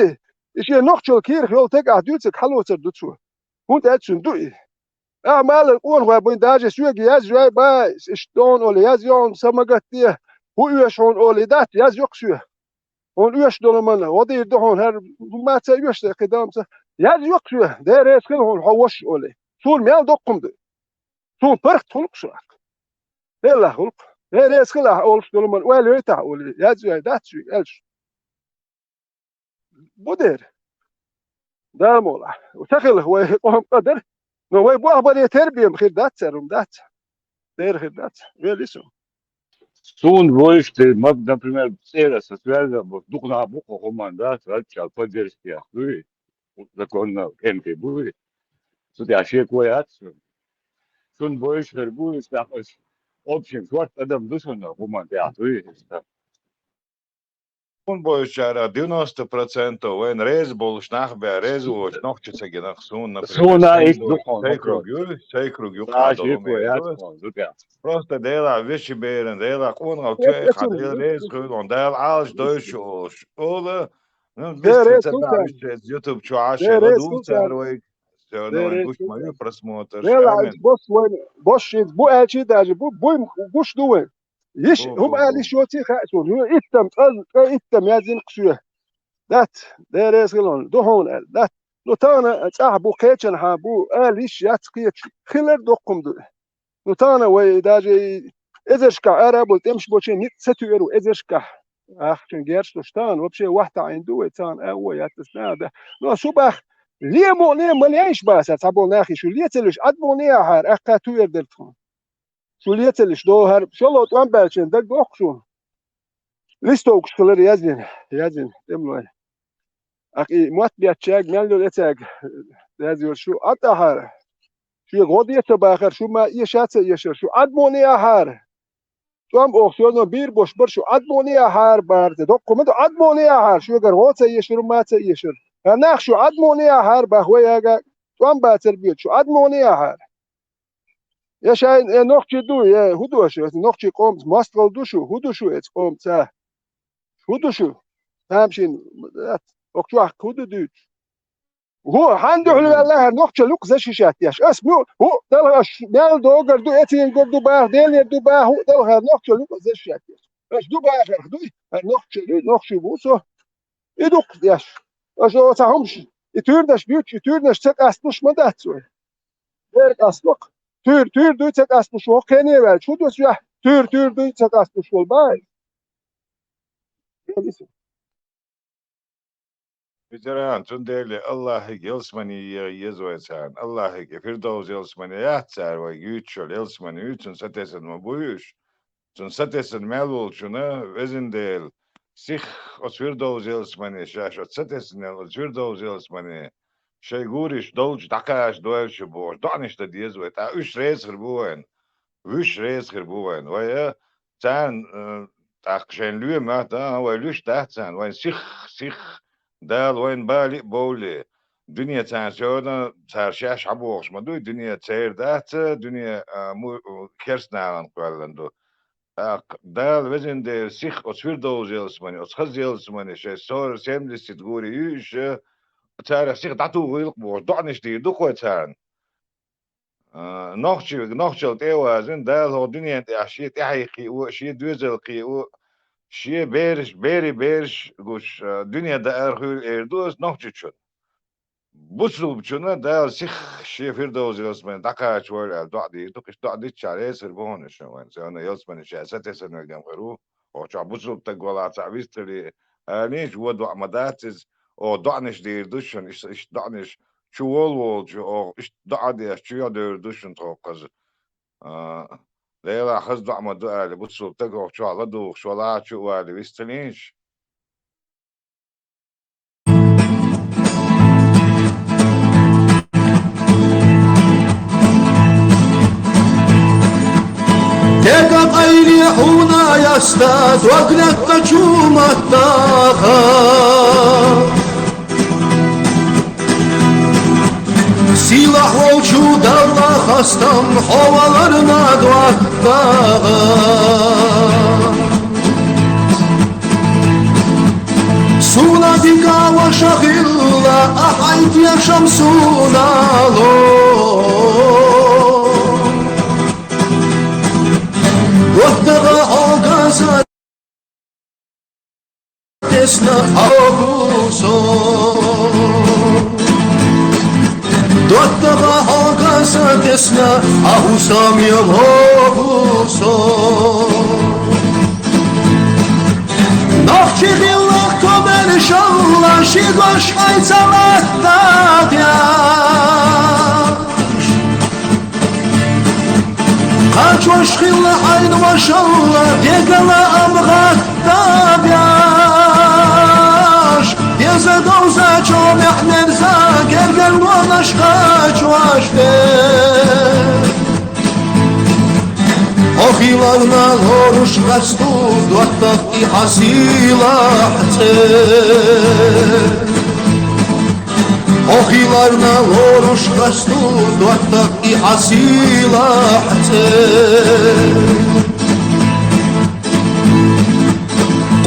Speaker 10: ايش نوخشل كير يول تقع ديت حلو تردو شو هون ده صندوق مال القون هو بين داجه شو ياز جاي با اشتون ولا ياز يوم سمقت دي هو يشون اولي دات ياز يقشو هون يش دولمان ودي دهون هر ما تيش قدام ياز يقشو ده ريسكن هون حوش اولي سول ميال دقم دي سول فرق تلق شو لا خلق ده ريسكن اولش دولمان ولا يتع اولي ياز ياي دات شو الش بودر ده مولا وتخل هو قوم قدر نو يبغى بدي تربيه بخير دات سرهم دات دير خير دات ويليسو
Speaker 3: Сон больше, например, цера со связью, дух на букву командат, рачал поддержки, законно МК будет. Тут я ще кое-что. Сон больше будет, так общем, свart адам душно командат,
Speaker 2: Un bojušķārā 90% vien reiz būs nahbē reizoši nokčicegi nahsun, sejkrug jukā Просто дела вещи берен, дела конал чеха, дела reiz kudon, dela alš dojušoš. Ola, быстро цепляешь YouTube чуаши, ладу царвай, гуш мою просмотр.
Speaker 10: Boş bu elçi derece bu guş duve. Yiş hum ali şoti khasur. İttem yazın qsuya. Dat deres gelon dohon el. Dat notana صاحبو كيتشن حابو aliş yatqiyat خلر doqumdu. Notana ve daje ezerşka arabul temş boçe nit setueru ezerşka. Çünkü gerçekten вообще واحدة عنده وتان أول يتسنى ده. No subah ليه مليانش بس تعبوا ناخي شو ليه تلش أدبوا نياهر أقاتو يردلتهم شو ليه تلش دوهر شو الله توان بالشين دق أخشون ليستو كشكلر يزين تملوه أخي موت بيتشاق مالو يتاق يزيور شو أدهر شو يغودي يتباخر شو ما يشات يشر شو أدبوا نياهر توام أخشون بير boş بر شو أدبوا نياهر بارد دوكم دو أدبوا نياهر شو يقر هو تيشر ما تيشر هناك شو أدموني هار بهويا توان باتر بيت شو أدموني هار يا شاين نوخشي دو يا هدو شو نوخشي قوم ماستر دو شو هدو شو ات قوم تا هدو شو تامشين اوكشو هدو دو هو عنده حلو الله نوخشي لوك زي شات ياش اسمو هو دلغش دال دوغر دو اتين دو باه ديل دو باه هو دلغ نوخشي لوك زي شات ياش اش دو باه دو نوخشي بوسو يدوك ياش أشوف تعهمش يتوردش بيوت يتوردش تك أصلش ما دهتوه درك أصلك تور دوي تك أصلش هو كنيه ول شو دوس يا تور دوي تك أصلش ول باي
Speaker 2: بجران تنديلي الله هيك يلسمني يزويتان الله هيك فردوس يلسمني ياتسار ويجيتشل يلسمني يوتن ستسن مبويش تن ستسن مالول شنا وزنديل سيخ أس فردوس يلسمني شاش أس ستسن أس فردوس يلسمني شي غوريش دولج دكاش دوالش بوش دعنش تديزويت أش ريس غربوين وش ريس غربوين ويا تان تاقشين لوي ما تا ويلوش تحتان وين سيخ دال وين بالي بولي دنيا تاع شونا تاع شاش عبوش ما دو دنيا تاير دات دنيا كيرسنا نقولندو دال وزن دي سيخ أسفير دوز يلسماني أسخز يلسماني شي صور سيملس تقولي يوش تاع سيخ داتو ويلق بوش دعنش دي دو خوي تاعن نوخشل تيوازن دال هو دنيا تاع شي تحيقي وشي دوزلقي شي بيرش قوش دنيا دار خير اردوس نوخشل بوصلوا بشنا دا سيخ شي فردوس يلسمن دكا شوال دعدي تقش دعدي تشاري سربون شوان سانا يلسمن شي ستسن جام غرو او تشع بوصلوا تقولا تعبيستري انيش ودع مداتز او دعنش دير دوشن ايش دعنش شوال وول او ايش دعدي شو يدير دوشن توقز ليلا خز دع مدع اللي بوصلوا تقو شو على دو شو لا شو اللي بيستلينش
Speaker 13: Tega qayli huna yastat waqlat tachumat taha Silah olçu dalla hastam havalarına duatta Suna dika wa shaghilla ahayt yaşam sunalo وابتغى عكازا تسنا أبوسو وابتغى عكازا تسنا أبوسام يبوسو نخشي الله كبر شالله شيغوش حيثمت داديا Kaçoş xilla aynı maşallah Degala amgat tabyaş Deza dovza çom yaxnerza Gerger monaş kaçoş de Oxilarna loruş gastu Duattak i hasila hte Oxilarna loruş gastu Duattak i hasila hte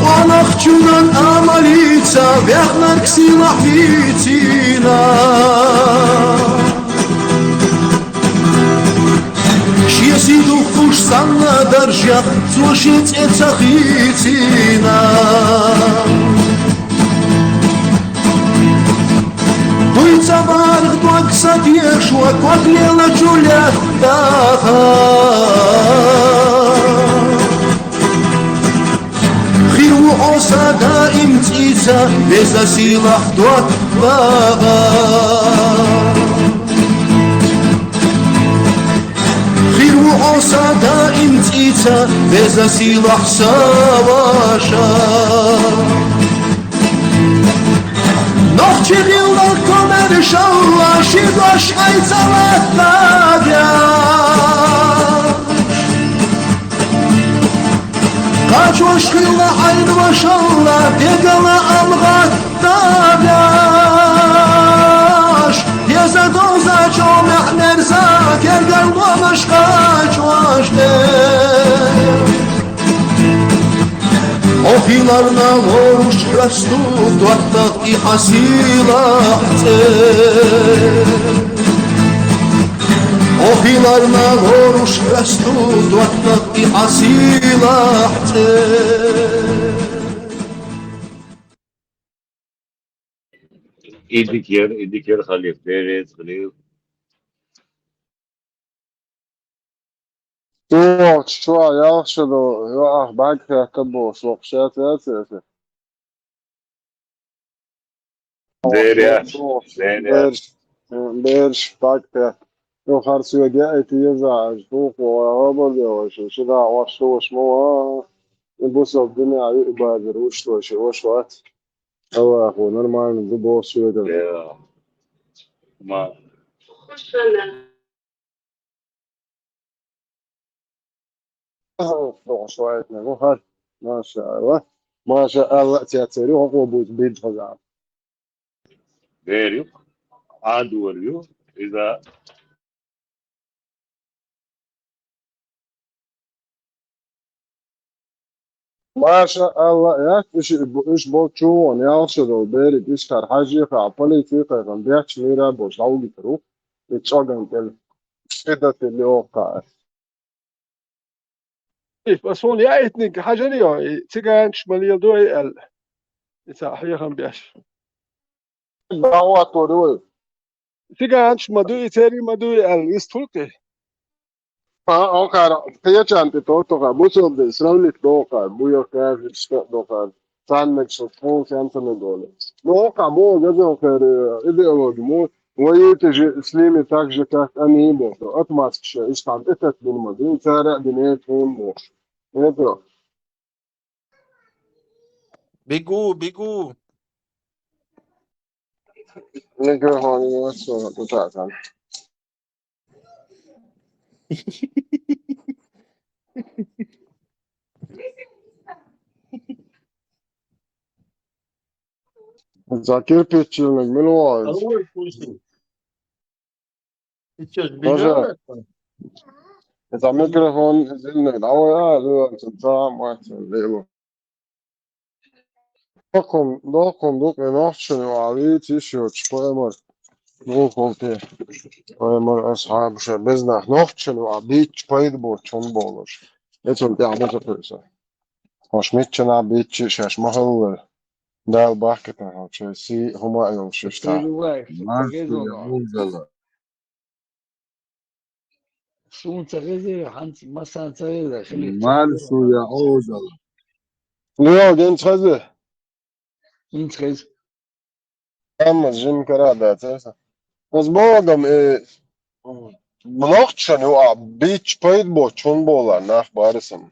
Speaker 13: Qonaqçudan amalitsa Vexnar ksila hitina Šiesi duchuš sanna darjaq Zvošic eca hitina Dujca barg duak sa tiešua Kuak liela čuliak daha Khiru osa daim tsica Veza silah duak daha Khiru osa daim tsica Veza silah savaşa Nohçi gillar komer şallah Şigoş ayzalat nadyaş Kaçoş gilla aynı maşallah Degala amgat nadyaş Yeza doza çom yaxnerza Gerger monaş kaçoş de Oxilarna loruş rastu Duattak i hasila hte Oxilarna loruş rastu Duattak i hasila hte
Speaker 3: İdikir Halif Deriz Halif
Speaker 8: شو يغشلو يقع بعد كده كبو سوق شات
Speaker 3: Deriash,
Speaker 10: Berş, tak, يوخر سوى يزعج فوق وعبر يوش شدا وش مو يبص الدنيا يبادر وش وقت هو أخو نورمال نزبو سوى ده
Speaker 3: yeah. Ma,
Speaker 10: شوية نوخر ما شاء الله ما شاء الله تياتري هو بوت بيد فزع
Speaker 3: Deriu, Aduriu, إذا
Speaker 10: ما شاء الله يا إيش بوتشو نيالشو بيري إيش كار حاجة كعبالي تيقى كان بيحش ميرا بوش عودي ترو يتشاقن كل كده اللي هو قاعد بس هون يا إتنك حاجة نيو تيجانش مليل دوي ال يتاحية خم بيحش دعوة تورو تيجانش مدوي تيري مدوي ال يستولكي اوكي تيجان تتوتوكا بوسو بسرولي توكا بويو كاف توكا سانك شوفون سانتنا دولة نوكا مو جزو كر إيديولوجي مو ويتجي سليمي تاكجي كاك أني بوتو أتماسك شيء إشتعب إتت بالمدين سارع بنيت هون موش يترو
Speaker 16: بيجو
Speaker 10: نيجي هون يوصل تتاكا Zakir piççilik milوايز
Speaker 16: أول كويسين إيش
Speaker 10: رجع
Speaker 16: بيجو
Speaker 10: إذا ميكروفون زلنا الأول تنتظم وقت Dokon dok نوحشن وعليه تيشيرت شويمر دوكم تي شويمر أصحاب شبزنا نوحشن وعبيت شويد بو تشون بولش يتون تي عبوزة فرسة hoş mitçen abitçi şaş mahal dal bahketen hoş si huma ayol şişta
Speaker 5: Marsu
Speaker 10: Uzala
Speaker 5: Sunce غزير حنت مثلا تغير خليك
Speaker 10: Marsu ya Uzala Leo genç hazır
Speaker 5: انت غزير
Speaker 10: ama jim karada tesa az bogam Mnogtšan jau bič paidbo čunbola nah barisam.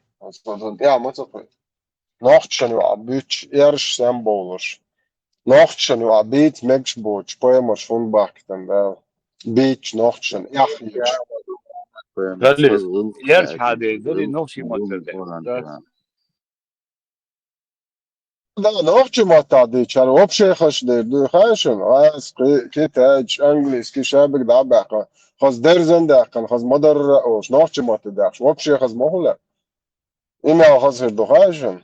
Speaker 10: Jā, matsapai. Nochtšan jau bič erš sembolus. Nochtšan jau bič megšboč poemar šunbaktan vēl. Bič nochtšan jahlič.
Speaker 3: خلص يرش هذا يقدر نوشي مصدق
Speaker 10: Da, nochtši matādič ar opšēhašdēr duhašan. Ās, kitēč angliski šēbek dabēka. Хаз дерзендахкан, хаз мадар ош, nochtši matadēks. Opšēhaz mohulē. Imā хаз hirduhašan.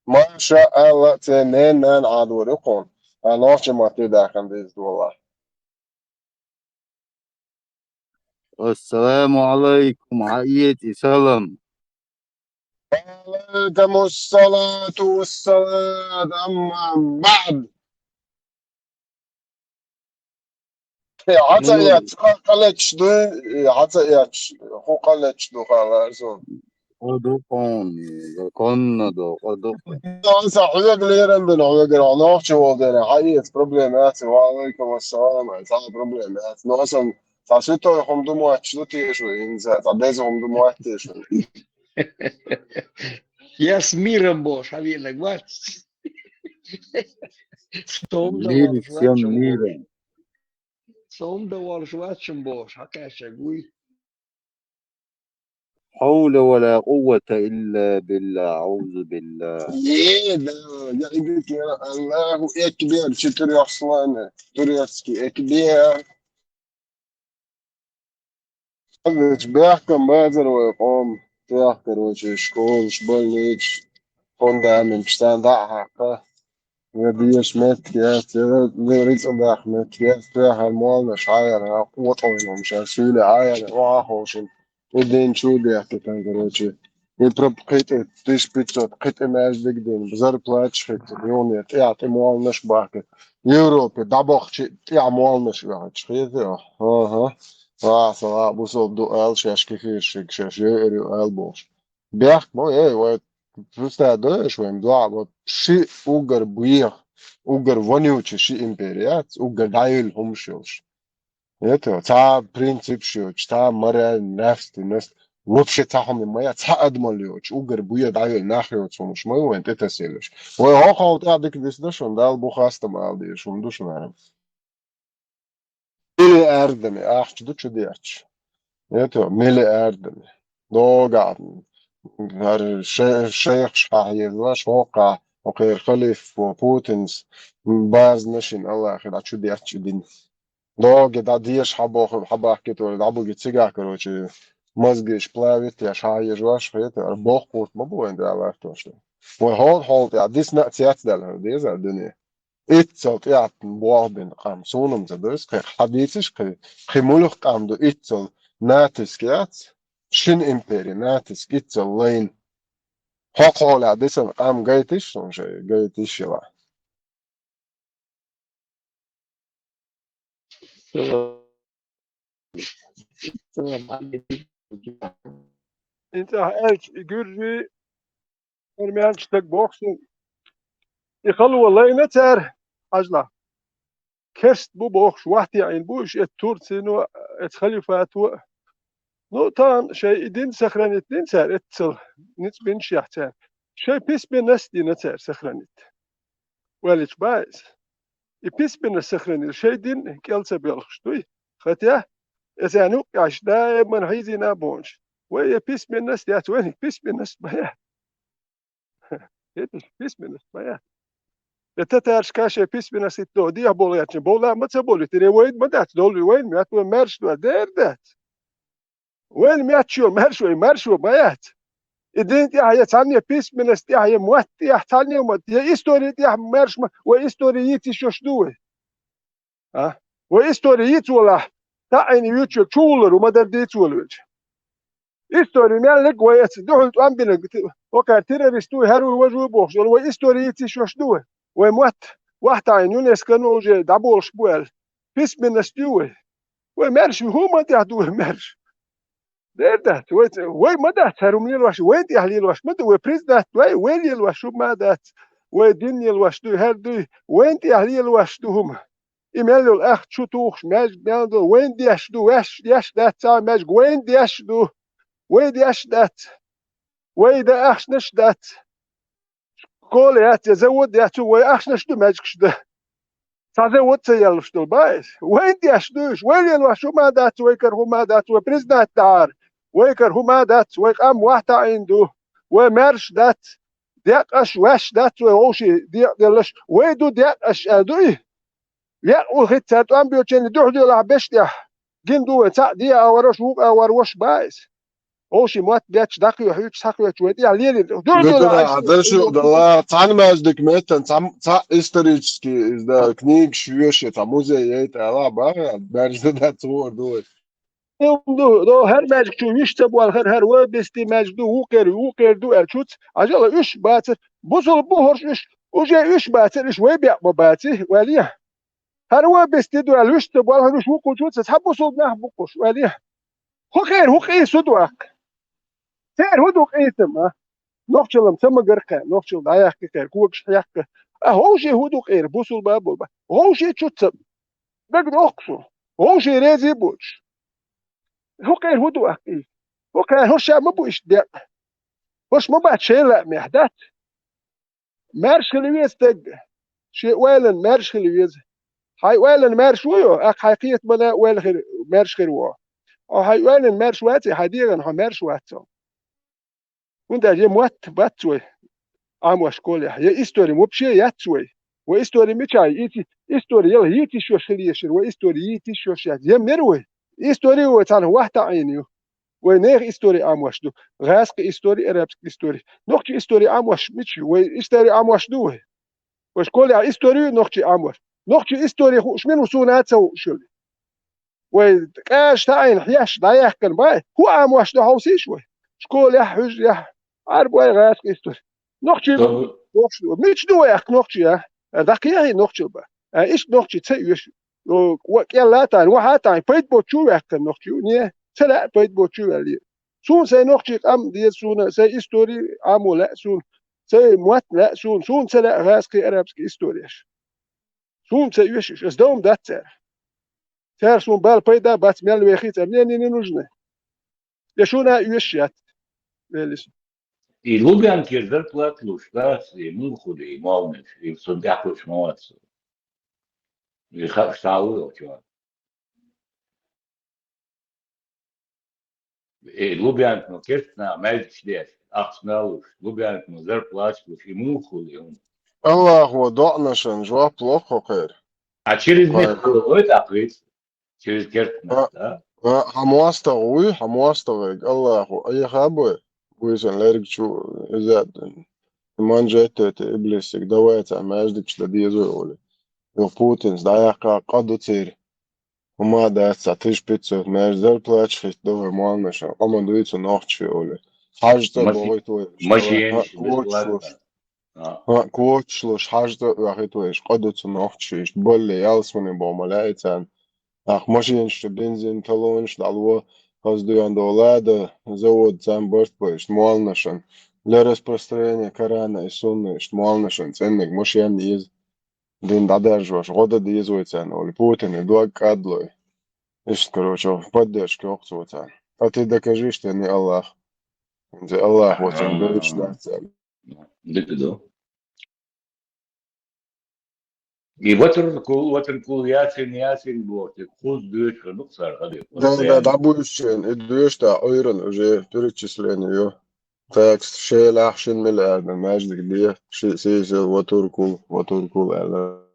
Speaker 10: ما شاء الله تنين عدوركم أنا ما تداخل بإذن الله
Speaker 17: السلام عليكم عيتي سلام
Speaker 10: عليكم الصلاة والسلام أما بعد حتى يتقلتش دو حتى يتقلتش دو خلاصون
Speaker 17: ودوقوني كنا ودوقوني
Speaker 10: صحيح ليرن بن عيقر عناش ودنا حقيقة بروبليمات وعليكم السلام صار بروبليمات ناصم صارتو هم دو ماتش تيشو إنزا تعبزهم دو ماتش
Speaker 5: Я с миром Бож, а він як бачиш.
Speaker 17: ميري всем миром
Speaker 5: Som da var швачем Бож, а каже, гуй.
Speaker 17: حول ولا قوة إلا بالله أعوذ بالله
Speaker 10: إيه ده يا إبنك يا الله أكبر شكر يا أصلان تريسكي أكبر قلت بيحكم بازر ويقوم تيحكر وجه شكول شبولنيش فوندا من بشتان ضعها يبيش متكيات يريد أباح متكيات فيها الموال مش عاير وطوين ومش عسولي عاير وعاهوشن ودين شو بيحكي كان كروتشي يضرب قيت تيش بيتشوت قيت إماج دقدين بزر بلاتش خيت يوني تيعطي موال نش باكي يوروبي دابوخشي تيع موال نش باكي خيثي ها صلاح بوصل دو آل شاش كيفير شك شاش يقري آل بوش بيحك مو ايه ويت فستا دوش ويم دوع شيء اوغر بويخ
Speaker 8: Ugar vonjući ši imperijac, ugar dajil humšilš. Eto, ta princip šioč, ta mare nefstinost, uopće tahom moja, ta admoljoč, ugar buja dajil nahjoč humš, moju ent eta seliš. Ovo je hoho ta dik visdašon, dal buhastam aldi, šum dušmaram. Mili erdemi, duču djeć. Eto, mili erdemi. Dogadni. Her šejh šahjezlaš hoka, وغير خليف وبوتنز باز نشين الله أخي دا شو دي أتش دين دوغ دا ديش حبا حكيت ولا دعبو جيت سيجا كروشي مزجش بلاويت يا شاي جواش خيط أربوخ قوت ما بو عند الله توشل وهول يا ديس نأتيات دل ديز الدنيا إتصلت يا بوابن قام سونم زدرس حديثش خمولخ قام دو إتصل ناتس كيات شن إمبري ناتس إتصل لين حقولا ديسن قام جايتش شيء جايتش يلا
Speaker 10: انت هايش يقري ارميان شتك بوكسن يخلو والله نتر عجلة كرست بو بوخش وحتي عين بوش التورسينو اتخليفاتو نوتان شيء دين سخرانيت دين سار اتصل نت بنش يحتار شيء بيس بنس دي نتر سخرانيت وليش بايز يبيس بنس سخرانيت شيء دين كيلسا بيلخشتوي ختيا إذا عش دائما هيزينا بونش وهي بيس بنس دي وين بيس بنس بيا بيس بنس بيا التتارش كاشة بيس بنس تدو دي بوليات بولا ما تبولي تري وين ما دات دولي وين ما تو مارش دو دير دات وين ماتشو مارشو بيات إدين تي هي تانية بيس بنس تي هي موت تي تانية موت هي إستوري تي مارش ما وإستوريتي شوش دوه وإستوريت ولا تعين يوتيوب شولر وما درديت ولوج إستوري مالك ويت دحلت أمبنا وكان تيرستو هرو وجو بوخش وإستوريتي شوش دوه وموت واحد عين يونس كانوا جي دابول شبوال بيس بنس دوه ومارش هو ما تهدوه مارش دات وين ما دات هرمني الواش وين تهلي الواش ما دو بريزدات وين الواش ما دات وين الواش دو هردو وين تهلي الواش دوهم إيميلو الأخ شو توخش ماج بياندو وين ديش دو يش دات تا ماج وين ديش دو وين ديش دات وين دا أخش نش دات قولي هات يزود ياتو وين أخش نش دو ماجكش ده تزود سيالش دو بايس وين ديش دوش وين الواش ما دات ويكر هو ما دات وبريزدات دار ويكر هو ما دات ويقام واحد عنده ومارش دات ديق أش واش دات ووشي ديق دلش ويدو ديق أش أدوي لا وخدت أمبيو تشين دوحدي ولا بشتيا جندو تعدي أورش وق أوروش بايس وشي موت ديتش دقي وحيوش ساقي وتودي عليه دوحدي ولا
Speaker 8: عدل شو ده تعال ما أجدك متن تا إستريتشكي ده كنيج شوية تا موزي يتعلق بقى برج ده تصور دول
Speaker 10: دو هر ماجك شو يشتبوا الخير هر وبستي ماجدو وكر دو أرشوت عجلة إيش باتر بوصل بوهرش إيش وجا إيش باتر إيش ويبيع بباتي وليه هر وبستي دو الوشتبوا الخير شو كوجوت تحبوا صوبناه بقوش وليه هو خير سدواك تير هدوك إيتم نقشلم تم قرقة نقشل ضايق كير كوكش حياك هو شيء هدوك إير بوصل بابول هو شيء تشتم بقد أقصو هو شيء رازي بوش هو كان هدو أكيد هو كان هو شيء ما بوش ده وش ما بعد شيء لا محدث مارش خليويز تج شيء ويلن مارش خليويز هاي ويلن مارش ويو أك حقيقة منا ويل خير مارش خير واه أو هاي ويلن مارش واتي حديقا هو مارش واتو وندا جي موت باتوي عم وشكولي هي إستوري مو بشيء ياتوي وإستوري ميتشاي إيتي إستوري يلا يتي شو خليشر وإستوري يتي شو شات يمروي إستوري وتان واحد عينيو ونير إستوري أموشدو غاسق إستوري أرابسك إستوري نوختي إستوري أموش ميتشي وإستوري أموشدوه وشكولي على إستوري نوختي أموش نوختي إستوري خوش منو سونات سو شولي وكاش تاين حياش ضايح كان باي هو أموشدو هوسي شوي شكولي حج يح عربو غاسق إستوري نوختي ميتش دو يح نوختي يا دقيقة نوختي با إيش نوختي تسيوش وكيلا تان واحد تان بيت بوتشو يحكن نوختي نيه سلا بيت بوتشو اللي سون سي نوختي أم دي سون سي إستوري أمو لا سون سي موت لا سون سلا غاسكي أرابسكي إستوريش سون سي يوشش اس دوم دات سار سون بال بيدا بات ميال ويخيت منين نوجنا يشونا يوشيات ليش
Speaker 3: I Ljubljanki je zarplatilo štaci, muhuri i malniš, i su djakoš novac. I šta uločio? I Ljubljanki kestna, međuć dješ, aksnaluš, Ljubljanki zarplatilo i muhuri.
Speaker 8: الله وضعنا شان جواب لوخو خير
Speaker 3: A через них было такой, через кертна, да?
Speaker 8: حمواستا غوي حمواستا غيق الله أي خابوي ويسن ليرك شو إزاد من جيت إبليسك دوات ما يجدك شدي زوي وبوتين دايقا قدو تير وما دا ساتيش بيتسو ما يجدر بلاش في دور مالنشا أما دويتو نوخش أولي حاجة بغيتو
Speaker 3: ماشيينش بسلاتنا.
Speaker 8: كوتشلوش حاجة بغيتو إيش قدو تنوخش إيش بولي يالسمني بوملايتان ماشيينش بنزين تلونش دالوا هزدوان دولада завод сам бортпош муалнашан для распространения Корана и Сунны муалнашан ценник мошьян из дин дадажваш года диезуется оли Путин и дуак кадлой ишь короче в поддержке окцуется а ты докажи что не Аллах Аллах вот он говорит что
Speaker 3: Да. И вот он кул ясен бот, и хуз дышь, ну цар,
Speaker 8: да будущее и дуешься ойрон уже перечислению تاكس شيء لحشن من الآدم ماجدك دي شيء سيسي وتركو الآدم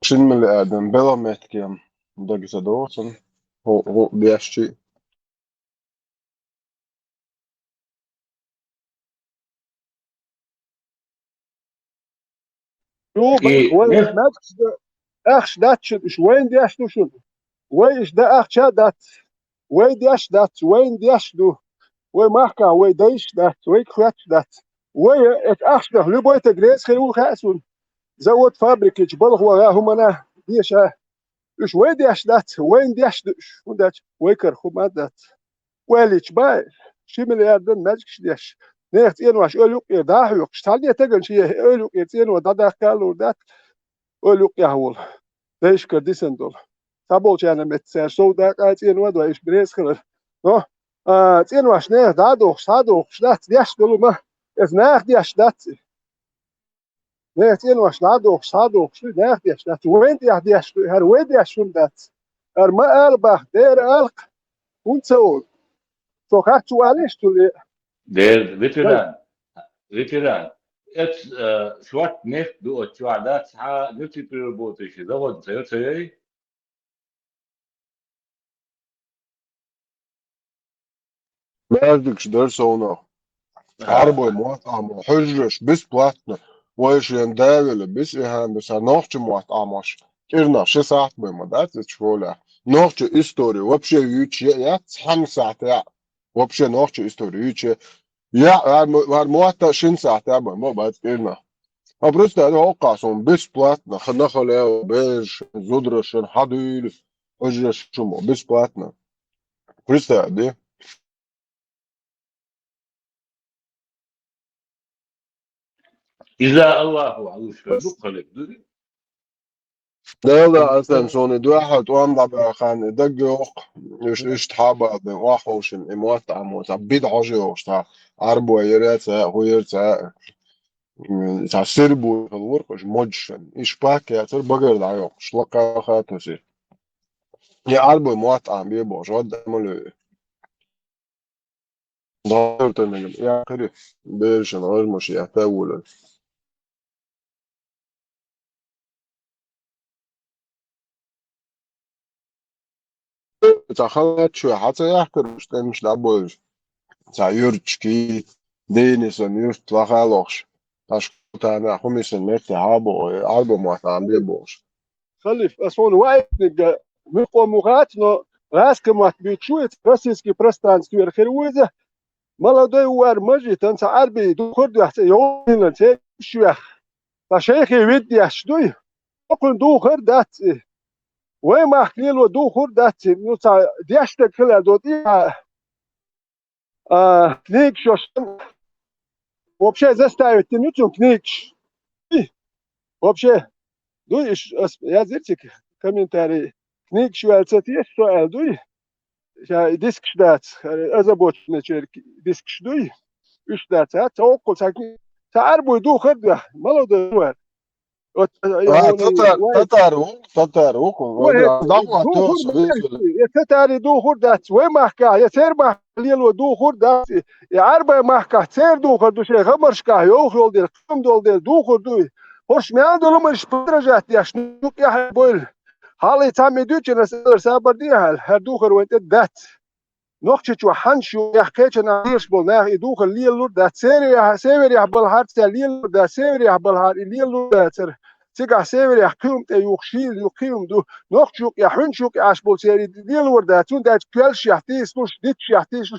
Speaker 8: شن من الآدم بلا متكيم دقي سدوسن هو بيشتي وين أخش داتش وين ديش دو شو ويش ده أخش دات وين ديش دات وين ديش دو وين محكا وين ديش دات وين كراتش دات وين أخش ده لبوي تجريس خيرو خاسون زود فابريكيش بلغوا هم أنا ديش إيش وين ديش دات وين ديش دوش ودات ويكر خمات دات ويليش باي شي ملياردن ماجكش ديش نيت واش أولوك إداه يوك شتالي تجن شيء أولوك ودا قالوا دات أولوك يهول ليش كرديسن دول تابوش أنا متسر سودا قاعدين ودوا إيش بريس خلر نو واش نه دادوخ شدات ديش دول ما إذ ناخ ديش دات نه واش دادوخ شو ناخ ديش دات وين ديش هر وين ديش شون دات هر ما أربح دير ألق ونسول سو خاتشو عليش تولي
Speaker 3: Der Veteran. Et svart neft du och tjärdat ha nu typer av båtar så det var det säger.
Speaker 8: ماجدك درسونا عربي موطعم حجرش بس بلاتنا ويش ينداول بس إهان بس نوخش موطعمش كيرنا شي ساعت بما دات تشولا نوخش إستوري وبشي يوتش يا تحن ساعت يا وبشي نوخش إستوري يوتش يا هر موطع شن ساعت يا بما بعد كيرنا أبرز ده وقعهم بس بلاتنا خلنا بيش زودرشن حديل حجرش شمو بس بلاتنا برز ده
Speaker 3: إذا الله عز وجل خلق دوري
Speaker 8: ده أصلا سوني دو واحد وامضى بخان دقيق إيش تحابة بواحوشن إموات عموت بيد عجيوش تا عربو يرات هو يرتا تا سربو الورقش مجشن إيش باك يا تر بقر دعيوق شلقا خاتوسي يا عربو إموات عم بيبوش غد عملو ضارت النجم يا خري بيرشن غير مش يحتاول تخلت شو حتى يحكر مش لعبوش يرتشكي دينيسن يرت لخالوش تشكوت أنا خميسن مرتي عربو موطعم بيبوش خليف أصون وايد مقو مغاتنا راسك موت بيتشويت روسيسكي пространстве верхервузе молодой уар مجي تنسى عربي دو خرد يحتى يوم لنسي شويخ تشيخي ودي يشدوي أقول دو خردات وين ما أحكي له دو خردات نوصل ديشتك كلا دوتي
Speaker 10: Книг, вообще заставить тянуть книг. Вообще, я знаете, комментарий. Книг, что есть, что я я диск ждать, озабоченный человек, диск жду, и ждать, а то около всяких, арбуй дух, да, молодой. Вот, Татари духур дат, вы махка, я цер мах, лило духур дат, я арба махка, цер духур душе, гамаршка, йохол дел, ком дол дел, духур дуй. Хош мян долумаш подражать, я шнук я бойл. Хали там идучи на сабар дихал, хер духур вент дат. نقطة وحنشو يحكيش أنا ليش بقول يدوخ الليل ده سير يا بالهار الليل ده سير يا بالهار الليل ده سير تيجا سير يحكيم يخشيل يقيم دو نقطة يحنشوك عش بول سير الليل ده تون ده كلش يحتيس نوش ديتش يحتيس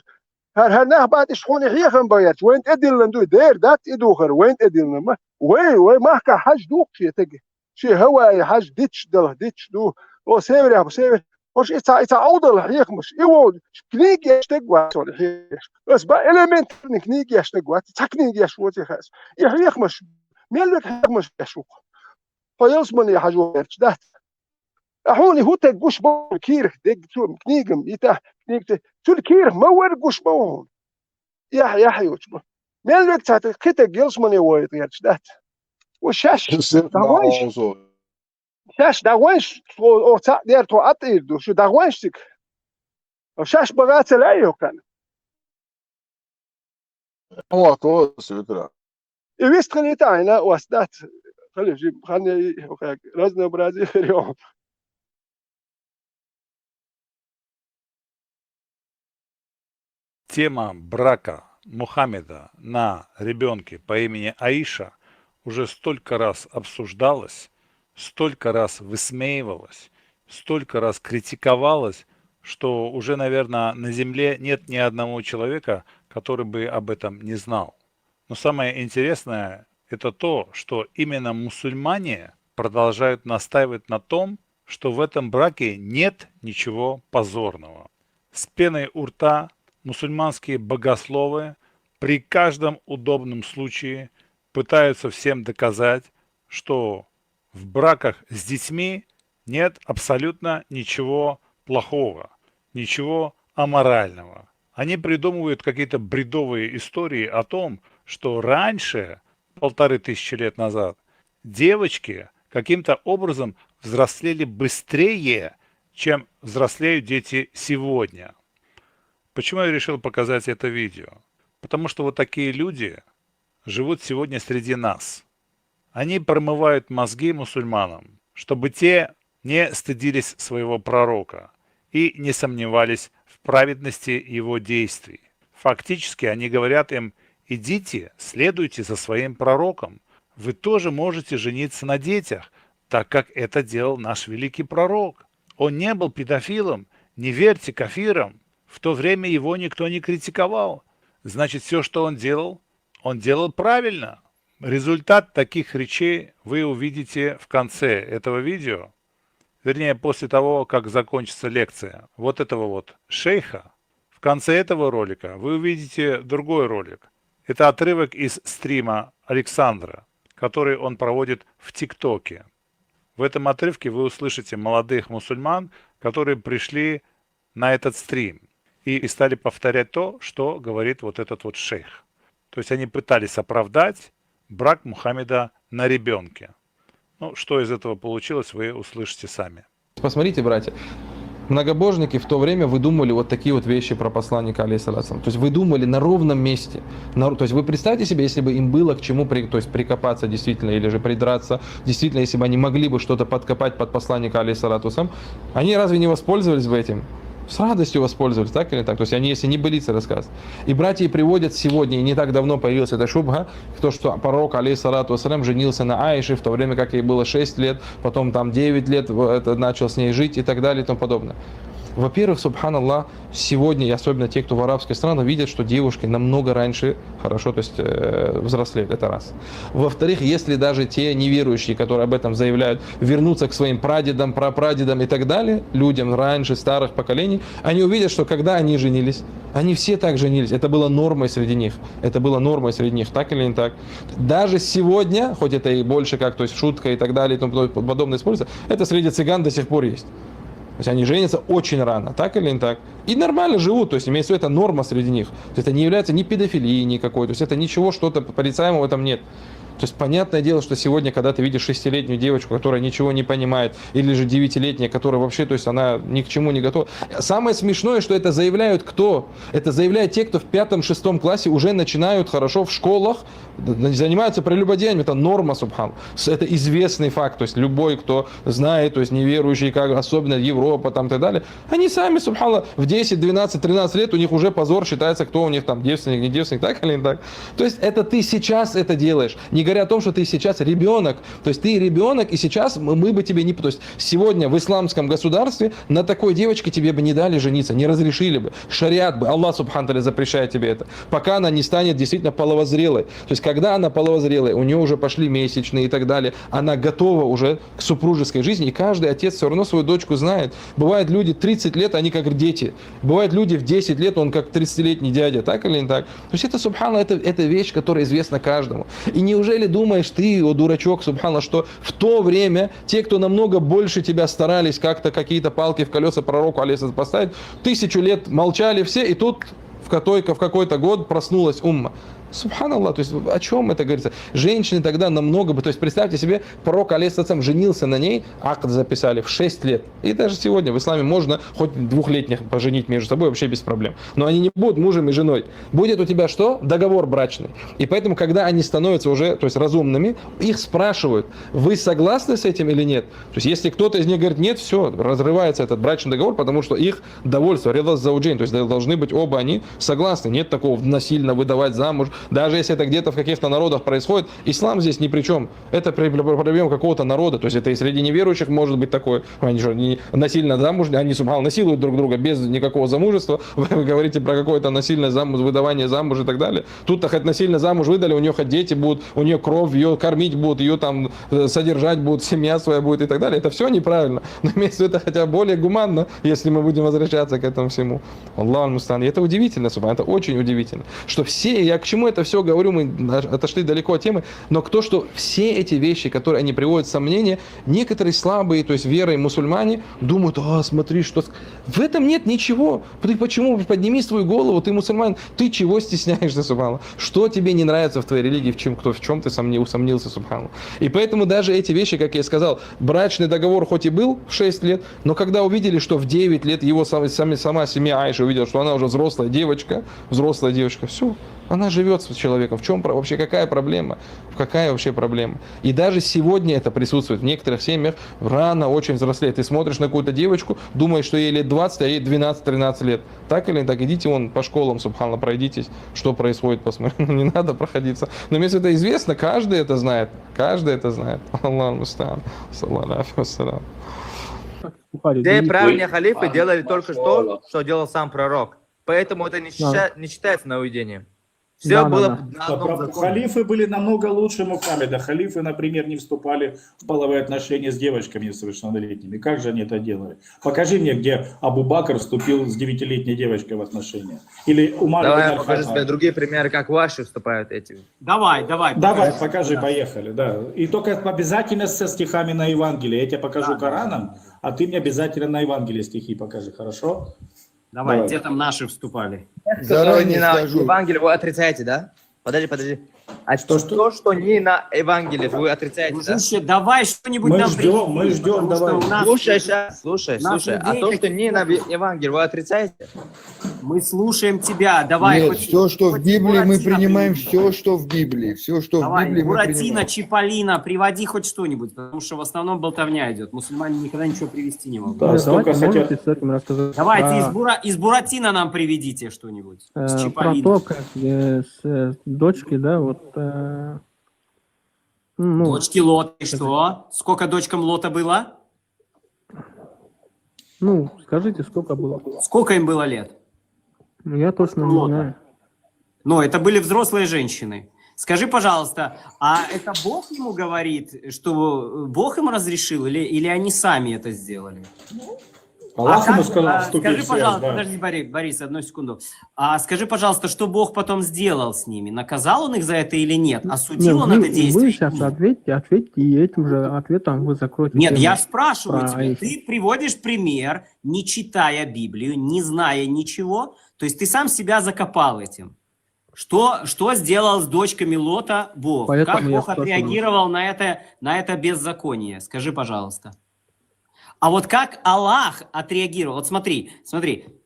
Speaker 10: هر نه بعد شخون يحيخن بايت وين أديل ندو دير ده يدوخر وين أديل نما وين ما كان حاج دوخ شيء تجي شيء هو حاج ديتش ده ديتش دو أو سير يا سير مش يتعود الحقيق مش يو كنيك يشتغل الحقيق بس بقى إليمنت كنيك يشتغل تكنيك يشوت يخاس الحقيق مش ميلك حقيق مش يشوف فيلزمن يحاجوش ده أحوني هو تجوش بكير دق تو كنيجم يتاه كنيك تو الكير ما ورجوش بون يا حيوش ميلك تات كده يلزمن يويت يرش ده وشاش شاش داوانش او تا دير تو اطير دو شو داوانشتك شاش بغات لايو كان
Speaker 8: هو تو سيدرا
Speaker 10: يويست خليتا هنا واسدات خلي جيب خلني رزنا برازيل اليوم
Speaker 6: Тема брака Мухаммеда на ребенке по имени Аиша уже столько раз обсуждалась, столько раз высмеивалась, столько раз критиковалась, что уже, наверное, на земле нет ни одного человека, который бы об этом не знал. Но самое интересное – это то, что именно мусульмане продолжают настаивать на том, что в этом браке нет ничего позорного. С пеной у рта мусульманские богословы при каждом удобном случае пытаются всем доказать, что в браках с детьми нет абсолютно ничего плохого, ничего аморального. Они придумывают какие-то бредовые истории о том, что раньше, 1500 лет назад, девочки каким-то образом взрослели быстрее, чем взрослеют дети сегодня. Почему я решил показать это видео? Потому что вот такие люди живут сегодня среди нас. Они промывают мозги мусульманам, чтобы те не стыдились своего пророка и не сомневались в праведности его действий. Фактически они говорят им: идите, следуйте за своим пророком. Вы тоже можете жениться на детях, так как это делал наш великий пророк. Он не был педофилом, не верьте кафирам. В то время его никто не критиковал. Значит, все, что он делал правильно. Результат таких речей вы увидите в конце этого видео. Вернее, после того, как закончится лекция вот этого вот шейха. В конце этого ролика вы увидите другой ролик. Это отрывок из стрима Александра, который он проводит в ТикТоке. В этом отрывке вы услышите молодых мусульман, которые пришли на этот стрим и стали повторять то, что говорит вот этот вот шейх. То есть они пытались оправдать брак Мухаммеда на ребенке. Ну, что из этого получилось, вы услышите сами.
Speaker 18: Посмотрите, братья, многобожники в то время выдумывали вот такие вот вещи про посланника, алейхиссалату. То есть выдумывали на ровном месте. То есть вы представьте себе, если бы им было к чему прикопаться действительно, или же придраться, действительно, если бы они могли бы что-то подкопать под посланника, алейхиссалату, они разве не воспользовались бы этим? С радостью воспользовались, так или так? То есть они, если не былицы рассказывают. И братья приводят сегодня, и не так давно появилась эта шубха, то, что пророк, алейхиссалату вассалям, женился на Аише, в то время как ей было 6 лет, потом там 9 лет начал с ней жить и так далее и тому подобное. Во-первых, субханаллах, сегодня, и особенно те, кто в арабских странах, видят, что девушки намного раньше хорошо, то есть взрослеют, это раз. Во-вторых, если даже те неверующие, которые об этом заявляют, вернутся к своим прадедам, прапрадедам и так далее, людям раньше, старых поколений, они увидят, что когда они женились, они все так женились. Это было нормой среди них. Это было нормой среди них, так или не так. Даже сегодня, хоть это и больше как, то есть шутка и так далее, и тому подобное используется, это среди цыган до сих пор есть. То есть они женятся очень рано, так или не так. И нормально живут, то есть имеется в виду, это норма среди них. То есть это не является ни педофилией никакой, то есть это ничего, что-то порицаемого в этом нет. То есть понятное дело, что сегодня, когда ты видишь 6-летнюю девочку, которая ничего не понимает, или же 9-летняя, которая вообще, то есть она ни к чему не готова. Самое смешное, что это заявляют кто? Это заявляют те, кто в 5-6 классе уже начинают хорошо в школах, занимаются прелюбодеянием. Это норма, субхан. Это известный факт. То есть любой, кто знает, то есть неверующий, как, особенно Европа там и так далее, они сами, субханаллах, в 10, 12, 13 лет у них уже позор считается, кто у них там девственник, не девственник, так или не так. То есть это ты сейчас это делаешь. Не говоря о том, что ты сейчас ребенок. То есть ты ребенок, и сейчас мы бы тебе не... То есть сегодня в исламском государстве на такой девочке тебе бы не дали жениться, не разрешили бы. Шариат бы, Аллах субхану тааля запрещает тебе это. Пока она не станет действительно половозрелой. То есть когда она половозрелая, у нее уже пошли месячные и так далее, она готова уже к супружеской жизни, и каждый отец все равно свою дочку знает. Бывают люди 30 лет, они как дети. Бывают люди в 10 лет, он как 30-летний дядя, так или не так? То есть это, субхана, это вещь, которая известна каждому. И неужели думаешь ты, о дурачок, субхана, что в то время те, кто намного больше тебя старались как-то какие-то палки в колеса пророку алейхиссалям поставить, 1000 лет молчали все, и тут в какой-то год проснулась умма. Субханаллах, то есть о чем это говорится? Женщины тогда намного бы, то есть представьте себе, пророк алейхиссалям женился на ней, акт записали в 6 лет. И даже сегодня в исламе можно хоть 2-летних поженить между собой вообще без проблем. Но они не будут мужем и женой. Будет у тебя что? Договор брачный. И поэтому, когда они становятся уже, то есть разумными, их спрашивают, вы согласны с этим или нет? То есть если кто-то из них говорит нет, все, разрывается этот брачный договор, потому что их довольство, рида зауджейн, то есть должны быть оба они согласны. Нет такого насильно выдавать замуж. Даже если это где-то в каких-то народах происходит, ислам здесь ни при чем. Это проблема какого-то народа. То есть это и среди неверующих может быть такое. Они что, не насильно замуж, они, субханаллах, насилуют друг друга без никакого замужества. Вы говорите про какое-то насильное выдавание замуж и так далее. Тут-то хоть насильно замуж выдали, у нее хоть дети будут, у нее кровь, ее кормить будут, ее там содержать будут, семья своя будет и так далее. Это все неправильно. Но имеется в виду, это хотя бы более гуманно, если мы будем возвращаться к этому всему. Аллах мустан. И это удивительно, субханаллах, это очень удивительно. Что все, я к чему это все говорю, мы отошли далеко от темы, но что все эти вещи, которые они приводят в сомнение, некоторые слабые, то есть верой мусульмане, думают, смотри, что... В этом нет ничего. Ты почему? Подними свою голову, ты мусульманин, ты чего стесняешься, субханаллах? Что тебе не нравится в твоей религии, в чем ты усомнился, субханаллах? И поэтому даже эти вещи, как я сказал, брачный договор хоть и был в 6 лет, но когда увидели, что в 9 лет его сама семья Аиша увидела, что она уже взрослая девочка, все, она живет с человеком. В чем вообще какая проблема? Какая вообще проблема? И даже сегодня это присутствует в некоторых семьях, рано очень взрослеет. Ты смотришь на какую-то девочку, думаешь, что ей лет 20, а ей 12-13 лет. Так или не так? Идите вон по школам, субханаллах, пройдитесь, что происходит, посмотрите. Не надо проходиться. Но если это известно, каждый это знает. Каждый это знает. Аллах мустаан. Саллаллаху вассалям.
Speaker 4: Все правильные халифы делали только что делал сам пророк. Поэтому это не считается нововведением. Все было на одном законе.
Speaker 20: Халифы были намного лучше Мухаммеда. Халифы, например, не вступали в половые отношения с девочками несовершеннолетними. Как же они это делали? Покажи мне, где Абу Бакр вступил с 9-летней девочкой в отношения. Или Умар ибн
Speaker 4: Давай покажи тебе другие примеры, как ваши вступают эти.
Speaker 20: Давай, покажи, поехали. Да. И только обязательно со стихами на Евангелие. Я тебе покажу Кораном, а ты мне обязательно на Евангелие стихи покажи, хорошо?
Speaker 21: Давай, где там наши вступали?
Speaker 4: Не на Евангелие вы отрицаете, да? Подожди. А что не на Евангелие вы отрицаете, да?
Speaker 21: Слушай, давай что-нибудь нам
Speaker 20: мы ждем, давай.
Speaker 4: Слушай, а то, что не на Евангелие вы отрицаете?
Speaker 21: Мы слушаем тебя, давай.
Speaker 24: Нет, все, что в Библии, мы принимаем все, что в Библии. Все, что в Библии, мы принимаем.
Speaker 21: Буратино, Чиполлино, приводи хоть что-нибудь, потому что в основном болтовня идет. Мусульмане никогда ничего привести не могут.
Speaker 10: Да,
Speaker 21: Давайте из Буратино нам приведите что-нибудь. С Чиполлино.
Speaker 25: Про то, как с дочки, да, вот...
Speaker 21: Дочки Лота, и что? Сколько дочкам Лота было?
Speaker 25: Ну, скажите, сколько было?
Speaker 21: Сколько им было лет?
Speaker 25: Я точно не знаю.
Speaker 21: Ну, это были взрослые женщины. Скажи, пожалуйста, а это Бог ему говорит, что Бог им разрешил, или они сами это сделали?
Speaker 20: Аллах ему сказал, вступи
Speaker 21: скажи,
Speaker 20: в связь,
Speaker 21: пожалуйста,
Speaker 20: да.
Speaker 21: подожди, Борис, одну секунду. Скажи, пожалуйста, что Бог потом сделал с ними? Наказал он их за это или нет? Осудил он это действие?
Speaker 25: Вы сейчас ответьте, и этим же ответом вы закроете.
Speaker 21: Нет,
Speaker 25: тему
Speaker 21: я спрашиваю
Speaker 25: про
Speaker 21: тебя.
Speaker 25: Аишу.
Speaker 21: Ты приводишь пример, не читая Библию, не зная ничего. То есть ты сам себя закопал этим. Что сделал с дочками Лота Бог?
Speaker 25: Поэтому
Speaker 21: Как
Speaker 25: я
Speaker 21: Бог
Speaker 25: спрашиваю.
Speaker 21: отреагировал на это беззаконие? Скажи, пожалуйста. А вот как Аллах отреагировал? Вот смотри.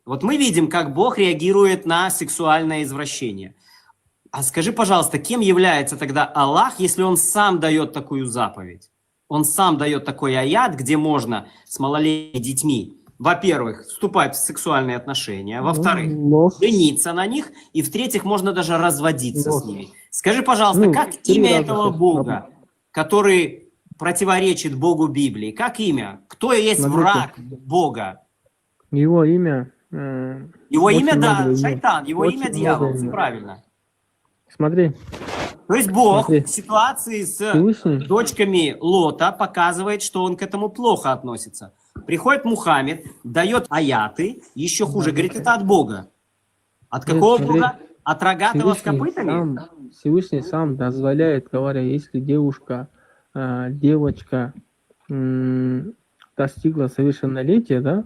Speaker 21: Вот мы видим, как Бог реагирует на сексуальное извращение. А скажи, пожалуйста, кем является тогда Аллах, если он сам дает такую заповедь? Он сам дает такой аят, где можно с малолетними детьми, во-первых, вступать в сексуальные отношения, во-вторых, жениться на них, и в-третьих, можно даже разводиться с ними. Скажи, пожалуйста, как имя этого Бога, который противоречит Богу Библии? Как имя? Кто есть
Speaker 25: Смотрите.
Speaker 21: враг Бога?
Speaker 25: Его имя...
Speaker 21: Его
Speaker 25: очень
Speaker 21: имя,
Speaker 25: много
Speaker 21: да,
Speaker 25: имен.
Speaker 21: шайтан, его
Speaker 25: Очень
Speaker 21: имя
Speaker 25: много
Speaker 21: дьявол,
Speaker 25: имен.
Speaker 21: все правильно.
Speaker 25: Смотри.
Speaker 21: То есть Бог
Speaker 25: Смотри.
Speaker 21: в ситуации с
Speaker 25: Всевышний.
Speaker 21: дочками Лота показывает, что он к этому плохо относится. Приходит Мухаммед, дает аяты, еще хуже, говорит, это от Бога. От какого
Speaker 25: Смотри.
Speaker 21: Бога? От рогатого с копытами?
Speaker 25: Всевышний сам дозволяет, говоря, если девочка достигла совершеннолетия, да,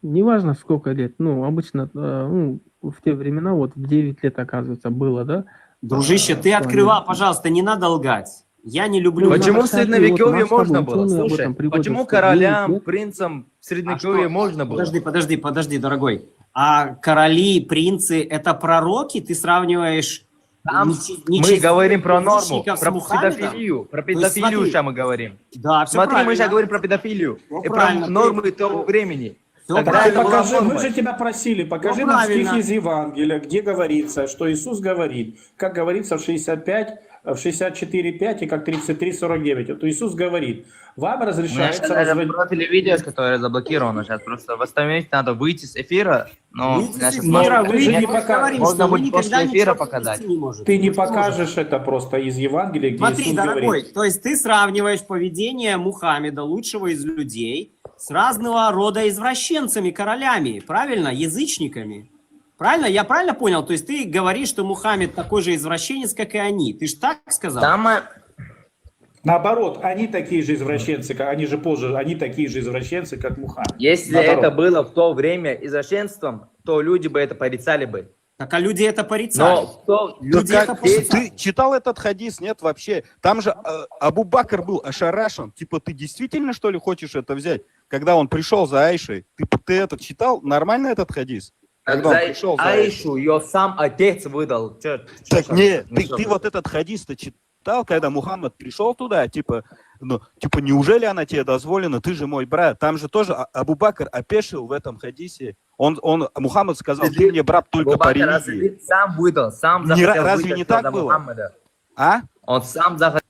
Speaker 25: неважно сколько лет, ну, обычно в те времена, вот в 9 лет, оказывается, было, да.
Speaker 21: Дружище, ты открывал, пожалуйста, не надо лгать. Я не люблю...
Speaker 4: Почему в
Speaker 25: кстати,
Speaker 4: Средневековье
Speaker 25: вот
Speaker 4: можно
Speaker 25: масштабы
Speaker 4: было?
Speaker 25: ученые об
Speaker 4: Слушай,
Speaker 25: этом приводят,
Speaker 4: почему
Speaker 25: что
Speaker 4: королям,
Speaker 25: 9 лет
Speaker 4: принцам в Средневековье можно было?
Speaker 21: Подожди, дорогой. А короли, принцы — это пророки? Ты сравниваешь...
Speaker 4: Там
Speaker 21: нечестивых
Speaker 4: мы говорим про норму,
Speaker 21: язычников с
Speaker 4: про
Speaker 21: Мухаммедом?
Speaker 4: педофилию. Про
Speaker 21: То есть
Speaker 4: педофилию
Speaker 21: смотри.
Speaker 4: сейчас мы говорим.
Speaker 21: Да, все
Speaker 4: Смотри,
Speaker 21: правильно.
Speaker 4: мы сейчас говорим про педофилию
Speaker 21: Ну,
Speaker 4: и про
Speaker 21: правильно,
Speaker 4: нормы того времени.
Speaker 21: Всё
Speaker 20: Так
Speaker 21: правильно.
Speaker 20: ты покажи, мы
Speaker 4: нормой.
Speaker 20: же тебя просили, покажи
Speaker 21: Ну,
Speaker 20: нам
Speaker 21: правильно.
Speaker 20: стих из Евангелия, где говорится, что Иисус говорит, как говорится в 64.5 и как 33.49. Вот Иисус говорит, вам
Speaker 4: У меня
Speaker 20: разрешается
Speaker 4: сейчас даже в
Speaker 20: разводить...
Speaker 4: профиле видео, которое заблокировано, сейчас просто восстановить надо выйти с эфира, но
Speaker 21: Выйти
Speaker 4: у меня
Speaker 21: с
Speaker 4: сейчас
Speaker 21: эфира,
Speaker 4: можно-
Speaker 21: вы же
Speaker 4: нет,
Speaker 21: не говорим,
Speaker 4: можно
Speaker 21: что вы
Speaker 4: будет
Speaker 21: никогда
Speaker 4: после эфира
Speaker 21: ничего
Speaker 4: показать.
Speaker 21: привести не можете.
Speaker 20: Ты не
Speaker 21: Вы сможете.
Speaker 20: покажешь это просто из Евангелия, где
Speaker 21: Смотри,
Speaker 20: Иисус
Speaker 21: дорогой,
Speaker 20: говорит.
Speaker 21: то есть ты сравниваешь поведение Мухаммеда, лучшего из людей, с разного рода извращенцами, королями, правильно? Язычниками. Правильно? Я правильно понял? То есть ты говоришь, что Мухаммед такой же извращенец, как и они. Ты же так сказал?
Speaker 20: Наоборот, они такие же извращенцы, они же позже, они такие же извращенцы, как Мухаммед.
Speaker 4: Если
Speaker 20: Наоборот.
Speaker 4: это было в то время извращенством, то люди бы это порицали бы.
Speaker 21: Так а люди это порицали.
Speaker 4: Но кто,
Speaker 21: Люди
Speaker 7: Да
Speaker 21: это
Speaker 7: как?
Speaker 21: порицали.
Speaker 7: Ты читал этот хадис? Нет, вообще. Там же Абу Бакр был ошарашен. Типа, ты действительно, что ли, хочешь это взять? Когда он пришел за Аишей, ты этот читал? Нормально этот хадис? Когда он пришел за
Speaker 4: Аишу, ее сам отец выдал.
Speaker 7: Так нет, ты вот этот хадис-то читал, когда Мухаммад пришел туда, типа, неужели она тебе дозволена, ты же мой брат. Там же тоже Абу Бакр опешил в этом хадисе. Мухаммад сказал, ты мне брат только по религии.
Speaker 4: Сам выдал, сам
Speaker 7: Не,
Speaker 4: захотел
Speaker 7: разве
Speaker 4: выдать
Speaker 7: не так
Speaker 4: за
Speaker 7: было?
Speaker 4: Мухаммада.
Speaker 7: А?
Speaker 4: Он сам захотел.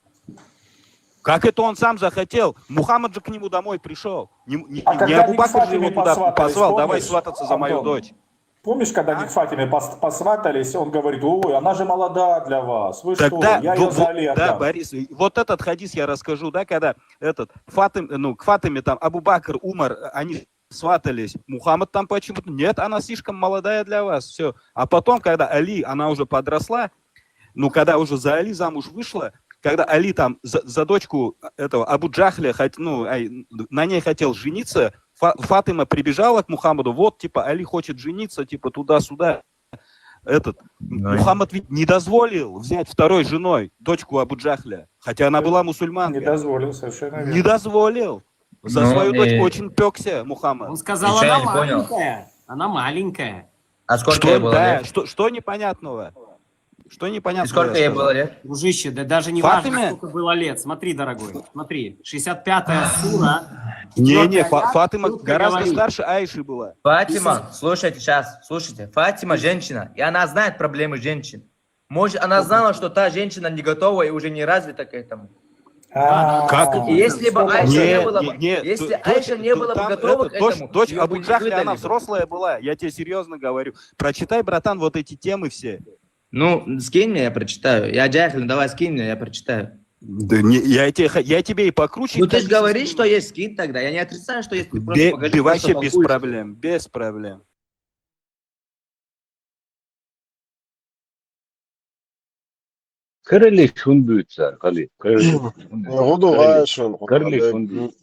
Speaker 7: Как это он сам захотел? Мухаммад же к нему домой пришел. Не
Speaker 20: когда
Speaker 7: Абу
Speaker 20: они к
Speaker 7: Бакр же
Speaker 20: Фатиме
Speaker 7: его туда
Speaker 20: посватались,
Speaker 7: позвал, давай
Speaker 20: помнишь,
Speaker 7: свататься за мою
Speaker 20: Антон?
Speaker 7: дочь.
Speaker 20: Помнишь, когда они к Фатиме посватались, он говорит, ой, она же молода для вас, вы
Speaker 7: Тогда,
Speaker 20: что, я ее за Али
Speaker 7: да,
Speaker 20: отдам.
Speaker 7: Борис, вот этот хадис я расскажу, да, когда к Фатиме там Абу Бакр, Умар, они сватались, Мухаммад там почему-то, нет, она слишком молодая для вас, все. А потом, когда Али, она уже подросла, когда уже за Али замуж вышла, когда Али там за дочку этого Абу Джахля, на ней хотел жениться, Фатима прибежала к Мухаммаду, вот, типа, Али хочет жениться, типа, туда-сюда. Мухаммад ведь не дозволил взять второй женой дочку Абу Джахля, хотя она была мусульманкой.
Speaker 20: Не дозволил, совершенно верно.
Speaker 7: Не дозволил. За свою дочь очень пёкся Мухаммад.
Speaker 21: Он сказал, она маленькая. Она маленькая.
Speaker 4: А сколько
Speaker 7: Что,
Speaker 4: ей было
Speaker 7: да,
Speaker 4: лет?
Speaker 7: что непонятного? Что непонятного?
Speaker 4: И сколько ей было лет?
Speaker 21: Дружище, да даже не важно,
Speaker 7: Фатиме?
Speaker 21: сколько было лет. Смотри, дорогой, смотри. 65-я сура.
Speaker 7: Не,
Speaker 21: 4-й
Speaker 7: Фатима
Speaker 21: аят,
Speaker 7: гораздо
Speaker 21: говорит.
Speaker 7: старше Аиши была.
Speaker 4: Фатима, слушайте, Фатима женщина, и она знает проблемы женщин. Может, она знала, что та женщина не готова и уже не развита к этому.
Speaker 7: Как?
Speaker 4: Если бы Айша не была бы,
Speaker 7: Не,
Speaker 4: если Айша не была бы
Speaker 7: там
Speaker 4: готова к этому,
Speaker 7: дочь
Speaker 4: ее бы
Speaker 7: Абу
Speaker 4: не
Speaker 7: Джахли, она
Speaker 4: выдали бы.
Speaker 7: взрослая была, я тебе серьезно говорю. Прочитай, братан, вот эти темы все.
Speaker 4: Ну, скинь мне, я прочитаю. Я Джахлин, давай скинь мне, я прочитаю.
Speaker 7: Да не, я тебе и покруче.
Speaker 4: Ну ты же говоришь, что есть скин тогда. Я не отрицаю, что есть. Ты просто покажи,
Speaker 7: Вообще
Speaker 4: что
Speaker 7: без
Speaker 4: толкуешь.
Speaker 7: проблем, без проблем.
Speaker 3: Köreli şun büyütser, kali.
Speaker 8: هدو غاشن
Speaker 3: Köreli şun büyüt.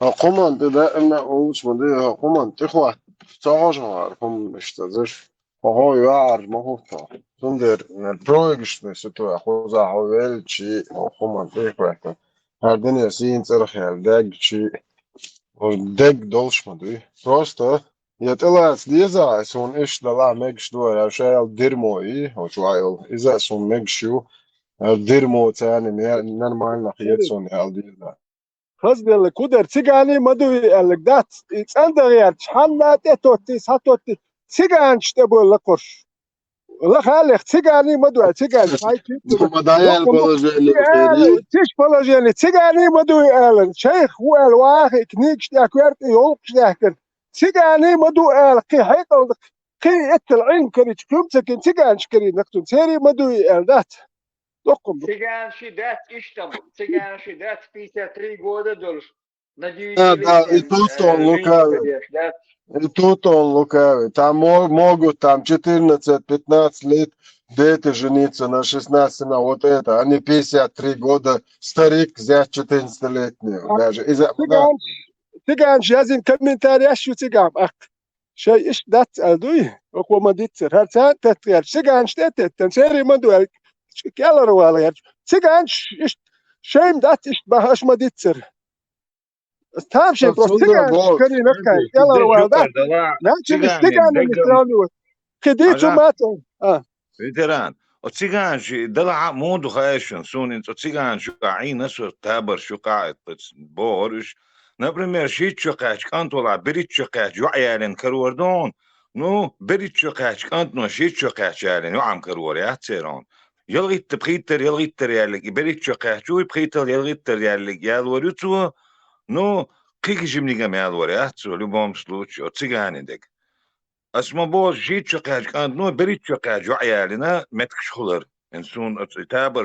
Speaker 8: قمان ده إما أوش مدي قمان تخوة تاجر هم مشتزش وهو يعر ما هو تا تندر البروجش نسيتو أخوز عوال شيء قمان تخوة هردن يسين ترخ يالدق شيء ودق دولش مدي просто يتلعس ديزا سون إيش دلع مجش دور عشان درموي أو شوية إذا سون مجشو درمو تاني نرمال نخيت سون يالديزا
Speaker 10: خزد اللي كودر تيجاني مدوي اللي دات يتصندر يا تحنا تتوتي ساتوتي تيجان شتبول لقرش لا خالق تيجاني مدوي تيجان هاي
Speaker 8: مدايا البلجاني
Speaker 10: تيش بلجاني تيجاني مدوي ألن شيخ هو الواحد كنيكش تاكورت يولقش تاكر تيجاني مدوي أل قي حيطل قي العين كريت كمتك تيجان شكري نكتون سيري مدوي أل دات
Speaker 5: Цыганши дать иштаму. Цыганши дать 53 года дольше. На
Speaker 8: Да, и тут он лукавый. И тут он лукавый. Там могут там 14-15 лет дети жениться на 16 на вот это. Они 53 года, старик взять 14-летнего. Даже из-за...
Speaker 10: تيجانش لازم كومنتاري شو تيجام أخ شيء إيش دات أدوي أقوى ما ديتر هالسان تتيار تيجانش تنسيري مدوي كيالر ولا تيجانش إيش شيء دات إيش بهاش ما ديتر استام شيء بس تيجانش كني نكاي كيالر ولا دات لكن إيش تيجان اللي كديتو ماتو
Speaker 2: ветеран. От цыганши дала моду хайшен сунин, от цыганши каина су табар шукает бориш. Например, шит шукач кантола берит шукач юаялен каруардон. Ну, берит шукач кант но шит шукач ялен юам каруарят церон. يلغيت بخيتر يالك بريت شقاح شوي بخيتر يلغيتر يالك يالوريتو نو كيك جمني جم يالورياتو لبوم سلوتش او تيغاني دك اسمو بوز جيت شقاح كانت نو بريت شقاح جو عيالنا متكش خلر انسون تابر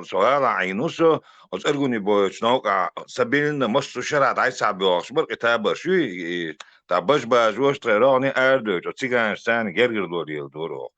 Speaker 2: سؤال عينوسو ارغوني بوش نوقع سبيلنا مستو شرع عايز عبيوش برق تابر شوي تابش باجوش تغيراني اردوش او تيغان ستاني جرجر دور يلدورو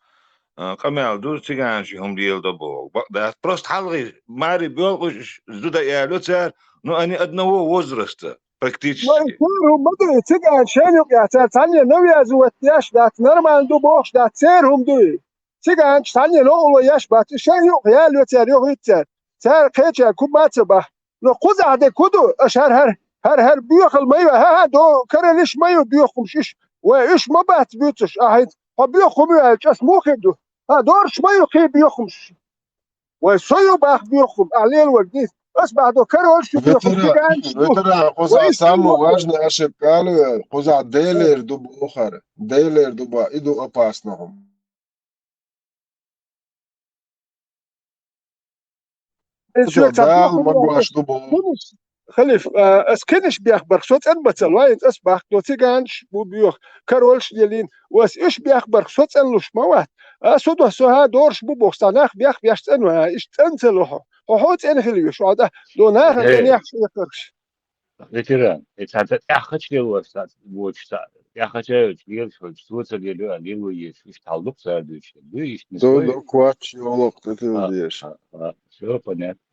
Speaker 2: قمال دور تيجانشي هم ديال دبوق ده بروست حلقي ماري بيلقش زودا يالوتر نو اني ادنو وزرسته практически.
Speaker 10: هم مدري تيجان شانو يا تاني نويا زوت ياش دات نورمال دو بوش دات سيرهم دوي تيجان تاني لو ياش بات شانو يالوتر يوتر سار قيچا كوباتبا لو قزع ده كودو اشهر هر بيخل مايو ها دو كرلش مايو بيخم شيش وايش ما بات بيوتش اهيد بيخم ياش مو خدو دور شوي يخيب يخمش وشوي باخ بيخم عليه الورديس بس بعده كرول شو بيخم
Speaker 8: وترى قزع سامو واجنا اشب قالوا قزع ديلر دو بوخر ديلر دو با ايدو اباسنهم
Speaker 10: خليف اسكنش بيخبر شوت انبتل وايد اسبح دو تيغانش بو بيوخ كارولش ديالين واس ايش بيخبر شوت انلوش موات اسودو سوها دورش بو بوستاناخ بيخ تنو ايش تنتلو هوت انخلي شو هذا دو ناخ يخ يقرش
Speaker 3: ветеран это яхач левостат бочта яхачаевич гелшо что гелю агилу есть иш талдук садуч ну иш не
Speaker 8: до квач олок ты видишь
Speaker 3: все понятно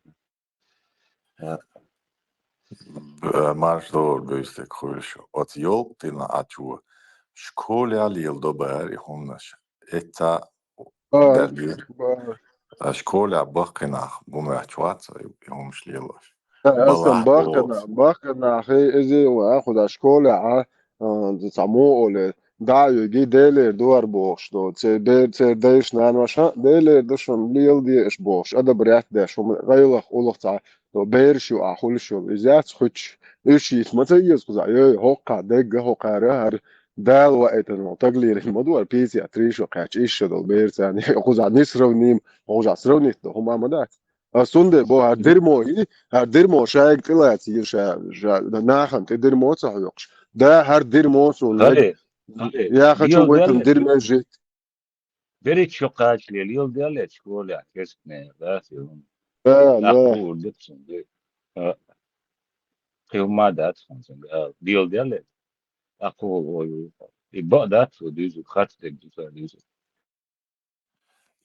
Speaker 1: Marș doğru göğüstek koyuşu. Ot yol tina atıyor. Şkole al yıl dober ihumnaş. Etta dergi. Şkole bakına bu mehçuat ihumş liyoş.
Speaker 8: اصلا باقنا اخي ازي واخد اشكال تسموه ولا دايو جي ديلر دور بوش دو تسير ديش نان وشا ديلر دشم ليل دي اش بوش ادا بريات داش غيلخ اولخ تاع دو بيرشو اخولشو ازات خوش ايشي متيز قزا هوقع دق هوقع رهر دال وقت انه تقليل الموضوع بيسي اتريشو قاش ايش دو بيرس يعني قزا نسرو نيم قزا سرو نيت هم عمدات
Speaker 10: Sunde bo her dirmo şayk qilat yirşa nahan te dirmo sahyoqş. Da her dirmo sunde ya хочу в этом дерьме жить.
Speaker 3: Берет шокач, лил делет, школа, кескне, да, силун.
Speaker 10: Да, да.
Speaker 3: Аху, дипсун, Хилма дат, лил делет. Аху, ой, и ба дат, дизу, хат, дизу.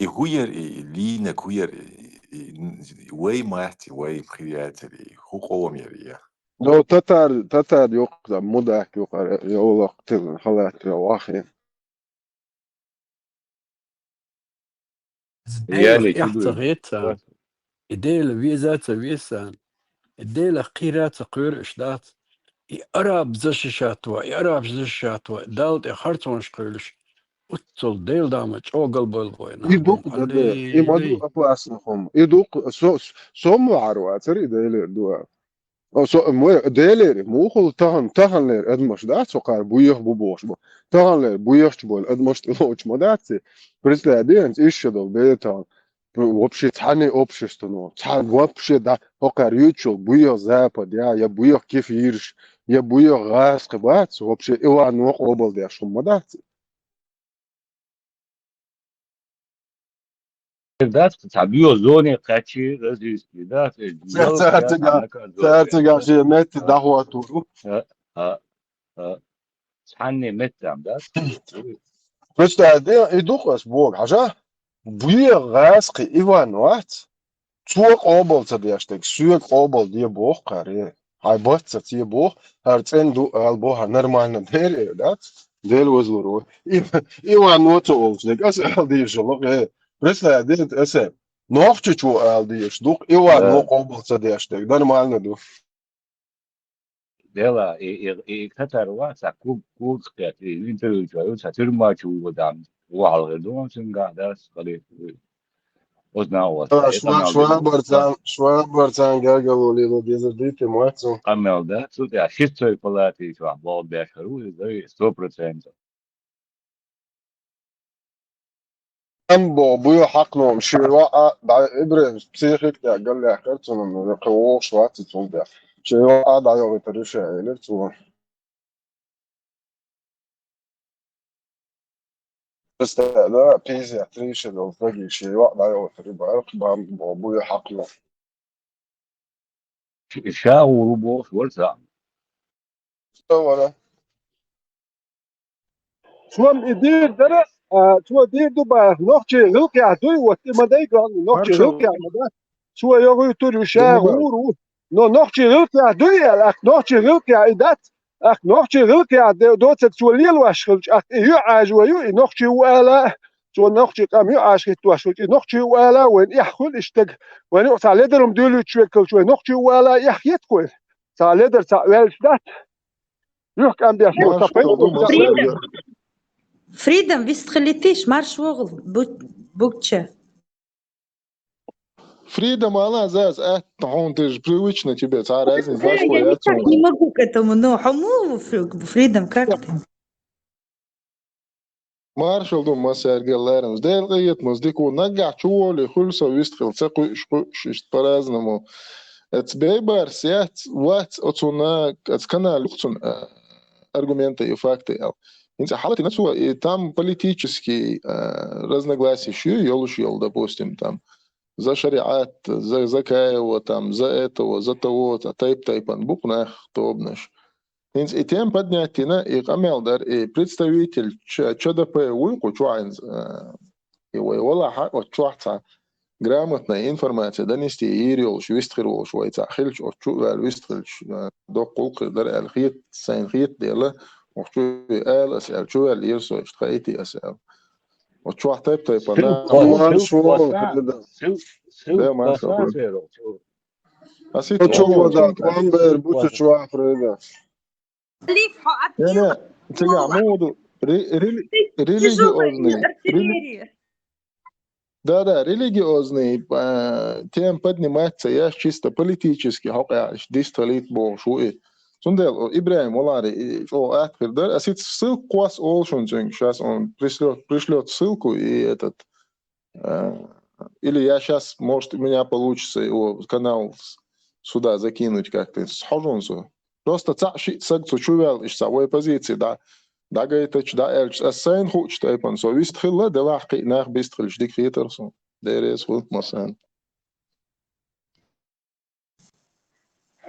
Speaker 1: И хуер, и лина, хуер, way mahti, way khiyatri, huqom yeriya.
Speaker 10: No tatar yok da mudak yok yolak tın halat واخي.
Speaker 3: يعني
Speaker 9: يحتغيتها إديل فيزات فيسان إديل قيرات قير إشدات يقرب زششاتوا يقرب زششاتوا دالت إخرتونش قيلش وتصل ديل دامج أو قلب الغوينا
Speaker 10: يدوق ده يمدو أفاسنهم يدوق سوم عروات سري ديل دوا أو سو مو ديل مو خل تهن لير أدمش دات سقار بويه بوبوش بو تهن لير بويه بول أدمش تلوش مداتي بريسلادينس إيش دول بيتان вообще тхани общество ну тхан вообще да покар ючул буё запад я буё кефирш я буё газ кыбац вообще иван ок обал да шуммадат
Speaker 3: دات تعبيو زوني قاتشي رزيز دات
Speaker 10: سارتجا شي مت دهواتو
Speaker 3: تحني متام دات
Speaker 10: بس ده يدوقس بوغ حاجه буё газ ки иван ват цук обал цадяштек сүйек обал дие бог каре айбатца тие бог har ценду албо har нормально дер дат дел возлуро иван ното олжек ас алди жолок Представь, это ногти чу алдиеш, дух иван ног обал цадяштек нормально ду
Speaker 3: дела и катарва са куб кат интервью чаю сатирма чу годам وعلى غدوم سنقعد قليل وزناوة
Speaker 10: شوابرتان قالوا لي ديزر ديتي مواتسو
Speaker 3: قمل ده سوت يا شيستوي بلاتي شو عبال بيشهروا زي 100%
Speaker 10: أمبو بيو حقنهم شيوا إبراهيم بسيخك يا قال لي حكرتهم إنه يقووا شواتي تولد شيوا دا يوم تريش عيلر تو بس لا بيزي تريش لو فجي شيوا دا يوم تريبا أرقبام بيو حقنهم
Speaker 3: شاو ربوش ورسع
Speaker 10: ولا شوام إدير درس شو دير دوبا نوختي غلقي عدوي وما دايق نوختي غلقي عدوي شو يغوي توري شاغور نو نوختي غلقي عدوي اك نوختي غلقي عدات اك نوختي غلقي عدوي دوت شو ليل واشخلج اك يو عاجو يو نوختي والا شو نوختي قام يو عاشخ تواشخلج نوختي والا وين يحخل اشتق وين يقطع لدرم دولو تشوكل شو نوختي والا يحيت كل تاع لدر تاع والشدات يحك ام بيش
Speaker 11: فريدم بس تخليتيش مار شغل بوكتشا
Speaker 8: Фридом, она за он ты же привычно тебе, царь разница, знаешь,
Speaker 11: я никак не могу к этому, но хому Фридом, как ты?
Speaker 8: Маршал дом масаргаларен, сделает муздику нага чуоли хульса вистхил цеку шишт по-разному. Цбейбар сят ват отсуна канал лухтун аргументы и факты. Инца халаты нацуа и там политические разногласия ёл, допустим, там за шариат, за Закаева, там, за этого, за того-то, тайп-тайпан, букнах, тобнаш. Инц и тем поднятина и камелдар и представитель ЧДП уйку чуайнз и воевала чуахта грамотная информация донести ирил швистхирул швайца хилч очуал вистхилч до кулк дар алхит сайн хит дела وشو قال أسأل شو قال يرسو اشتخيتي أسأل وشو حتى أنا ما شو ده ما شو أسيت شو ده كمان بربوش شو أفرده أنا تجا مودو религиозный да религиозный тем подниматься я чисто политически хокя дистолит бо шуи Сундел, Ибраим, Олари, Аткер, да, а ссылку квас олшун, сейчас он пришлет ссылку и этот Или я сейчас, может, у меня получится его канал сюда закинуть как-то. Схожу. Просто цаши сагцу чувел из своей позиции, да. Да, говорит, да, эльч, ассайн хочет, айпан, со вистхилла, да лахки, нах бистрильч, дик фитерсон. Дерес вот масан.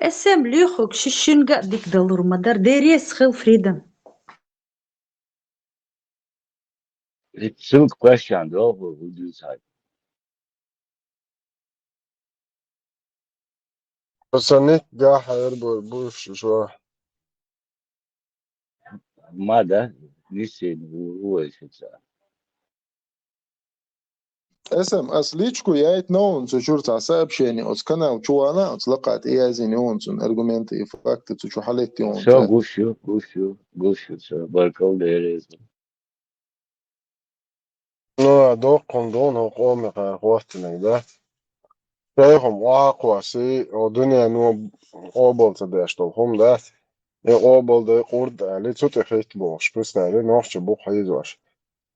Speaker 11: اسم ليخوك ششنقا ديك دلور مدار ديريس خيل فريدم.
Speaker 3: It's a silk question, though. Who do you say?
Speaker 8: بس النت قاح يربو بوش شو.
Speaker 3: ماذا؟ Listen, who is it?
Speaker 8: اسم اصليچكو يايت نون سشورتا سابشيني اوس كانال چوانا اوس لقات ايازين يونسون ارجومنتي فاكت تشو حالت يون
Speaker 3: So, Gushu, so, Barco, there is.
Speaker 8: نو دوقن دون قوم قوتنا ده فيهم واقوى سي ودنيا نو قوبل تداشتهم ده قوبل ده قرد علي تتخيط بوش بس علي نوحش بو حيزوش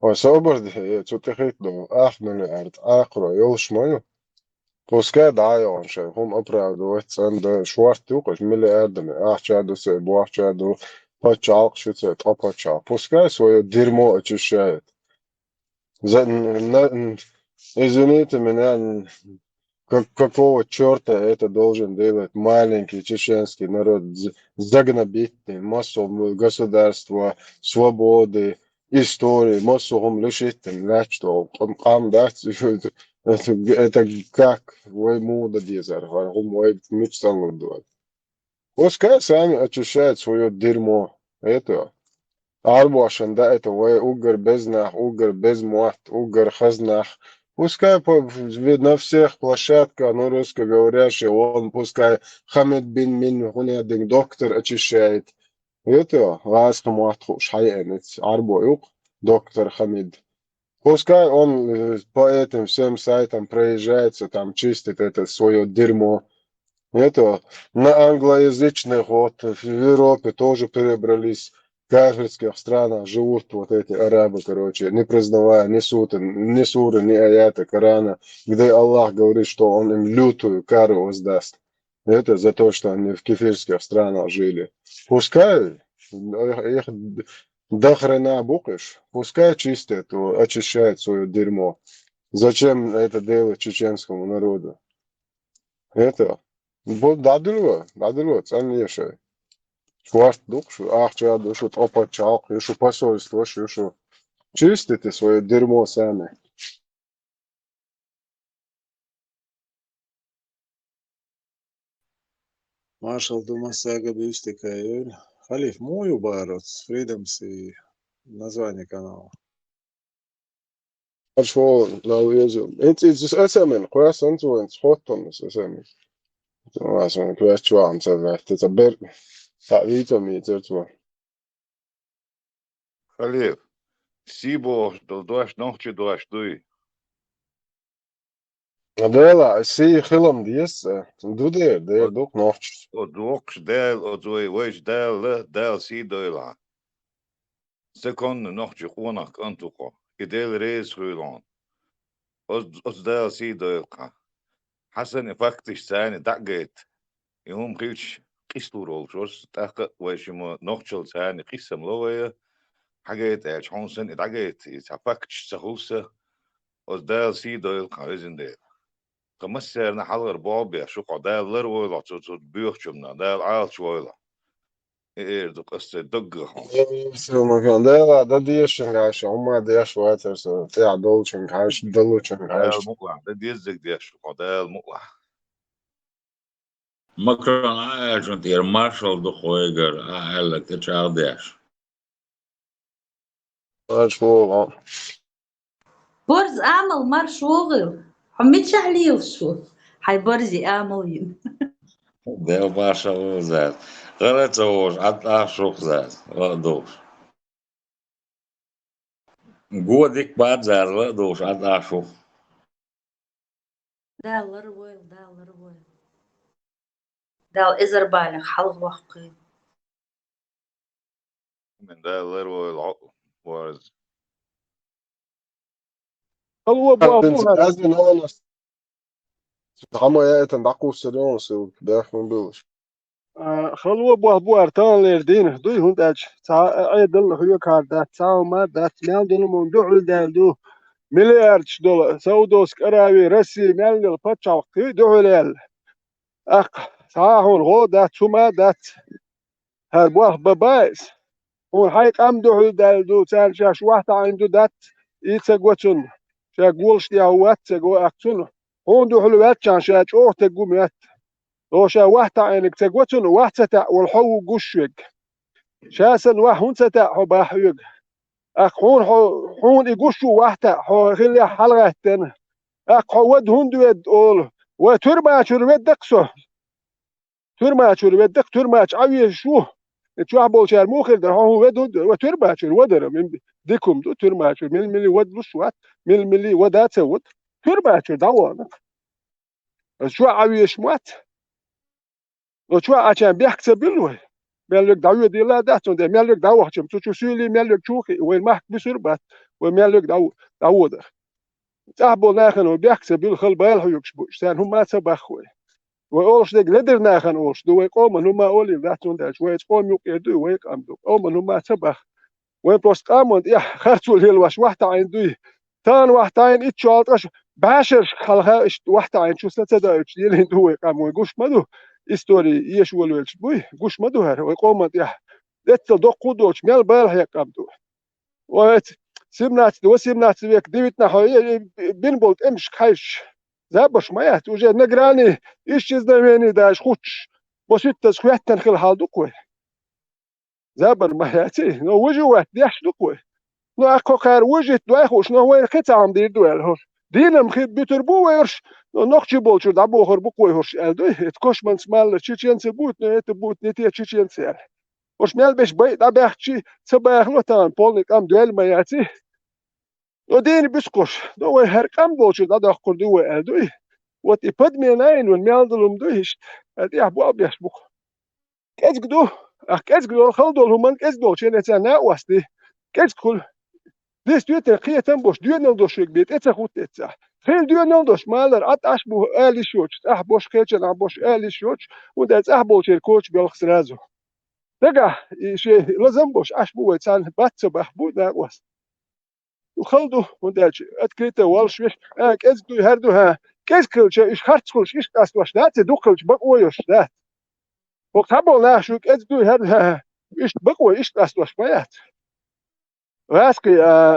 Speaker 8: وسوبر ده تتخيط دو اخمن الارض اقرا يوش مايو Пускай dajonši, hum aprādots, un švart tūkoši miliardami, ahčādus, buahčādu, почалк, šucēt, опачал. Пускай свое дерьмо очищает. Извините меня, какого черта это должен делать маленький чеченский народ, загнобитный, массу государства, свободы, истории, массу лишительным, что это как вы муда дизер, вы мечтал. Пускай сами очищают свое дерьмо. Это Арбошан, да, это вы угар без нах, угар без муат, угар хазнах. Пускай на всех площадках, ну, русскоговорящий, он пускай Хамид бин Мин, один доктор очищает. Это ласка муатху шайенец, арбо юк, доктор Хамид. Пускай он по этим всем сайтам проезжается, там чистит это свое дерьмо. Это на англоязычных, вот в Европе тоже перебрались. В кафирских странах живут вот эти арабы, короче, не признавая ни суры, ни аяты Корана, где Аллах говорит, что Он им лютую кару воздаст. Это за то, что они в кефирских странах жили. Пускай их до хрена букаешь, пускай чистят, очищают свое дерьмо. Зачем это делать чеченскому народу? Это дадырва, цан ешай. Шварт душу, ахча душу, опачал, юшу посольство, юшу. Чистите свое дерьмо сами.
Speaker 14: Marshall Думасага Бюстика Юль. Халиф, мою барот, Фридомс и название канала.
Speaker 8: Шо, лауезу. Это эсэмен, квас антуэн, схоттон, эсэмен. Асмен, квас чуам, цэвэт. Это бер, витами, цэрцва.
Speaker 2: Халиф, Сибо, дуаш нохчи дуаш дуй.
Speaker 8: Дела, си хилом диес, дуде, де дук нохч.
Speaker 2: Одуокш дел, одуй, вэш дел си дойла. Секон нохчи хуанак антуко. Идел рейс хуйлон. Оз дел си дойлка. حسن فاكتش ثاني دقيت يوم خيلش قيستو رول شوس تاقا ويشمو نوخشل ثاني قيسم لوية حاجات ايش حونسن دقيت يتفاكتش سخوسة وز دال سي دويل قاوزن ديل قمسيرنا حلغر بوبيا شوقا دال لرويلا تسوت بيوخشمنا دال عال شويلا ايه دو قصة دقة
Speaker 8: Все, макан, дела, да диешен гаш, ума диеш ватерс, тя долчен гаш, долучен
Speaker 2: دال
Speaker 8: гаш.
Speaker 2: مقلع ده ديزك ديش شوقا دال مقلع
Speaker 15: Macron agent hier Marshall de Gooiger eigenlijk het Chaldees.
Speaker 8: Ашвол,
Speaker 11: برز اعمل مار شوغل حميت شحليل شو حي برزي اعمل
Speaker 15: De Marshall zat. Gaat zo at afschop zat. Wat doos. Goed ik bad zat wat doos at afschop.
Speaker 11: دال لرويل دال ازر بالغ حلق وحقي
Speaker 2: من دال لرويل was
Speaker 10: خلوا أبوه
Speaker 8: از نان Ama ja dakus er jongens daar gewoon billig.
Speaker 10: خلوا أبوه أرتان لردين دوي هون داج أي دل هو كاردا تاو ما دات مال دل من دول دالدو مليار دولار سودوس كراوي رسي مال البتشاو كي دولار أخ ساهون هو دات سما دات هربوه ببايس هون هاي قام دول دالدو تال شاش واحد عنده دات يتسقوتون شاقولش دي هو تسقو أكتون هون دول واتشان شاش أوه تقوميات لو شا واحد عينك تقوتون واحد ستع والحو قشوق شاسن واحد ستع هو باحيق أخون حون يقشوا واحد هو خلي حلقة تن أخود هندو يد أول وتربع شربت دقسو تربع شربت دق تربع عوي شو تشوح بولشار موخر ده هو ود هندو وتربع شر ودر من ديكم دو تربع شر من ملي ود لشوات من ملي ودات سود تربع شر دوانا شو عوي شموات وشو عشان بيحكي بالله مالك دعوة دي لا دهتون ده مالك دعوة شم تشو سيلي مالك شوخي وين ما بسربات ومالك دعوة ده تعبوا ناخن وبيحكي بالخل بالحو يكشبوش سان هم ما تبخوي وأولش دق لدر ناخن أولش دو يقوم هم أولي دهتون ده شوية قوم يقيدو ويقام دو قوم هم ما تبخ وين بوست قامون يا خرطوا الهلوش واحد عين دوي تان واحد عين إتشالتش باشر خلها واحد عين شو ستدايش يلين دو يقام ويقوش مدو истории еш волвелч буй гуш мадуhar ой комат я это до кудоч мел бал я камду вот 17 век 19 бин болт эмш кайш забаш маят уже на грани исчезновения даш хуч босит схваттан хил халду кой забар маяти но вожуат яшду кой но акокар вожит дуай хуш но вой хитам дир дуэл دينم خيب بتربو ويرش نقشي بولشو دابو خربو كوي هرش الدوي اتكوش من سمال تشيچين سبوت نت بوت نتي تشيچين سير وش مال بش بي دابخشي صباحلو تان بولنيك ام دويل مياتي ودين بسقوش دو هرقم بولشو دادا خردو الدوي وتي بدمي ناين والمال دلم دويش ادي ابو ابيش بو كزغدو كزغدو خلدول هم كزدول شنتا نا واستي كزكل ديس دوت قيتن بوش ديونل دوش بيت اتس خوت اتس خيل ديونل دوش مالر اتاش بو الي شوتش بوش خيچن بوش الي شوتش وداز بولش الكوتش بيلخ سرازو دغا شي لازم بوش اش بو وتسان باتس بحبو دا واس وخلدو وداج اتكريت والش ويش كز دو هردو ها كز كلش اش خرطش اش قاس واش دات دوكلش بقويش دات وقت هبول ناشو كز دو هرد ها اش بقوي اش قاس واش مايات راسكي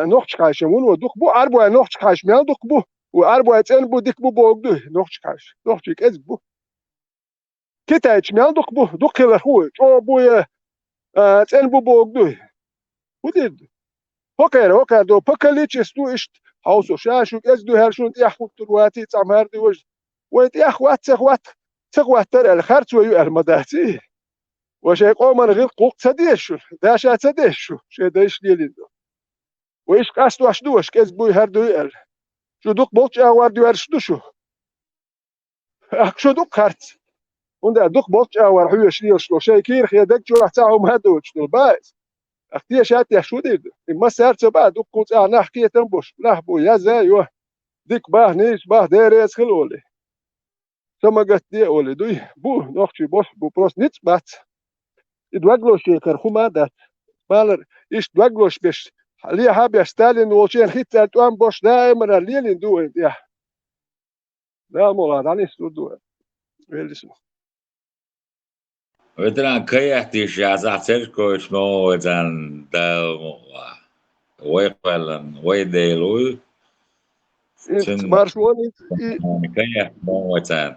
Speaker 10: نوخشكاش مون ودوك بو اربو نوخشكاش مال دوك بو واربو تن بو ديك بو بوغدو نوخشكاش نوخشيك از بو كيتايش مال دوك بو دوك هو او بو تن بو بوغدو وديد هوكر دو بكليتش ستو اشت هاوسو شاشو از دو هرشون ياخوت رواتي تمهر دي وج ويت ياخوات تخوات تر الخرط ويو المداتي وشي قوم غير قوق تديشو داشا تديشو شي دايش ديليندو وإيش قاس واش دوش كز بوي هردو يال شو دوك بولش أوار دوار شدوشو شو دوك خرط وندا دوك بولش أوار حيو شليل شلو شي كير خيادك جو راح تعاهم هادو شلو بايز اختي شات يا شو ديد إما سارت بعد دوك كنت نحكي تنبوش نحبو يا زايوه ديك باه نيش باه ديريس خلولي سما قت دي أولي دوي بو نوخشي بوش بو بروس نيتس بات إدواغلوش يكر خما دات مالر إيش دواغلوش بيش ليه حابي ستالين وشين خيت توان بوش دائما الليل دوين يا لا مولا داني سودو ويلسو
Speaker 15: Veteran kajahtis ja Cerkovics moetan dalmoa. Voipellen voideilui.
Speaker 10: مارشوني
Speaker 15: Kajah moetan.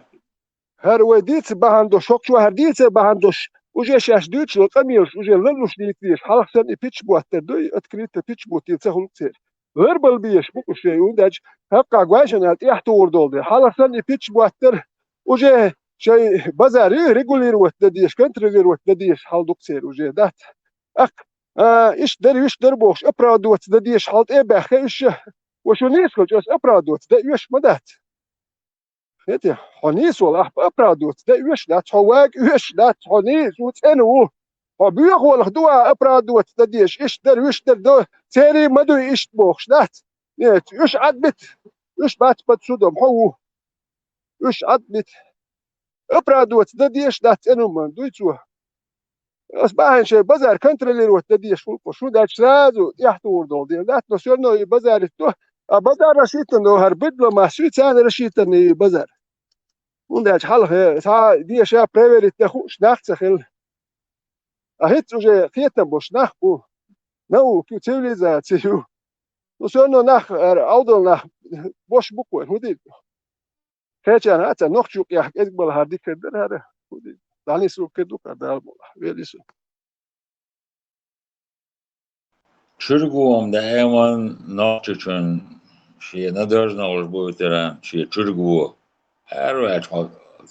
Speaker 10: هر وديت بهندوش شوكشو هرديت بهندوش وجه شاش دوتش لو قميش وجه لنوش ديتيش حلق سن بيتش بوات دوي اتكريت بيتش بوتيل تسهل كتير غربل بيش بوكو شيء وندج هقا غواشن هات يحتور دولدي حلق سن بيتش بواتر وجه شيء بازاري ريجولير وتديش كنترولير وتديش حال دوكسير وجه دات اك ايش در بوش ابرادو وتديش حالت ايه باخ ايش وشو نيسكو جوس ابرادو تديش مدات هتي حنيس ولا ابرادو تديش دات حواق ايش دات حنيس وتنو وبيخ ولا خدوا ابرادو تديش ايش در دو تيري مدو ايش بوخش دات نيت إيش عدبت إيش بات سودهم هو إيش عدبت أبرادوت دديش دات إنهم دويتوا أصبحن شيء بزار كنترولير وتديش فوق شو دات سازو يحتور دول دي دات نسيرنا بزار تو بزار رشيتن لو هربد له محسوس أنا رشيتن بزار ونداش حل سا دي شيء بريفير تخوش نخت خل أهيت وجه خيتن بوش نخبو نو كيو تيفيزاتيو نسيرنا نخ أودل نخ بوش بكون هودي كيتشان هاتا نخشوك يا حق إقبل هادي كدر هذا هودي داني سو كدو كدر المولا ويليسو
Speaker 15: Çürgüğüm de hemen nakçıçın ne dörjne olur bu itiren çürgüğü. Her veç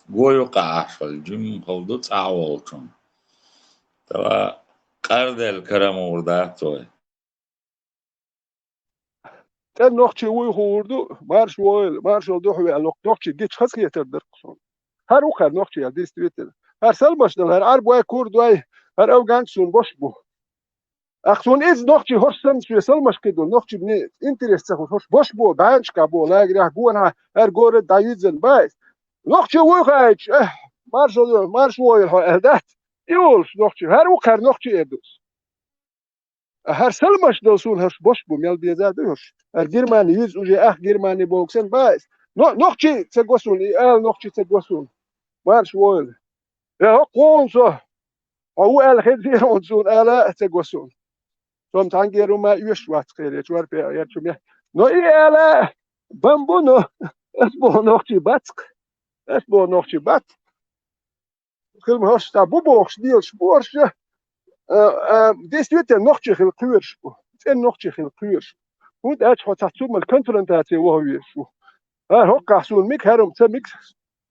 Speaker 15: goyu qaşıl cim kaldı çağolçun. Tava kardel karam orada toy.
Speaker 10: كان نقطة ويخوردو مارش ويل مارش الدوحي على نقطة جيت خسك يتردر قصون هر وخر نقطة يا ديستريتر هر سلمش دل هر عرب واي كورد واي هر أوغان سون بوش بو أخسون إز نقطة هرسن شو سلمش كده نقطة بني إنترست سخو هرش بوش بو بانش كابو لا يجرح جونا هر جور دايزن بايس نقطة ويخايش مارش ويل هدات يولش نقطة هر وخر نقطة يدوس هر سلمش دلسون هرش بوش بو ميل بيزاد هرش هر جرماني يز وجه جرماني بوكسن بايس نقطة تقوسون نقطة تقوسون مارش ويل يا قونصو هو خير ونسون تقوسون ثم تانجيرو ما يشوات خير يشوار في يرشم نو ألا بامبونو اسبو نقطة باتك اسبو نقطة بات كل هرش تابو بوكس ديلش بورش ديستويت نقطة خير قيرش نقطة خير قيرش ود أج حتى الكونفرنتاتي وهو يشوف هوكا سون ميك هرم تميك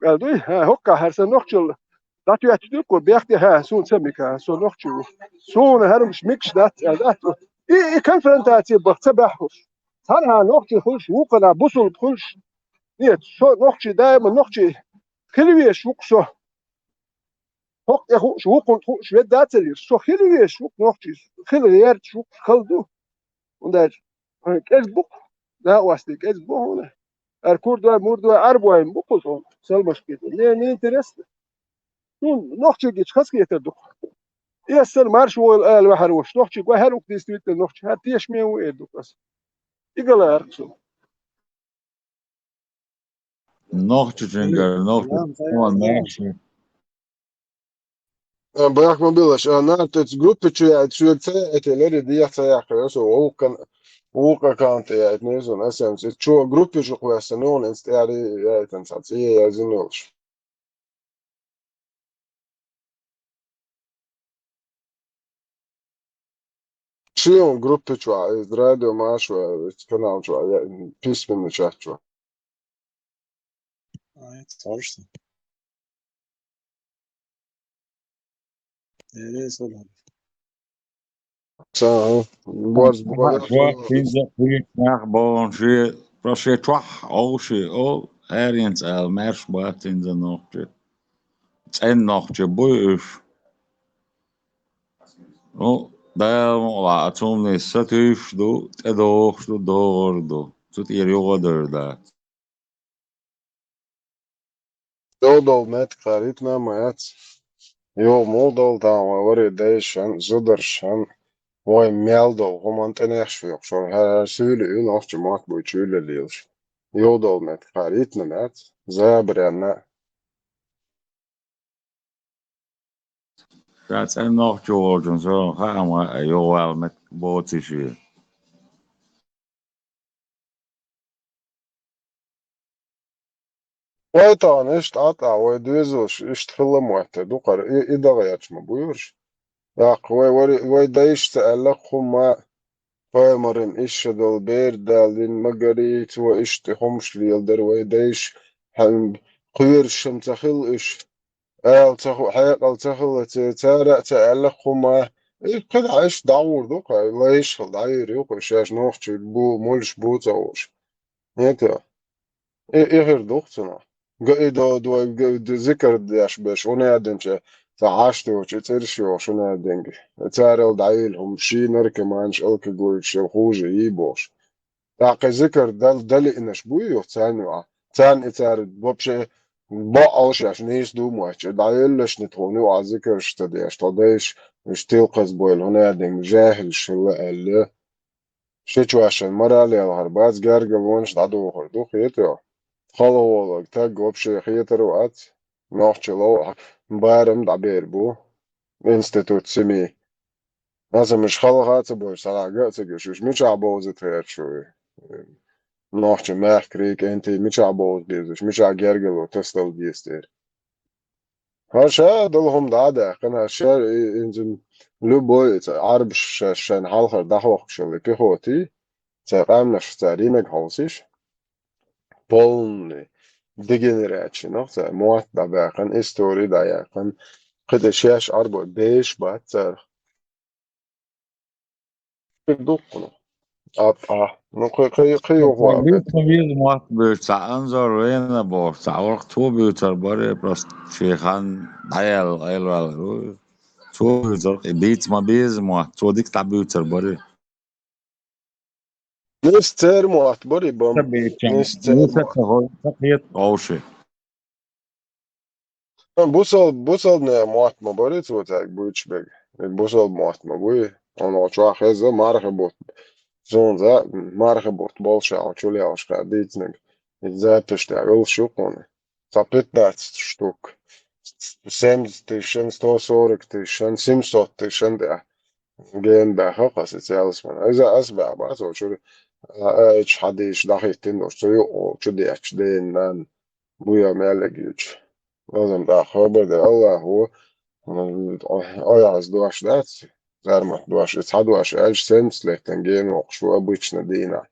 Speaker 10: قالوا هوكا هرسن نقطة dat u het doet ko berg de zo'n semika zo nog toe zo'n herms mix dat dat ik konfrontatie بتبحث صار nog te خوش وقنا بوصل بخش نيت شو nog te دائما nog te خلوي شو شو هوك يا خو شو كنت شو دات لي شو خلوي شو nog te خلوي شو خلدو und der Facebook da was die Facebook kurda murda arboin bu kuzon selbaş gibi ne interest نوختي جيت خاصك يتردو يسر مارش وال واحد واش نوختي كوا هروك ديستريت نوختي هاتيش ميو يدو بس يقول اركسو
Speaker 15: Nakçıçın gör nakçı. Aman mersi.
Speaker 8: Bırak mı bilaş? Nārtec grupiču ce eteleri diyaca jākļaujas, Ulka kanti jūt, nezinu, esams, šo grupiču, ko esam nonens, te arī jāitan tāds iezīmēlš. Šī grupiču, radio māšu, kanālču, pisminu čaču.
Speaker 14: Evet, точно. Neresi olan?
Speaker 8: Sağ ol. Boz
Speaker 15: Pinza nach bon je proše twach oši o eriens el merš bat in de nochtje. En nochtje boeuf. O da la atomne satuf do edoch do dordo. Zut hier joder dat.
Speaker 8: Doldol met karitna maat. Jo moldol tam var değişen, zudarşan. Vay meldol, romantenex yok. Şu her söyle ün afçı mat bu çöyle liyor. Yodol met karitna met. Zabrenna.
Speaker 15: Dat en nog Georgian zo gaan we Joel met bootjes weer.
Speaker 8: Vay tane işte ata, vay düzüş, işte hıllamaydı. Dukar, idare açma buyur. Ya vay değişti elle kuma Paymarın işe dol bir daldin magarit ve işte homşli yıldır vay değiş hem kuyur şımtahıl iş el tahu hayat al tahıl tara elle kuma قد عايش دعور دوكا لا يشغل دعير يوكا شاش نوخش بو مولش بو تاوش نيتا ايه غير دوختنا دو ذكر داش باش هنا دنشا تعاشتو ترشيو شنا دنجي تارل دعيلهم شي نركة مانش الك قول شو خوجة يبوش Так, ذكر دل إنش بويو ثاني ثار вообще بقاش عشان إيش دوما دايلش نتوني وعذكر اشتدي اشتديش مش تلقز بويل هنا دين جاهل اللي شو عشان مرة لي الهربات جارجا وونش دادو هردو خيتو خلو والله تاج вообще خيتر وقت نوحش لو مبارم دعبير بو انستيتوت سمي مثلا مش خلو هاتي بوش صراحة قلت مش عبوزت هيك شوي نوحش ماح كريك انتي مش عبوز بيزش مش عجرجل وتستل بيستير هاشا دلهم دادا كان هاشا انزم لبوي عرب شان حالخر دحوخ شلي بيخوتي تقامنش تاريمك هوسيش полный degeneration موت دباقن استوري دايقن قد شاش أربع بيش باتر دقنا قي هو
Speaker 15: Byta bizmoq bo'lsa anzor yana bor. Savoq to bytar bor prost sheyxan dayal ayval. To bytar bytma bizmoq to dik ta bytar bor.
Speaker 8: نستر معتبري بام نستر
Speaker 15: Nisa taqiyat qawshi.
Speaker 8: بوصل معتمة بريت وتاك بوش بيج بوصل معتمة بوي أنا أشوف خزة مرحبا زون ذا مرحبا بالشة أو شو لي أوش قاعدين إذا تشتغل شو قوني صابت دات شتوك سام تيشن ستو سورك تيشن سيمسوت تيشن ده جين ده خلاص يتسالس من إذا أسبع بعد أو شو إيش حديش داخل تندوش تيو أو شو دي إيش دين نان بويا مالك يوش لازم ده خبر ده الله هو أياز دوش دات زارمت دوش اتحدوش إيش سنس لهتنجين وقشو أبويتشنا دينا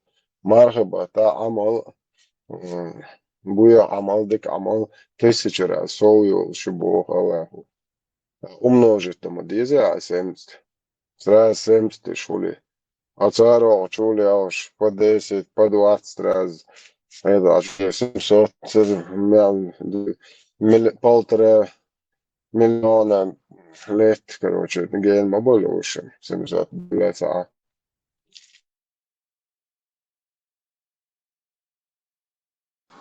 Speaker 8: مرحبا تا عمل بويا عمل ديك عمل تسجر سويو شبوه الله هو умножить там диза 70 раз 70 шули а царо шули аж по 10 по 20 раз это аж 700 полтора миллиона лет короче гейм мобиль уже 700 лет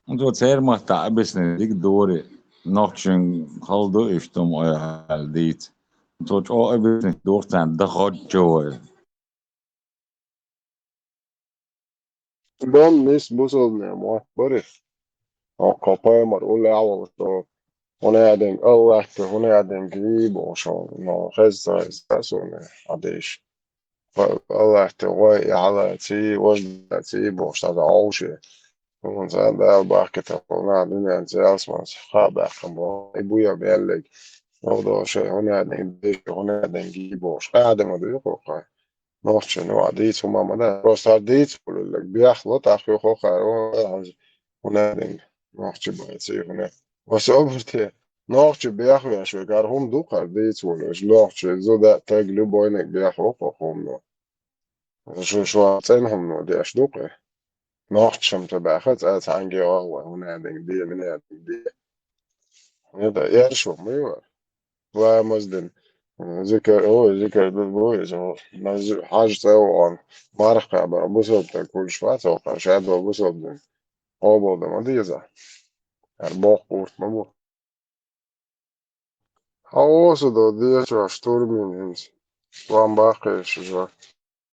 Speaker 15: Und serma ta abisne dik dori nochin haldo ishtum aldit. Tot o abisne dortan da godjoy.
Speaker 8: بام مش بوصل نعمة بريخ أو كوباي مرقول أول تو هنا قاعدين أول هنا قاعدين قريب وشون نو خزة إساسون عديش الله تواي على تي وجد تي بوش هذا عوشي ومن ده بحكي تقولنا الدنيا انزاز ما خابع خمو إبويا بيالك موضوع شيء هنا قاعدين ديش هنا قاعدين نجيبوش قاعدة ما بيقوقع نوحش نوع عديت وما مدى بس عديت بقول لك بيخلط أخي خوخة هنا قاعدين نوحش بايتي هنا بس أبرتي نوحش بيخوي شو قار هم دوق عديت ولا نوحش زودا تاجلو بوينك بيخوخ هم شو عطينهم نو دي أشدوقه نوحش متباخت عنجي هنا قاعدين دي من قاعدين دي هذا يرشو ميوه ومزدن ذكر هو ذكر بالبويز هو حاجة سوى مرقع بوصل كل شوية توقع شاد بوصل قابل ده مديزة الباق قورت مبو هاوسو دو ديش واشتور من انس وان باقي شجار